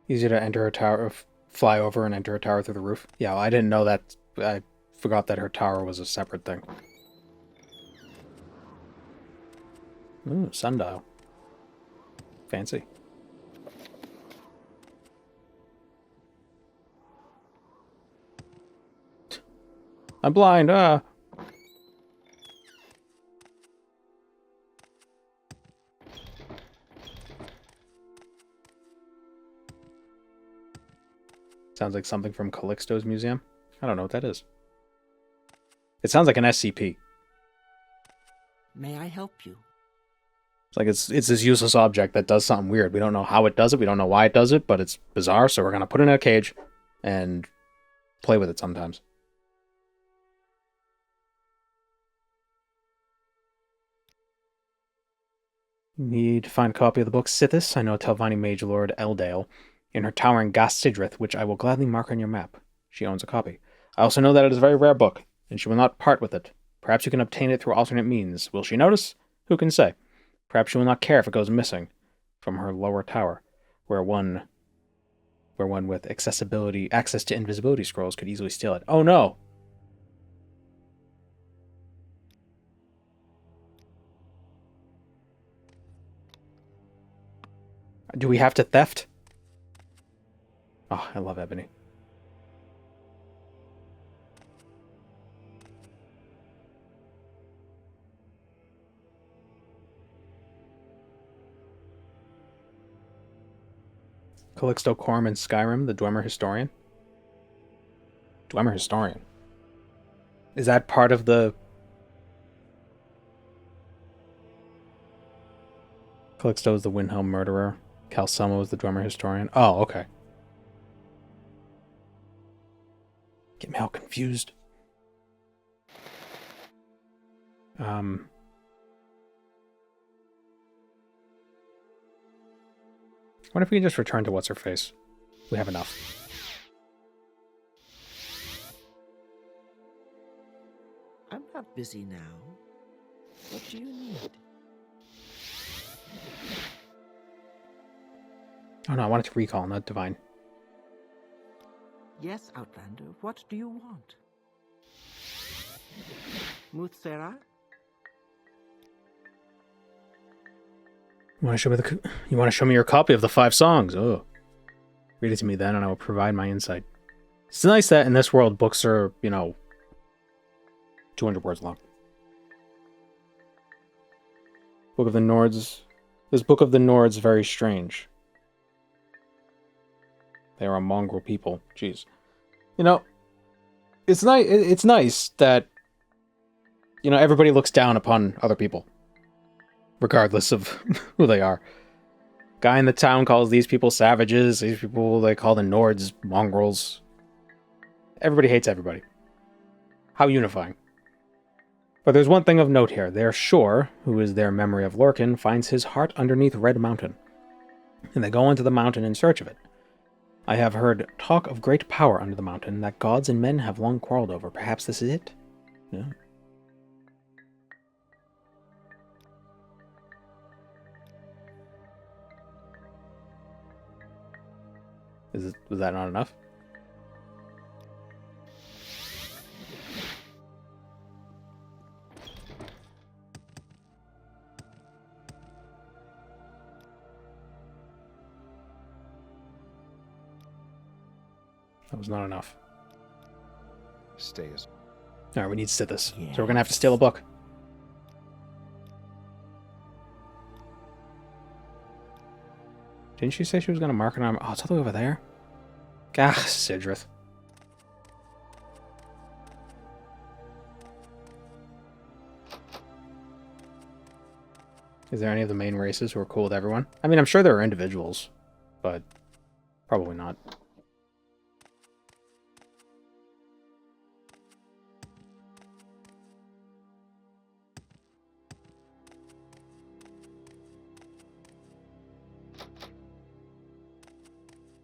Easier to enter a tower, fly over and enter a tower through the roof. Yeah, well, I didn't know that. I forgot that her tower was a separate thing. Ooh, sundial. Fancy. I'm blind, Sounds like something from Calixto's museum. I don't know what that is. It sounds like an SCP. May I help you? It's like it's this useless object that does something weird. We don't know how it does it. We don't know why it does it, but it's bizarre, so we're going to put it in a cage and play with it sometimes. Need to find a copy of the book Sithis. I know Telvanni Mage Lord Eldale in her tower in Gas Sidrith, which I will gladly mark on your map. She owns a copy. I also know that it is a very rare book, and she will not part with it. Perhaps you can obtain it through alternate means. Will she notice? Who can say? Perhaps she will not care if it goes missing from her lower tower, where one with access to invisibility scrolls could easily steal it. Oh no! Do we have to theft? Oh, I love Ebony. Calixto Corm in Skyrim, the Dwemer Historian. Dwemer Historian. Is that part of the... Calixto is the Windhelm Murderer. Calcelmo is the Dwemer Historian. Oh, okay. Get me all confused. What if we can just return to What's-Her-Face? We have enough. I'm not busy now. What do you need? Oh no, I wanted to recall, not divine. Yes, Outlander, what do you want? Muthsera? You want to show me your copy of the 5 songs? Oh. Read it to me then, and I will provide my insight. It's nice that in this world, books are, 200 words long. Book of the Nords. This Book of the Nords is very strange. They are a mongrel people. Jeez. It's nice that, everybody looks down upon other people, regardless of who they are. Guy in the town calls these people savages. These people, they call the Nords mongrels. Everybody hates everybody. How unifying. But there's one thing of note here. Their Shore, who is their memory of Lorcan, finds his heart underneath Red Mountain. And they go into the mountain in search of it. I have heard talk of great power under the mountain that gods and men have long quarreled over. Perhaps this is it? Yeah. Was that not enough? That was not enough. Stay as... Alright, we need Sithis. Yes. So we're gonna have to steal a book. Didn't she say she was gonna mark an arm? Oh, it's all the way over there? Gah, Sidrith. Is there any of the main races who are cool with everyone? I mean, I'm sure there are individuals, but probably not.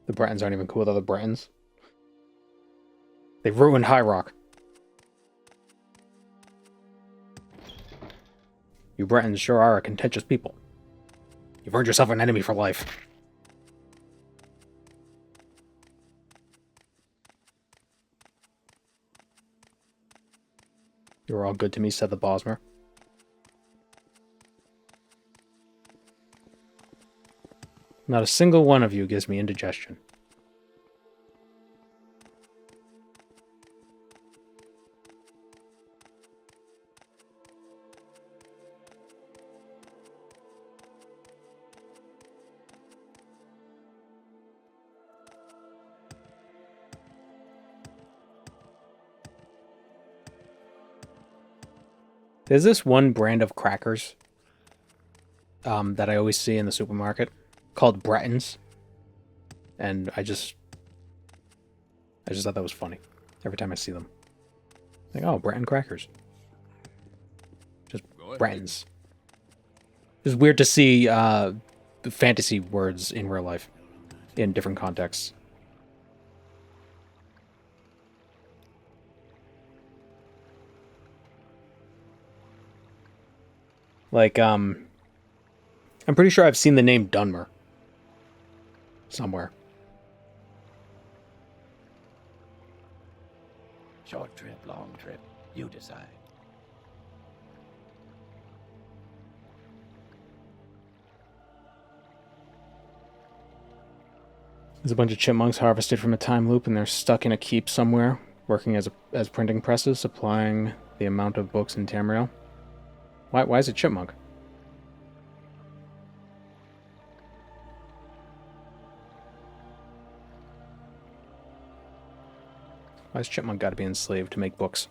The Bretons aren't even cool with other Bretons. They've ruined High Rock. You Bretons sure are a contentious people. You've earned yourself an enemy for life. You're all good to me, said the Bosmer. Not a single one of you gives me indigestion. There's this one brand of crackers that I always see in the supermarket called Bretons, and I just thought that was funny every time I see them. Like, oh, Breton crackers. Just Bretons. It's weird to see fantasy words in real life in different contexts. Like, I'm pretty sure I've seen the name Dunmer somewhere. Short trip, long trip, you decide. There's a bunch of chipmunks harvested from a time loop, and they're stuck in a keep somewhere, working as printing presses, supplying the amount of books in Tamriel. Why is it chipmunk? Why's chipmunk got to be enslaved to make books?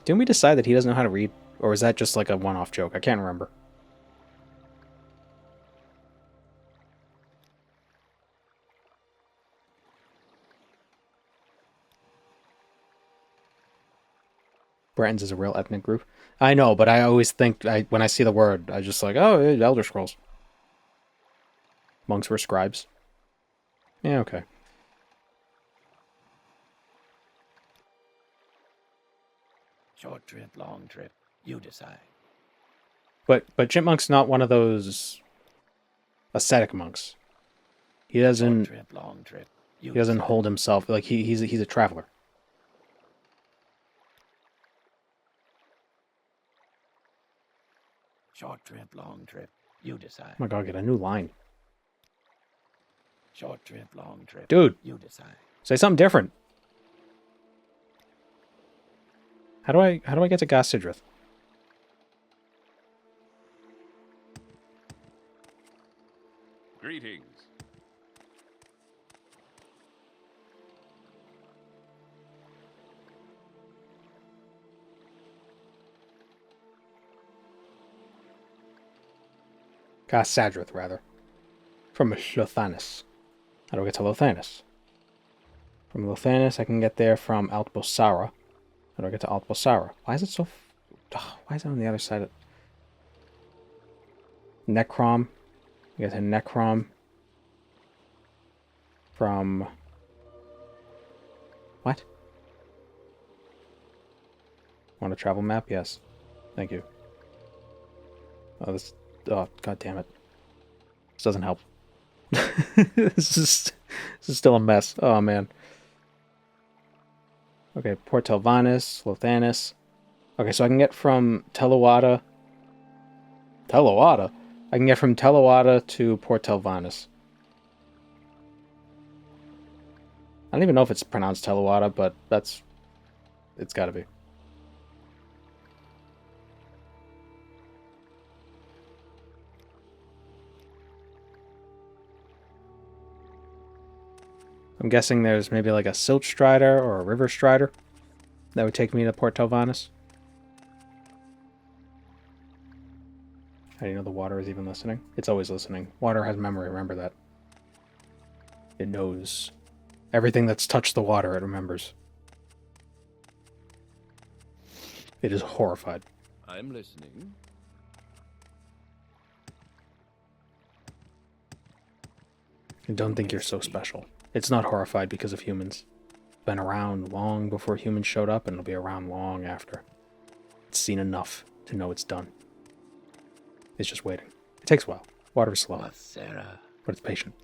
Didn't we decide that he doesn't know how to read? Or was that just like a one-off joke? I can't remember. Bretons is a real ethnic group. I know, but I always think, when I see the word, I just like, oh, Elder Scrolls. Monks were scribes. Yeah, okay. Short trip, long trip, you decide. But Chipmunk's not one of those ascetic monks. He doesn't. Short trip, long trip, he doesn't hold himself like he's a traveler. Short trip, long trip, you decide. Oh my god, get a new line. Short trip, long trip, dude. You decide. Say something different. How do I get to Gas Sidrith? Greetings. Gas Sadrith, rather. From Lothanis. How do I get to Lothanis? From Lothanis, I can get there from Altbosara. How do I get to Altbosara? Why is it so... why is it on the other side of... Necrom. I get to Necrom. From... What? Want a travel map? Yes. Thank you. Oh, this... Oh, god damn it. This doesn't help. This is still a mess. Oh, man. Okay, Port Telvannis, Lothanis. Okay, so I can get from Telawada... Telawada? I can get from Telawada to Port Telvannis. I don't even know if it's pronounced Telawada, but that's... It's gotta be. I'm guessing there's maybe like a Silt Strider or a River Strider that would take me to Port Telvannis. How do you know the water is even listening? It's always listening. Water has memory, remember that. It knows. Everything that's touched the water, it remembers. It is horrified. I'm listening. And don't think you're so special. It's not horrified because of humans. It's been around long before humans showed up, and it'll be around long after. It's seen enough to know it's done. It's just waiting. It takes a while. Water is slow. Sarah. But it's patient.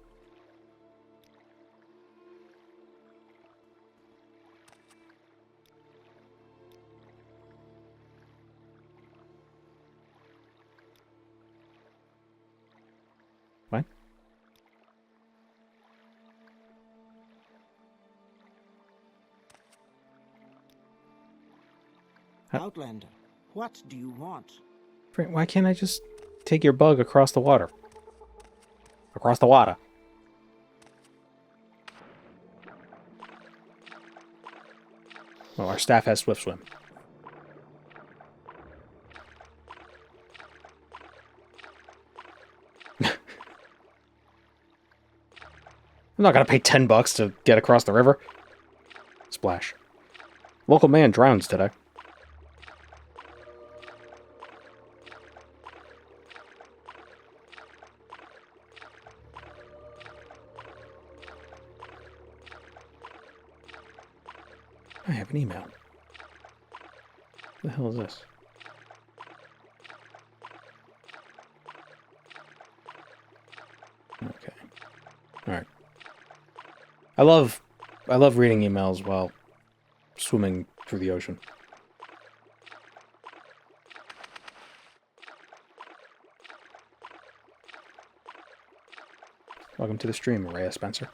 What? Outlander, what do you want? Why can't I just take your bug across the water? Across the water. Well, our staff has Swift Swim. I'm not gonna pay $10 to get across the river. Splash. Local man drowns today. I have an email. What the hell is this? Alright. I love reading emails while swimming through the ocean. Welcome to the stream, Araya Spencer.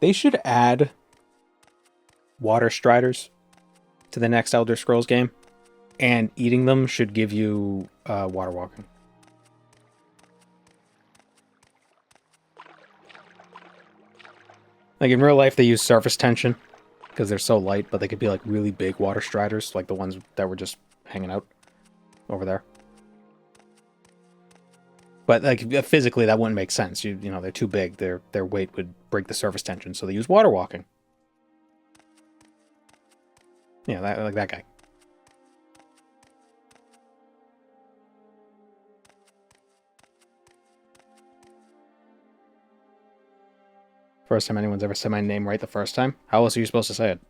They should add water striders to the next Elder Scrolls game, and eating them should give you water walking. Like in real life, they use surface tension because they're so light, but they could be like really big water striders, like the ones that were just hanging out over there. But like physically, that wouldn't make sense. You know, they're too big. Their weight would break the surface tension, so they use water walking. Yeah, like that guy. First time anyone's ever said my name right the first time. How else are you supposed to say it?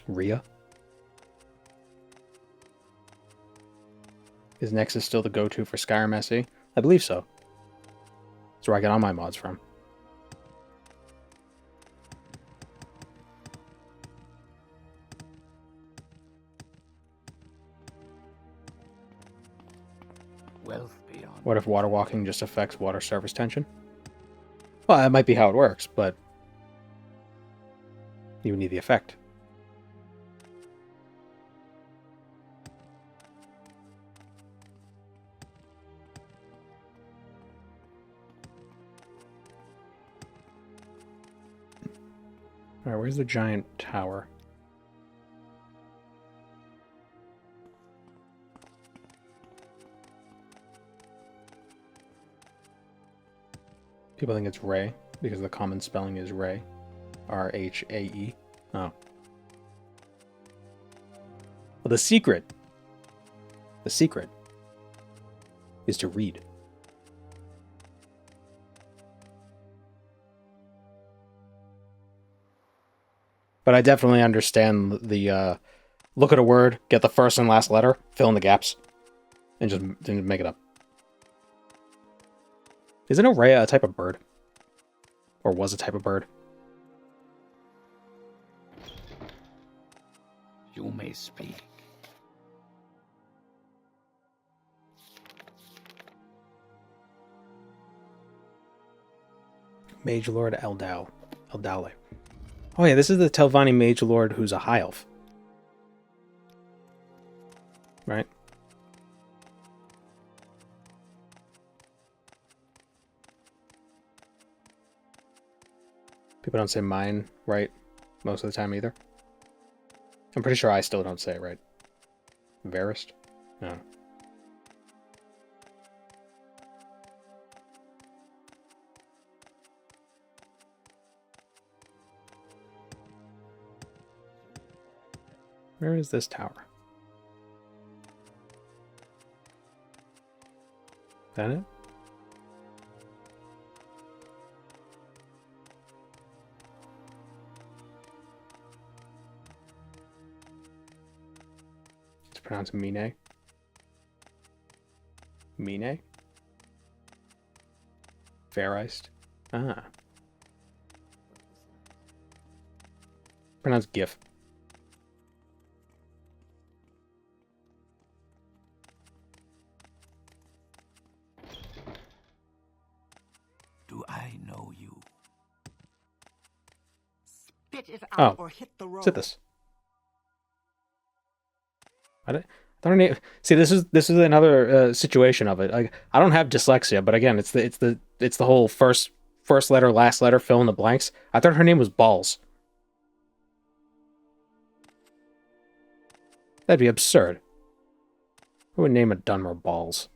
Rhea? Is Nexus still the go-to for Skyrim SE? I believe so. That's where I get all my mods from. Wealth beyond. What if water walking just affects water surface tension? Well, that might be how it works, but you would need the effect. Alright, where's the giant tower? People think it's Ray, because the common spelling is Ray. R-H-A-E. Oh. Well, the secret is to read. But I definitely understand the, look at a word, get the first and last letter, fill in the gaps, and just make it up. Isn't Araya a type of bird? Or was a type of bird? You may speak. Mage Lord Eldale. Oh yeah, this is the Telvanni Mage Lord who's a high elf. Right? People don't say mine right most of the time either. I'm pretty sure I still don't say it right. Verist? No. Where is this tower? Is that it? It's pronounced Mine. Mine? Fairiced? Ah. Pronounced GIF. Do I know you? Spit it out or hit the road. Sit this. I don't need. See, this is another situation of it. Like, I don't have dyslexia, but again, it's the whole first letter, last letter, fill in the blanks. I thought her name was Balls. That'd be absurd. Who would name a Dunmer Balls?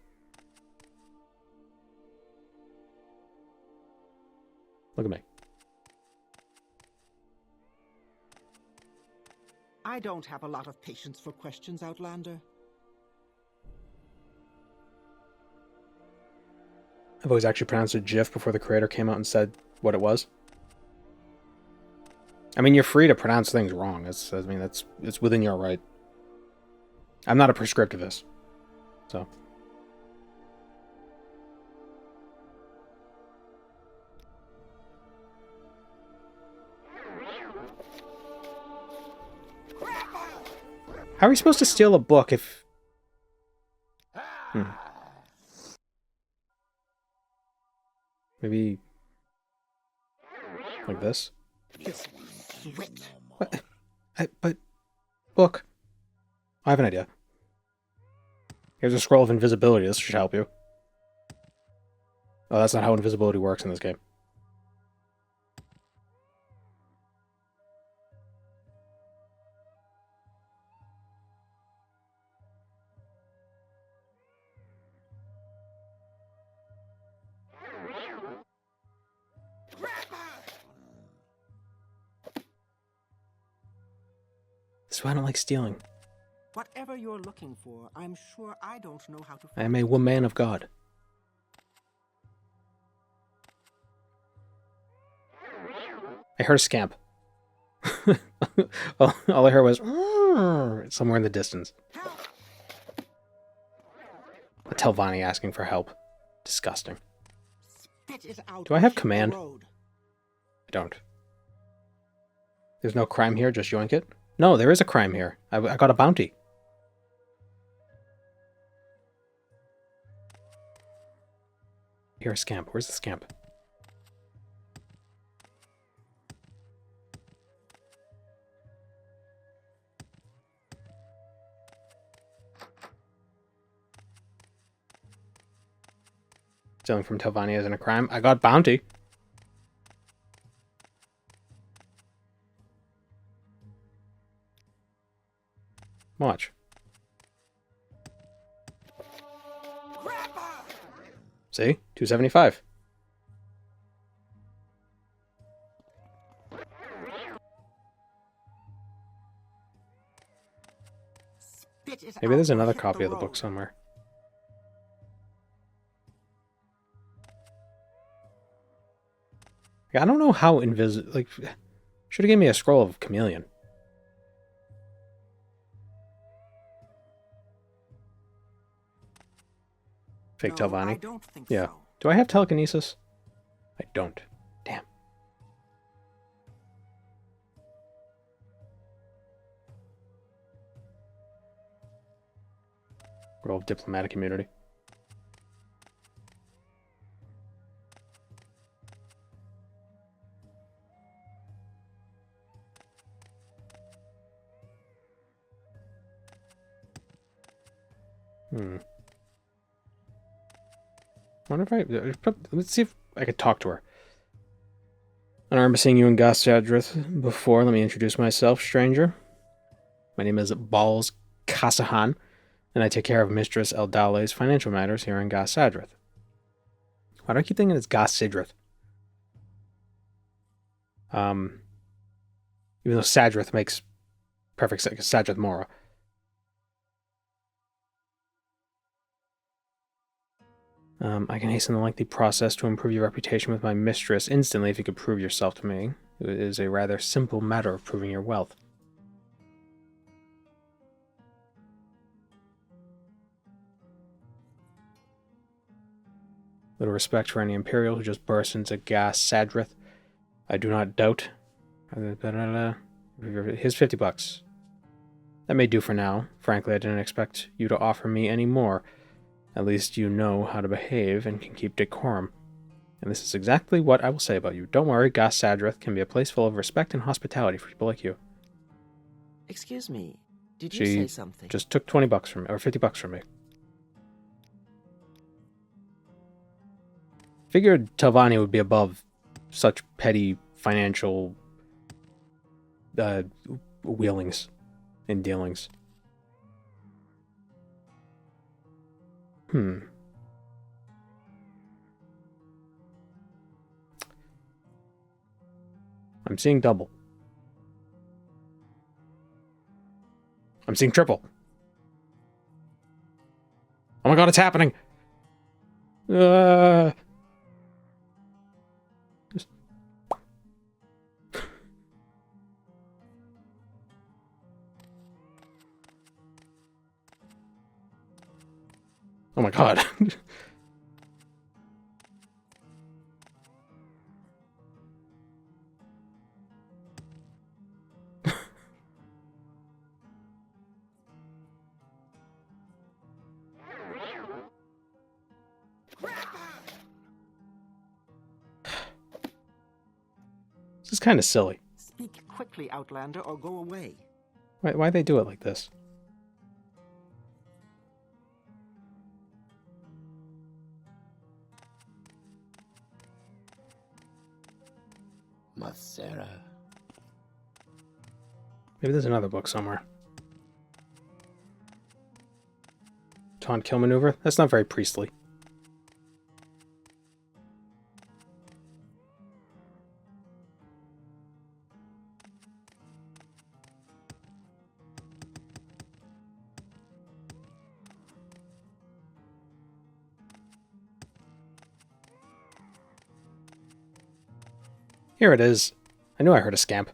Look at me. I don't have a lot of patience for questions, Outlander. I've always actually pronounced it GIF before the creator came out and said what it was. I mean, you're free to pronounce things wrong. It's within your right. I'm not a prescriptivist, so. How are you supposed to steal a book if... Maybe... like this? What? But... Book. I have an idea. Here's a scroll of invisibility. This should help you. Oh, that's not how invisibility works in this game. That's why I don't like stealing. Whatever you're looking for, I'm sure I don't know how to I am a woman of God. I heard a scamp. all I heard was somewhere in the distance. A Telvanni asking for help. Disgusting. Do I have command? I don't. There's no crime here, just yoink it? No, there is a crime here. I got a bounty. Here, a scamp. Where's the scamp? Stealing from Telvanni isn't a crime. I got bounty. Watch. See? 275. Maybe there's another copy of the book somewhere. I don't know how like, should have given me a scroll of chameleon. Fake Telvanni? I don't think yeah. so. Do I have telekinesis? I don't. Damn. Role of diplomatic immunity. Wonder if let's see if I could talk to her. I remember seeing you in Ghasadrith before. Let me introduce myself, stranger. My name is Balls Kasahan, and I take care of Mistress Eldale's financial matters here in Ghasadrith. Why do I keep thinking it's Ghasadrith? Even though Sadrith makes perfect sense, Sadrith Mora. I can hasten the lengthy process to improve your reputation with my mistress instantly if you could prove yourself to me. It is a rather simple matter of proving your wealth. Little respect for any Imperial who just bursts into Ghasadrith. I do not doubt. Here's 50 bucks. That may do for now. Frankly, I didn't expect you to offer me any more. At least you know how to behave and can keep decorum. And this is exactly what I will say about you. Don't worry, Ghasadrith can be a place full of respect and hospitality for people like you. Excuse me, did you say something? She just took 20 bucks from me, or 50 bucks from me. Figured Telvanni would be above such petty financial wheelings and dealings. I'm seeing double. I'm seeing triple. Oh my god, it's happening! Oh my god. This is kind of silly. Speak quickly, Outlander, or go away. Why they do it like this? Masera. Maybe there's another book somewhere. Taunt kill maneuver? That's not very priestly. Here it is. I knew I heard a scamp.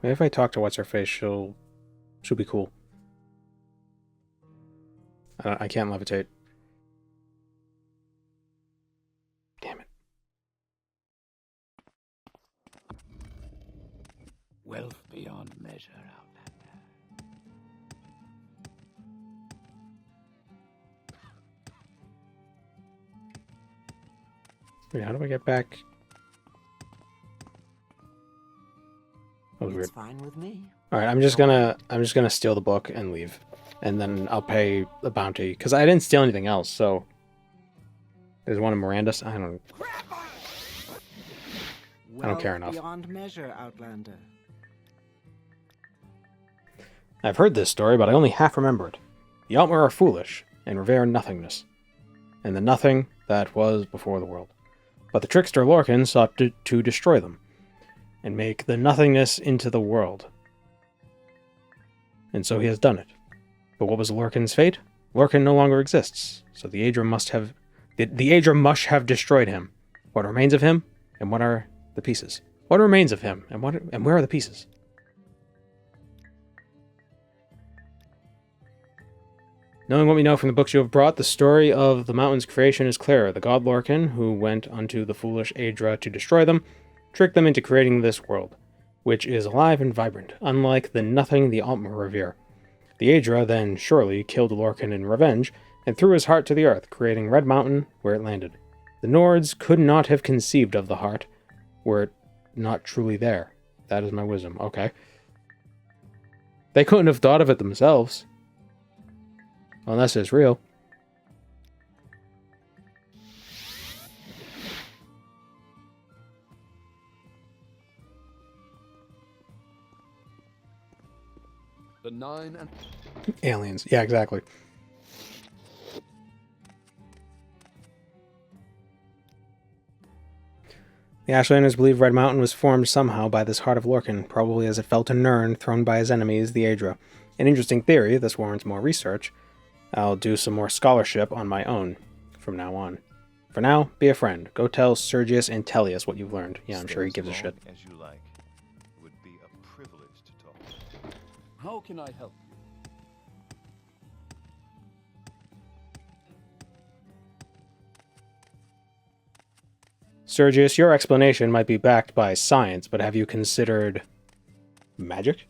Maybe if I talk to what's-her-face, she'll be cool. I can't levitate. Damn it. Wealth beyond measure, Outlander. Wait, how do I get back? That was weird. It's fine with me. All right, I'm just gonna steal the book and leave, and then I'll pay the bounty because I didn't steal anything else. So there's one in Miranda's. I don't care enough. Beyond measure, Outlander. I've heard this story, but I only half remember it. The Altmer are foolish and revere nothingness, and the nothing that was before the world. But the trickster Lorcan sought to destroy them, and make the nothingness into the world. And so he has done it. But what was Lorcan's fate? Lorcan no longer exists, so the Aedra must have destroyed him. What remains of him, and what are the pieces? What remains of him, and where are the pieces? Knowing what we know from the books you have brought, the story of the mountain's creation is clear. The god Lorcan, who went unto the foolish Aedra to destroy them, tricked them into creating this world, which is alive and vibrant, unlike the nothing the Altmer revere. The Aedra then surely killed Lorcan in revenge, and threw his heart to the earth, creating Red Mountain where it landed. The Nords could not have conceived of the heart, were it not truly there. That is my wisdom. Okay. They couldn't have thought of it themselves. Unless it's real. The 9 and... Aliens. Yeah, exactly. The Ashlanders believe Red Mountain was formed somehow by this heart of Lorcan, probably as it fell to Nirn, thrown by his enemies, the Aedra. An interesting theory, this warrants more research. I'll do some more scholarship on my own from now on. For now, be a friend. Go tell Sergius and Tellius what you've learned. Yeah, I'm sure he gives a shit. As you like. It would be a privilege to talk. How can I help you? Sergius, your explanation might be backed by science, but have you considered magic?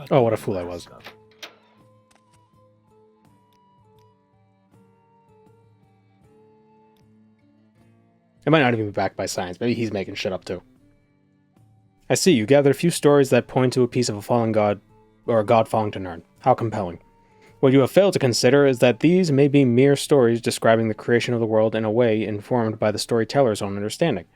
Oh, what a fool I was. It might not even be backed by science. Maybe he's making shit up too. I see, you gathered a few stories that point to a piece of a fallen god, or a god falling to Nirn. How compelling. What you have failed to consider is that these may be mere stories describing the creation of the world in a way informed by the storyteller's own understanding.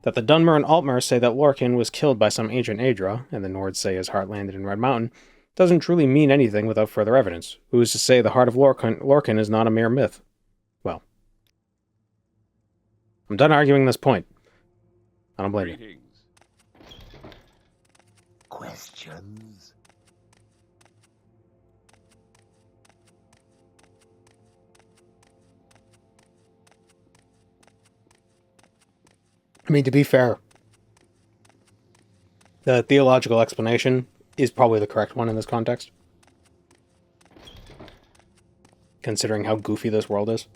That the Dunmer and Altmer say that Lorcan was killed by some ancient Aedra, and the Nords say his heart landed in Red Mountain, doesn't truly mean anything without further evidence. Who is to say the heart of Lorcan is not a mere myth? Well, I'm done arguing this point. I don't blame you. Questions? I mean, to be fair, the theological explanation is probably the correct one in this context. Considering how goofy this world is.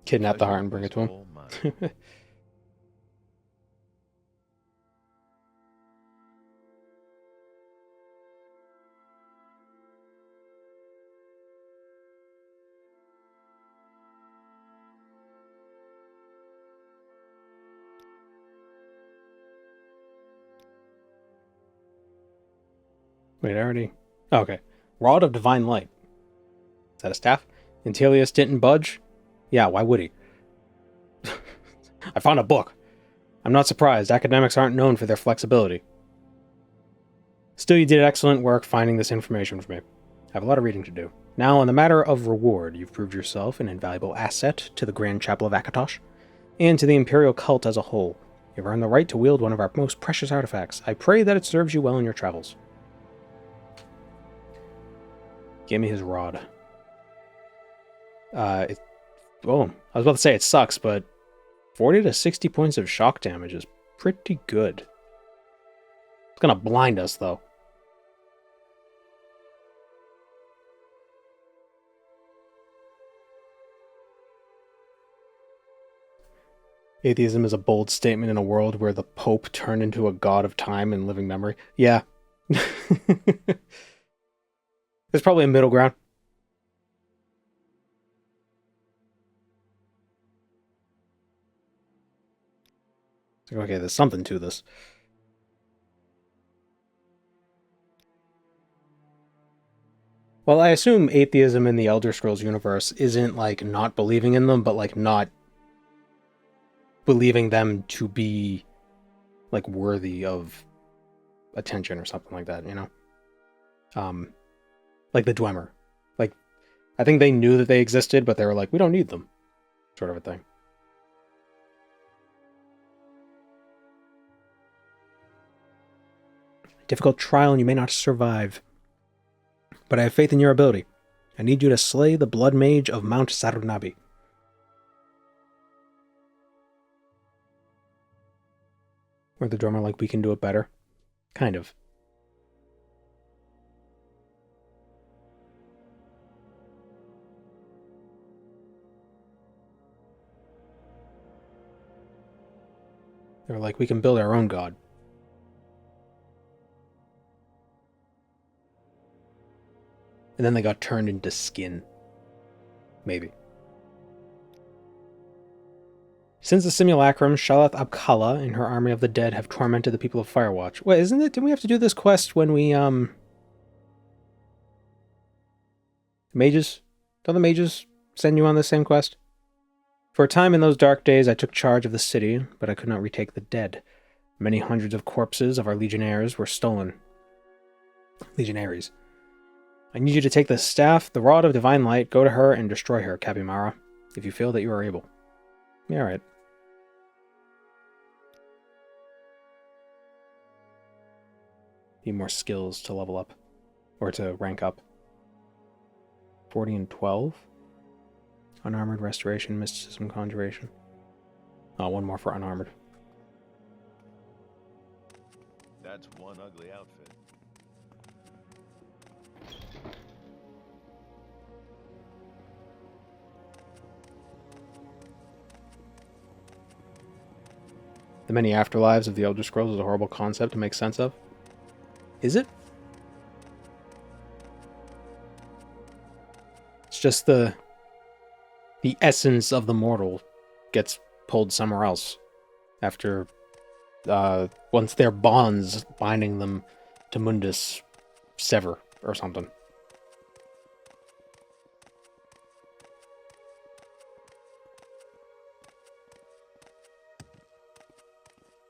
Kidnap the heart and bring it to him. Wait, I already... Oh, okay. Rod of Divine Light. Is that a staff? Intelius didn't budge? Yeah, why would he? I found a book. I'm not surprised. Academics aren't known for their flexibility. Still, you did excellent work finding this information for me. I have a lot of reading to do. Now, on the matter of reward, you've proved yourself an invaluable asset to the Grand Chapel of Akatosh, and to the Imperial Cult as a whole. You've earned the right to wield one of our most precious artifacts. I pray that it serves you well in your travels. Give me his rod. I was about to say it sucks, but 40 to 60 points of shock damage is pretty good. It's gonna blind us, though. Atheism is a bold statement in a world where the Pope turned into a god of time and living memory. Yeah. There's probably a middle ground. Okay, there's something to this. Well, I assume atheism in the Elder Scrolls universe isn't like not believing in them, but like not believing them to be like worthy of attention or something like that, you know? Like the Dwemer. Like, I think they knew that they existed, but they were like, we don't need them. Sort of a thing. Difficult trial and you may not survive. But I have faith in your ability. I need you to slay the blood mage of Mount Sarunabi. Or the drummer like, we can do it better. Kind of. They were like, we can build our own god. And then they got turned into skin. Maybe. Since the simulacrum, Shalath Abkala and her army of the dead have tormented the people of Firewatch. Wait, isn't it? Didn't we have to do this quest when we, Mages? Don't the mages send you on the same quest? For a time in those dark days, I took charge of the city, but I could not retake the dead. Many hundreds of corpses of our legionnaires were stolen. Legionaries. I need you to take the staff, the Rod of Divine Light, go to her and destroy her, Capimara, if you feel that you are able. Yeah, alright. Need more skills to level up. Or to rank up. 40 and 12? Unarmored Restoration, Mysticism, Conjuration. Oh, one more for Unarmored. That's one ugly outfit. The many afterlives of the Elder Scrolls is a horrible concept to make sense of. Is it? It's just the essence of the mortal gets pulled somewhere else after once their bonds binding them to Mundus sever or something.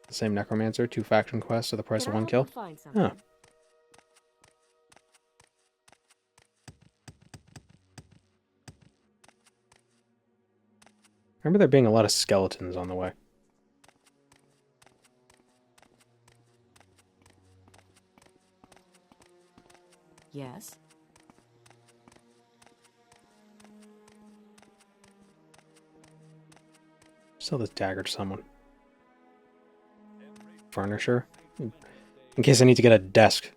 The same necromancer, 2 faction quests for the price of 1 kill. Huh. I remember there being a lot of skeletons on the way. Yes. Sell this dagger to someone. Furniture. In case I need to get a desk.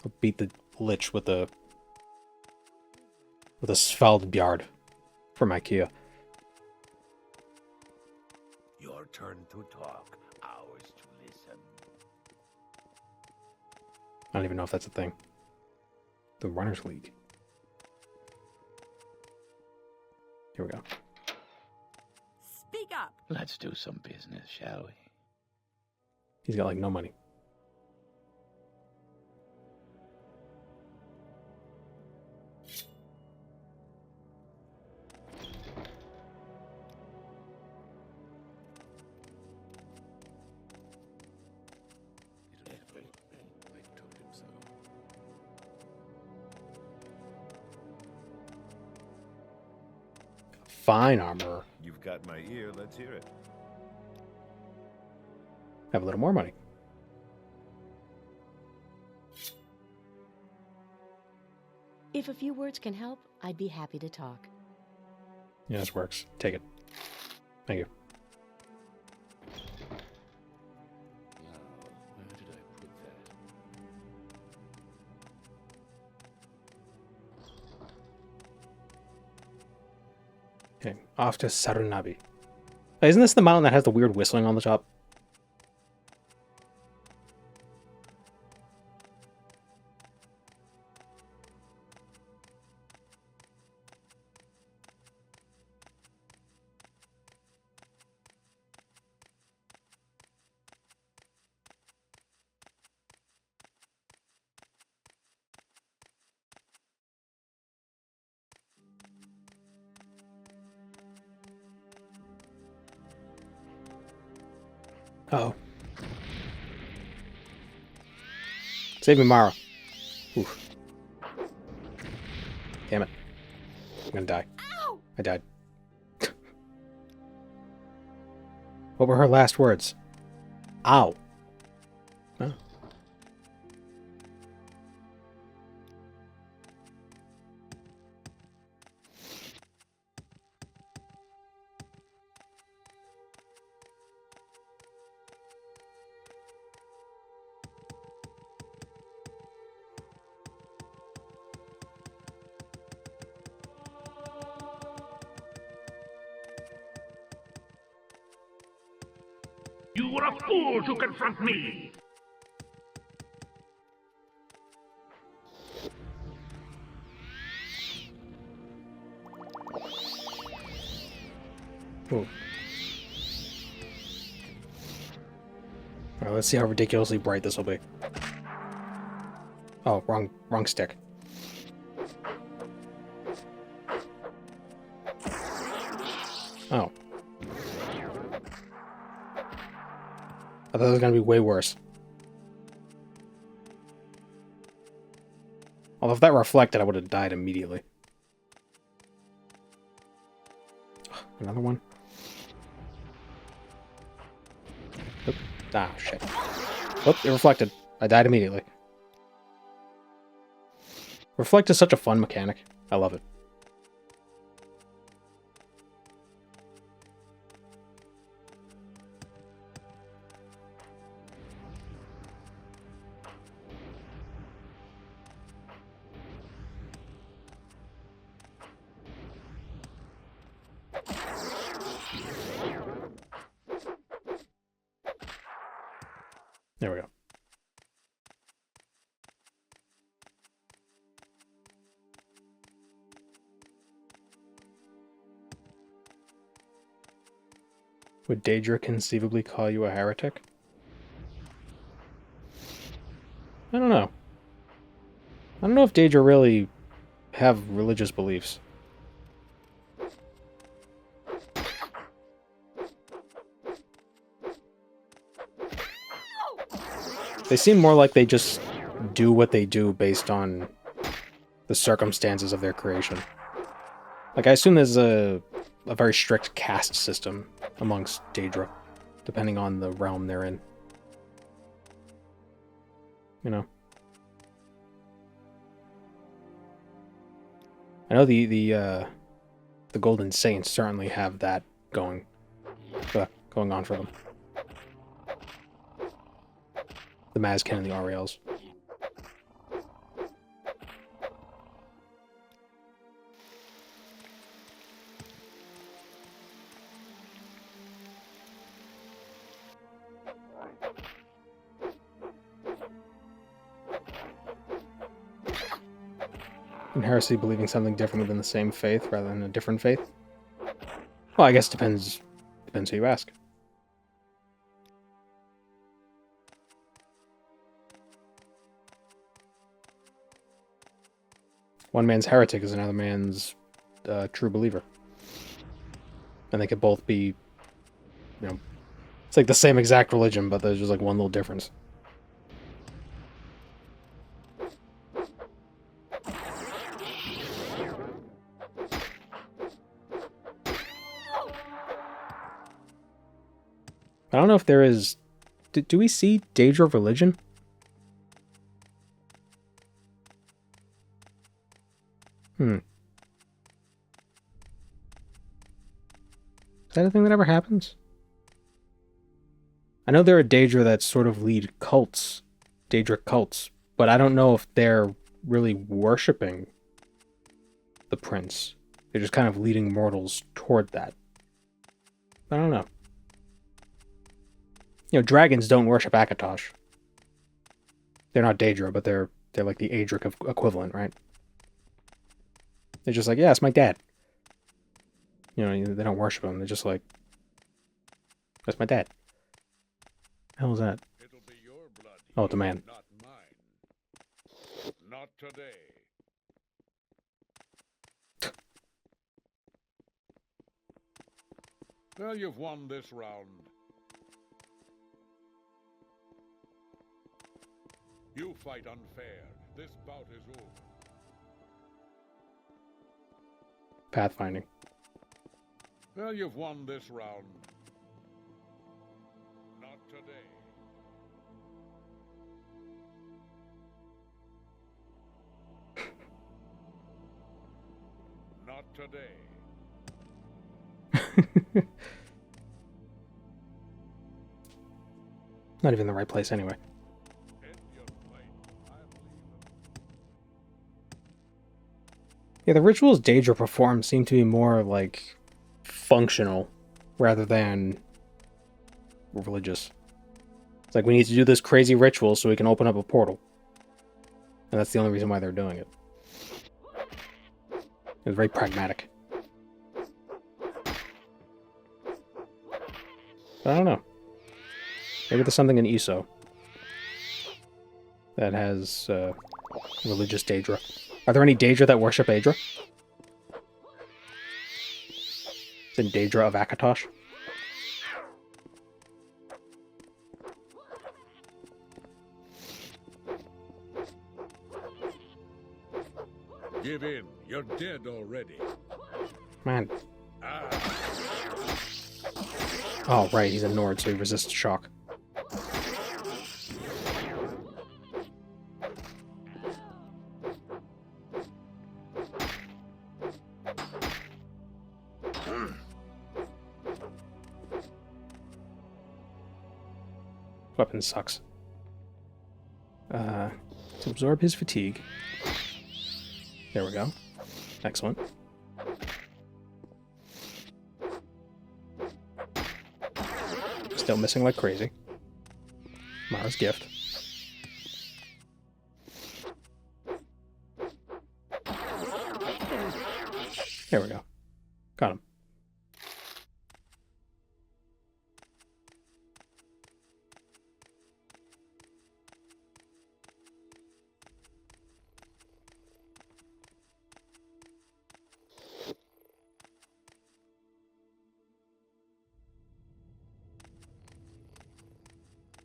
I'll beat the lich with a Svalbard from IKEA. Your turn to talk, ours to listen. I don't even know if that's a thing. The Runners League. Here we go. Speak up. Let's do some business, shall we? He's got like no money. Fine armor. You've got my ear, let's hear it. Have a little more money. If a few words can help, I'd be happy to talk. Yeah, this works. Take it. Thank you. Where did I put that? Okay, off to Sarunabi. Hey, isn't this the mountain that has the weird whistling on the top? Uh-oh. Save me, Mara. Oof. Damn it. I'm gonna die. Ow! I died. What were her last words? Ow. Oh. You were a fool to confront me! Ooh. Alright, let's see how ridiculously bright this will be. Oh, wrong stick. Oh. I thought it was gonna be way worse. Although if that reflected, I would have died immediately. Another one. Oop. Ah, shit. Oop, it reflected. I died immediately. Reflect is such a fun mechanic. I love it. There we go. Would Daedra conceivably call you a heretic? I don't know. I don't know if Daedra really have religious beliefs. They seem more like they just do what they do based on the circumstances of their creation. Like, I assume there's a very strict caste system amongst Daedra, depending on the realm they're in. You know? I know the the Golden Saints certainly have that going on for them. The Mazkin and the Ariels. In heresy, believing something different within the same faith rather than a different faith? Well, I guess depends who you ask. One man's heretic is another man's true believer. And they could both be, you know, it's like the same exact religion, but there's just like one little difference. I don't know if there is... Do we see Daedra religion? Is that a thing that ever happens? I know there are Daedra that sort of lead cults, Daedric cults, but I don't know if they're really worshipping the prince. They're just kind of leading mortals toward that. I don't know. You know, dragons don't worship Akatosh. They're not Daedra, but they're like the Adric equivalent, right? They're just like, yeah, it's my dad. You know, they don't worship him. They're just like, that's my dad. The hell is that? Oh, it's a man. Not mine. Not today. Well, you've won this round. You fight unfair. This bout is over. Pathfinding. Well, you've won this round. Not today. Not today. Not even the right place anyway. Yeah, the rituals Daedra performs seem to be more, like, functional rather than religious. It's like, we need to do this crazy ritual so we can open up a portal. And that's the only reason why they're doing it. It's very pragmatic. But I don't know. Maybe there's something in ESO that has religious Daedra. Are there any Daedra that worship Aedra? Is it Daedra of Akatosh? Give in. You're dead already. Man. Oh, right. He's a Nord, so he resists shock. Weapon sucks. To absorb his fatigue. There we go. Excellent. Still missing like crazy. Mara's gift. There we go. Got him.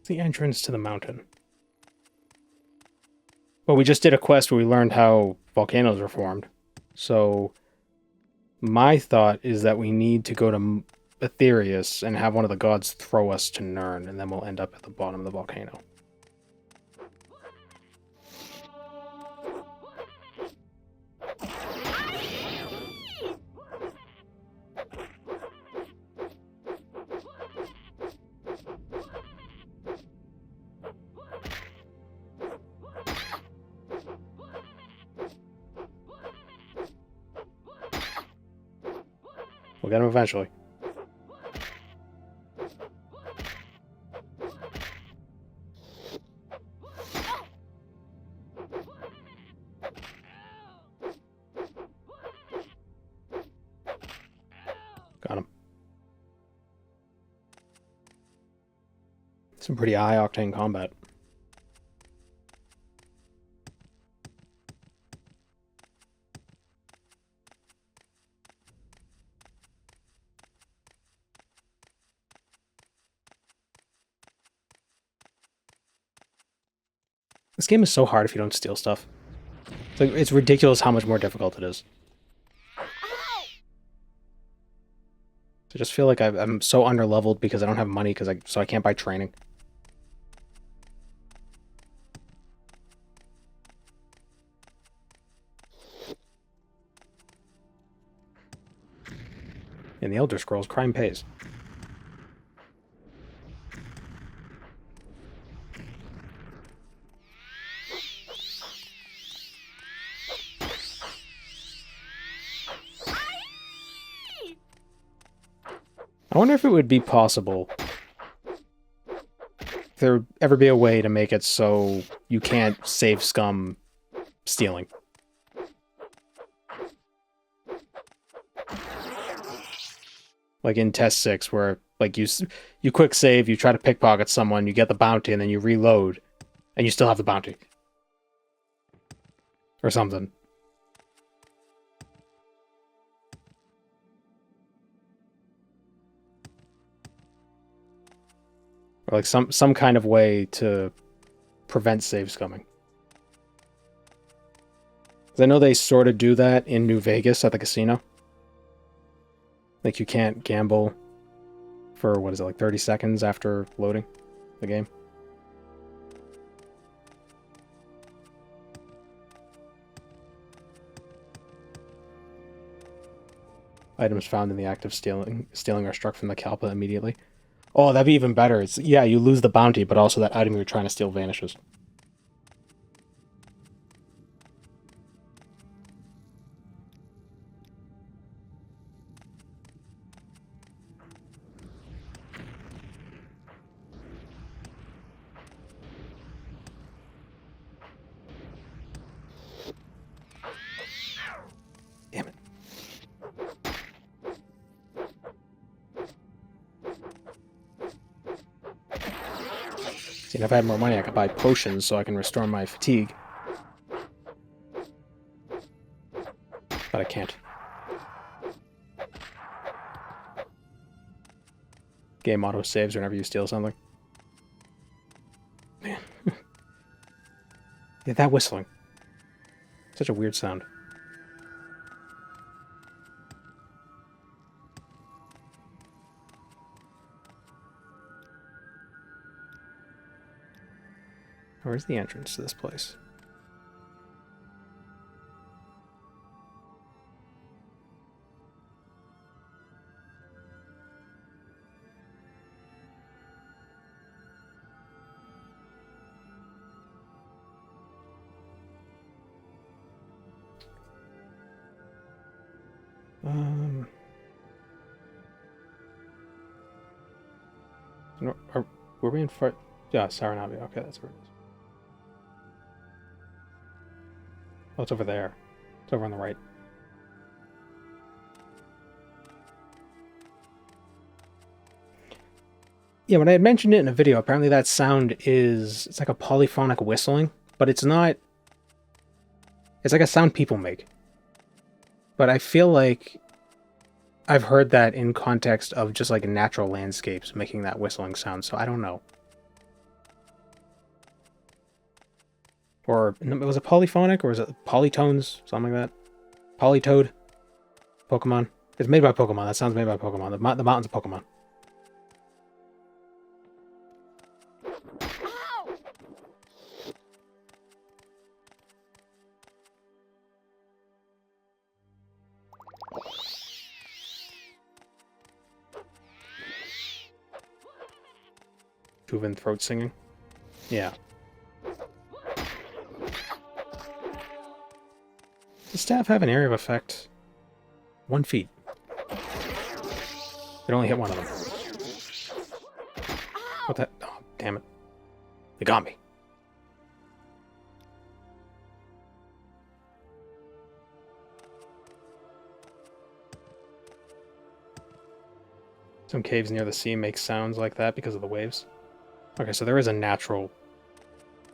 The entrance to the mountain. Well, we just did a quest where we learned how volcanoes are formed. So, my thought is that we need to go to Aetherius and have one of the gods throw us to Nirn, and then we'll end up at the bottom of the volcano. We'll get him eventually. Got him. Some pretty high-octane combat. This game is so hard if you don't steal stuff. It's like, it's ridiculous how much more difficult it is. I just feel like I'm so underleveled because I don't have money so I can't buy training. In the Elder Scrolls, crime pays. I wonder if it would be possible, if there would ever be a way to make it so you can't save scum stealing. Like in Test 6, where like you quick save, you try to pickpocket someone, you get the bounty, and then you reload, and you still have the bounty. Or something. Or like some kind of way to prevent save scumming. Because I know they sort of do that in New Vegas at the casino. Like you can't gamble for, what is it, like 30 seconds after loading the game. Items found in the act of stealing are struck from the Kalpa immediately. Oh, that'd be even better. It's, yeah, you lose the bounty, but also that item you're trying to steal vanishes. Damn it. See, if I had more money, I could buy potions so I can restore my fatigue. But I can't. Game auto saves whenever you steal something. Man. Yeah, that whistling. Such a weird sound. Where's the entrance to this place? No, were we in front? Yeah, Saranavi. Okay, that's where it is. Oh, it's over there. It's over on the right. Yeah, when I had mentioned it in a video, apparently that sound is... It's like a polyphonic whistling, but it's not... It's like a sound people make. But I feel like I've heard that in context of just like natural landscapes making that whistling sound, so I don't know. Or, was it polyphonic, or was it polytones? Something like that? Polytoad? Pokemon? It's made by Pokemon. That sounds made by Pokemon. The mountain's a Pokemon. Tuvan throat singing? Yeah. Does staff have an area of effect? 1 feet. can only hit one of them. What the? Oh, damn it. They got me. Some caves near the sea make sounds like that because of the waves. Okay, so there is a natural...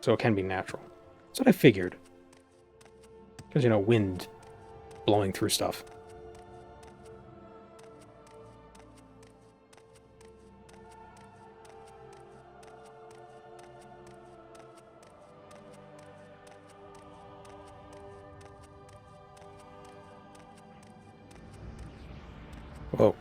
So it can be natural. That's what I figured. Because, you know, wind blowing through stuff. Whoa.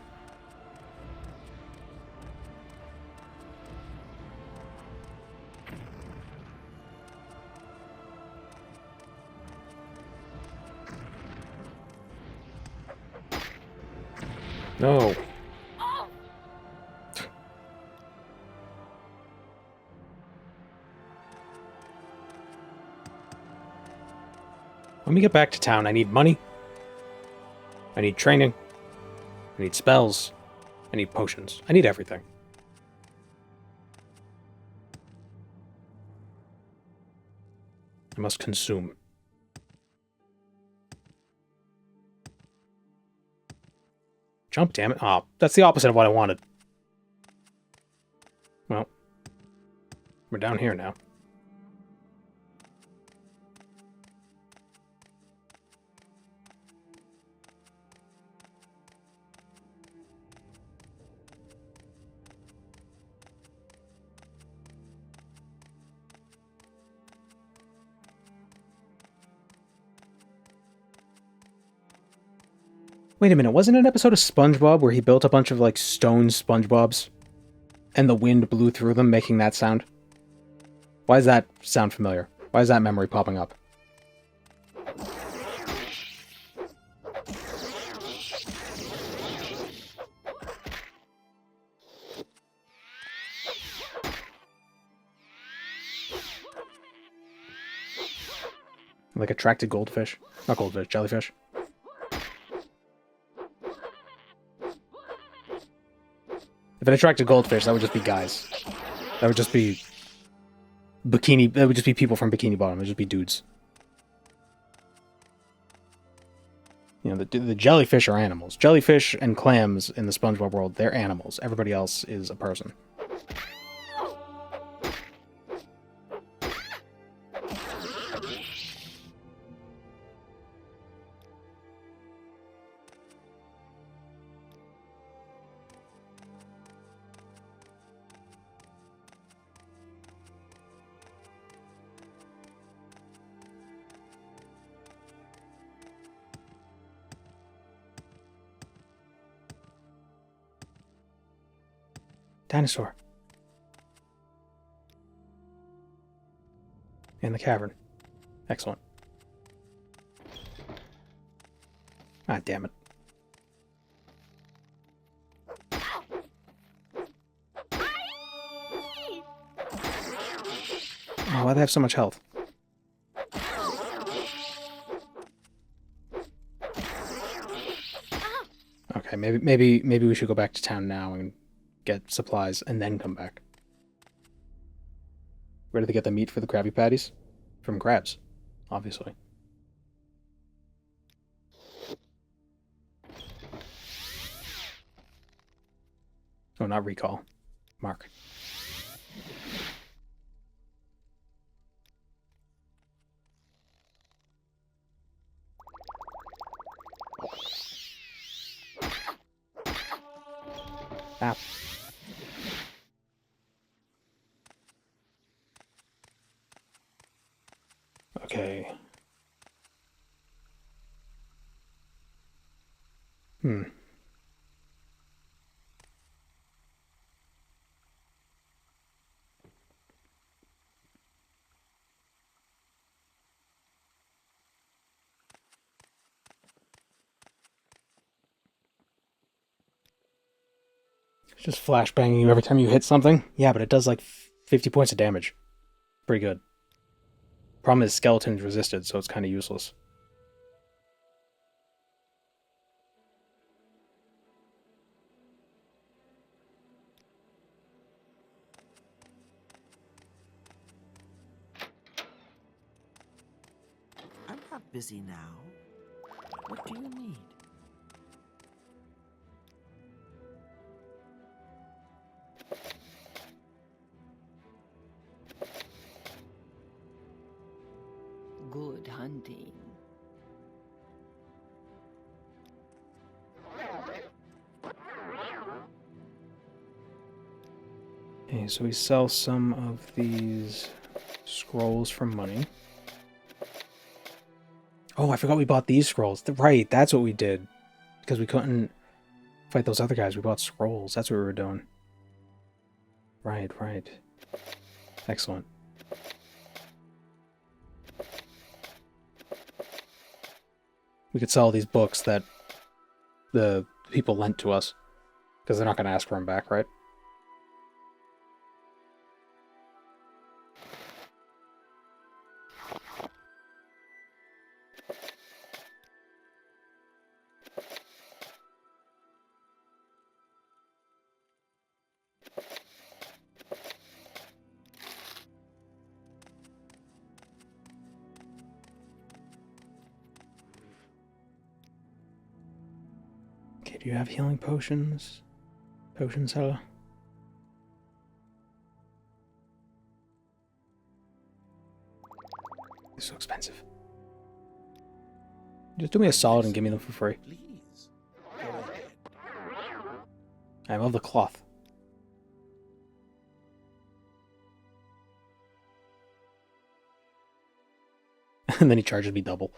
No. When we get back to town, I need money. I need training. I need spells. I need potions. I need everything. I must consume. Jump, damn it. Oh, that's the opposite of what I wanted. Well, we're down here now. Wait a minute, wasn't it an episode of SpongeBob where he built a bunch of, like, stone SpongeBobs? And the wind blew through them, making that sound? Why does that sound familiar? Why is that memory popping up? Like attracted goldfish? Not goldfish, jellyfish. If it attracted goldfish, that would just be guys. That would just be bikini. That would just be people from Bikini Bottom. It would just be dudes. You know, the jellyfish are animals. Jellyfish and clams in the SpongeBob world, they're animals. Everybody else is a person. Dinosaur. In the cavern. Excellent. Ah, damn it. Oh, why do they have so much health? Okay, maybe we should go back to town now and get supplies and then come back. Where do they get the meat for the Krabby Patties? From crabs, obviously. Oh, not recall. Mark. Ah. Okay. It's just flashbanging you every time you hit something. Yeah, but it does like 50 points of damage. Pretty good. Problem is skeletons resisted, so it's kind of useless. busy now. What do you need? Good hunting. Okay, so we sell some of these scrolls for money. Oh, I forgot we bought these scrolls. Right, that's what we did. Because we couldn't fight those other guys. We bought scrolls. That's what we were doing. Right, right. Excellent. We could sell these books that the people lent to us. Because they're not going to ask for them back, right? Okay, do you have healing potions? Potion seller? They're so expensive. Just do me a solid and give me them for free. Please. Go ahead. I love the cloth. And then he charges me double.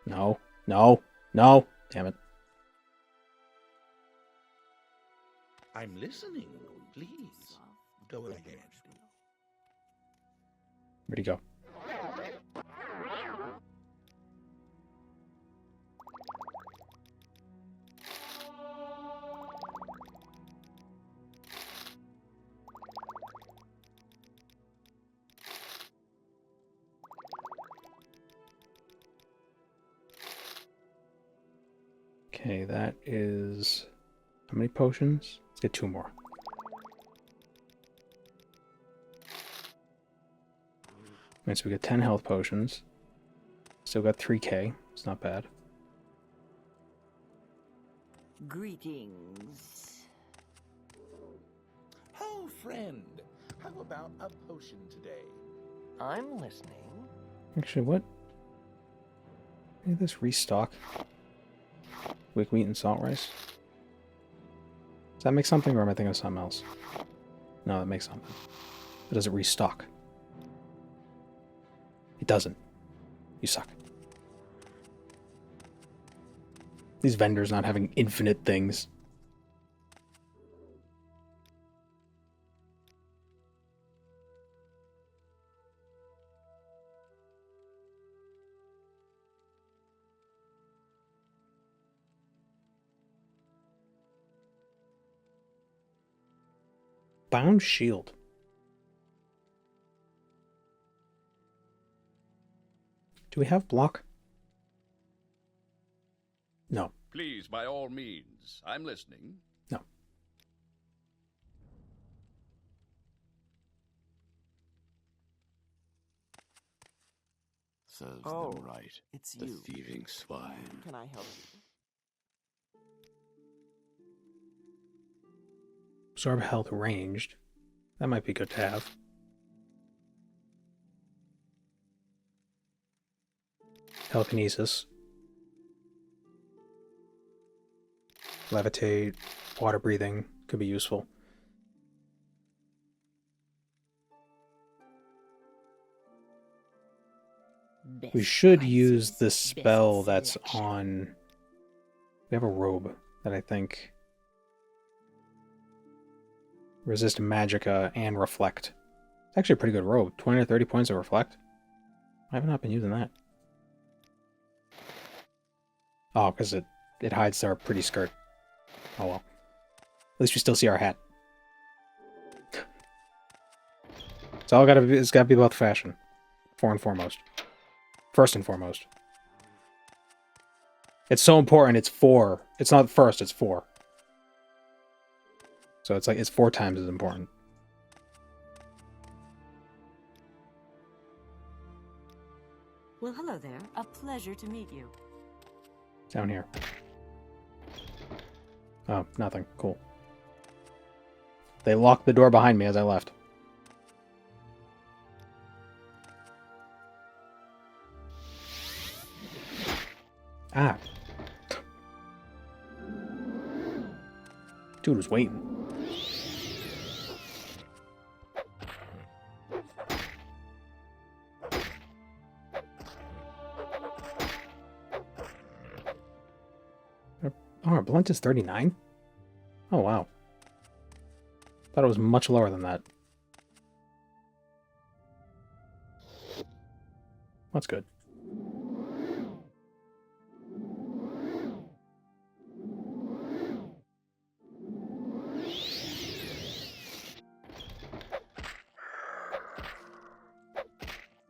No, no, no. Damn it. I'm listening. Please. Go ahead. Where'd he go? Okay, that is... How many potions? Let's get 2 more. Alright, so we got 10 health potions. Still got 3k. It's not bad. Greetings. Oh, friend. How about a potion today? I'm listening. Actually, what? Maybe this restock. Wick wheat and salt rice. Does that make something, or am I thinking of something else? No, that makes something. But does it restock? It doesn't. You suck. These vendors not having infinite things. Bound shield. Do we have block? No. Please, by all means. I'm listening. No. Serves Oh, them right. it's the you. thieving swine. Can I help you? Absorb health ranged. That might be good to have. Telekinesis. Levitate. Water breathing. Could be useful. We should use this spell that's on... We have a robe that I think... Resist Magicka and Reflect. It's actually a pretty good robe. 20 or 30 points of Reflect. I have not been using that. Oh, because it hides our pretty skirt. Oh well. At least we still see our hat. It's all gotta be, it's gotta be about fashion. First and foremost. It's so important, it's 4. It's not first, it's 4. So it's like, it's 4 times as important. Well, hello there. A pleasure to meet you. Down here. Oh, nothing. Cool. They locked the door behind me as I left. Ah. Dude was waiting. Oh, our blunt is 39? Oh, wow. Thought it was much lower than that. That's good.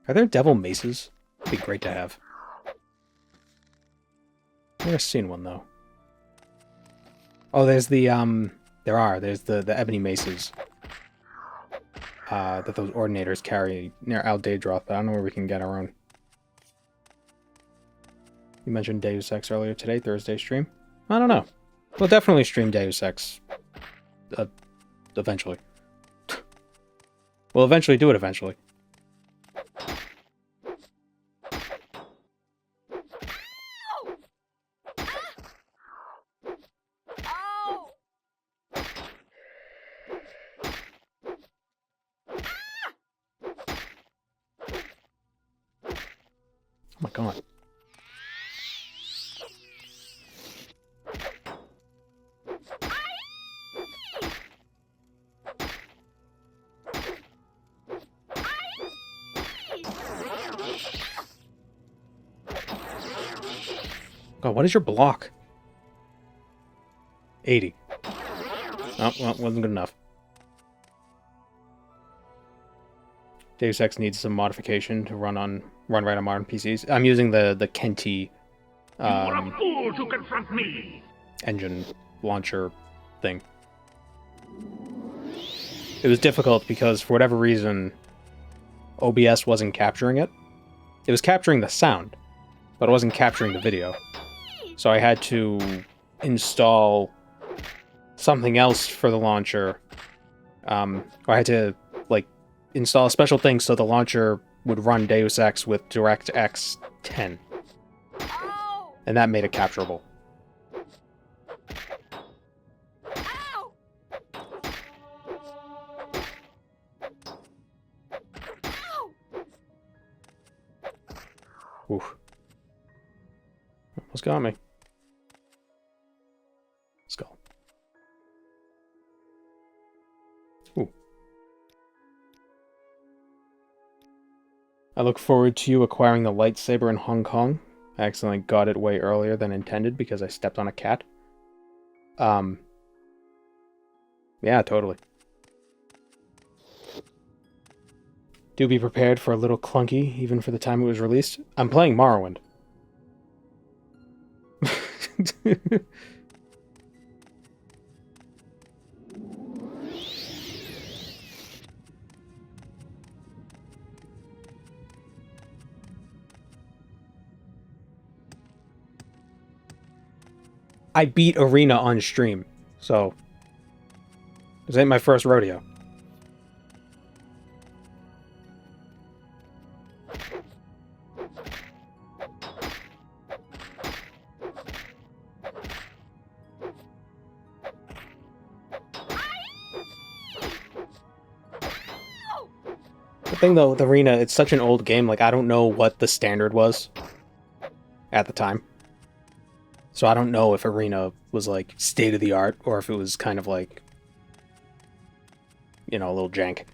Are there devil maces? That'd be great to have. I've never seen one, though. Oh, there's the, there's the ebony maces. That those ordinators carry near Al Daedroth, but I don't know where we can get our own. You mentioned Deus Ex earlier today, Thursday stream? I don't know. We'll definitely stream Deus Ex. Eventually. We'll eventually do it eventually. Oh my god. God, what is your block? 80. Oh, well, wasn't good enough. Deus Ex needs some modification to run right on modern PCs. I'm using the Kenti You are a fool to confront me! engine launcher thing. It was difficult because for whatever reason OBS wasn't capturing it. It was capturing the sound, but it wasn't capturing the video. So I had to install something else for the launcher. Or I had to install a special thing so the launcher would run Deus Ex with DirectX 10. And that made it capturable. Oof. Almost got me. Skull. Ooh. I look forward to you acquiring the lightsaber in Hong Kong. I accidentally got it way earlier than intended because I stepped on a cat. Yeah, totally. Do be prepared for a little clunky, even for the time it was released. I'm playing Morrowind. I beat Arena on stream, so this ain't my first rodeo. The thing though, with Arena, it's such an old game, like I don't know what the standard was at the time. So I don't know if Arena was like state of the art or if it was kind of like, you know, a little jank.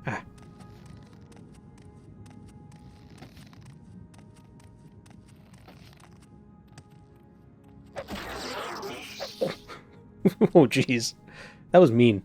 Ah. Oh, jeez. That was mean.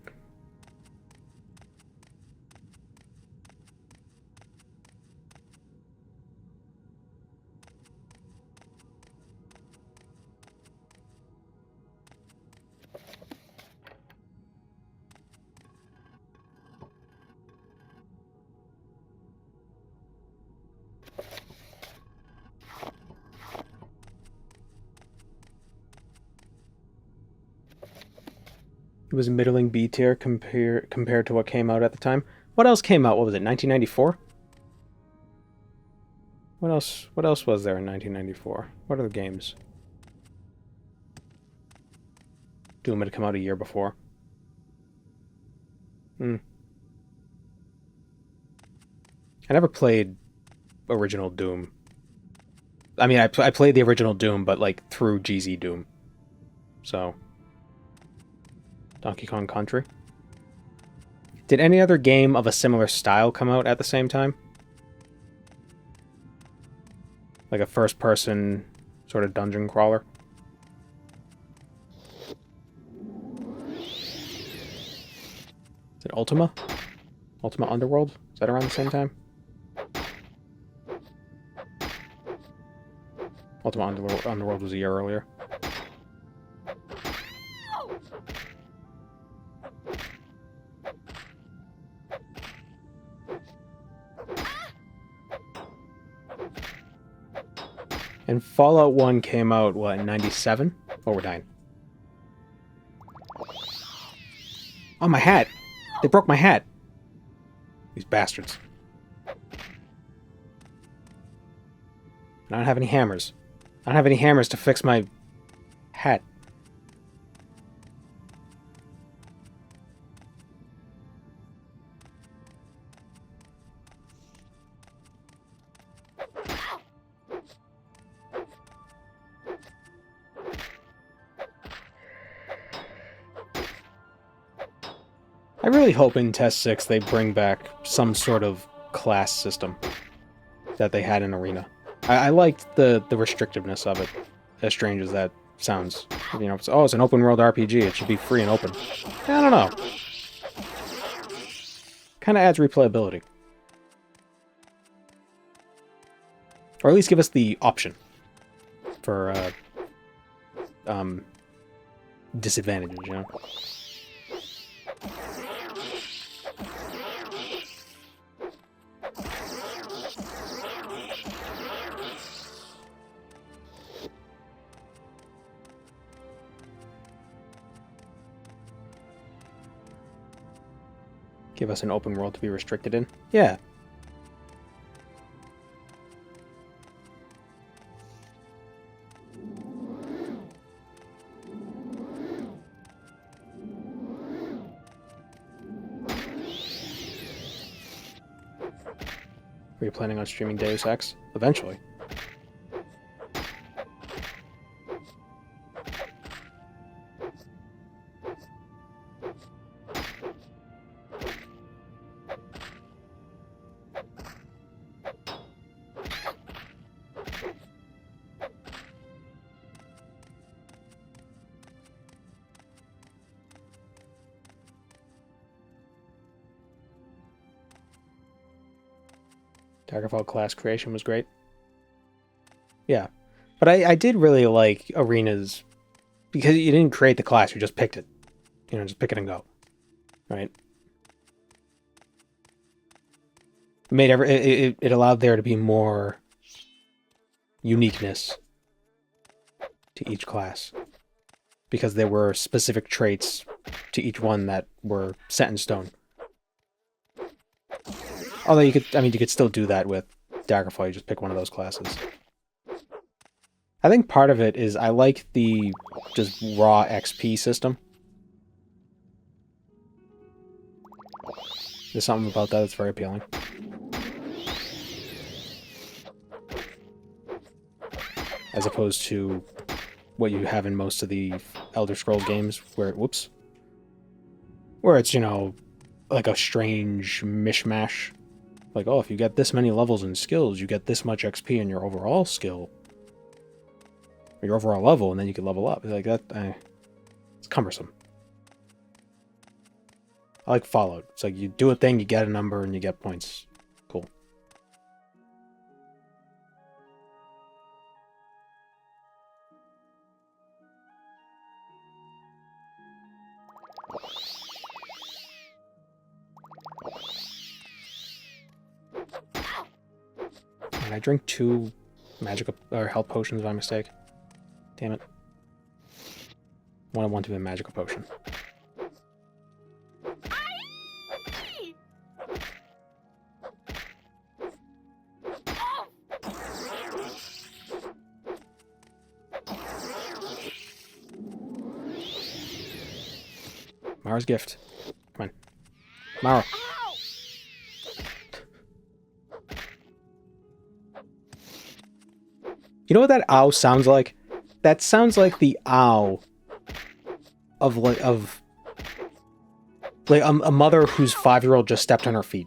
It was middling B tier compared to what came out at the time. What else came out? What was it, 1994? What else was there in 1994? What other games? Doom had come out a year before. I never played original Doom. I mean, I played the original Doom, but like through GZ Doom. So, Donkey Kong Country. Did any other game of a similar style come out at the same time? Like a first-person sort of dungeon crawler? Is it Ultima? Ultima Underworld? Is that around the same time? Ultima Underworld was a year earlier. And Fallout 1 came out, what, in 97? Oh, we're dying. Oh, my hat! They broke my hat! These bastards. I don't have any hammers. I don't have any hammers to fix my hat. I really hope in Test 6 they bring back some sort of class system that they had in Arena. I liked the restrictiveness of it, as strange as that sounds. You know, it's an open world RPG, it should be free and open. I don't know. Kind of adds replayability. Or at least give us the option for disadvantages, you know? Give us an open world to be restricted in? Yeah. Are you planning on streaming Deus Ex? Eventually. Daggerfall class creation was great. Yeah. But I did really like Arenas because you didn't create the class, you just picked it. You know, just pick it and go. Right? It allowed there to be more uniqueness to each class. Because there were specific traits to each one that were set in stone. Although you could still do that with Daggerfall, you just pick one of those classes. I think part of it is I like the just raw XP system. There's something about that that's very appealing. As opposed to what you have in most of the Elder Scrolls games where, where it's, you know, like a strange mishmash. Like, oh, if you get this many levels and skills, you get this much XP in your overall skill. Or your overall level, and then you can level up. Like that, it's cumbersome. I like Fallout. It's like you do a thing, you get a number, and you get points. Cool. And I drink 2 magic or health potions by mistake. Damn it. I want to be a magical potion. Mara's gift. Come on. Mara. You know what that ow sounds like? That sounds like the ow of a mother whose 5-year-old just stepped on her feet.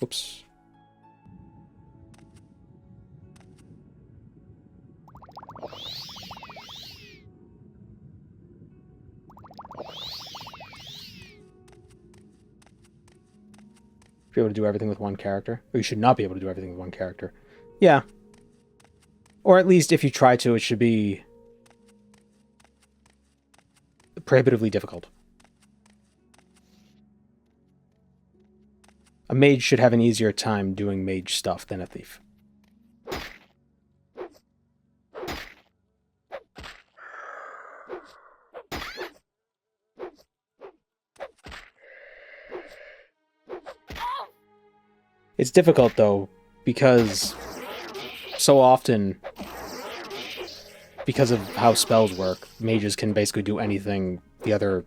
Oops. Be able to do everything with one character. Or you should not be able to do everything with one character. Yeah. Or at least if you try to, it should be prohibitively difficult. A mage should have an easier time doing mage stuff than a thief. It's difficult, though, because so often, because of how spells work, mages can basically do anything the other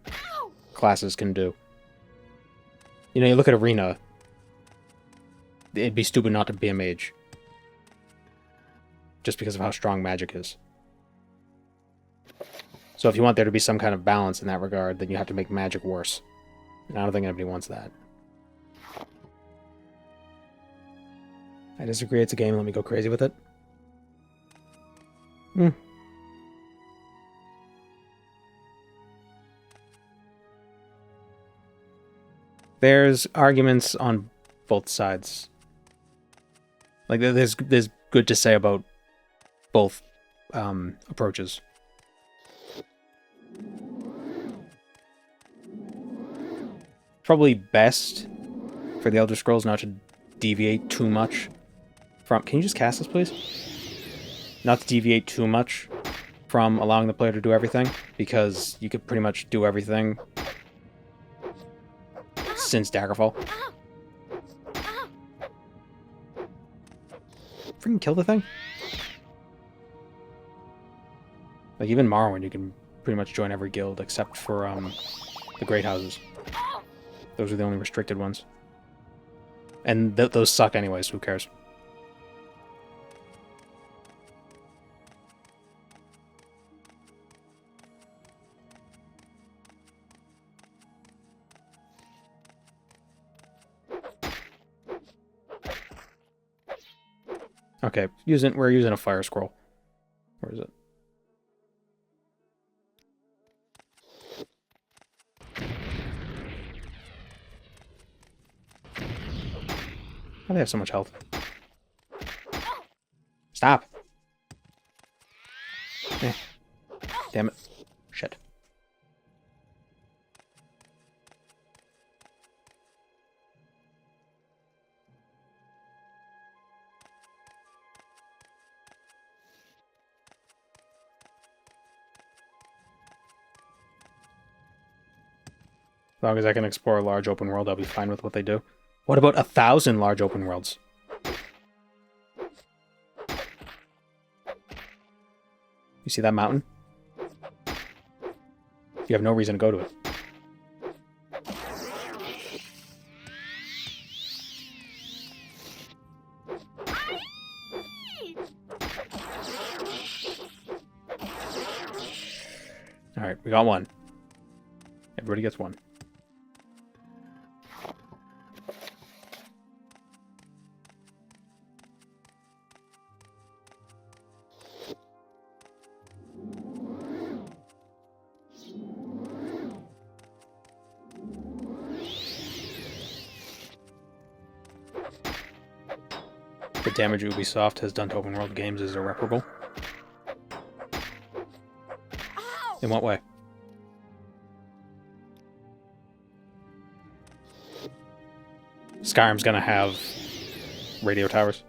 classes can do. You know, you look at Arena, it'd be stupid not to be a mage. Just because of how strong magic is. So if you want there to be some kind of balance in that regard, then you have to make magic worse. And I don't think anybody wants that. I disagree, it's a game, let me go crazy with it. There's arguments on both sides. Like, there's good to say about both approaches. Probably best for the Elder Scrolls not to deviate too much from... Can you just cast this, please? Not to deviate too much from allowing the player to do everything, because you could pretty much do everything since Daggerfall. Freaking kill the thing? Like, even Morrowind, you can pretty much join every guild except for the Great Houses. Those are the only restricted ones. And those suck anyways, who cares? Okay, we're using a fire scroll. Where is it? How do they have so much health? Stop! Eh. Damn it. Shit. As long as I can explore a large open world, I'll be fine with what they do. What about 1,000 large open worlds? You see that mountain? You have no reason to go to it. Alright, we got one. Everybody gets one. The damage Ubisoft has done to open world games is irreparable. In what way? Skyrim's gonna have radio towers.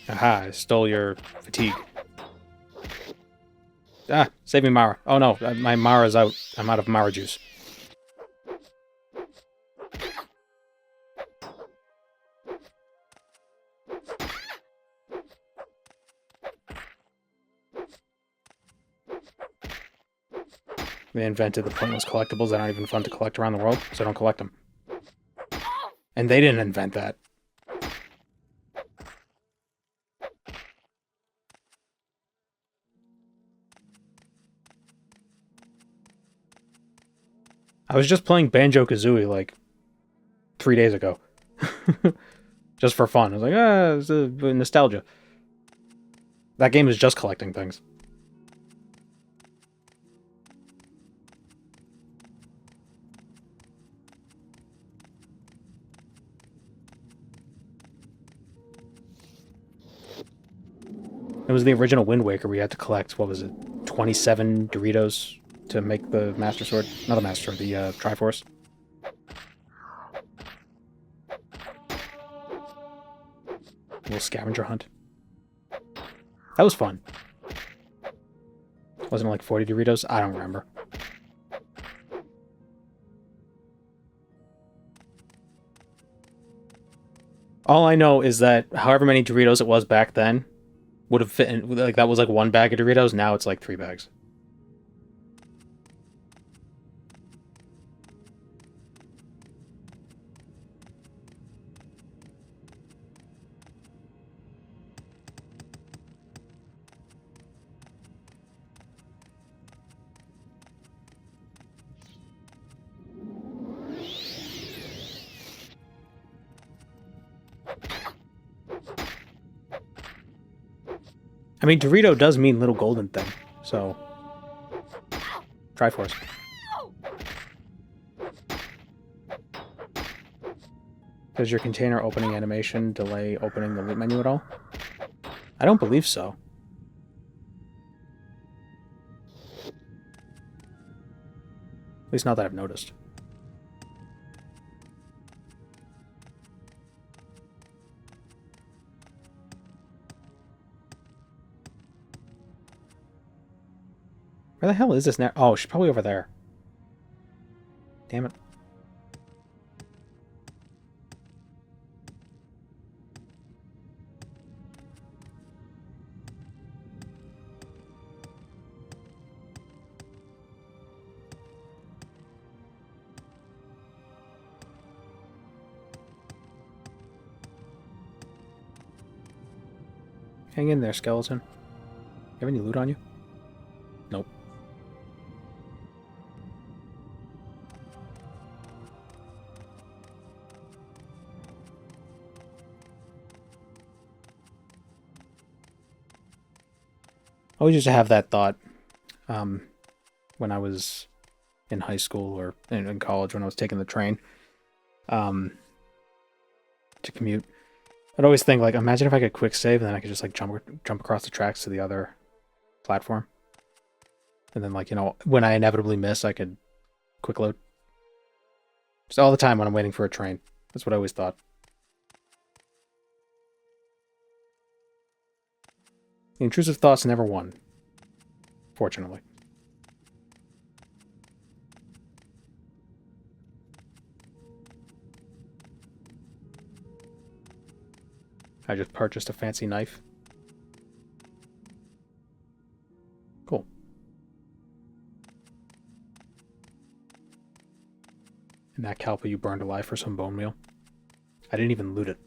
Aha, I stole your fatigue. Ah, save me, Mara. Oh no, my Mara's out. I'm out of Mara juice. They invented the pointless collectibles that aren't even fun to collect around the world, so don't collect them. And they didn't invent that. I was just playing Banjo-Kazooie like 3 days ago. Just for fun. I was like, it's nostalgia. That game is just collecting things. It was the original Wind Waker where you had to collect, what was it, 27 Doritos to make the Master Sword? Not the Master Sword, the Triforce. Little scavenger hunt. That was fun. Wasn't it like 40 Doritos? I don't remember. All I know is that however many Doritos it was back then would have fit in, like, that was like 1 bag of Doritos, now it's like 3 bags. I mean, Dorito does mean little golden thing, so... Triforce. Does your container opening animation delay opening the loot menu at all? I don't believe so. At least not that I've noticed. Where the hell is this now? Oh, she's probably over there. Damn it. Hang in there, skeleton. You have any loot on you? Nope. I always used to have that thought when I was in high school or in college when I was taking the train to commute. I'd always think, like, imagine if I could quick save and then I could just, like, jump across the tracks to the other platform. And then, like, you know, when I inevitably miss, I could quick load. Just all the time when I'm waiting for a train. That's what I always thought. The intrusive thoughts never won. Fortunately. I just purchased a fancy knife. Cool. And that Kalpa you burned alive for some bone meal. I didn't even loot it.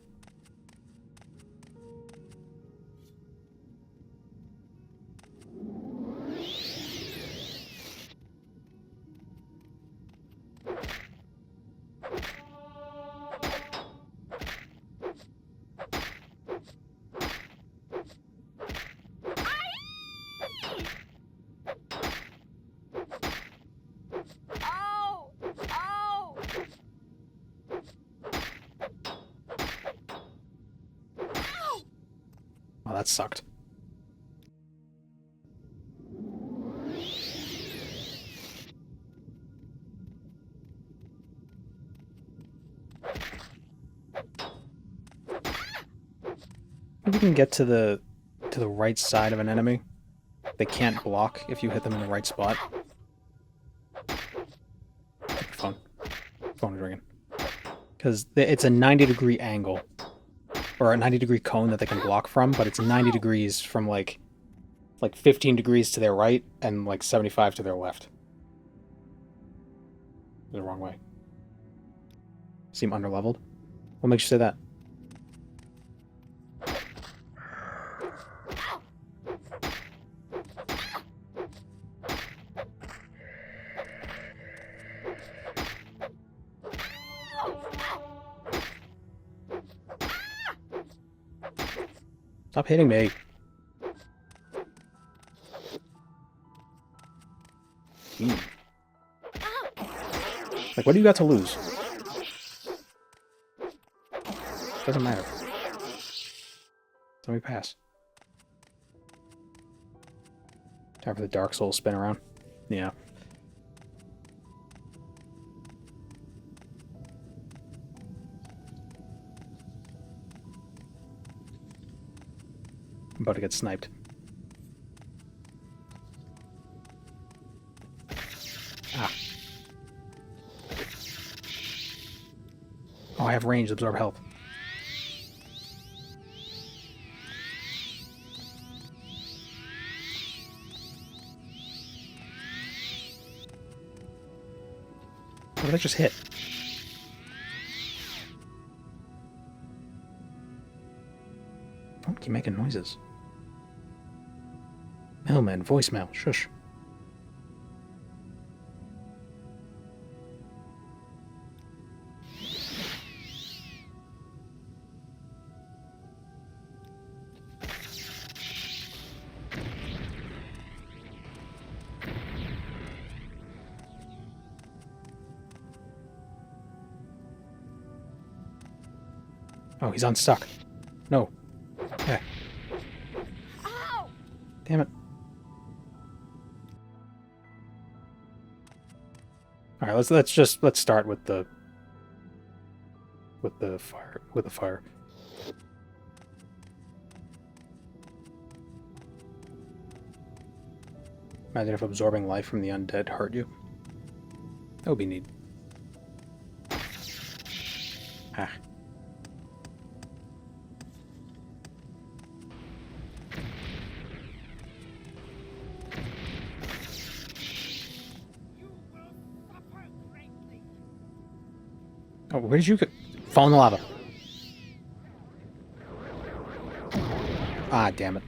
Oh, that sucked. If you can get to the right side of an enemy, they can't block if you hit them in the right spot. Phone is ringing. Because it's a 90-degree angle, or a 90-degree cone that they can block from, but it's 90 degrees from like 15 degrees to their right and like 75 to their left. The wrong way. Seem underleveled? What makes you say that? Stop hitting me. Like, what do you got to lose? Doesn't matter. Let me pass. Time for the Dark Souls spin around. Yeah. I'm about to get sniped. Ah. Oh, I have range, absorb health. What did I just hit? Don't keep making noises. Mailman, voicemail, shush. Oh, he's unstuck. No. Okay. Damn it. All right, let's start with the fire. Imagine if absorbing life from the undead hurt you. That would be neat. Ah. Oh, where did you go? Fall in the lava. Ah, damn it.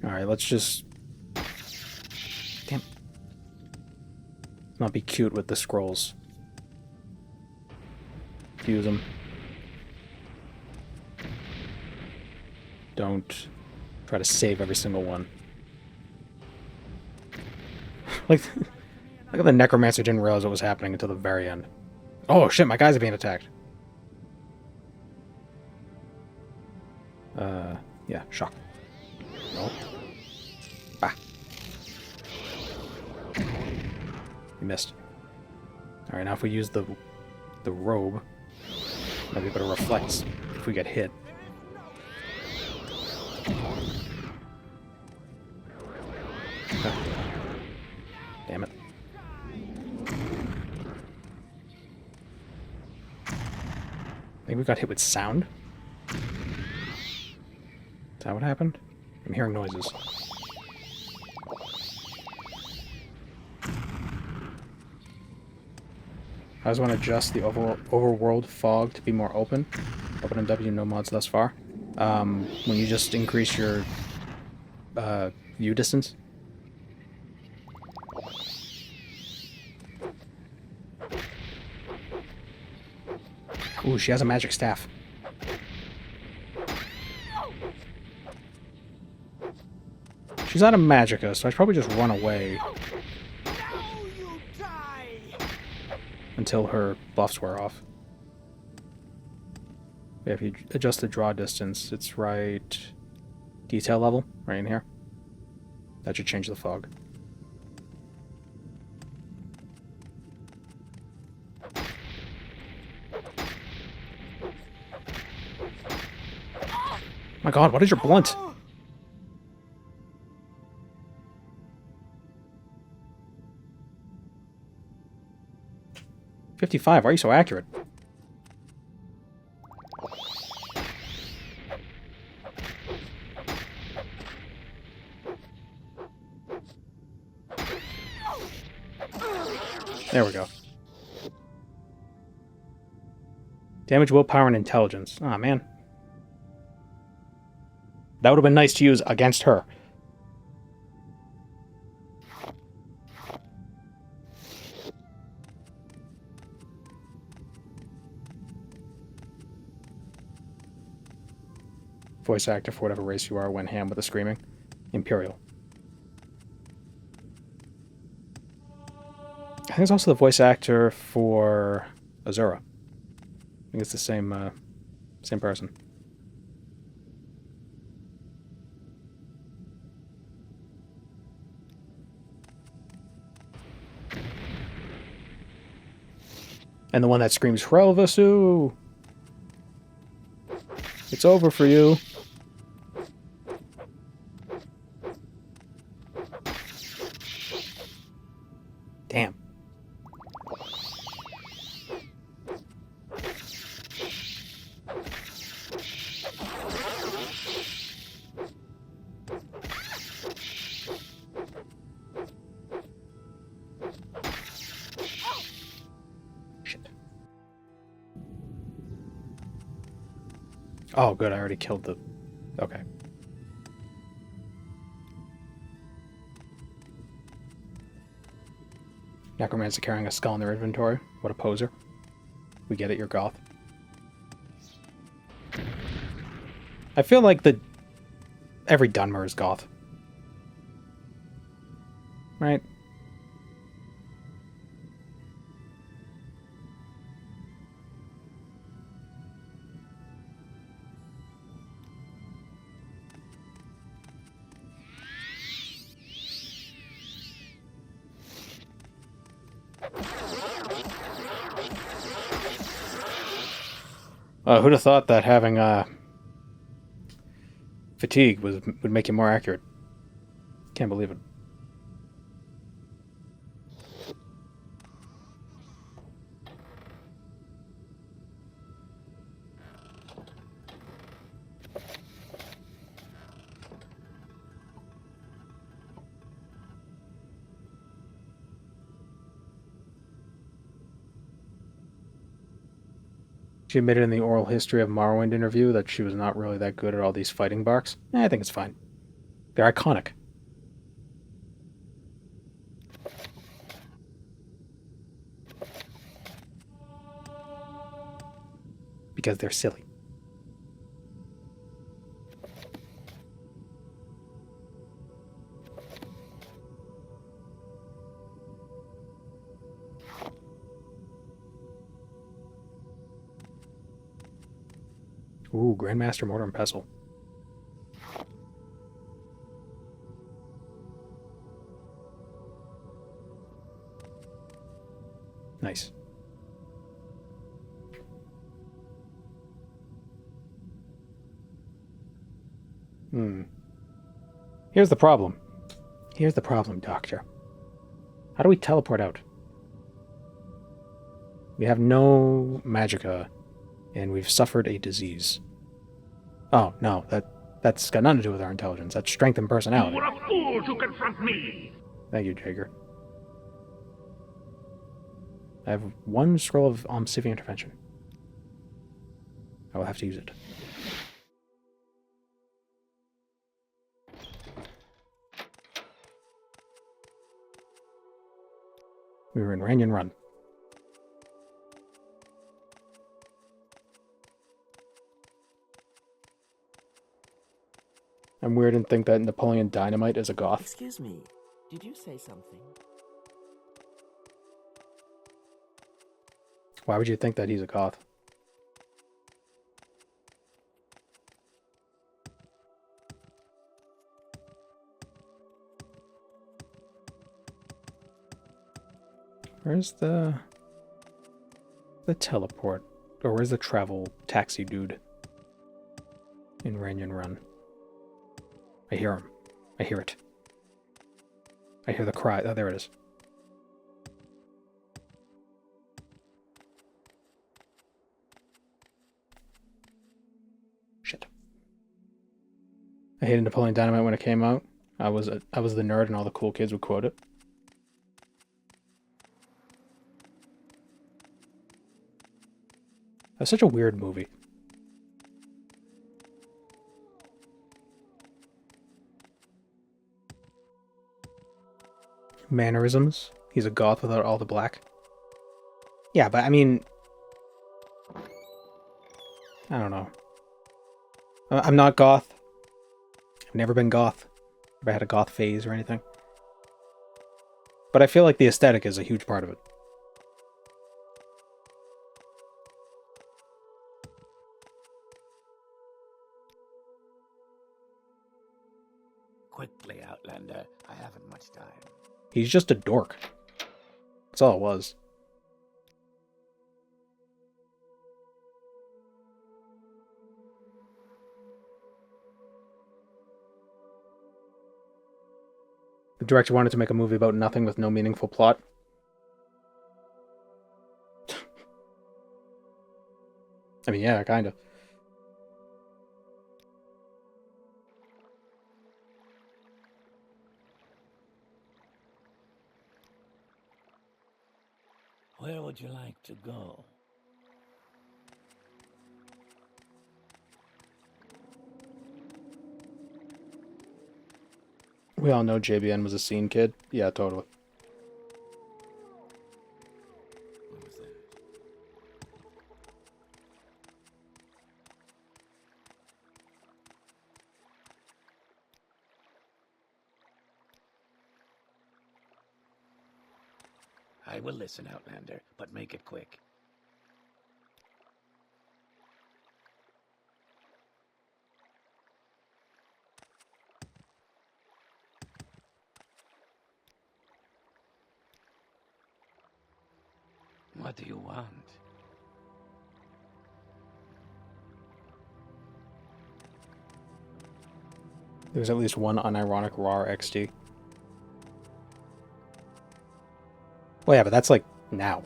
Alright, let's just... Damn. Not be cute with the scrolls. Use them. Don't try to save every single one. Like the necromancer didn't realize what was happening until the very end. Oh shit, my guys are being attacked. Yeah, shock. No. Ah. You missed. Alright, now if we use the robe, maybe able to reflect if we get hit. Okay. Damn it. Maybe we got hit with sound? Is that what happened? I'm hearing noises. I just want to adjust the overworld fog to be more open. Open in W, no mods thus far. When you just increase your view distance. Ooh, she has a magic staff. She's not a magicka, so I should probably just run away. Until her buffs wear off. If you adjust the draw distance, it's right detail level, right in here. That should change the fog. My god, what is your blunt? .55, why are you so accurate? There we go. Damage, willpower, and intelligence. Aw, man. That would have been nice to use against her. Voice actor for whatever race you are went ham with the screaming. Imperial. I think it's also the voice actor for Azura. I think it's the same person. And the one that screams, Hrelvasu! It's over for you. Damn. Oh, good, I already killed the... Okay. Necromancer carrying a skull in their inventory. What a poser. We get it, you're goth. I feel like every Dunmer is goth. Right? Who'd have thought that having fatigue would make you more accurate? Can't believe it. She admitted in the oral history of Morrowind interview that she was not really that good at all these fighting barks. I think it's fine. They're iconic. Because they're silly. Ooh, Grandmaster Mortar and Pestle. Nice. Here's the problem. Here's the problem, Doctor. How do we teleport out? We have no magicka, and we've suffered a disease. Oh, no, that's got nothing to do with our intelligence. That's strength and personality. You were a fool to confront me! Thank you, Jaeger. I have one scroll of Civic Intervention. I will have to use it. We were in Ranyan Run. I'm weird and think that Napoleon Dynamite is a goth. Excuse me, did you say something? Why would you think that he's a goth? Where's the teleport? Or where's the travel taxi dude? In Ranyan Run. I hear him. I hear it. I hear the cry. Oh, there it is. Shit. I hated Napoleon Dynamite when it came out. I was the nerd and all the cool kids would quote it. That's such a weird movie. Mannerisms. He's a goth without all the black. Yeah, but I mean... I don't know. I'm not goth. I've never been goth. Never had a goth phase or anything. But I feel like the aesthetic is a huge part of it. Quickly, Outlander. I haven't much time. He's just a dork. That's all it was. The director wanted to make a movie about nothing with no meaningful plot. I mean, yeah, kind of. Where would you like to go? We all know JBN was a scene kid. Yeah, totally. What was that? I will listen, Outlander, but make it quick. What do you want? There's at least one unironic RAR XD. Well, yeah, but that's like now.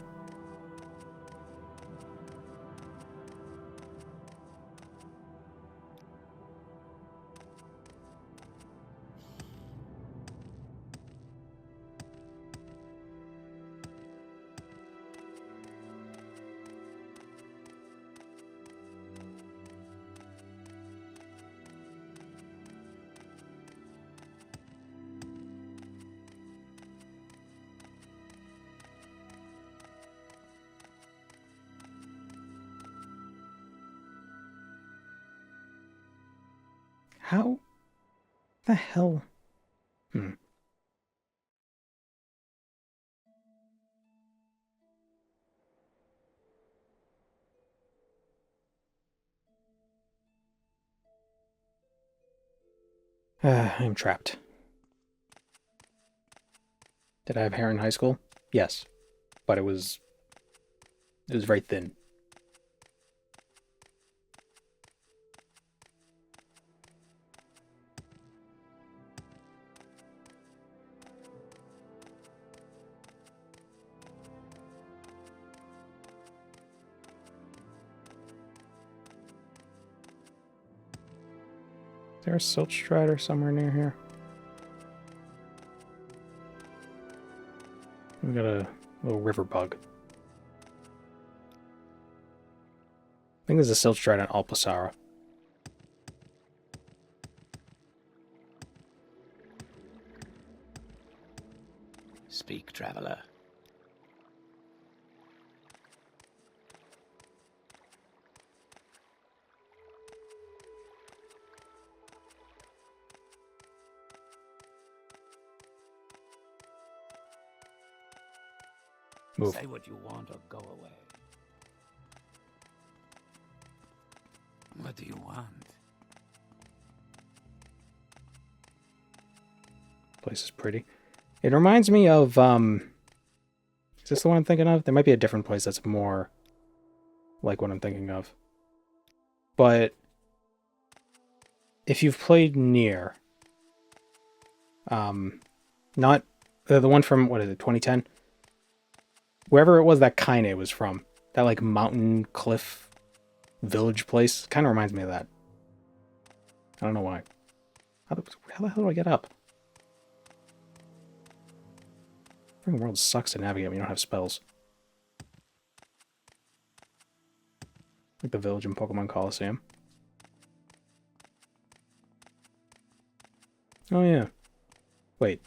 How the hell? I'm trapped. Did I have hair in high school? Yes. But it was very thin. Is there a silt strider somewhere near here? We got a little river bug. I think there's a silt strider on Alpasara. Speak, traveler. Move. Say what you want or go away. What do you want? Place is pretty. It reminds me of Is this the one I'm thinking of? There might be a different place that's more like what I'm thinking of. But if you've played Nier, not the one from, what is it, 2010? Wherever it was that Kaine was from, that like mountain cliff village place, kind of reminds me of that. I don't know why. How the hell do I get up? Freaking world sucks to navigate when you don't have spells. Like the village in Pokemon Coliseum. Oh yeah. Wait.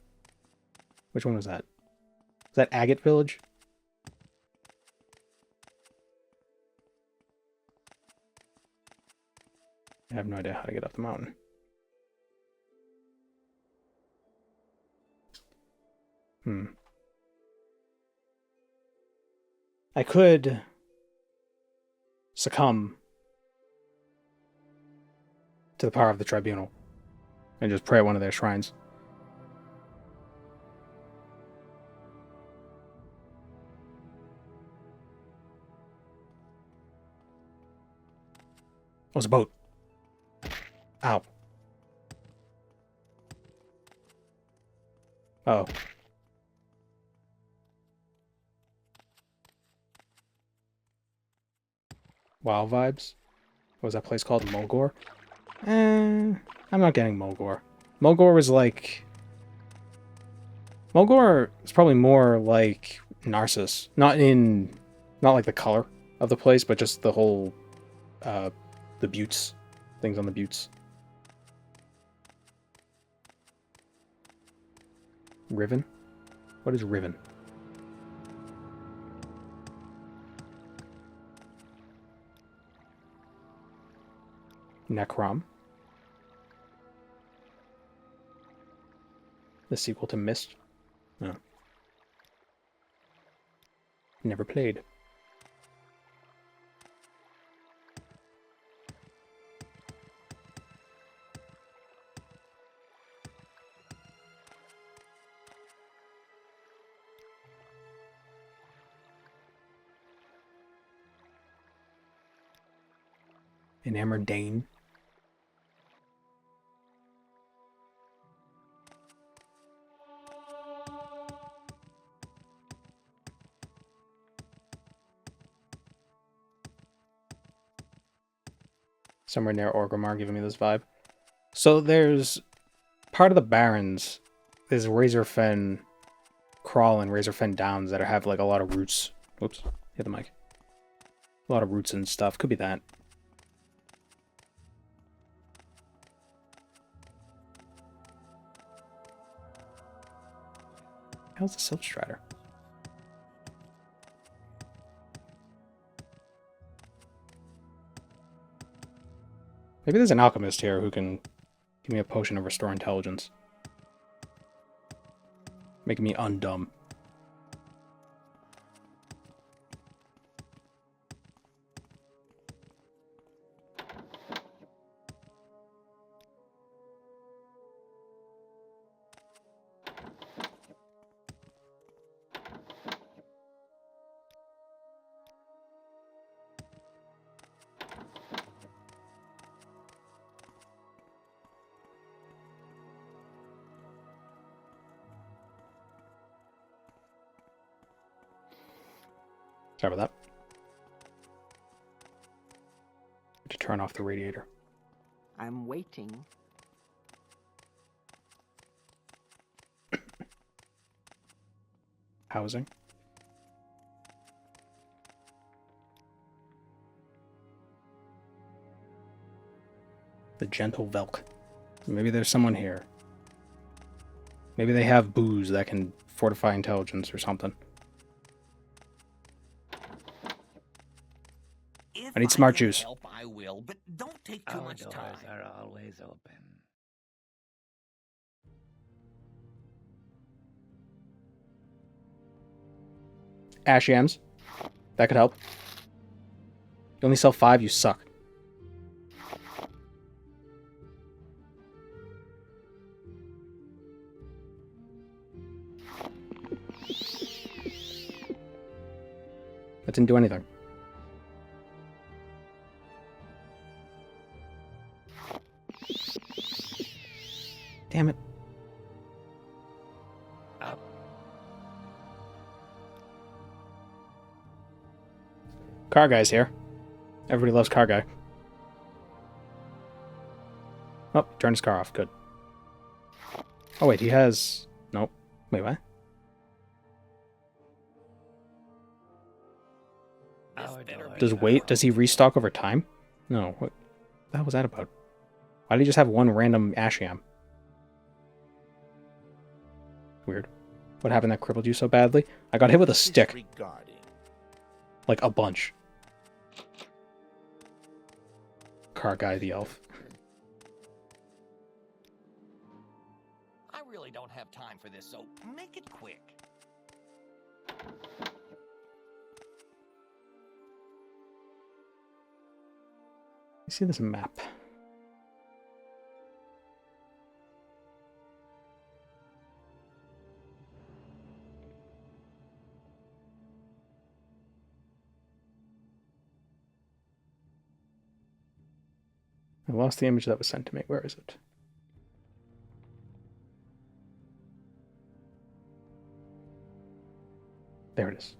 Which one was that? Is that Agate Village? I have no idea how to get up the mountain. I could succumb to the power of the tribunal and just pray at one of their shrines. Oh, it's a boat. Ow. Oh. Wow vibes? What was that place called? Mulgore? I'm not getting Mulgore. Mulgore was like... Mulgore is probably more like Narcissus. Not like the color of the place, but just the whole... the buttes. Things on the buttes. Riven? What is Riven? Necrom. The sequel to Myst? No. Never played. Enamored Dane. Somewhere near Orgrimmar giving me this vibe. So there's part of the Barrens is Razorfen Crawl and Razorfen Downs that have like a lot of roots. Oops, hit the mic. A lot of roots and stuff. Could be that. How's the Silk Strider? Maybe there's an alchemist here who can give me a potion of Restore Intelligence. Making me undumb. Sorry about that. To turn off the radiator. I'm waiting. Housing. The Gentle Velk. Maybe there's someone here. Maybe they have booze that can fortify intelligence or something. I need smart juice. Help, I will, but don't take too much time. Doors are always open. Ash yams. That could help. You only sell 5, you suck. That didn't do anything. Damn it. Car guy's here. Everybody loves car guy. Oh, turned his car off. Good. Oh, wait, he has... Nope. Wait, what? Does he restock over time? No. What the hell was that about? Why did he just have one random Ashiam? Weird. What happened that crippled you so badly? I got hit with a stick. Like a bunch. Car guy the elf. I really don't have time for this, so make it quick. You see this map? I lost the image that was sent to me. Where is it? There it is.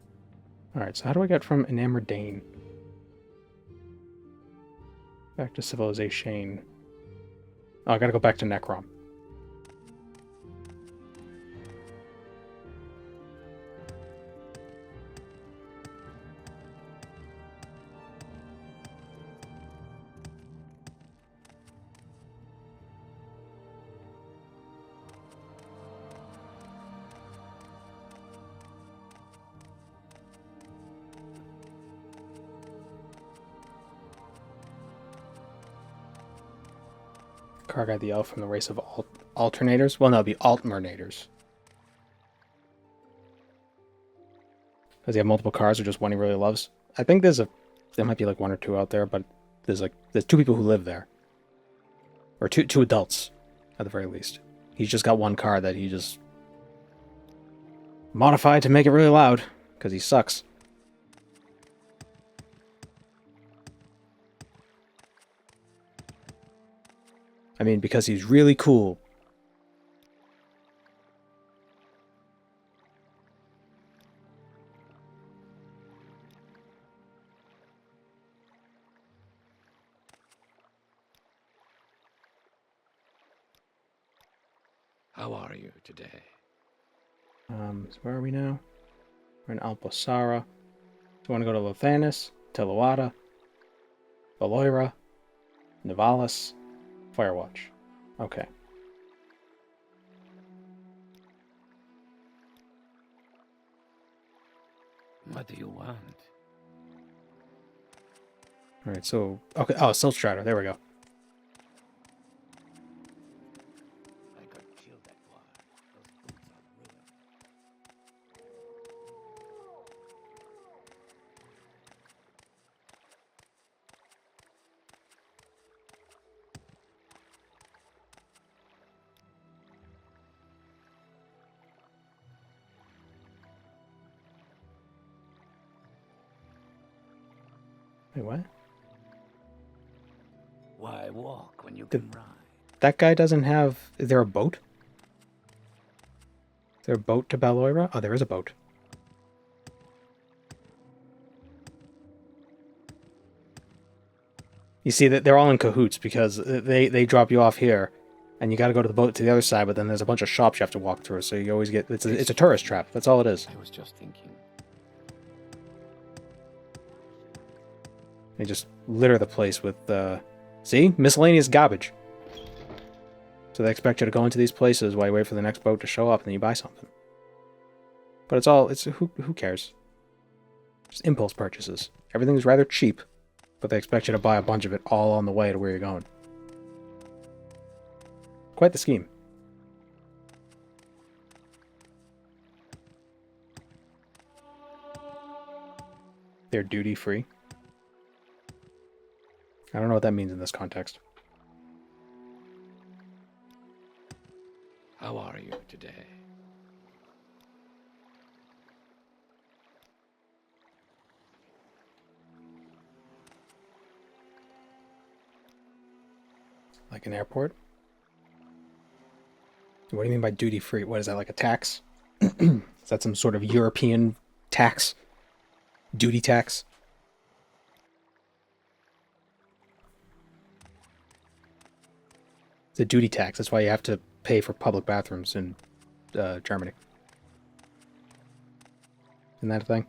Alright, so how do I get from Enamored Dane back to Civilization? Oh, I gotta go back to Necrom. Car guy the elf from the race of alternators? Well, no, the alternators. Does he have multiple cars or just one he really loves? I think there might be like one or two out there, but there's two people who live there. Or two adults, at the very least. He's just got one car that he just modified to make it really loud, because he sucks. I mean, because he's really cool. How are you today? So where are we now? We're in Alposara. So we want to go to Lothanis, Telawata, Valoira, Nivalis, Firewatch. Okay. What do you want? Alright, so... Okay, oh, Silt Strider. There we go. I could kill that one. Those boots are ruined. Wait, what? Why walk when you can ride? That guy doesn't have... Is there a boat? Is there a boat to Baloira? Oh, there is a boat. You see that they're all in cahoots because they drop you off here, and you got to go to the boat to the other side. But then there's a bunch of shops you have to walk through, so you always get it's a tourist trap. That's all it is. I was just thinking. They just litter the place with see, miscellaneous garbage. So they expect you to go into these places while you wait for the next boat to show up, and then you buy something. But who cares? Just impulse purchases. Everything's rather cheap. But they expect you to buy a bunch of it all on the way to where you're going. Quite the scheme. They're duty-free. I don't know what that means in this context. How are you today? Like an airport? What do you mean by duty free? What is that, like a tax? Is that some sort of European tax? Duty tax? It's a duty tax. That's why you have to pay for public bathrooms in Germany. Isn't that a thing?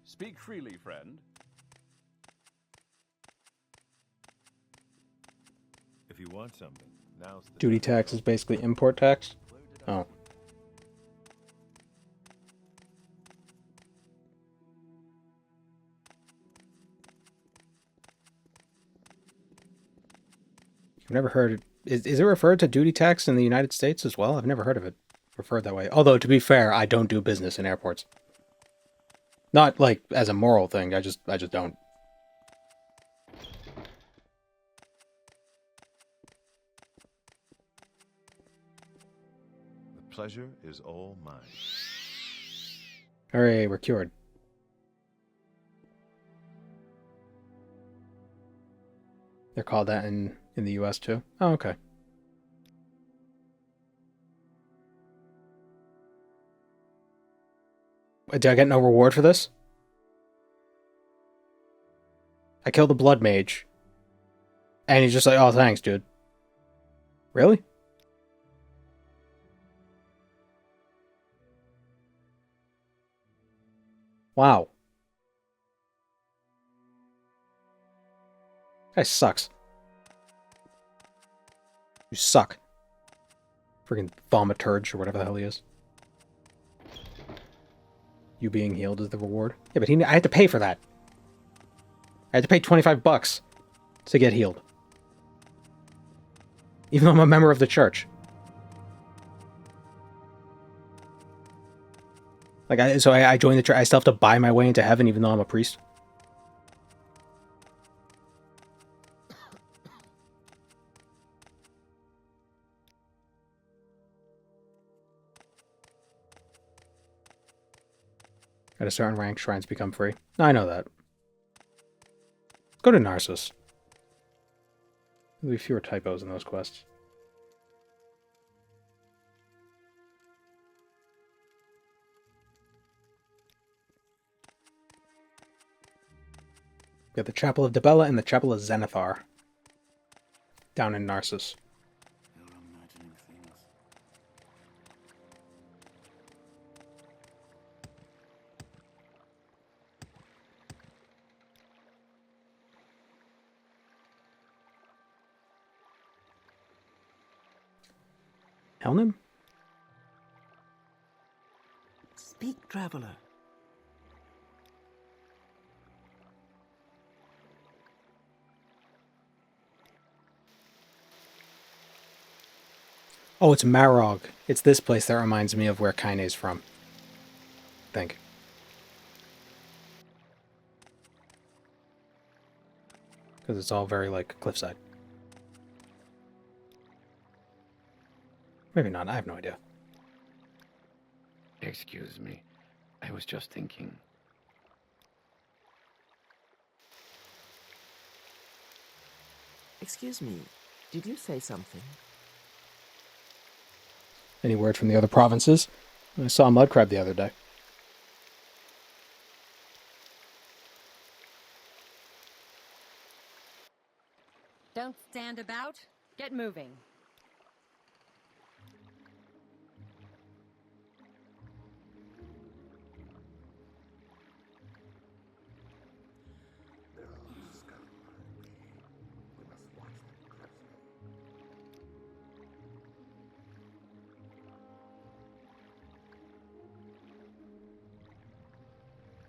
Speak freely, friend. If you want something, now's the Duty tax is basically import tax? Oh. I've never heard... Is it referred to duty tax in the United States as well? I've never heard of it referred that way. Although, to be fair, I don't do business in airports. Not, like, as a moral thing. I just don't. The pleasure is all mine. Hooray, we're cured. They're called that in the US too? Oh, okay. Did I get no reward for this? I killed the blood mage. And he's just like, oh, thanks, dude. Really? Wow. Guy sucks. You suck. Freaking thaumaturge or whatever the hell he is. You being healed is the reward. Yeah, but I had to pay for that. I had to pay $25 to get healed. Even though I'm a member of the church. Like, I joined the church. I still have to buy my way into heaven even though I'm a priest. At a certain rank, shrines become free. I know that. Let's go to Narcissus. There'll be fewer typos in those quests. We got the Chapel of Dibella and the Chapel of Zenithar. Down in Narcissus. Helnim? Speak, traveler. Oh, it's Marog. It's this place that reminds me of where Kaine's from. I think. Because it's all very, like, cliffside. Maybe not, I have no idea. Excuse me. I was just thinking. Excuse me, did you say something? Any word from the other provinces? I saw a mud crab the other day. Don't stand about. Get moving.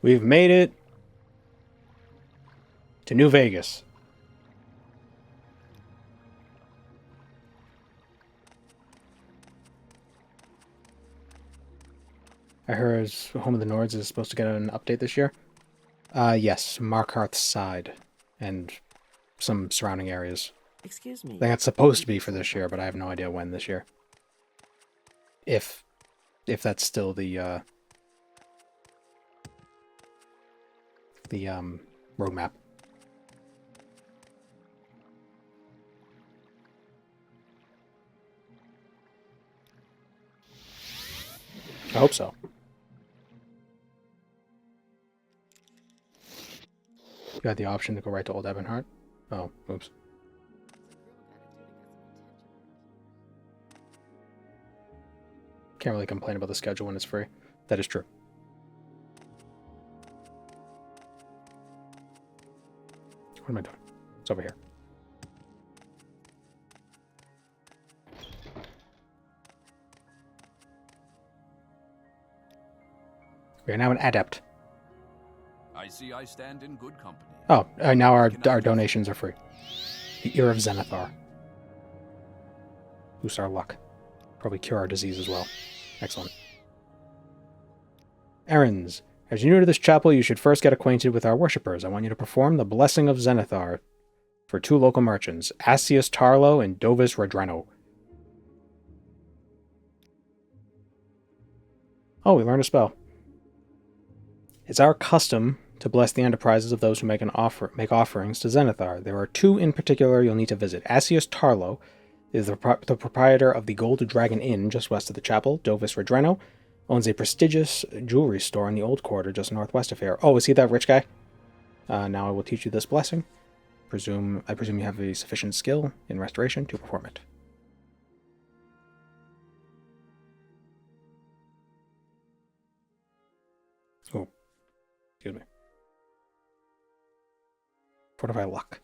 We've made it to New Vegas. I heard Home of the Nords is supposed to get an update this year. Yes, Markarth's side and some surrounding areas. Excuse me. I think it's supposed to be for this year, but I have no idea when this year. If that's still the roadmap. I hope so. You had the option to go right to Old Ebonheart? Oh, oops. Can't really complain about the schedule when it's free. That is true. What am I doing? It's over here. We are now an adept. I see I stand in good company. Oh, now our donations are free. The Ear of Zenithar. Boost our luck. Probably cure our disease as well. Excellent. Errands. As you're new to this chapel, you should first get acquainted with our worshippers. I want you to perform the Blessing of Zenithar for 2 local merchants, Asius Tarlo and Dovis Redreno. Oh, we learned a spell. It's our custom to bless the enterprises of those who make offerings to Zenithar. There are 2 in particular you'll need to visit. Asius Tarlo is the proprietor of the Gold Dragon Inn just west of the chapel. Dovis Redreno owns a prestigious jewelry store in the Old Quarter just northwest of here. Oh, is he that rich guy? Now I will teach you this blessing. I presume you have a sufficient skill in restoration to perform it. Oh, excuse me. Fortify luck.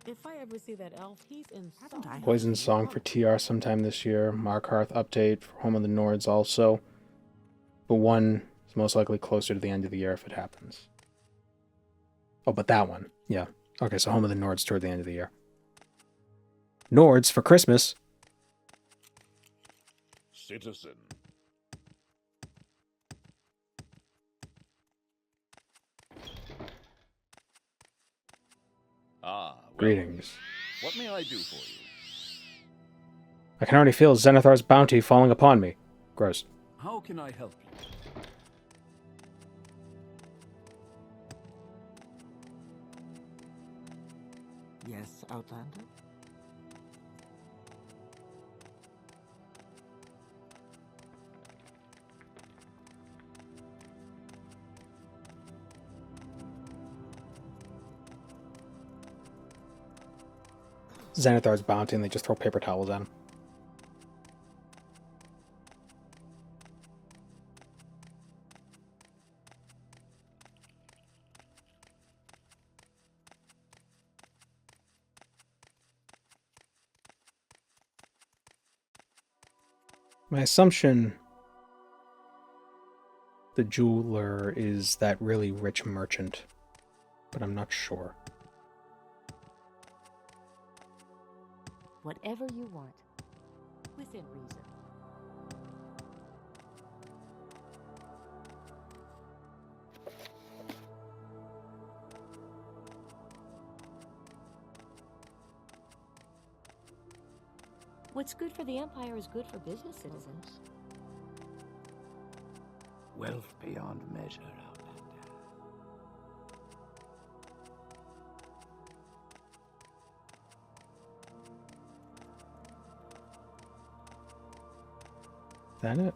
If I ever see that elf, he's in. Poison Song for TR sometime this year. Markarth update for Home of the Nords also. But one is most likely closer to the end of the year if it happens. Oh, but that one. Yeah. Okay, so Home of the Nords toward the end of the year. Nords for Christmas. Citizen. Ah, well, Greetings. what may I do for you? I can already feel Zenithar's bounty falling upon me. Gross. How can I help you? Yes, Outlander? Zenithar's bounty and they just throw paper towels at him. My assumption the jeweler is that really rich merchant, but I'm not sure. Whatever you want, within reason. What's good for the Empire is good for business citizens. Wealth beyond measure, Outlander. That it?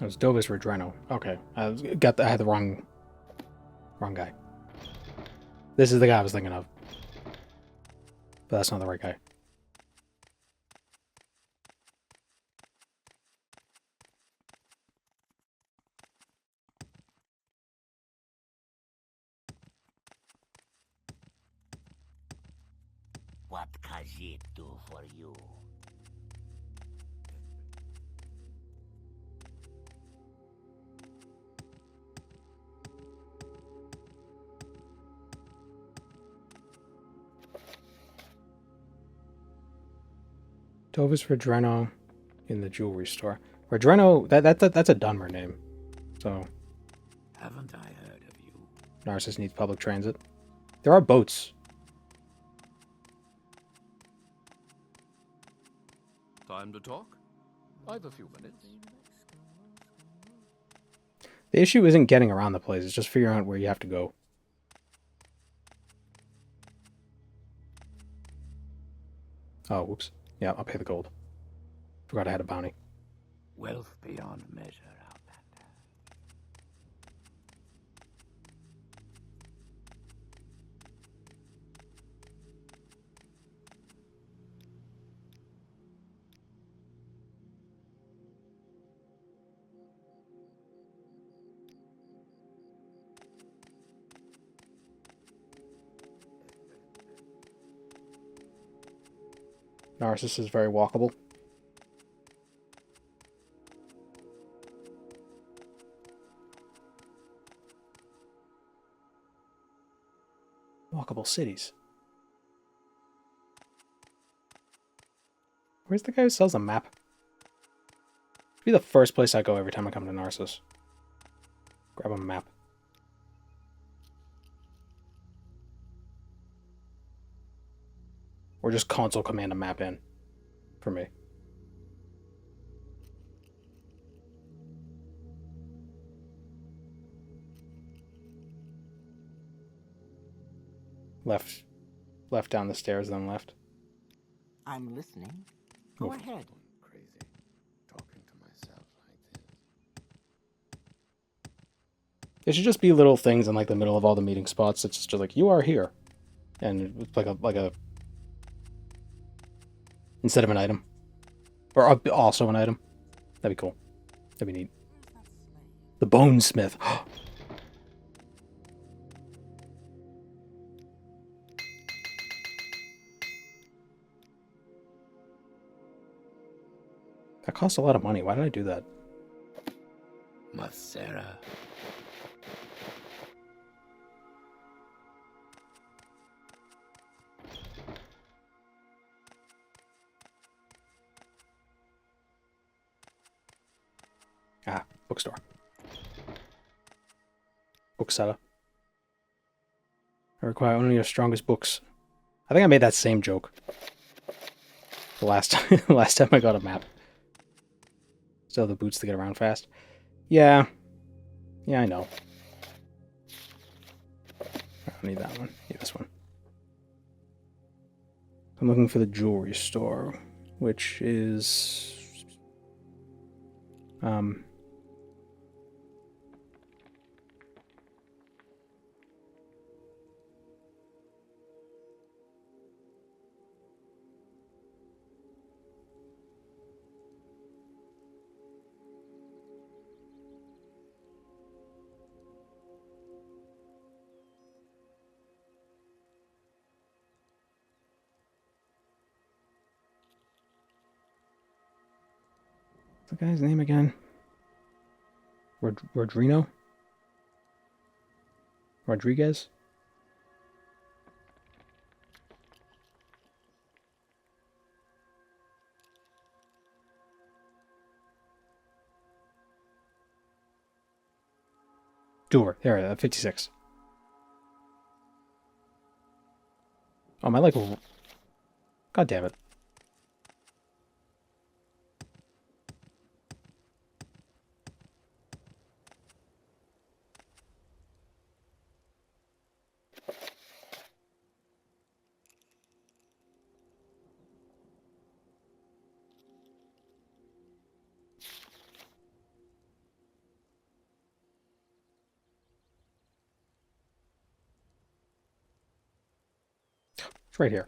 It was Dovis Redreno. Okay, I had the wrong guy. This is the guy I was thinking of, but that's not the right guy. What Khajiit do for you? Dovis Redreno in the jewelry store. Redreno, that's a Dunmer name. So Haven't I heard of you? Narcissus needs public transit. There are boats. Time to talk? I've a few minutes. The issue isn't getting around the place, it's just figuring out where you have to go. Oh, whoops. Yeah, I'll pay the gold. Forgot I had a bounty. Wealth beyond measure, Outlander. Narcissus is very walkable. Walkable cities. Where's the guy who sells a map? It'd be the first place I go every time I come to Narcissus. Grab a map. Or just console command a map in. For me. Left down the stairs, then left. I'm listening. Go ahead. Crazy. Talking to myself like this. It should just be little things in like the middle of all the meeting spots. It's just like, you are here. And it's like a instead of an item. Or also an item. That'd be cool. That'd be neat. The Bonesmith. That costs a lot of money. Why did I do that? Masera. Ah, bookstore. Bookseller. I require only your strongest books. I think I made that same joke. The last time I got a map. Still have the boots to get around fast. Yeah. Yeah, I know. I don't need that one. Need this one. I'm looking for the jewelry store, which is... the guy's name again? Rodrino? Rodriguez? Doer. There, 56. Oh, am I like... God damn it. It's right here.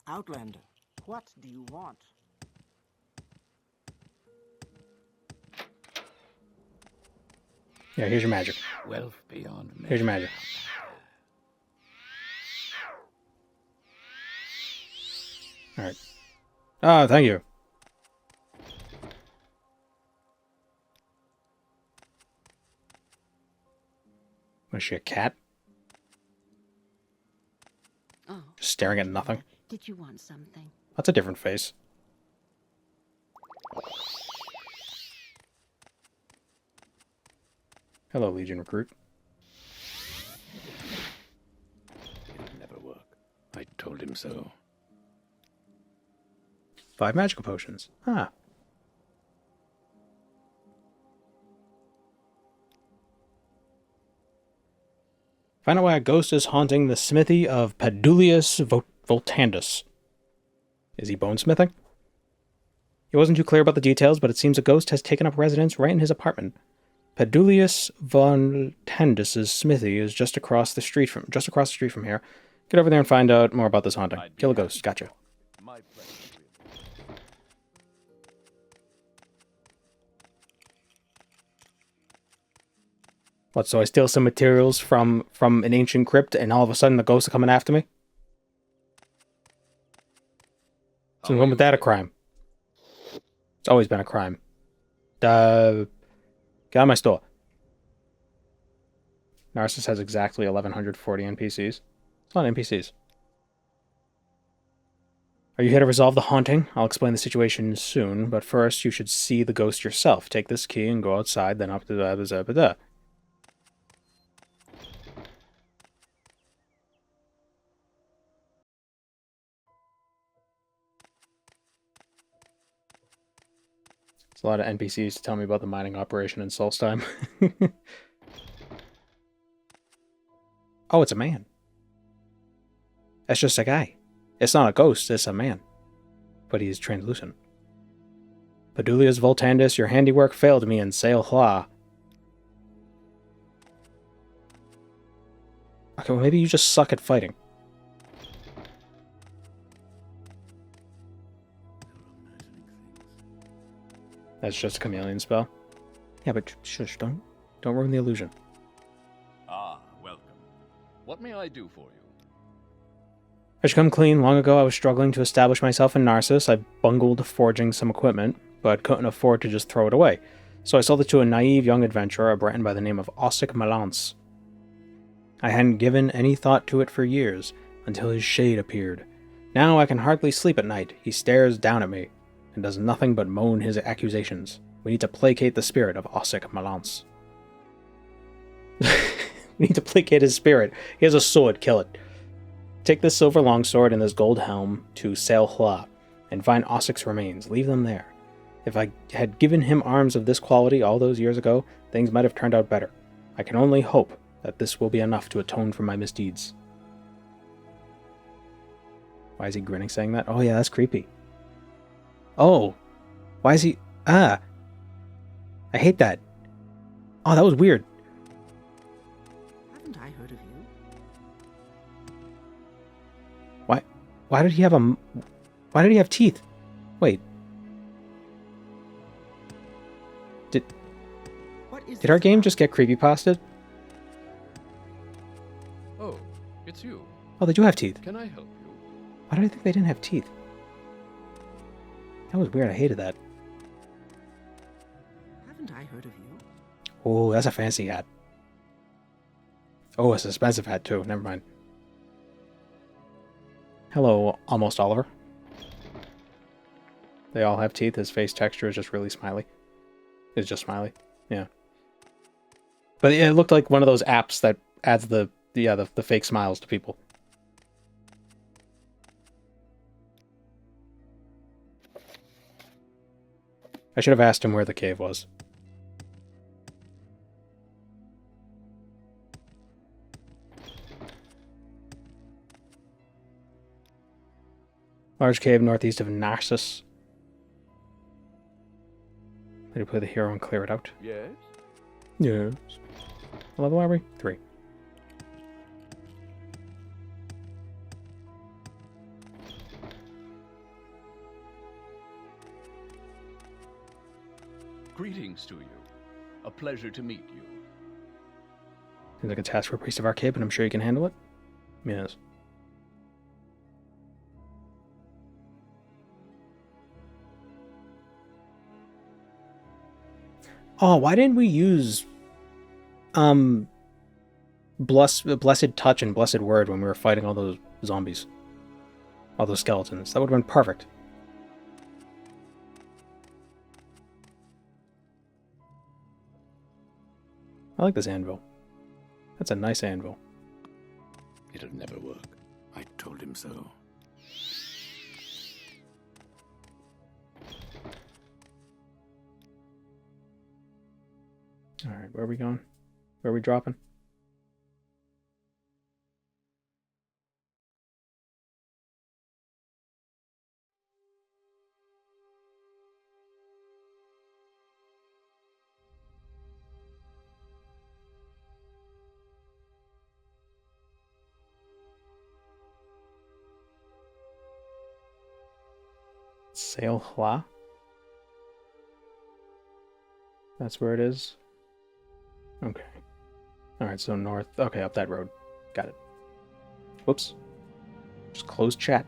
Outlander, what do you want? Yeah, here's your magic. Wealth beyond measure. Here's your magic. Alright. Ah, thank you. Was she a cat? Oh. Just staring at nothing. Did you want something? That's a different face. Hello, Legion recruit. It'll never work. I told him so. 5 magical potions. Ah. Find out why a ghost is haunting the smithy of Padulius Voltandus. Is he bonesmithing? He wasn't too clear about the details, but it seems a ghost has taken up residence right in his apartment. Padulius Voltandus's smithy is just across the street from here. Get over there and find out more about this haunting. Kill a ghost. Gotcha. My pleasure. What, so I steal some materials from an ancient crypt and all of a sudden the ghosts are coming after me? So when was that a crime? It's always been a crime. Get out of my store. Narcissus has exactly 1,140 NPCs. It's not NPCs. Are you here to resolve the haunting? I'll explain the situation soon, but first you should see the ghost yourself. Take this key and go outside, then up to the... It's a lot of NPCs to tell me about the mining operation in Solstheim. Oh, it's a man. That's just a guy. It's not a ghost, it's a man. But he is translucent. Padulius Voltandus, your handiwork failed me in Sail Hla. Okay, well maybe you just suck at fighting. That's just a chameleon spell. Yeah, but shush, don't ruin the illusion. Ah, welcome. What may I do for you? I should come clean. Long ago, I was struggling to establish myself in Narcissus. I bungled forging some equipment, but couldn't afford to just throw it away. So I sold it to a naive young adventurer, a Breton by the name of Ossic Malance. I hadn't given any thought to it for years, until his shade appeared. Now I can hardly sleep at night. He stares down at me, and does nothing but moan his accusations. We need to placate the spirit of Ossic Malance. We need to placate his spirit. He has a sword, kill it. Take this silver longsword and this gold helm to Sail Hla, and find Ossic's remains. Leave them there. If I had given him arms of this quality all those years ago, things might have turned out better. I can only hope that this will be enough to atone for my misdeeds. Why is he grinning saying that? Oh yeah, that's creepy. Oh, why is he... I hate that. Oh, that was weird. Haven't I heard of you? Why did he have Why did he have teeth? Wait. Did our game just get creepypasted? Oh, it's you. Oh, they do have teeth. Can I help you? Why did I think they didn't have teeth? That was weird. I hated that. Haven't I heard of you? Oh, that's a fancy hat. Oh, it's an expensive hat too. Never mind. Hello, Almost Oliver. They all have teeth. His face texture is just really smiley. It's just smiley. Yeah. But it looked like one of those apps that adds the fake smiles to people. I should have asked him where the cave was. Large cave northeast of Narcissus. Did you play the hero and clear it out? Yes? Yes. What level are we? 3. Greetings to you. A pleasure to meet you. Seems like a task for a priest of Arcade, but I'm sure you can handle it. Yes. Oh, why didn't we use Blessed Touch and Blessed Word when we were fighting all those zombies? All those skeletons. That would have been perfect. I like this anvil. That's a nice anvil. It'll never work. I told him so. Alright, where are we going? Where are we dropping? Sail Hla? That's where it is? Okay. Alright, so north. Okay, up that road. Got it. Whoops. Just close chat.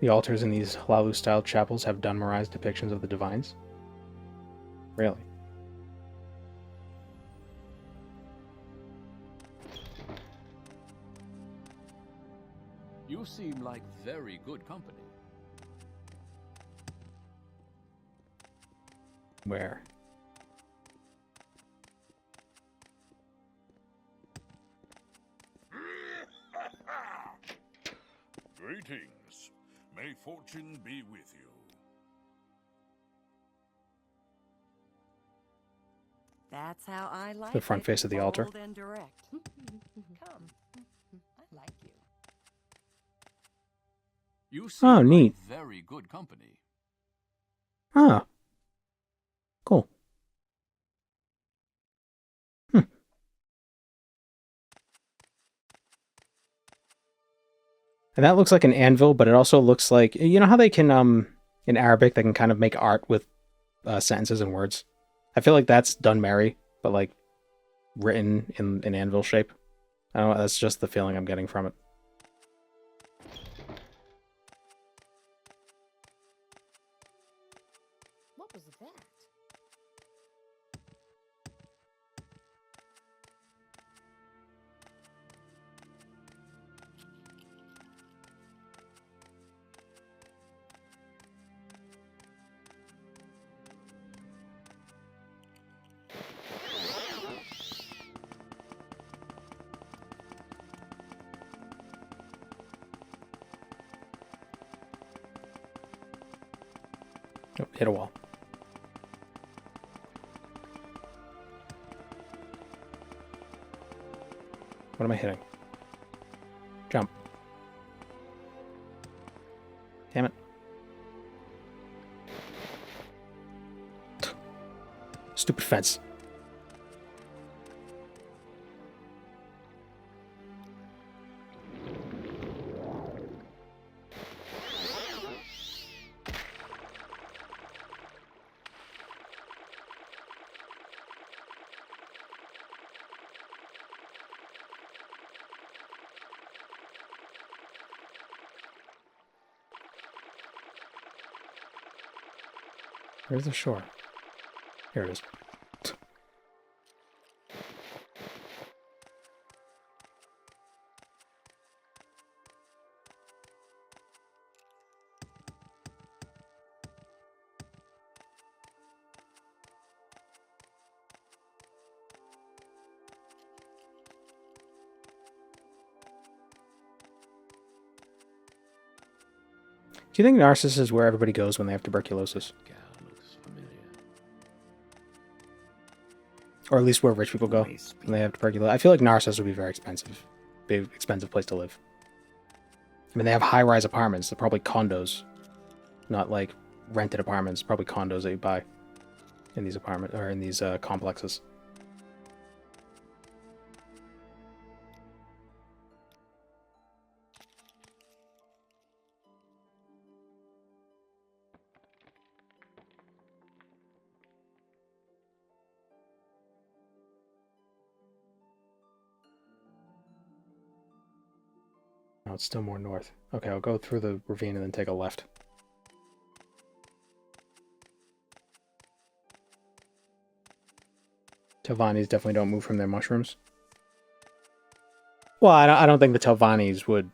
The altars in these Hlalu-style chapels have Dunmarized depictions of the divines? Really? You seem like very good company. Where? Greetings. May fortune be with you. That's how I like The front face of the altar. Bold and direct. Come. I like you. You seem Oh, neat. like very good company. Ah. Cool. And that looks like an anvil, but it also looks like... You know how they can, in Arabic, they can kind of make art with sentences and words? I feel like that's Dunmary, but, like, written in anvil shape. I don't know, that's just the feeling I'm getting from it. What was that? Oh, hit a wall. What am I hitting? Jump. Damn it. Stupid fence. Where's the shore? Here it is. Do you think Narcissus is where everybody goes when they have tuberculosis? Or at least where rich people go when they have tuberculosis. I feel like Narcissus would be very expensive. Big, expensive place to live. I mean, they have high-rise apartments. They're probably condos. Not like rented apartments. Probably condos that you buy in these apartments or in these complexes. no, it's still more north. Okay, I'll go through the ravine and then take a left. Telvannis definitely don't move from their mushrooms. Well, I don't think the Telvannis would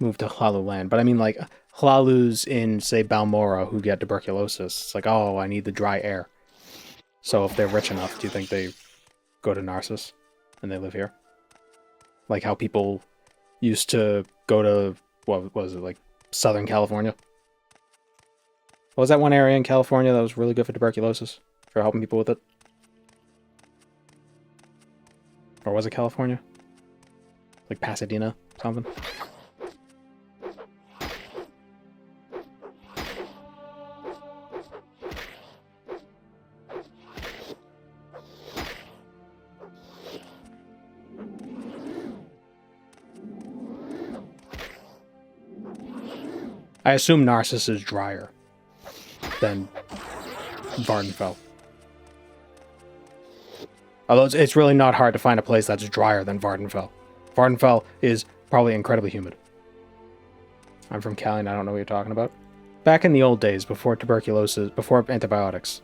move to Hlalu land, but I mean, like, Hlalus in, say, Balmora who get tuberculosis. It's like, oh, I need the dry air. So if they're rich enough, do you think they go to Narcissus and they live here? Like how people used to go to, what was it, like, Southern California? What was that one area in California that was really good for tuberculosis? For helping people with it? Or was it California? Like Pasadena, something? I assume Narcissus is drier than Vardenfell. Although it's really not hard to find a place that's drier than Vardenfell. Vardenfell is probably incredibly humid. I'm from Cali and I don't know what you're talking about. Back in the old days, before tuberculosis, before antibiotics,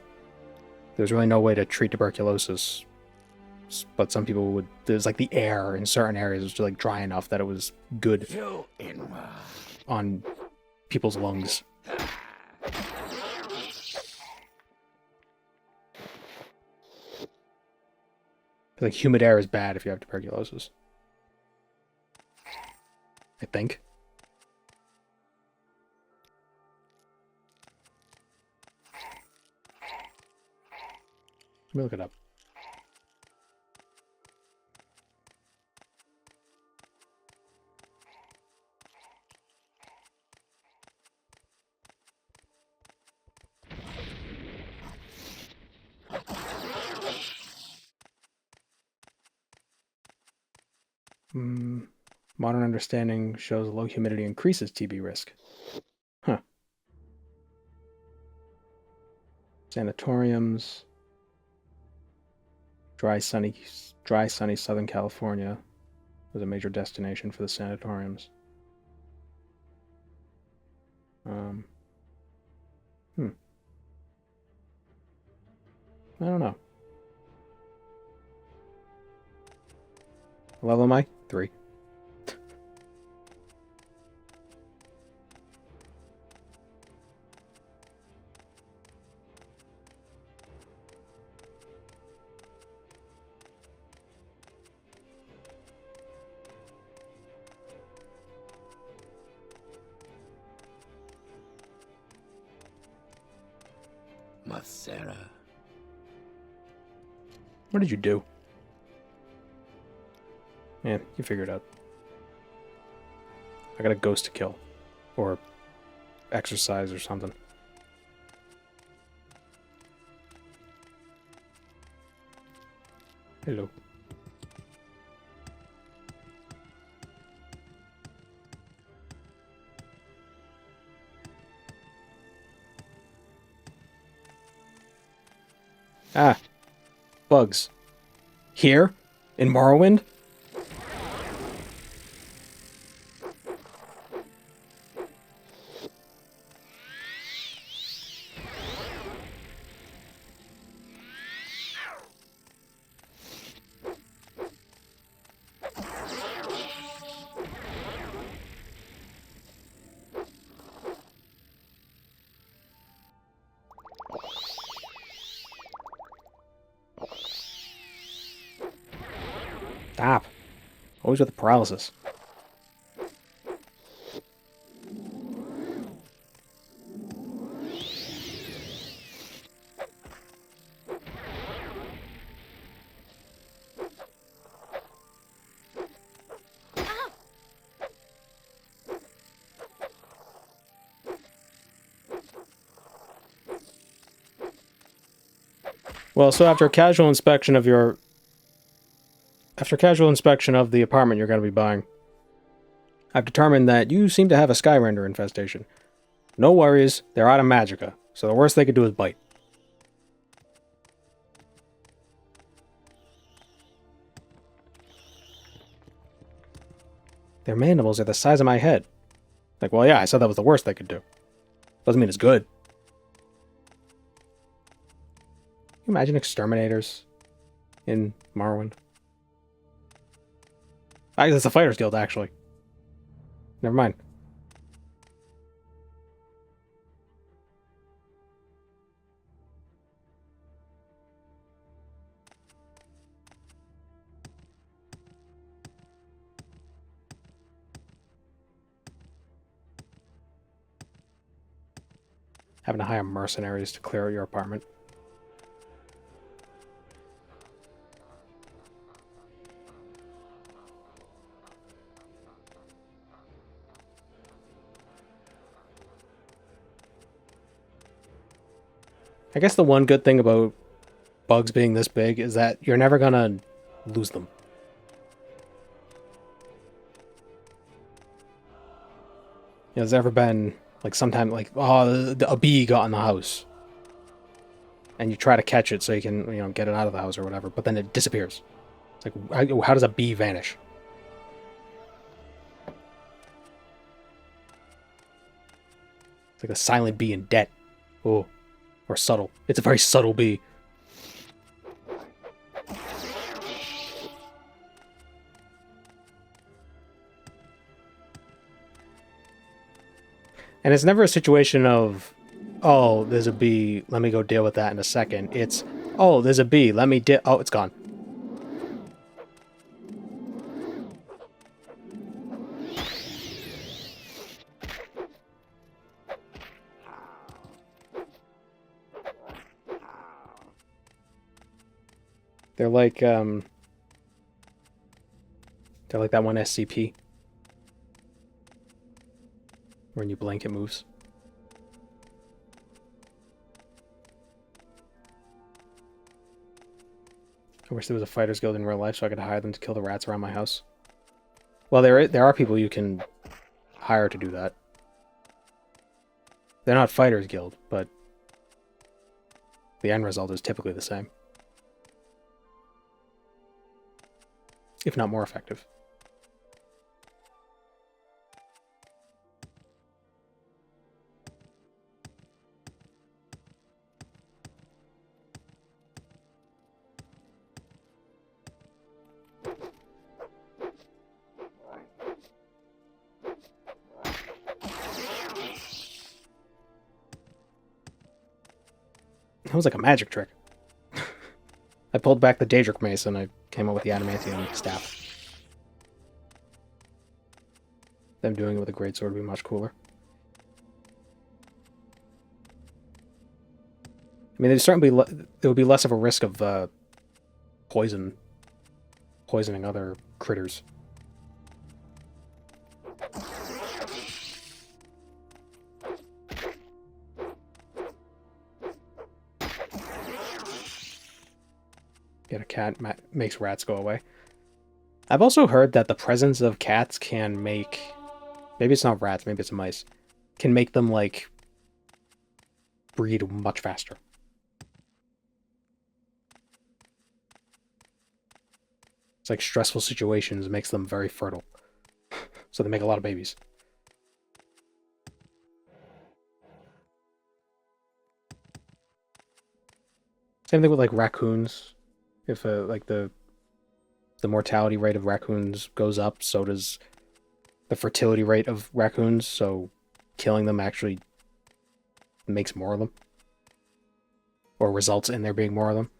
there was really no way to treat tuberculosis. But some people would, there's like the air in certain areas was like dry enough that it was good on people's lungs. Like humid air is bad if you have tuberculosis. I think. Let me look it up. Modern understanding shows low humidity increases TB risk. Huh. Sanatoriums. Dry, sunny Southern California was a major destination for the sanatoriums. I don't know. What level am I? 3. Sarah. What did you do? Man, you figure it out. I got a ghost to kill. Or exercise or something. Hello. Ah. Bugs. Here? In Morrowind? Stop. Always with the paralysis. Well, so after a casual inspection of the apartment you're going to be buying, I've determined that you seem to have a Skyrender infestation. No worries, they're out of magicka, so the worst they could do is bite. Their mandibles are the size of my head. Like, well, yeah, I said that was the worst they could do. Doesn't mean it's good. Can you imagine exterminators in Morrowind? I guess it's the Fighters Guild, actually. Never mind. Having to hire mercenaries to clear out your apartment. I guess the one good thing about bugs being this big is that you're never gonna lose them. You know, there's ever been like sometime like, oh, a bee got in the house, and you try to catch it so you can, you know, get it out of the house or whatever, but then it disappears. It's like, how does a bee vanish? It's like a silent bee in debt. Oh, or subtle. It's a very subtle bee. And it's never a situation of, oh, there's a bee, let me go deal with that in a second. It's, oh, there's a bee, let me oh, it's gone. They're like that one SCP. When you blink, it moves. I wish there was a fighters guild in real life so I could hire them to kill the rats around my house. Well, there are people you can hire to do that. They're not fighters guild, but the end result is typically the same. If not more effective. That was like a magic trick. I pulled back the Daedric Mace and I came up with the Adamantium Staff. Them doing it with a greatsword would be much cooler. I mean, there'd certainly there would be less of a risk of poisoning other critters. Get a cat makes rats go away. I've also heard that the presence of cats can make, maybe it's not rats, maybe it's mice, can make them like breed much faster. It's like stressful situations makes them very fertile. So they make a lot of babies. Same thing with like raccoons. If like the mortality rate of raccoons goes up, so does the fertility rate of raccoons, so killing them actually makes more of them. Or results in there being more of them.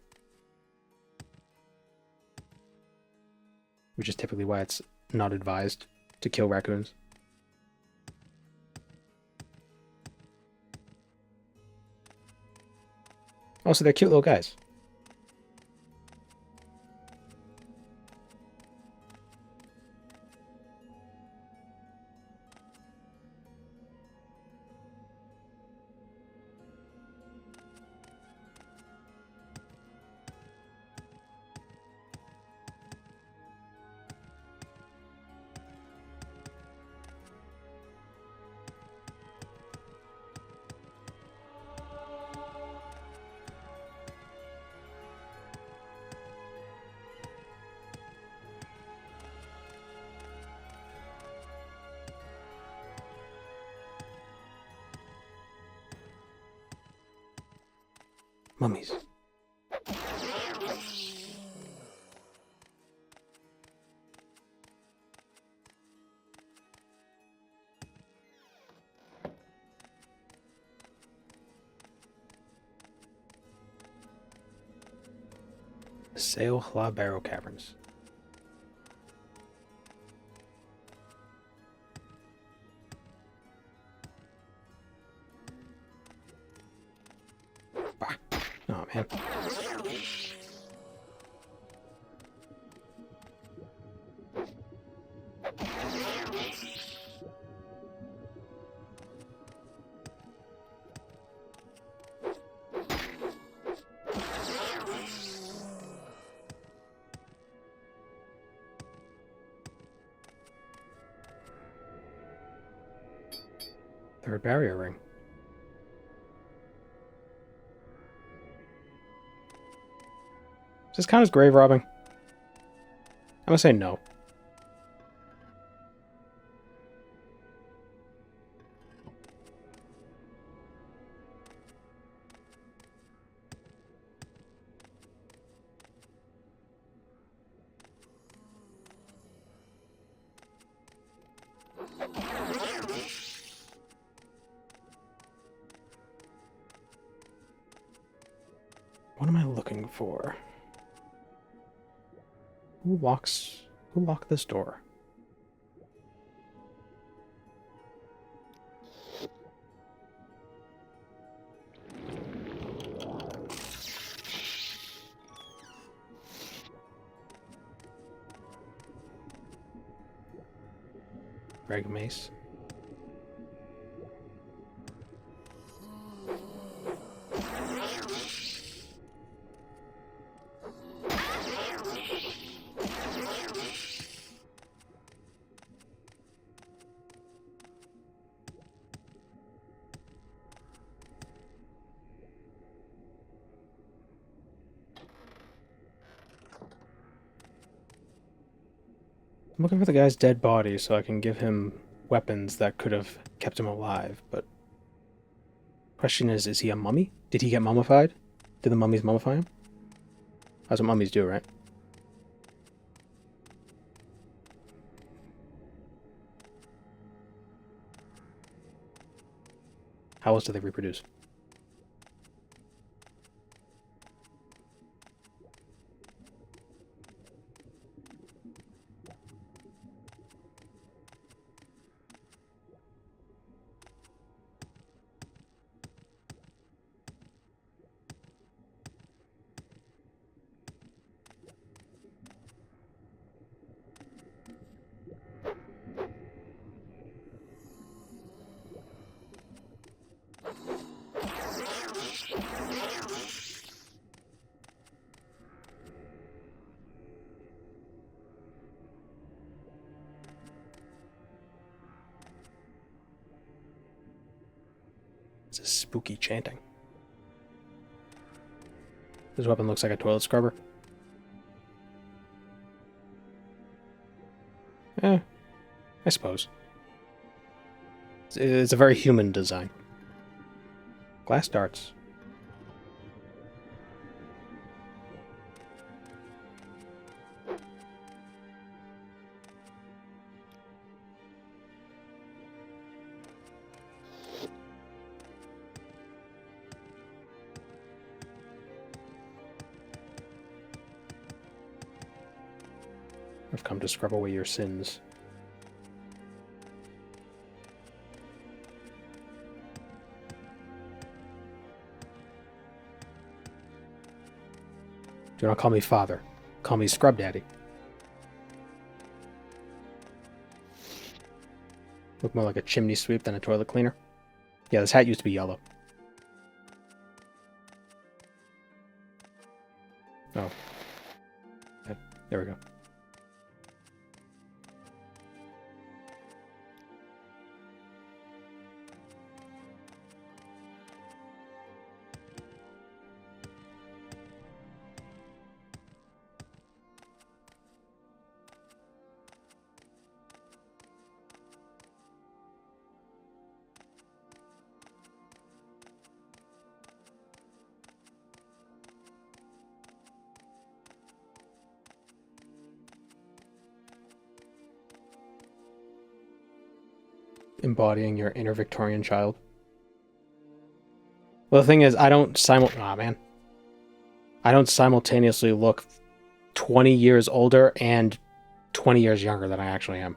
Which is typically why it's not advised to kill raccoons. Also, they're cute little guys. Mummies. Sail Hla Barrow Caverns. Ah. Oh man. Third barrier ring. Does this count as grave robbing? I'm gonna say no. What am I looking for? Who locked this door? Reg mace. I'm looking for the guy's dead body so I can give him weapons that could have kept him alive, but... Question is he a mummy? Did he get mummified? Did the mummies mummify him? That's what mummies do, right? How else do they reproduce? This is spooky chanting. This weapon looks like a toilet scrubber. I suppose. It's a very human design. Glass darts. I've come to scrub away your sins. Do not call me father. Call me Scrub Daddy. Look more like a chimney sweep than a toilet cleaner. Yeah, this hat used to be yellow. Oh. Okay, there we go. embodying your inner Victorian child. Well, the thing is, I don't simultaneously look 20 years older and 20 years younger than I actually am.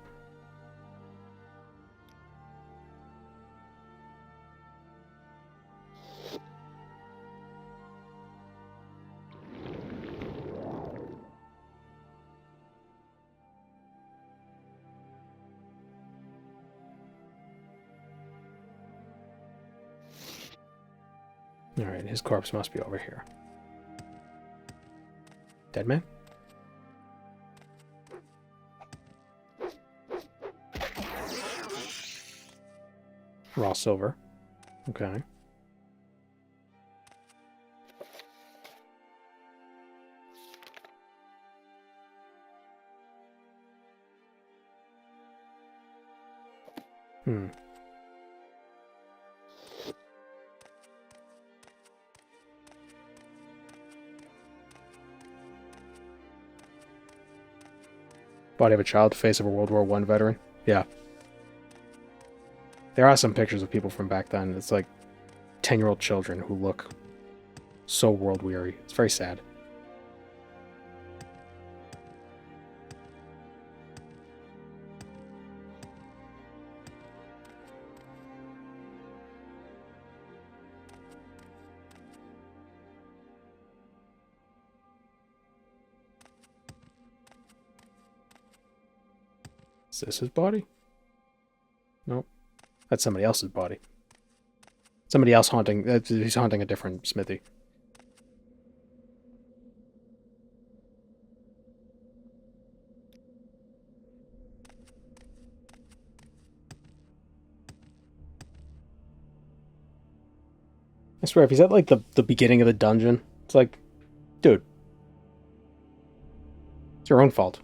Alright, his corpse must be over here. Dead man? Raw silver. Okay. Body of a child, face of a World War I veteran. Yeah. There are some pictures of people from back then. It's like 10-year-old children who look so world-weary. It's very sad. Is this his body? Nope. That's somebody else's body. Somebody else haunting... he's haunting a different smithy. I swear, if he's at, like, the beginning of the dungeon, it's like, dude. It's your own fault.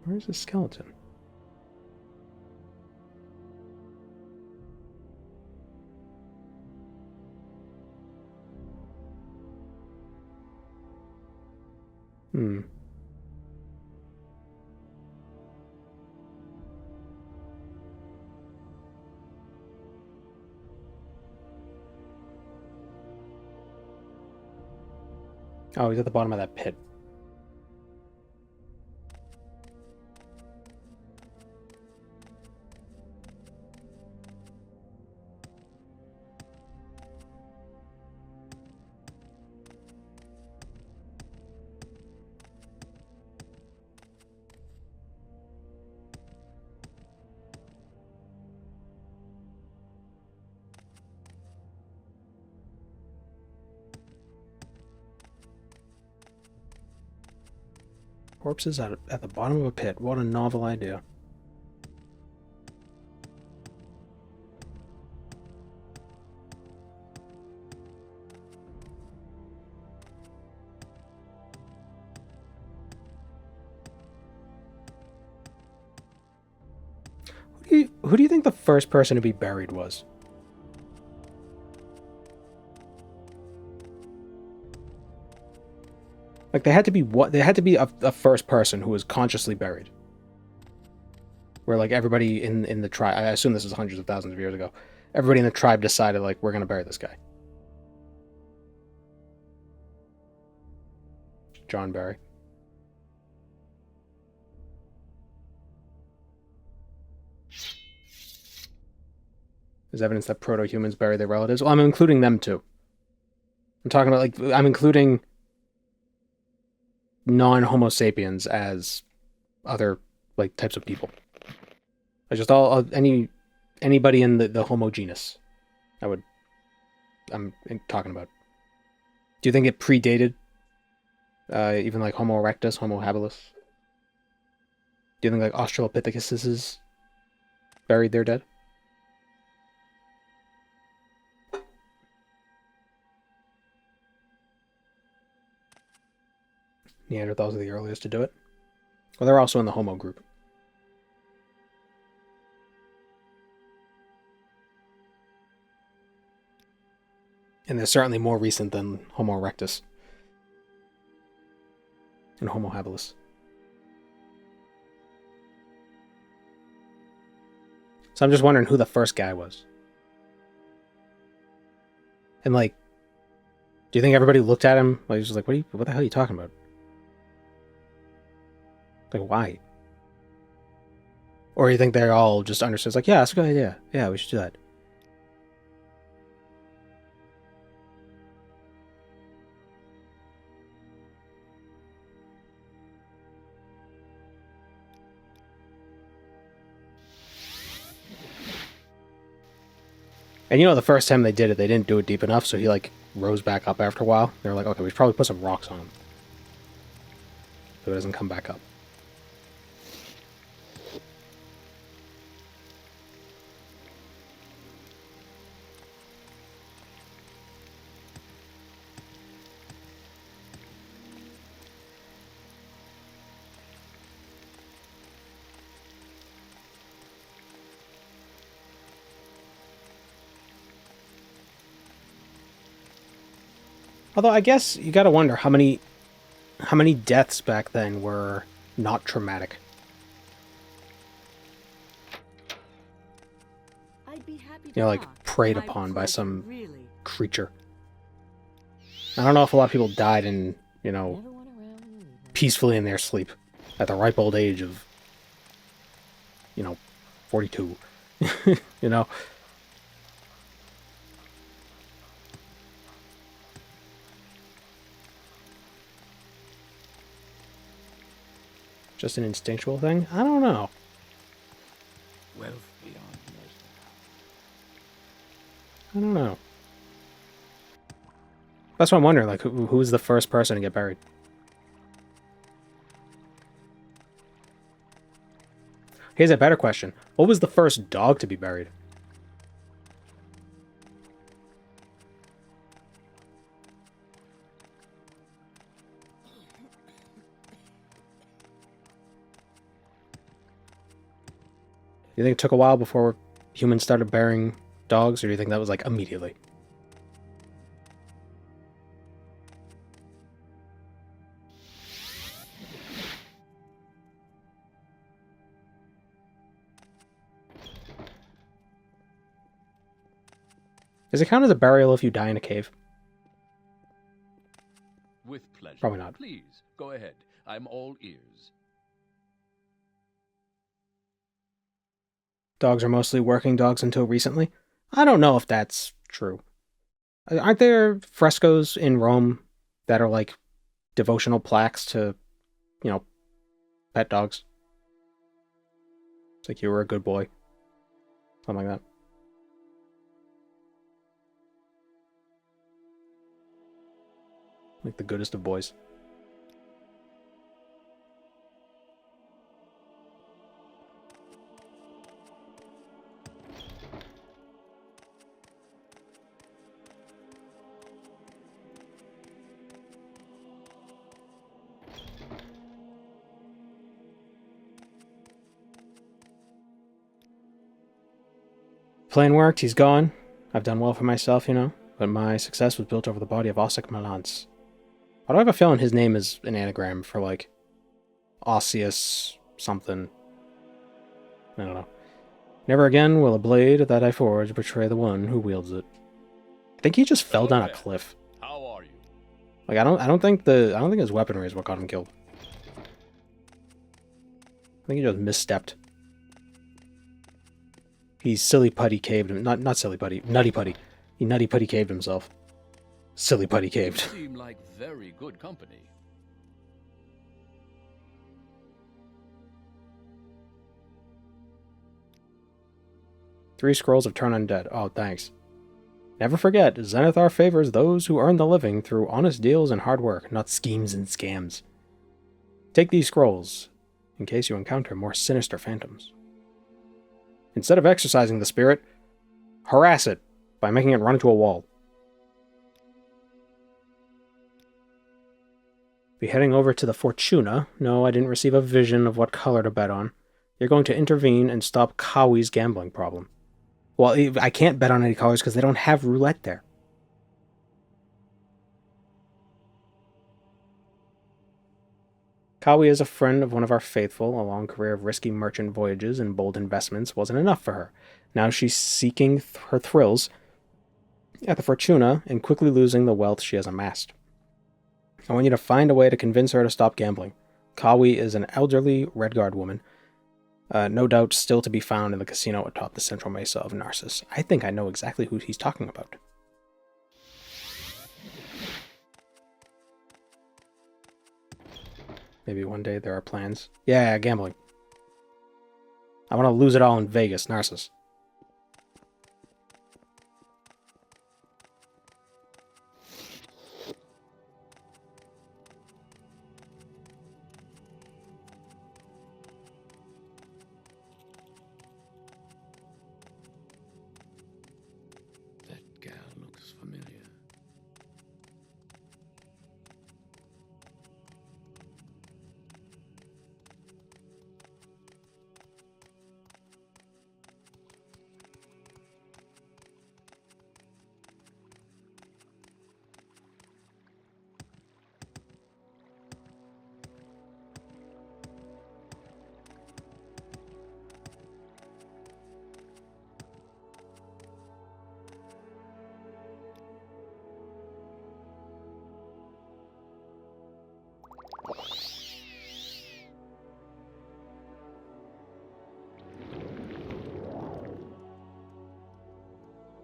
Where's the skeleton? Oh, he's at the bottom of that pit. Corpses at the bottom of a pit. What a novel idea. Who do you think the first person to be buried was? Like, they had to be what? They had to be a first person who was consciously buried. Where, like, everybody in the tribe, I assume this is hundreds of thousands of years ago, everybody in the tribe decided, like, we're going to bury this guy. John Barry. There's evidence that proto-humans bury their relatives. Well, I'm including them, too. I'm talking about, like, I'm including non-Homo sapiens as other, like, types of people. Like, just anybody in the Homo genus. I'm talking about. Do you think it predated even, like, Homo erectus, Homo habilis? Do you think, like, Australopithecus buried their dead? Neanderthals are the earliest to do it. Well, they're also in the Homo group. And they're certainly more recent than Homo erectus and Homo habilis. So I'm just wondering who the first guy was. And like, do you think everybody looked at him? Like, he's just like, what the hell are you talking about? Like, why? Or you think they're all just understood? It's like, yeah, that's a good idea. Yeah, we should do that. And you know, the first time they did it, they didn't do it deep enough, so he, like, rose back up after a while. They were like, okay, we should probably put some rocks on him, so it doesn't come back up. Although I guess you gotta wonder how many deaths back then were not traumatic. I'd be happy to You know, like talk. preyed My upon by pleasure, some really. creature. I don't know if a lot of people died in, you know, peacefully in their sleep at the ripe old age of, you know, 42. You know? Just an instinctual thing? I don't know. Wealth beyond measure. I don't know. That's what I'm wondering, like, who's the first person to get buried? Here's a better question. What was the first dog to be buried? Do you think it took a while before humans started burying dogs, or do you think that was, like, immediately? Does it count as a burial if you die in a cave? With pleasure. Probably not. Please, go ahead. I'm all ears. Dogs are mostly working dogs until recently? I don't know if that's true. Aren't there frescoes in Rome that are like devotional plaques to, you know, pet dogs? It's like you were a good boy. Something like that. Like the goodest of boys. Plan worked, he's gone. I've done well for myself, you know, but my success was built over the body of Ossic Malance. Why do I have a feeling his name is an anagram for, like, Osseous something? I don't know. Never again will a blade that I forge betray the one who wields it. I think he just fell down a cliff. How are you? Like, I don't think his weaponry is what got him killed. I think he just misstepped. He silly putty caved him. Not silly putty. Nutty putty. He nutty putty caved himself. Silly putty caved. You seem like very good company. Three scrolls of Turn Undead. Oh, thanks. Never forget, Zenithar favors those who earn the living through honest deals and hard work, not schemes and scams. Take these scrolls, in case you encounter more sinister phantoms. Instead of exercising the spirit, harass it by making it run into a wall. Be heading over to the Fortuna. No, I didn't receive a vision of what color to bet on. You're going to intervene and stop Kawi's gambling problem. Well, I can't bet on any colors because they don't have roulette there. Kawi is a friend of one of our faithful. A long career of risky merchant voyages and bold investments wasn't enough for her. Now she's seeking her thrills at the Fortuna and quickly losing the wealth she has amassed. I want you to find a way to convince her to stop gambling. Kawi is an elderly Redguard woman, no doubt still to be found in the casino atop the central mesa of Narcissus. I think I know exactly who he's talking about. Maybe one day there are plans. Yeah, gambling. I want to lose it all in Vegas, Narcissus. That gal looks familiar.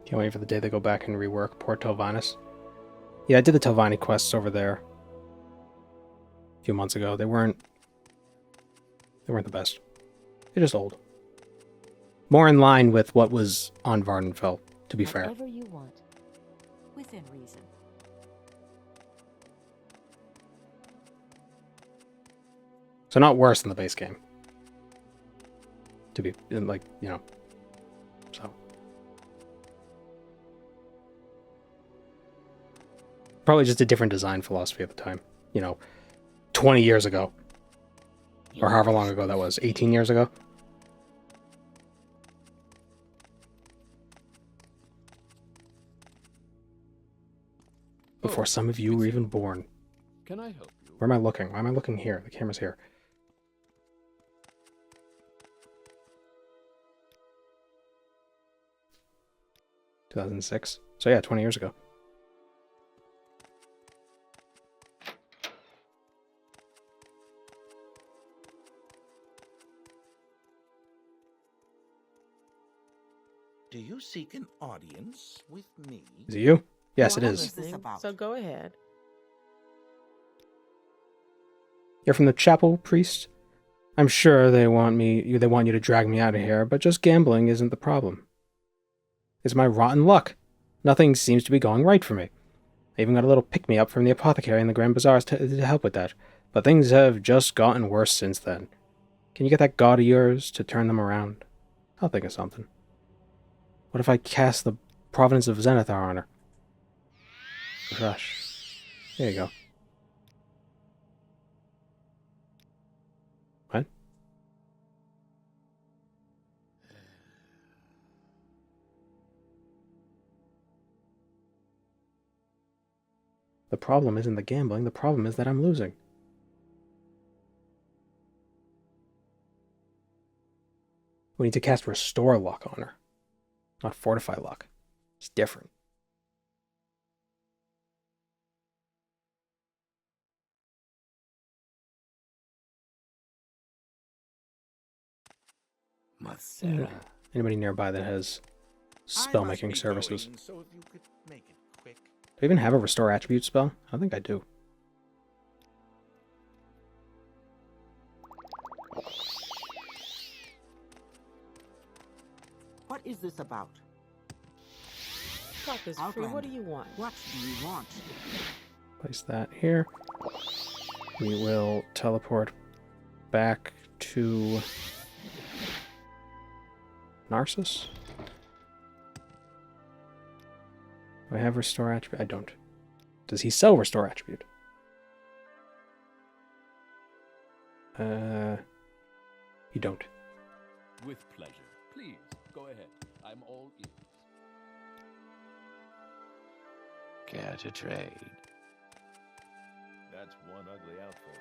Can't wait for the day they go back and rework Port Telvanni. Yeah, I did the Telvanni quests over there a few months ago. They weren't the best. They're just old. More in line with what was on Vardenfell, to be fair. Whatever you want, within reason. So not worse than the base game. To be, like, you know, so. Probably just a different design philosophy at the time. You know, 20 years ago. Or however long ago that was. 18 years ago? Before some of you were even born. Can I help you? Where am I looking? Why am I looking here? The camera's here. (2006). So yeah, 20 years ago. Do you seek an audience with me? Is it you? Yes, it Well, I'm is. listening, so go ahead. You're from the chapel, priest? I'm sure they want you to drag me out of here, but just gambling isn't the problem. It's my rotten luck. Nothing seems to be going right for me. I even got a little pick-me-up from the apothecary in the Grand Bazaars to help with that, but things have just gotten worse since then. Can you get that god of yours to turn them around? I'll think of something. What if I cast the Providence of Zenithar on her? Gosh. There you go. What? The problem isn't the gambling, the problem is that I'm losing. We need to cast Restore Luck on her. Not Fortify Luck. It's different. Anybody nearby that has spell-making services? So if you could make it quick. Do I even have a Restore Attribute spell? I think I do. What is this about? Talk is free. What do you want? What do you want? Place that here. We will teleport back to Narcissus. Do I have Restore Attribute? I don't. Does he sell Restore Attribute? You don't. With pleasure. Please, go ahead. I'm all ears. Care to trade? That's one ugly outfit.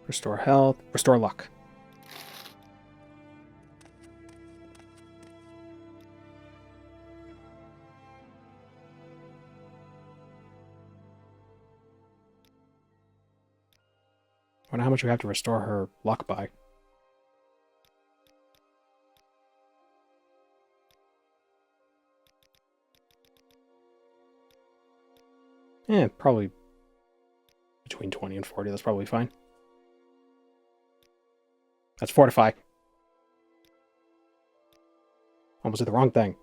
Restore health. Restore luck. I wonder how much we have to restore her luck by. Probably between 20 and 40. That's probably fine. That's fortify. Almost did the wrong thing.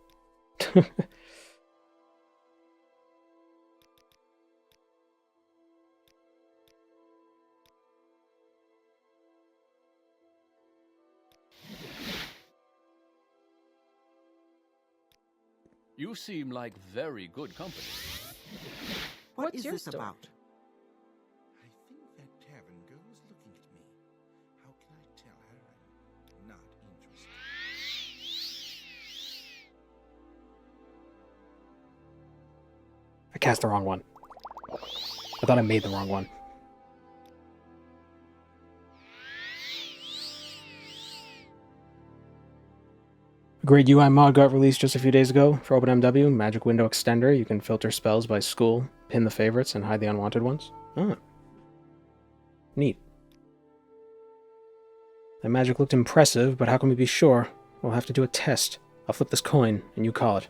You seem like very good company. What is this about? I think that tavern girl is looking at me. How can I tell her I'm not interested? I cast the wrong one. I thought I made the wrong one. A great UI mod got released just a few days ago for OpenMW, Magic Window Extender. You can filter spells by school, pin the favorites, and hide the unwanted ones. Ah. Neat. The magic looked impressive, but how can we be sure? We'll have to do a test. I'll flip this coin, and you call it.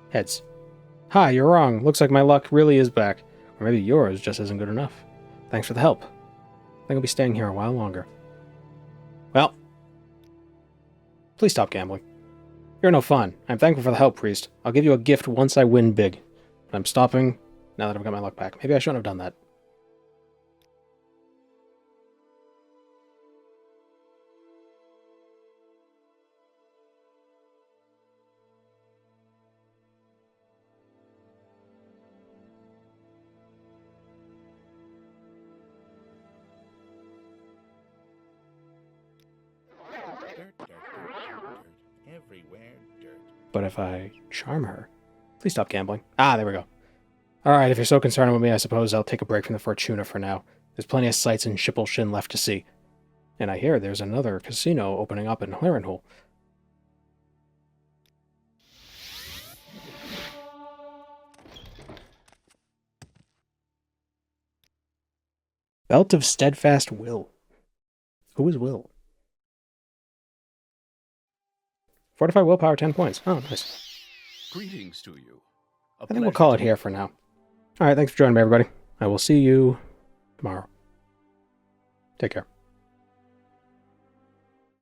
Heads. Hi, you're wrong. Looks like my luck really is back. Or maybe yours just isn't good enough. Thanks for the help. I think I'll be staying here a while longer. Well, please stop gambling. You're no fun. I'm thankful for the help, priest. I'll give you a gift once I win big. But I'm stopping now that I've got my luck back. Maybe I shouldn't have done that. Everywhere dirt. But if I charm her... Please stop gambling. Ah, there we go. Alright, if you're so concerned with me, I suppose I'll take a break from the Fortuna for now. There's plenty of sights in Shippleshin left to see. And I hear there's another casino opening up in Harrenhal. Belt of Steadfast Will. Who is Will? Fortify willpower 10 points. Oh, nice. Greetings to you. I think we'll call it here for now. Alright, thanks for joining me, everybody. I will see you tomorrow. Take care.